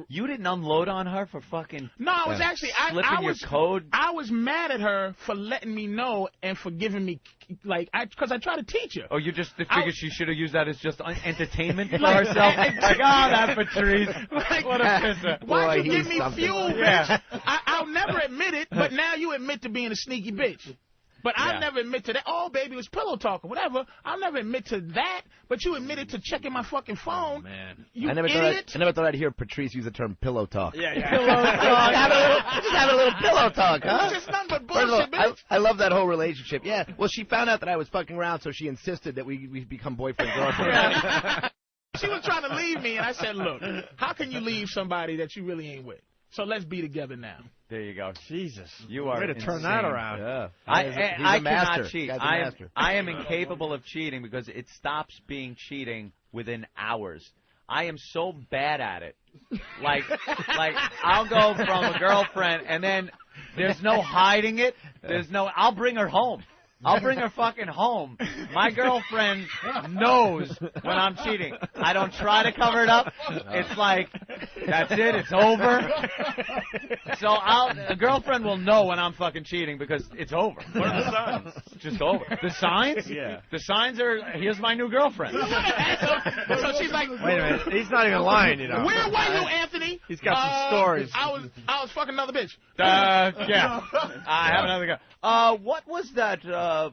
Speaker 4: You didn't unload on her for fucking.
Speaker 2: No, I was actually
Speaker 4: slipping your code.
Speaker 2: I was mad at her for letting me know and for giving me because I tried to teach her.
Speaker 4: Oh, you just figured she should have used that as just entertainment for
Speaker 2: Like-
Speaker 4: herself. Like, that Patrice. What a pisser.
Speaker 2: Why'd you give me fuel, bitch?
Speaker 4: Yeah.
Speaker 2: I'll never admit it, but now you admit to being a sneaky bitch. But I'll never admit to that. Oh, baby, it was pillow talk or whatever. I'll never admit to that. But you admitted to checking my fucking phone.
Speaker 1: Man.
Speaker 2: You
Speaker 17: I never
Speaker 2: idiot.
Speaker 17: thought I'd hear Patrice use the term pillow talk.
Speaker 1: Yeah.
Speaker 17: Pillow talk. Just have a little pillow talk, huh?
Speaker 2: It's just nothing but
Speaker 17: First of all,
Speaker 2: bullshit, bitch.
Speaker 17: I love that whole relationship. Yeah. Well, she found out that I was fucking around, so she insisted that we become boyfriend girlfriend.
Speaker 2: She was trying to leave me, and I said, look, how can you leave somebody that you really ain't with? So let's be together now.
Speaker 4: There you go.
Speaker 1: Jesus.
Speaker 4: You are
Speaker 1: way to turn that
Speaker 4: insane.
Speaker 1: around.
Speaker 17: Yeah.
Speaker 4: I
Speaker 17: master.
Speaker 4: cannot cheat.
Speaker 17: Guy's a
Speaker 4: I
Speaker 17: master.
Speaker 4: am incapable of cheating because it stops being cheating within hours. I am so bad at it. Like I'll go from a girlfriend and then there's no hiding it. I'll bring her home. I'll bring her fucking home. My girlfriend knows when I'm cheating. I don't try to cover it up. It's like, That's it. It's over. So a girlfriend will know when I'm fucking cheating because it's over.
Speaker 1: What are the signs?
Speaker 4: It's just over. The signs?
Speaker 1: Yeah.
Speaker 4: The signs are, here's my new girlfriend.
Speaker 2: So she's like,
Speaker 1: Wait a minute. He's not even lying, you know.
Speaker 2: Where were you, Anthony?
Speaker 1: He's got some stories.
Speaker 2: I was fucking another bitch.
Speaker 4: Yeah. I have another girl. What was that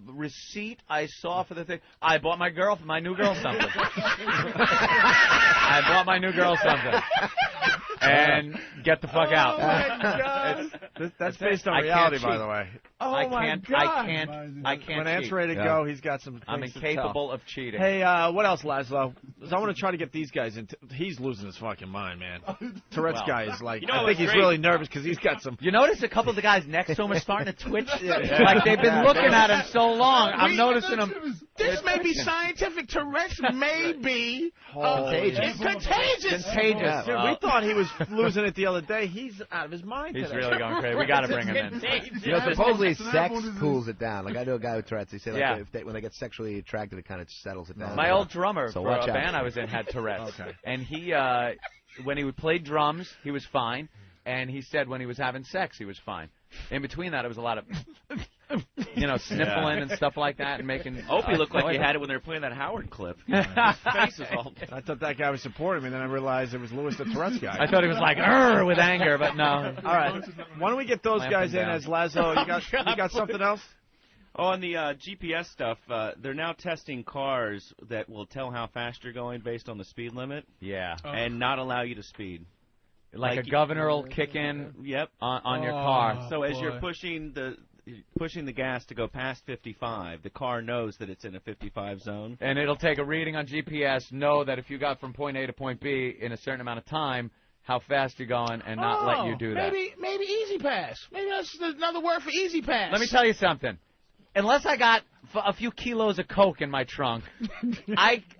Speaker 4: receipt I saw for the thing? I bought my new girl something. I bought my new girl something. And get the fuck out.
Speaker 1: That's based on reality, by the way.
Speaker 4: I can't
Speaker 1: When Ant's
Speaker 4: cheat.
Speaker 1: ready to go, he's got some
Speaker 4: I'm
Speaker 1: things to
Speaker 4: incapable
Speaker 1: tell.
Speaker 4: of cheating.
Speaker 1: Hey, what else, Laszlo? 'Cause I want to try to get these guys into. He's losing his fucking mind, man. Tourette's guy is like, I think he's really nervous because he's got some.
Speaker 4: You notice a couple of the guys next to him are starting to twitch? Like they've been looking at him so long. I'm noticing them.
Speaker 2: This may be scientific. Tourette's may be
Speaker 1: Contagious.
Speaker 2: It's contagious.
Speaker 4: Contagious.
Speaker 1: Dude, we thought he was losing it the other day. He's out of his mind.
Speaker 4: He's
Speaker 1: today.
Speaker 4: really going crazy. We got to bring him in.
Speaker 17: You know, supposedly sex cools it down. Like I know a guy with Tourette's. He said like,
Speaker 4: Yeah.
Speaker 17: when they get sexually attracted, it kind of settles it down.
Speaker 4: My old drummer
Speaker 17: So
Speaker 4: for
Speaker 17: watch
Speaker 4: a
Speaker 17: out.
Speaker 4: band I was in had Tourette's.
Speaker 1: Okay.
Speaker 4: And he, when he would play drums, he was fine. And he said when he was having sex, he was fine. In between that, it was a lot of, sniffling and stuff like that and making.
Speaker 18: Opie looked like you had it when they were playing that Howard clip. His face is all.
Speaker 1: I thought that guy was supporting me, and then I realized it was Louis the Tourette's guy.
Speaker 4: I thought he was like, with anger, but no.
Speaker 1: All right. Why don't we get those
Speaker 4: Lamp
Speaker 1: guys
Speaker 4: him
Speaker 1: in
Speaker 4: down.
Speaker 1: as Lazo? You got something else?
Speaker 18: Oh, on the GPS stuff, they're now testing cars that will tell how fast you're going based on the speed limit.
Speaker 4: Yeah.
Speaker 18: And not allow you to speed.
Speaker 4: Like a governor will kick in
Speaker 18: Yep.
Speaker 4: on your car.
Speaker 18: So as you're pushing the gas to go past 55, the car knows that it's in a 55 zone.
Speaker 4: And it'll take a reading on GPS, know that if you got from point A to point B in a certain amount of time, how fast you're going, and not let you do that.
Speaker 2: Maybe Easy Pass. Maybe that's another word for Easy Pass.
Speaker 4: Let me tell you something. Unless I got a few kilos of coke in my trunk,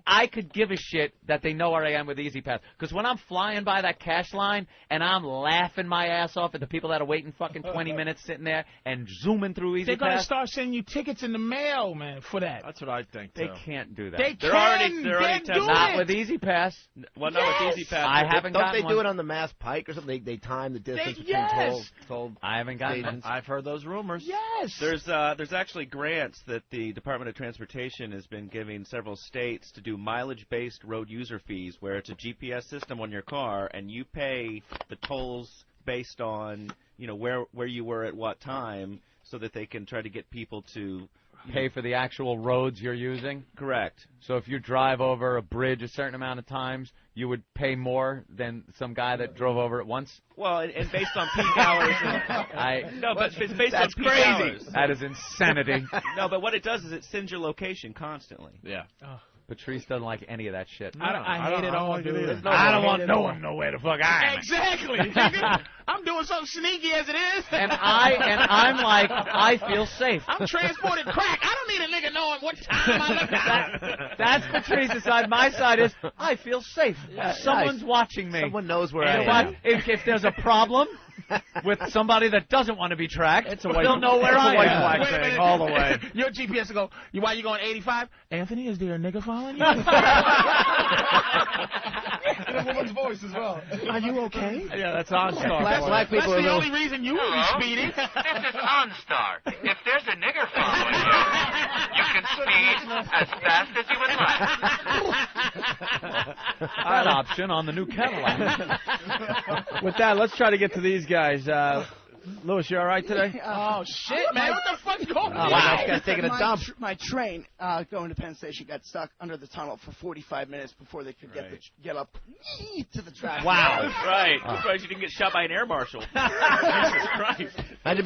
Speaker 4: I could give a shit that they know where I am with Easy Pass. Because when I'm flying by that cash line and I'm laughing my ass off at the people that are waiting fucking 20 minutes sitting there and zooming through Easy
Speaker 2: They're going to
Speaker 4: Pass,
Speaker 2: start sending you tickets in the mail, man, for that.
Speaker 1: That's what I think.
Speaker 4: they can't do that.
Speaker 2: They're
Speaker 18: already
Speaker 2: doing
Speaker 4: Not
Speaker 2: it.
Speaker 4: with Easy Pass.
Speaker 18: Well, no, with Easy Pass.
Speaker 4: I haven't
Speaker 17: Don't
Speaker 4: gotten
Speaker 17: they do
Speaker 4: one.
Speaker 17: it on the Mass Pike or something? They time the distance between
Speaker 2: yes.
Speaker 17: toll.
Speaker 4: I haven't gotten one.
Speaker 1: I've heard those rumors.
Speaker 2: Yes.
Speaker 18: There's actually grants that the Department of Transportation has been giving several states to do mileage-based road user fees, where it's a GPS system on your car, and you pay the tolls based on where you were at what time, so that they can try to get people to
Speaker 4: Pay for the actual roads you're using?
Speaker 18: Correct.
Speaker 4: So if you drive over a bridge a certain amount of times, you would pay more than some guy that drove over it once?
Speaker 18: Well, and based on peak hours. No, but it's based on peak hours.
Speaker 4: That is insanity.
Speaker 18: No, but what it does is it sends your location constantly.
Speaker 1: Yeah.
Speaker 4: Oh. Patrice doesn't like any of that shit.
Speaker 2: I hate it all, dude.
Speaker 4: I don't want no one know where the fuck I am.
Speaker 2: Exactly. nigga. I'm doing something sneaky as it is.
Speaker 4: And I'm like, I feel safe.
Speaker 2: I'm transporting crack. I don't need a nigga knowing what time I left out.
Speaker 4: That's Patrice's side. My side is, I feel safe. Someone's watching me.
Speaker 17: Someone knows where
Speaker 4: and
Speaker 17: I am.
Speaker 4: If there's a problem with somebody that doesn't want to be tracked, they'll know where I am.
Speaker 1: White flag thing all the way.
Speaker 2: Your GPS will go, why you going 85? Anthony, is there a nigga following you?
Speaker 14: In a woman's voice as well.
Speaker 2: Are you okay?
Speaker 1: Yeah, that's OnStar.
Speaker 17: Black people
Speaker 2: That's the
Speaker 17: are
Speaker 2: only reason you will be speeding.
Speaker 20: This is OnStar. If there's a nigger following you, you can speed as fast as you would like.
Speaker 4: That option on the new Cadillac.
Speaker 1: With that, let's try to get to these guys. Louis, you all right today?
Speaker 2: Oh, shit, man. What the fuck's going on?
Speaker 17: Wow. This guy's taking a dump.
Speaker 14: My train going to Penn Station got stuck under the tunnel for 45 minutes before they could get up to the track.
Speaker 18: Wow. Right. Surprised you didn't get shot by an air marshal. Jesus Christ.
Speaker 17: Imagine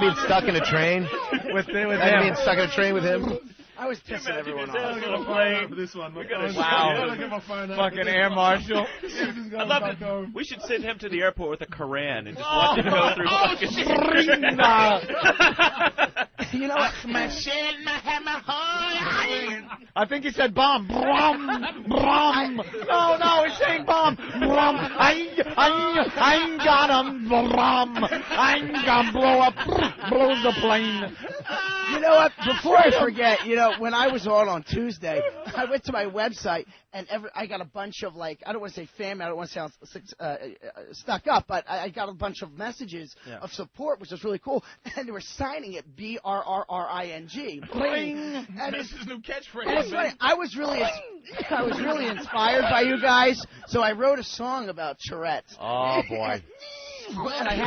Speaker 17: being stuck in a train with him. Imagine being stuck in a train with him.
Speaker 14: I was pissing everyone
Speaker 18: off.
Speaker 14: For this one.
Speaker 4: Wow. Fucking air marshal.
Speaker 18: I love it. We should send him to the airport with a Koran and just watch him go through fucking
Speaker 14: You know what?
Speaker 4: I think he said bomb. Brum. Brum. No, he's saying bomb. Brum. I got him. Brum. I got blow up. Blows the plane.
Speaker 14: You know what? Before I forget, when I was on Tuesday, I went to my website and I got a bunch of I don't want to say fan mail, I don't want to sound stuck up, but I got a bunch of messages of support, which was really cool, and they were signing it BRRRING. Bring. And
Speaker 2: That's his new catchphrase.
Speaker 14: And it's funny. I was really inspired by you guys, so I wrote a song about Tourette's.
Speaker 4: Oh boy.
Speaker 14: And I had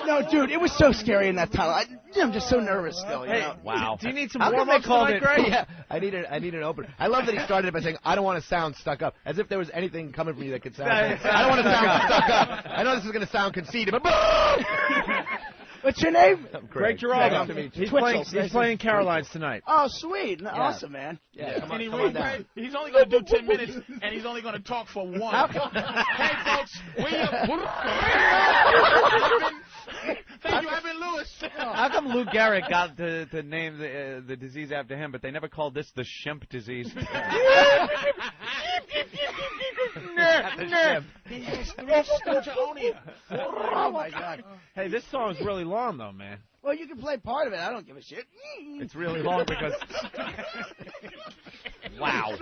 Speaker 14: no, dude, it was so scary in that tunnel. I'm just so nervous still.
Speaker 4: Wow.
Speaker 1: Do you need some
Speaker 17: How come
Speaker 1: warm-ups
Speaker 17: they called
Speaker 1: tonight,
Speaker 17: it?
Speaker 1: Greg?
Speaker 17: Yeah, I need an opener. I love that he started it by saying, "I don't want to sound stuck up," as if there was anything coming from you that could sound. I don't want to sound stuck up. I know this is going to sound conceited, but boom!
Speaker 14: What's your name?
Speaker 1: Greg Giraldo. He's playing Caroline's tonight.
Speaker 14: Oh, sweet. Awesome, man.
Speaker 2: Yeah, come on down. He's only going to do 10 minutes, and he's only going to talk for 1. Hey, folks, thank you, I've been Lewis.
Speaker 4: How come Lou Gehrig got to name the disease after him, but they never called this the shimp disease?
Speaker 14: Oh, my God.
Speaker 1: Hey, this song's really long, though, man.
Speaker 14: Well, you can play part of it. I don't give a shit.
Speaker 4: It's really long because... Wow.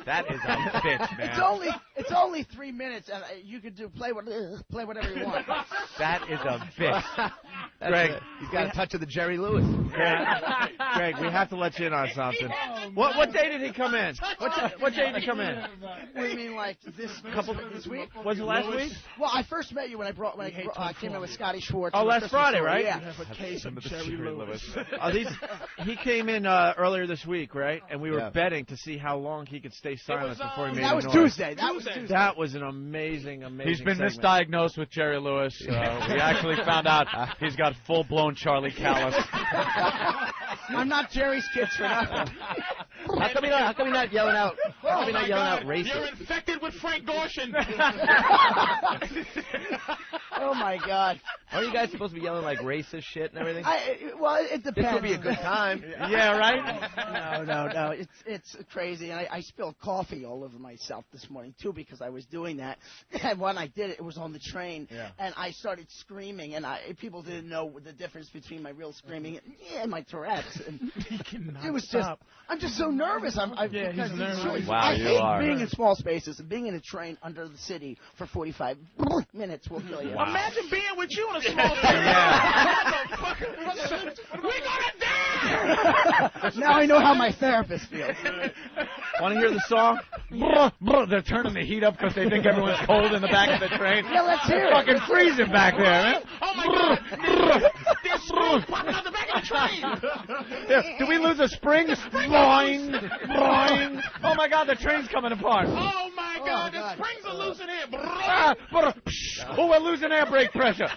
Speaker 4: That is a bitch, man.
Speaker 14: It's only 3 minutes, and you could play whatever you want.
Speaker 4: That is a bitch.
Speaker 1: Greg,
Speaker 17: he's got a touch of the Jerry Lewis.
Speaker 1: Greg, we have to let you in on something. What day did he come in? What day did he come in?
Speaker 14: What do you mean, like this week?
Speaker 1: Was it last week?
Speaker 14: Well, I first met you when I came in with Scotty Schwartz.
Speaker 1: Oh, last Friday, right?
Speaker 14: Yeah.
Speaker 2: Have a case of Jerry Lewis.
Speaker 1: He came in earlier this week, right? And we were betting to see how long he could stay silent before he made
Speaker 14: That
Speaker 1: a
Speaker 14: was
Speaker 1: noise.
Speaker 14: Tuesday.
Speaker 1: That was an amazing
Speaker 4: He's been
Speaker 1: segment.
Speaker 4: misdiagnosed with Jerry Lewis. We actually found out he's got full-blown Charlie Callis.
Speaker 14: I'm not Jerry's kids for nothing.
Speaker 17: How come you're not yelling out? How come you're not yelling out racist?
Speaker 2: You're infected with Frank Gorshin.
Speaker 14: Oh my God!
Speaker 17: Aren't you guys supposed to be yelling like racist shit and everything?
Speaker 14: Well, it depends.
Speaker 17: This would be a good time.
Speaker 1: Yeah, right?
Speaker 14: No. It's crazy, and I spilled coffee all over myself this morning too because I was doing that. And when I did it, it was on the train, and I started screaming, and people didn't know the difference between my real screaming and my Tourette's. And it was I'm just so nervous.
Speaker 2: He's nervous.
Speaker 4: Wow,
Speaker 14: I
Speaker 4: you
Speaker 14: hate
Speaker 4: are.
Speaker 14: being in small spaces and being in a train under the city for 45 minutes will kill you.
Speaker 2: Wow. Imagine being with you in a small space. We're gonna die.
Speaker 14: Now I know how my therapist feels.
Speaker 1: Want to hear the song?
Speaker 4: They're turning the heat up because they think everyone's cold in the back of the train.
Speaker 14: Yeah, let's hear it.
Speaker 4: Fucking freezing back there, man.
Speaker 2: Oh my God! There's smoke popping out the back of the train.
Speaker 4: Yeah. Did we lose a spring? Boing, boing. Oh my God, the train's coming apart.
Speaker 2: Oh my God! The springs are loose in here.
Speaker 4: Oh, we're losing air brake pressure.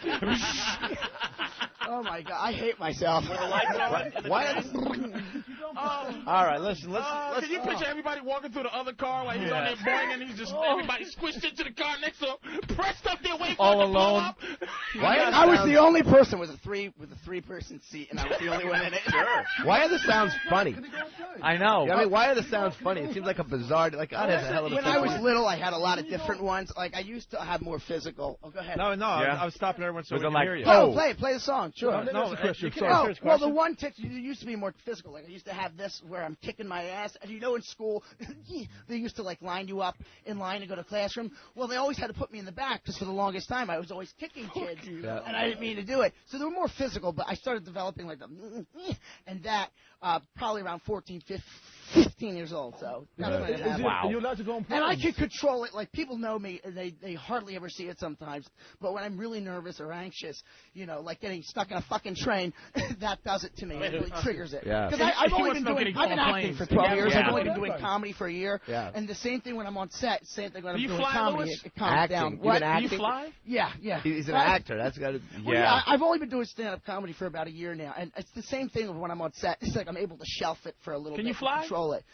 Speaker 14: Oh my God, I hate myself.
Speaker 17: Why?
Speaker 1: All right, let's.
Speaker 2: Can you picture everybody walking through the other car while he's on there boing, and he's just everybody squished into the car next to him, pressed up there waiting for it to blow up?
Speaker 14: I was the only person with a three-person seat, and I was the only one in it.
Speaker 17: Sure. Why are the sounds funny?
Speaker 4: I know.
Speaker 17: I mean, why are the sounds funny? It seems like a bizarre. Like, God has a hell of a.
Speaker 14: When I was little, I had a lot of different ones. Like I used to have more physical. Oh, go ahead.
Speaker 1: No, I was stopping everyone so we could hear you.
Speaker 14: Oh, play the song. Sure.
Speaker 1: Well,
Speaker 14: the one used to be more physical. Like I used to have this where I'm kicking my ass. And in school, they used to line you up in line to go to classroom. Well, they always had to put me in the back because for the longest time I was always kicking kids, and I didn't mean to do it. So they were more physical, but I started developing and that probably around 14, 15 years old. So that's when it happened.
Speaker 5: Wow. You're allowed to go on
Speaker 14: And I can control it. Like people know me, and they hardly ever see it sometimes. But when I'm really nervous or anxious, like getting stuck in a fucking train, that does it to me. It really triggers it.
Speaker 17: Yeah.
Speaker 14: Because I've been acting for 12 years. I've only been doing comedy for a year.
Speaker 17: Yeah.
Speaker 14: And the same thing when I'm on set. Same thing when I'm doing
Speaker 2: fly,
Speaker 14: comedy.
Speaker 2: Lewis?
Speaker 14: It calms down. What?
Speaker 2: Do you fly?
Speaker 14: Yeah.
Speaker 17: He's an actor. That's got to.
Speaker 14: Well, yeah. I've only been doing stand-up comedy for about a year now, and it's the same thing when I'm on set. It's like I'm able to shelf it for a little bit.
Speaker 2: Can you fly?
Speaker 14: Control it.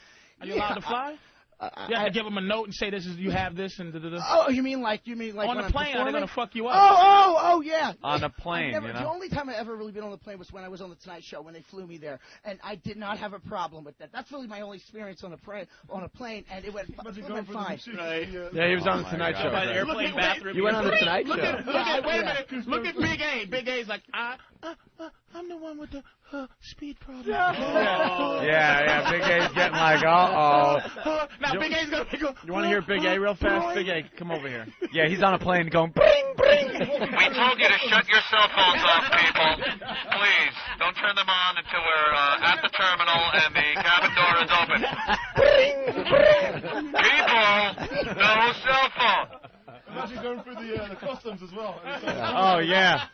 Speaker 2: Are you allowed to fly? You have to give them a note and say this is you have this and da-da-da.
Speaker 14: Oh, you mean like
Speaker 2: on the plane? Are they gonna fuck you up?
Speaker 14: Oh, yeah.
Speaker 4: On a plane,
Speaker 14: I've never,
Speaker 4: you know?
Speaker 14: The only time I ever really been on the plane was when I was on the Tonight Show when they flew me there, and I did not have a problem with that. That's really my only experience on a plane, and it went fine.
Speaker 1: Yeah, he was on the Tonight Show.
Speaker 2: By the airplane bathroom.
Speaker 1: You went on the Tonight Show.
Speaker 2: Look at, wait a minute. Look at Big A. Big A's like, I'm the one with the speed problem.
Speaker 4: Yeah, Big A's getting like, uh-oh.
Speaker 2: Now Big A's gonna go.
Speaker 1: You want to hear Big A real fast? Big A, come over here.
Speaker 4: Yeah, he's on a plane going, bring, bring.
Speaker 20: We told you to shut your cell phones off, people. Please, don't turn them on until we're at the terminal and the cabin door is open. People, no cell phone.
Speaker 3: Imagine going through the customs as well.
Speaker 1: Oh, yeah.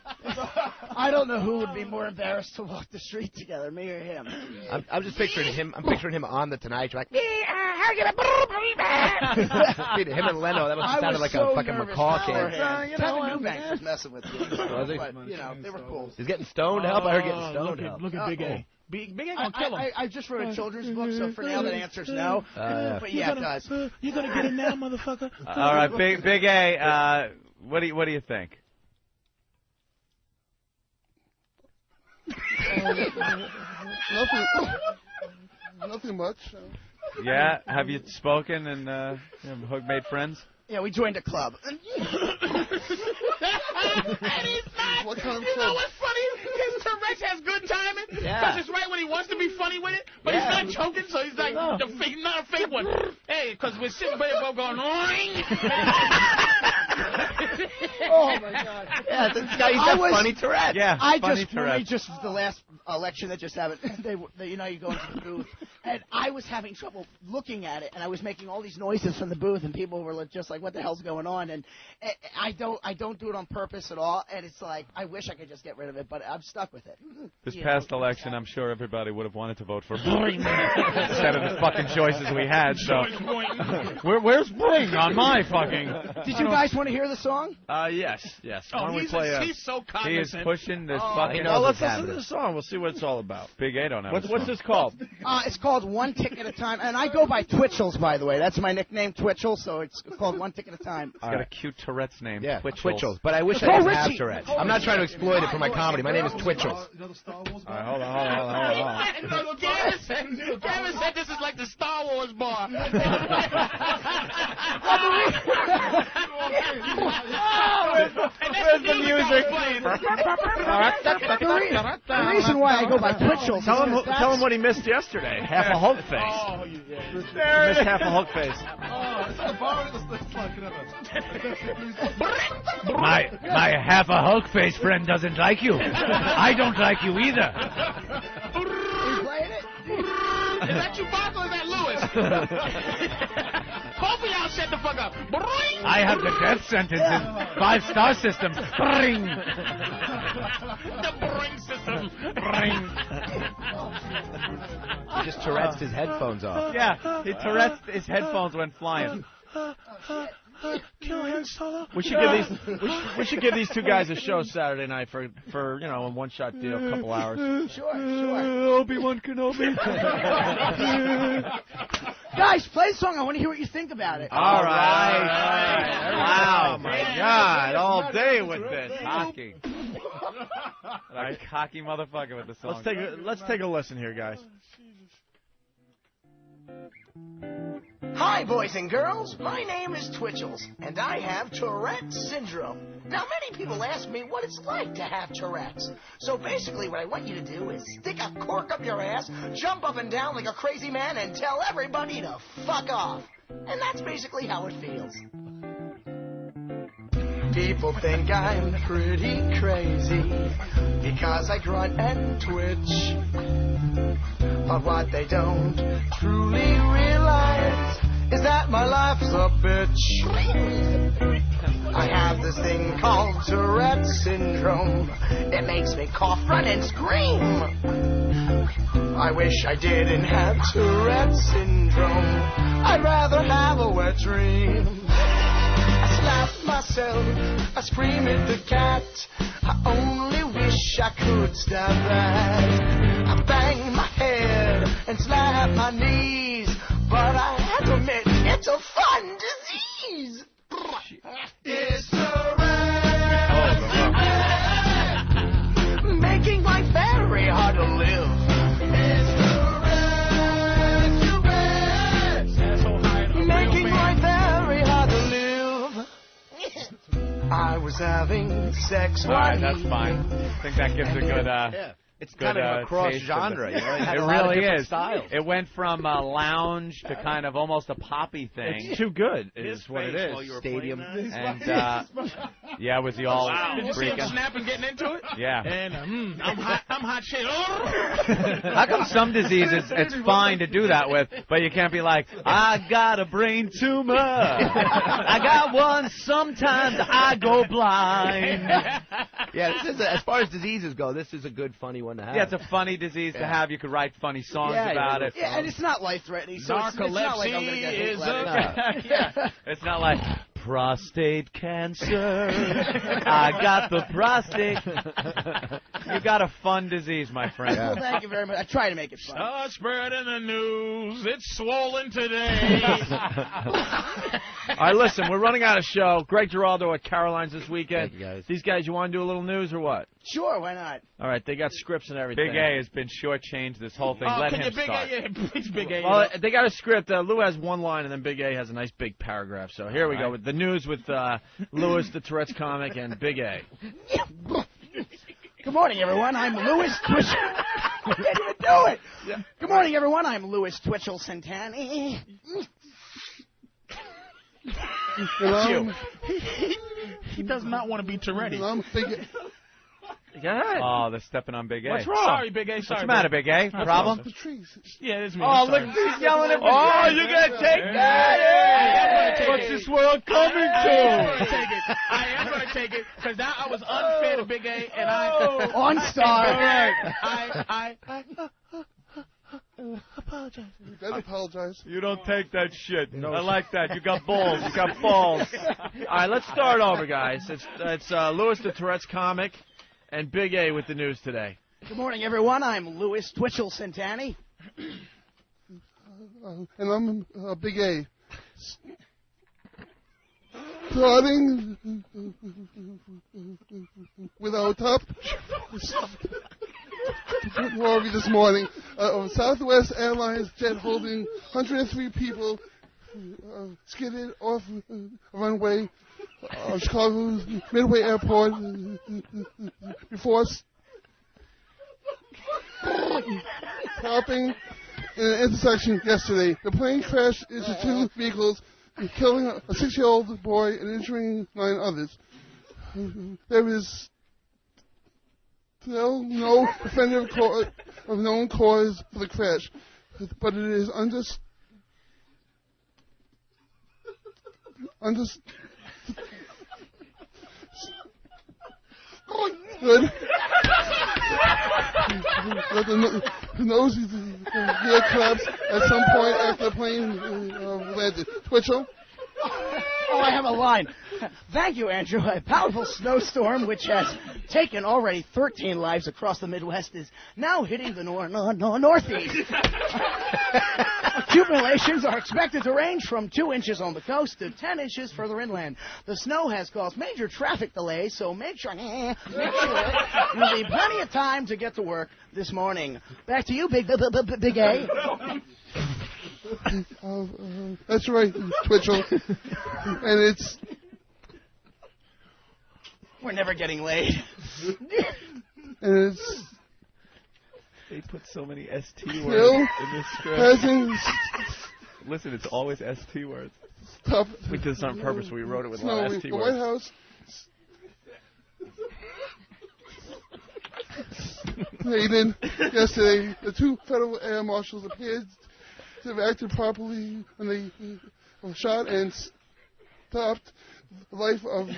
Speaker 14: I don't know who would be more embarrassed to walk the street together, me or him.
Speaker 17: I'm just picturing him. I'm picturing him on the Tonight Show, like him and Leno. That must have sounded like a fucking macaw kid.
Speaker 14: Kevin Eubanks was messing with me.
Speaker 17: Was he?
Speaker 14: But, you know, they were cool.
Speaker 17: He's getting stoned help. I heard getting stoned help.
Speaker 2: Look at Big A. Big A gonna kill him.
Speaker 14: I just wrote a children's book, so for now the answer's no. But yeah, it does.
Speaker 2: You're gonna get it now, motherfucker.
Speaker 4: All right, Big A, what do you think?
Speaker 3: Nothing much.
Speaker 4: Yeah, have you spoken and made friends?
Speaker 14: Yeah, we joined a club.
Speaker 3: What kind of
Speaker 2: You know what's funny? His Tourette's has good timing.
Speaker 14: Yeah.
Speaker 2: Because it's right when he wants to be funny with it, but he's not joking, so he's like, not a fake one. Hey, because we're sitting there both going, oing.
Speaker 14: Oh, my God.
Speaker 17: Yeah, this guy, he's got funny Tourette's.
Speaker 4: Yeah, funny Tourette's.
Speaker 14: Just the last election that just happened, you know, you go into the booth, and I was having trouble looking at it, and I was making all these noises from the booth, and people were just like, what the hell's going on? And I don't do it on purpose at all, and it's like, I wish I could just get rid of it, but I'm stuck with it.
Speaker 4: This past election, I'm sure everybody would have wanted to vote for Bring instead of the fucking choices we had. So, where's Bring on my fucking?
Speaker 14: Did you guys want to hear the song?
Speaker 1: Yes.
Speaker 2: Oh,
Speaker 1: Why don't we play
Speaker 2: he's so cognizant.
Speaker 4: He is pushing this fucking.
Speaker 1: Well, let's listen to the song. We'll see what it's all about.
Speaker 4: Big A don't have.
Speaker 1: What's this called?
Speaker 14: It's called One Tick at a Time, and I go by Twitchels, by the way. That's my nickname, Twitchell, so it's called One Tick at a Time.
Speaker 4: He's got a cute Tourette's name.
Speaker 17: Yeah,
Speaker 4: Twitchels.
Speaker 17: But I wish I didn't have Tourette's. I'm not trying to exploit it for my comedy. My name is Twitchels.
Speaker 1: All right, hold on.
Speaker 2: Gavin said this is like the Star Wars bar.
Speaker 1: Where's the music?
Speaker 14: The reason why I go by Twitchels.
Speaker 1: Tell him what he missed yesterday. Half a Hulk face.
Speaker 2: Oh,
Speaker 1: He missed half a Hulk face.
Speaker 4: My half a Hulk face friend doesn't like you. I don't like you either.
Speaker 2: Is that Chewbacca or is that Lewis? Both of y'all shut the fuck up. Bring!
Speaker 4: I have the death sentence in 5-star systems. Bring!
Speaker 2: The Bring system.
Speaker 4: Bring!
Speaker 17: He just Tourette's his headphones off.
Speaker 4: Yeah, he Tourette's his headphones went flying.
Speaker 1: We should give these two guys a show Saturday night for a one-shot deal, a couple hours.
Speaker 14: Sure.
Speaker 4: Obi-Wan Kenobi.
Speaker 14: Guys, play the song. I want to hear what you think about it.
Speaker 1: All right. Wow, my God, all day with this.
Speaker 4: Cocky. Like a cocky motherfucker with the song.
Speaker 1: Let's take a listen here, guys.
Speaker 10: Hi, boys and girls. My name is Twitchels, and I have Tourette's syndrome. Now, many people ask me what it's like to have Tourette's. So basically, what I want you to do is stick a cork up your ass, jump up and down like a crazy man, and tell everybody to fuck off. And that's basically how it feels. People think I'm pretty crazy because I grunt and twitch. But what they don't truly realize is that my life's a bitch. I have this thing called Tourette's syndrome. It makes me cough, run, and scream. I wish I didn't have Tourette's syndrome. I'd rather have a wet dream. I slap myself, I scream at the cat. I only wish I could stop that. I bang my head and slap my knees, but I have to admit It's a fun disease. It's making life very hard to live. Making life very hard to live. I was having sex.
Speaker 4: All right, that's fine. I think that gives a good.
Speaker 17: It's
Speaker 4: good,
Speaker 17: kind of a cross
Speaker 4: taste
Speaker 17: genre.
Speaker 4: of
Speaker 17: You know? It had
Speaker 4: It
Speaker 17: a lot of
Speaker 4: really
Speaker 17: different
Speaker 4: is.
Speaker 17: styles.
Speaker 4: It went from lounge to kind of almost a poppy thing.
Speaker 1: It's too good. Is what it is.
Speaker 17: Stadium.
Speaker 4: And yeah, was he all
Speaker 2: Did you see him
Speaker 4: freaking?
Speaker 2: snapping, getting into it?
Speaker 4: Yeah.
Speaker 2: And I'm hot shit.
Speaker 4: How come some diseases it's fine to do that with, but you can't be like, I got a brain tumor. I got one. Sometimes I go blind.
Speaker 17: Yeah, this is as far as diseases go, this is a good, funny one to have.
Speaker 4: Yeah, it's a funny disease to have. You could write funny songs about it.
Speaker 14: Yeah, and it's not life-threatening, so it's not like I'm going to get hit
Speaker 4: Yeah. It's not like prostate cancer. I got the prostate. You got a fun disease, my friend.
Speaker 14: Well, thank you very much. I try to make it fun.
Speaker 2: Spread in the news. It's swollen today.
Speaker 1: All right, listen, we're running out of show. Greg Giraldo at Caroline's this weekend.
Speaker 17: Thank you, guys.
Speaker 1: These guys, you want to do a little news or what?
Speaker 14: Sure, why not?
Speaker 1: All right, they got scripts and everything.
Speaker 4: Big A has been shortchanged this whole thing. Let
Speaker 2: can
Speaker 4: him
Speaker 2: you Big
Speaker 4: start.
Speaker 2: A? Yeah, please, Big A.
Speaker 1: Well, they got a script. Lou has one line, and then Big A has a nice big paragraph. So here we go with the news with Louis, the Tourette's comic, and Big A.
Speaker 14: Good morning, everyone. I'm Louis Twitchell. I can't even do it. Good morning, everyone. I'm Louis Twitchell Santani.
Speaker 2: He does not want to be Tourette.
Speaker 3: I'm thinking.
Speaker 1: Go ahead.
Speaker 4: Oh, they're stepping on Big A.
Speaker 1: What's wrong?
Speaker 2: Sorry, Big A. Sorry.
Speaker 4: What's the matter, Big A? Problem?
Speaker 3: Patrice.
Speaker 2: Yeah, it's me.
Speaker 4: Oh,
Speaker 2: Sorry.
Speaker 4: look, he's yelling at Big A.
Speaker 1: Oh, you're going to take that? What's this world coming
Speaker 2: I
Speaker 1: to?
Speaker 2: am going to take it. I am going to take it because now I was unfair to Big A, and I
Speaker 14: On star.
Speaker 2: I
Speaker 3: apologize. You better apologize.
Speaker 4: You don't take that shit. I like that. You got balls. You got balls.
Speaker 1: All right, let's start over, guys. It's Louis, the Tourette's comic, and Big A with the news today.
Speaker 14: Good morning, everyone. I'm Louis Twitchell Santani.
Speaker 3: And I'm Big A. Starting with our top story this morning, Southwest Airlines jet holding 103 people skidded off a runway of Chicago's Midway Airport before stopping in an intersection yesterday. The plane crashed into two vehicles, killing a 6-year-old boy and injuring 9 others. There is still no definitive of known cause for the crash, but it is understood that the nose gear collapsed at some point after the plane landed. Twitchell?
Speaker 14: Oh, I have a line. Thank you, Andrew. A powerful snowstorm, which has taken already 13 lives across the Midwest, is now hitting the northeast. Accumulations are expected to range from 2 inches on the coast to 10 inches further inland. The snow has caused major traffic delays, so make sure you'll be plenty of time to get to work this morning. Back to you, Big A.
Speaker 3: That's right, Twitchell. And it's...
Speaker 14: We're never getting laid.
Speaker 3: And it's...
Speaker 4: They put so many ST words
Speaker 3: Still
Speaker 4: in this script.
Speaker 3: hasn't
Speaker 4: Listen, it's always ST words.
Speaker 3: stopped.
Speaker 1: We did this on purpose. We wrote it with a lot
Speaker 3: No,
Speaker 1: of
Speaker 3: the
Speaker 1: ST
Speaker 3: White
Speaker 1: words.
Speaker 3: House stated yesterday the 2 federal air marshals appeared to have acted properly when they shot and stopped the life of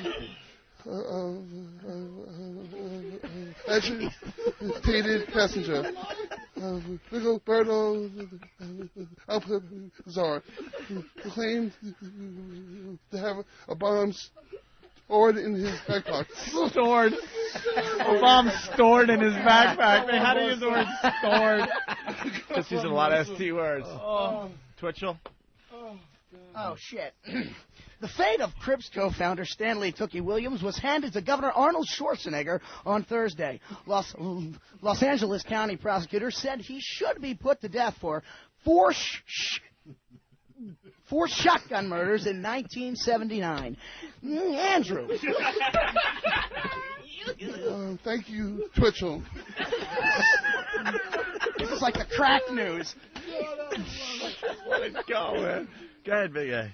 Speaker 3: agitated passenger, Rigoberto Alcazar, who claimed to have a bomb stored in his backpack.
Speaker 4: Stored. A bomb stored in his backpack. How do you use the word stored?
Speaker 1: Just using a lot of ST words. Twitchell?
Speaker 14: Oh, shit. The fate of Crips co-founder Stanley Tookie Williams was handed to Governor Arnold Schwarzenegger on Thursday. Los Angeles County prosecutors said he should be put to death for four shotgun murders in 1979. Andrew.
Speaker 3: Thank you, Twitchell.
Speaker 14: This is like the crack news.
Speaker 1: Let it go, man. Go ahead, Big A.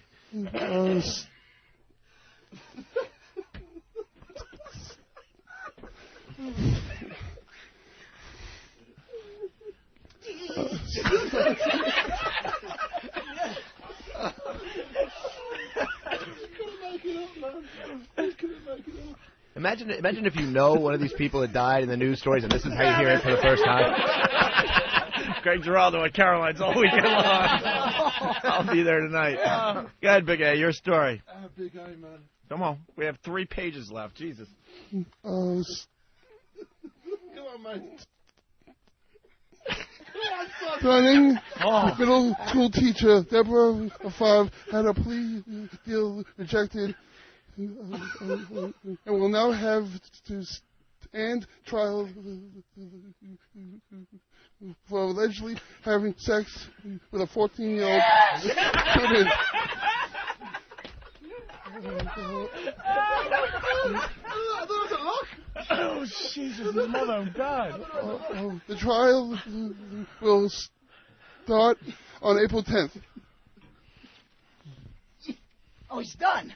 Speaker 17: Imagine if you know one of these people that died in the news stories, and this is how you hear it for the first time.
Speaker 1: Greg Giraldo at Caroline's all weekend long. I'll be there tonight. Go ahead, Big A, your story.
Speaker 3: Big A, man.
Speaker 1: Come on. We have 3 pages left. Jesus.
Speaker 3: Come on, man. Stunning middle school teacher Deborah, 5, had a plea deal rejected and will now have to stand trial for allegedly having sex with a 14-year-old student.
Speaker 2: Oh, Jesus, mother of God.
Speaker 3: The trial will start on April 10th.
Speaker 14: Oh, he's done.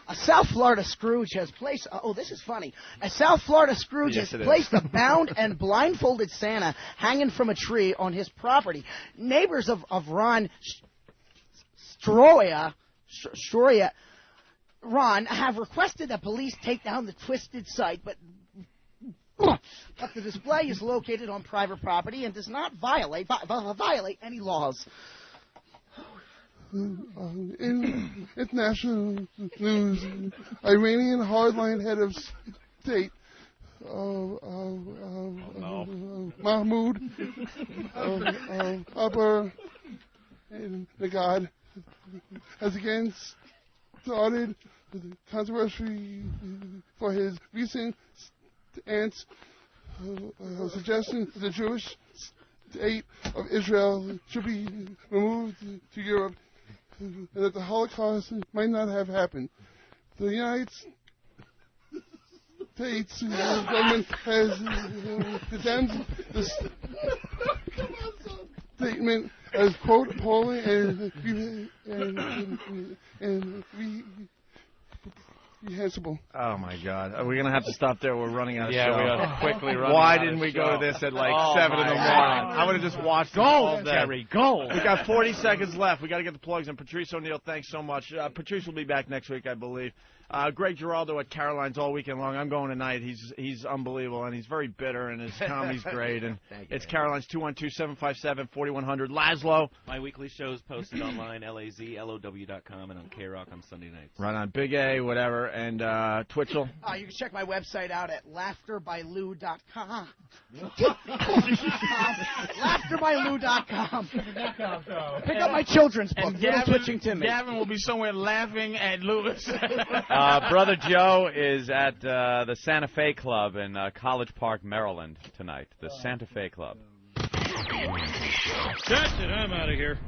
Speaker 14: A South Florida Scrooge has placed... this is funny. A South Florida Scrooge has placed a bound and blindfolded Santa hanging from a tree on his property. Neighbors of Ron Ron have requested that police take down the twisted site, but the display is located on private property and does not violate any laws.
Speaker 3: In international news, Iranian hardline head of state Mahmoud Upper Nagad has again started the controversy for his recent stance suggesting that the Jewish state of Israel should be removed to Europe and that the Holocaust might not have happened. The United States government has condemned the statement as, quote, appalling and reprehensible.
Speaker 1: Oh, my God. Are we going to have to stop there? We're running out of show.
Speaker 4: Yeah, we are quickly running
Speaker 1: Why
Speaker 4: out
Speaker 1: didn't
Speaker 4: of
Speaker 1: we
Speaker 4: show.
Speaker 1: go to this at like 7 in the morning? I would have just watched it all day.
Speaker 4: Terry, go.
Speaker 1: We got 40 seconds left. We got to get the plugs in. Patrice O'Neill, thanks so much. Patrice will be back next week, I believe. Greg Giraldo at Caroline's all weekend long. I'm going tonight. He's unbelievable, and he's very bitter, and his comedy's great. And it's Caroline's 212-757-4100. Laszlo.
Speaker 18: My weekly show's posted online, lazlow.com, and on K-Rock on Sunday nights.
Speaker 1: Right on. Big A, whatever. And Twitchell.
Speaker 14: You can check my website out at laughterbyLou.com. laughterbyLou.com. Pick up my children's book, Little Twitching Timmy.
Speaker 2: Gavin will be somewhere laughing at Lewis.
Speaker 4: Brother Joe is at the Santa Fe Club in College Park, Maryland tonight. The Santa Fe Club.
Speaker 9: That's it. I'm out of here.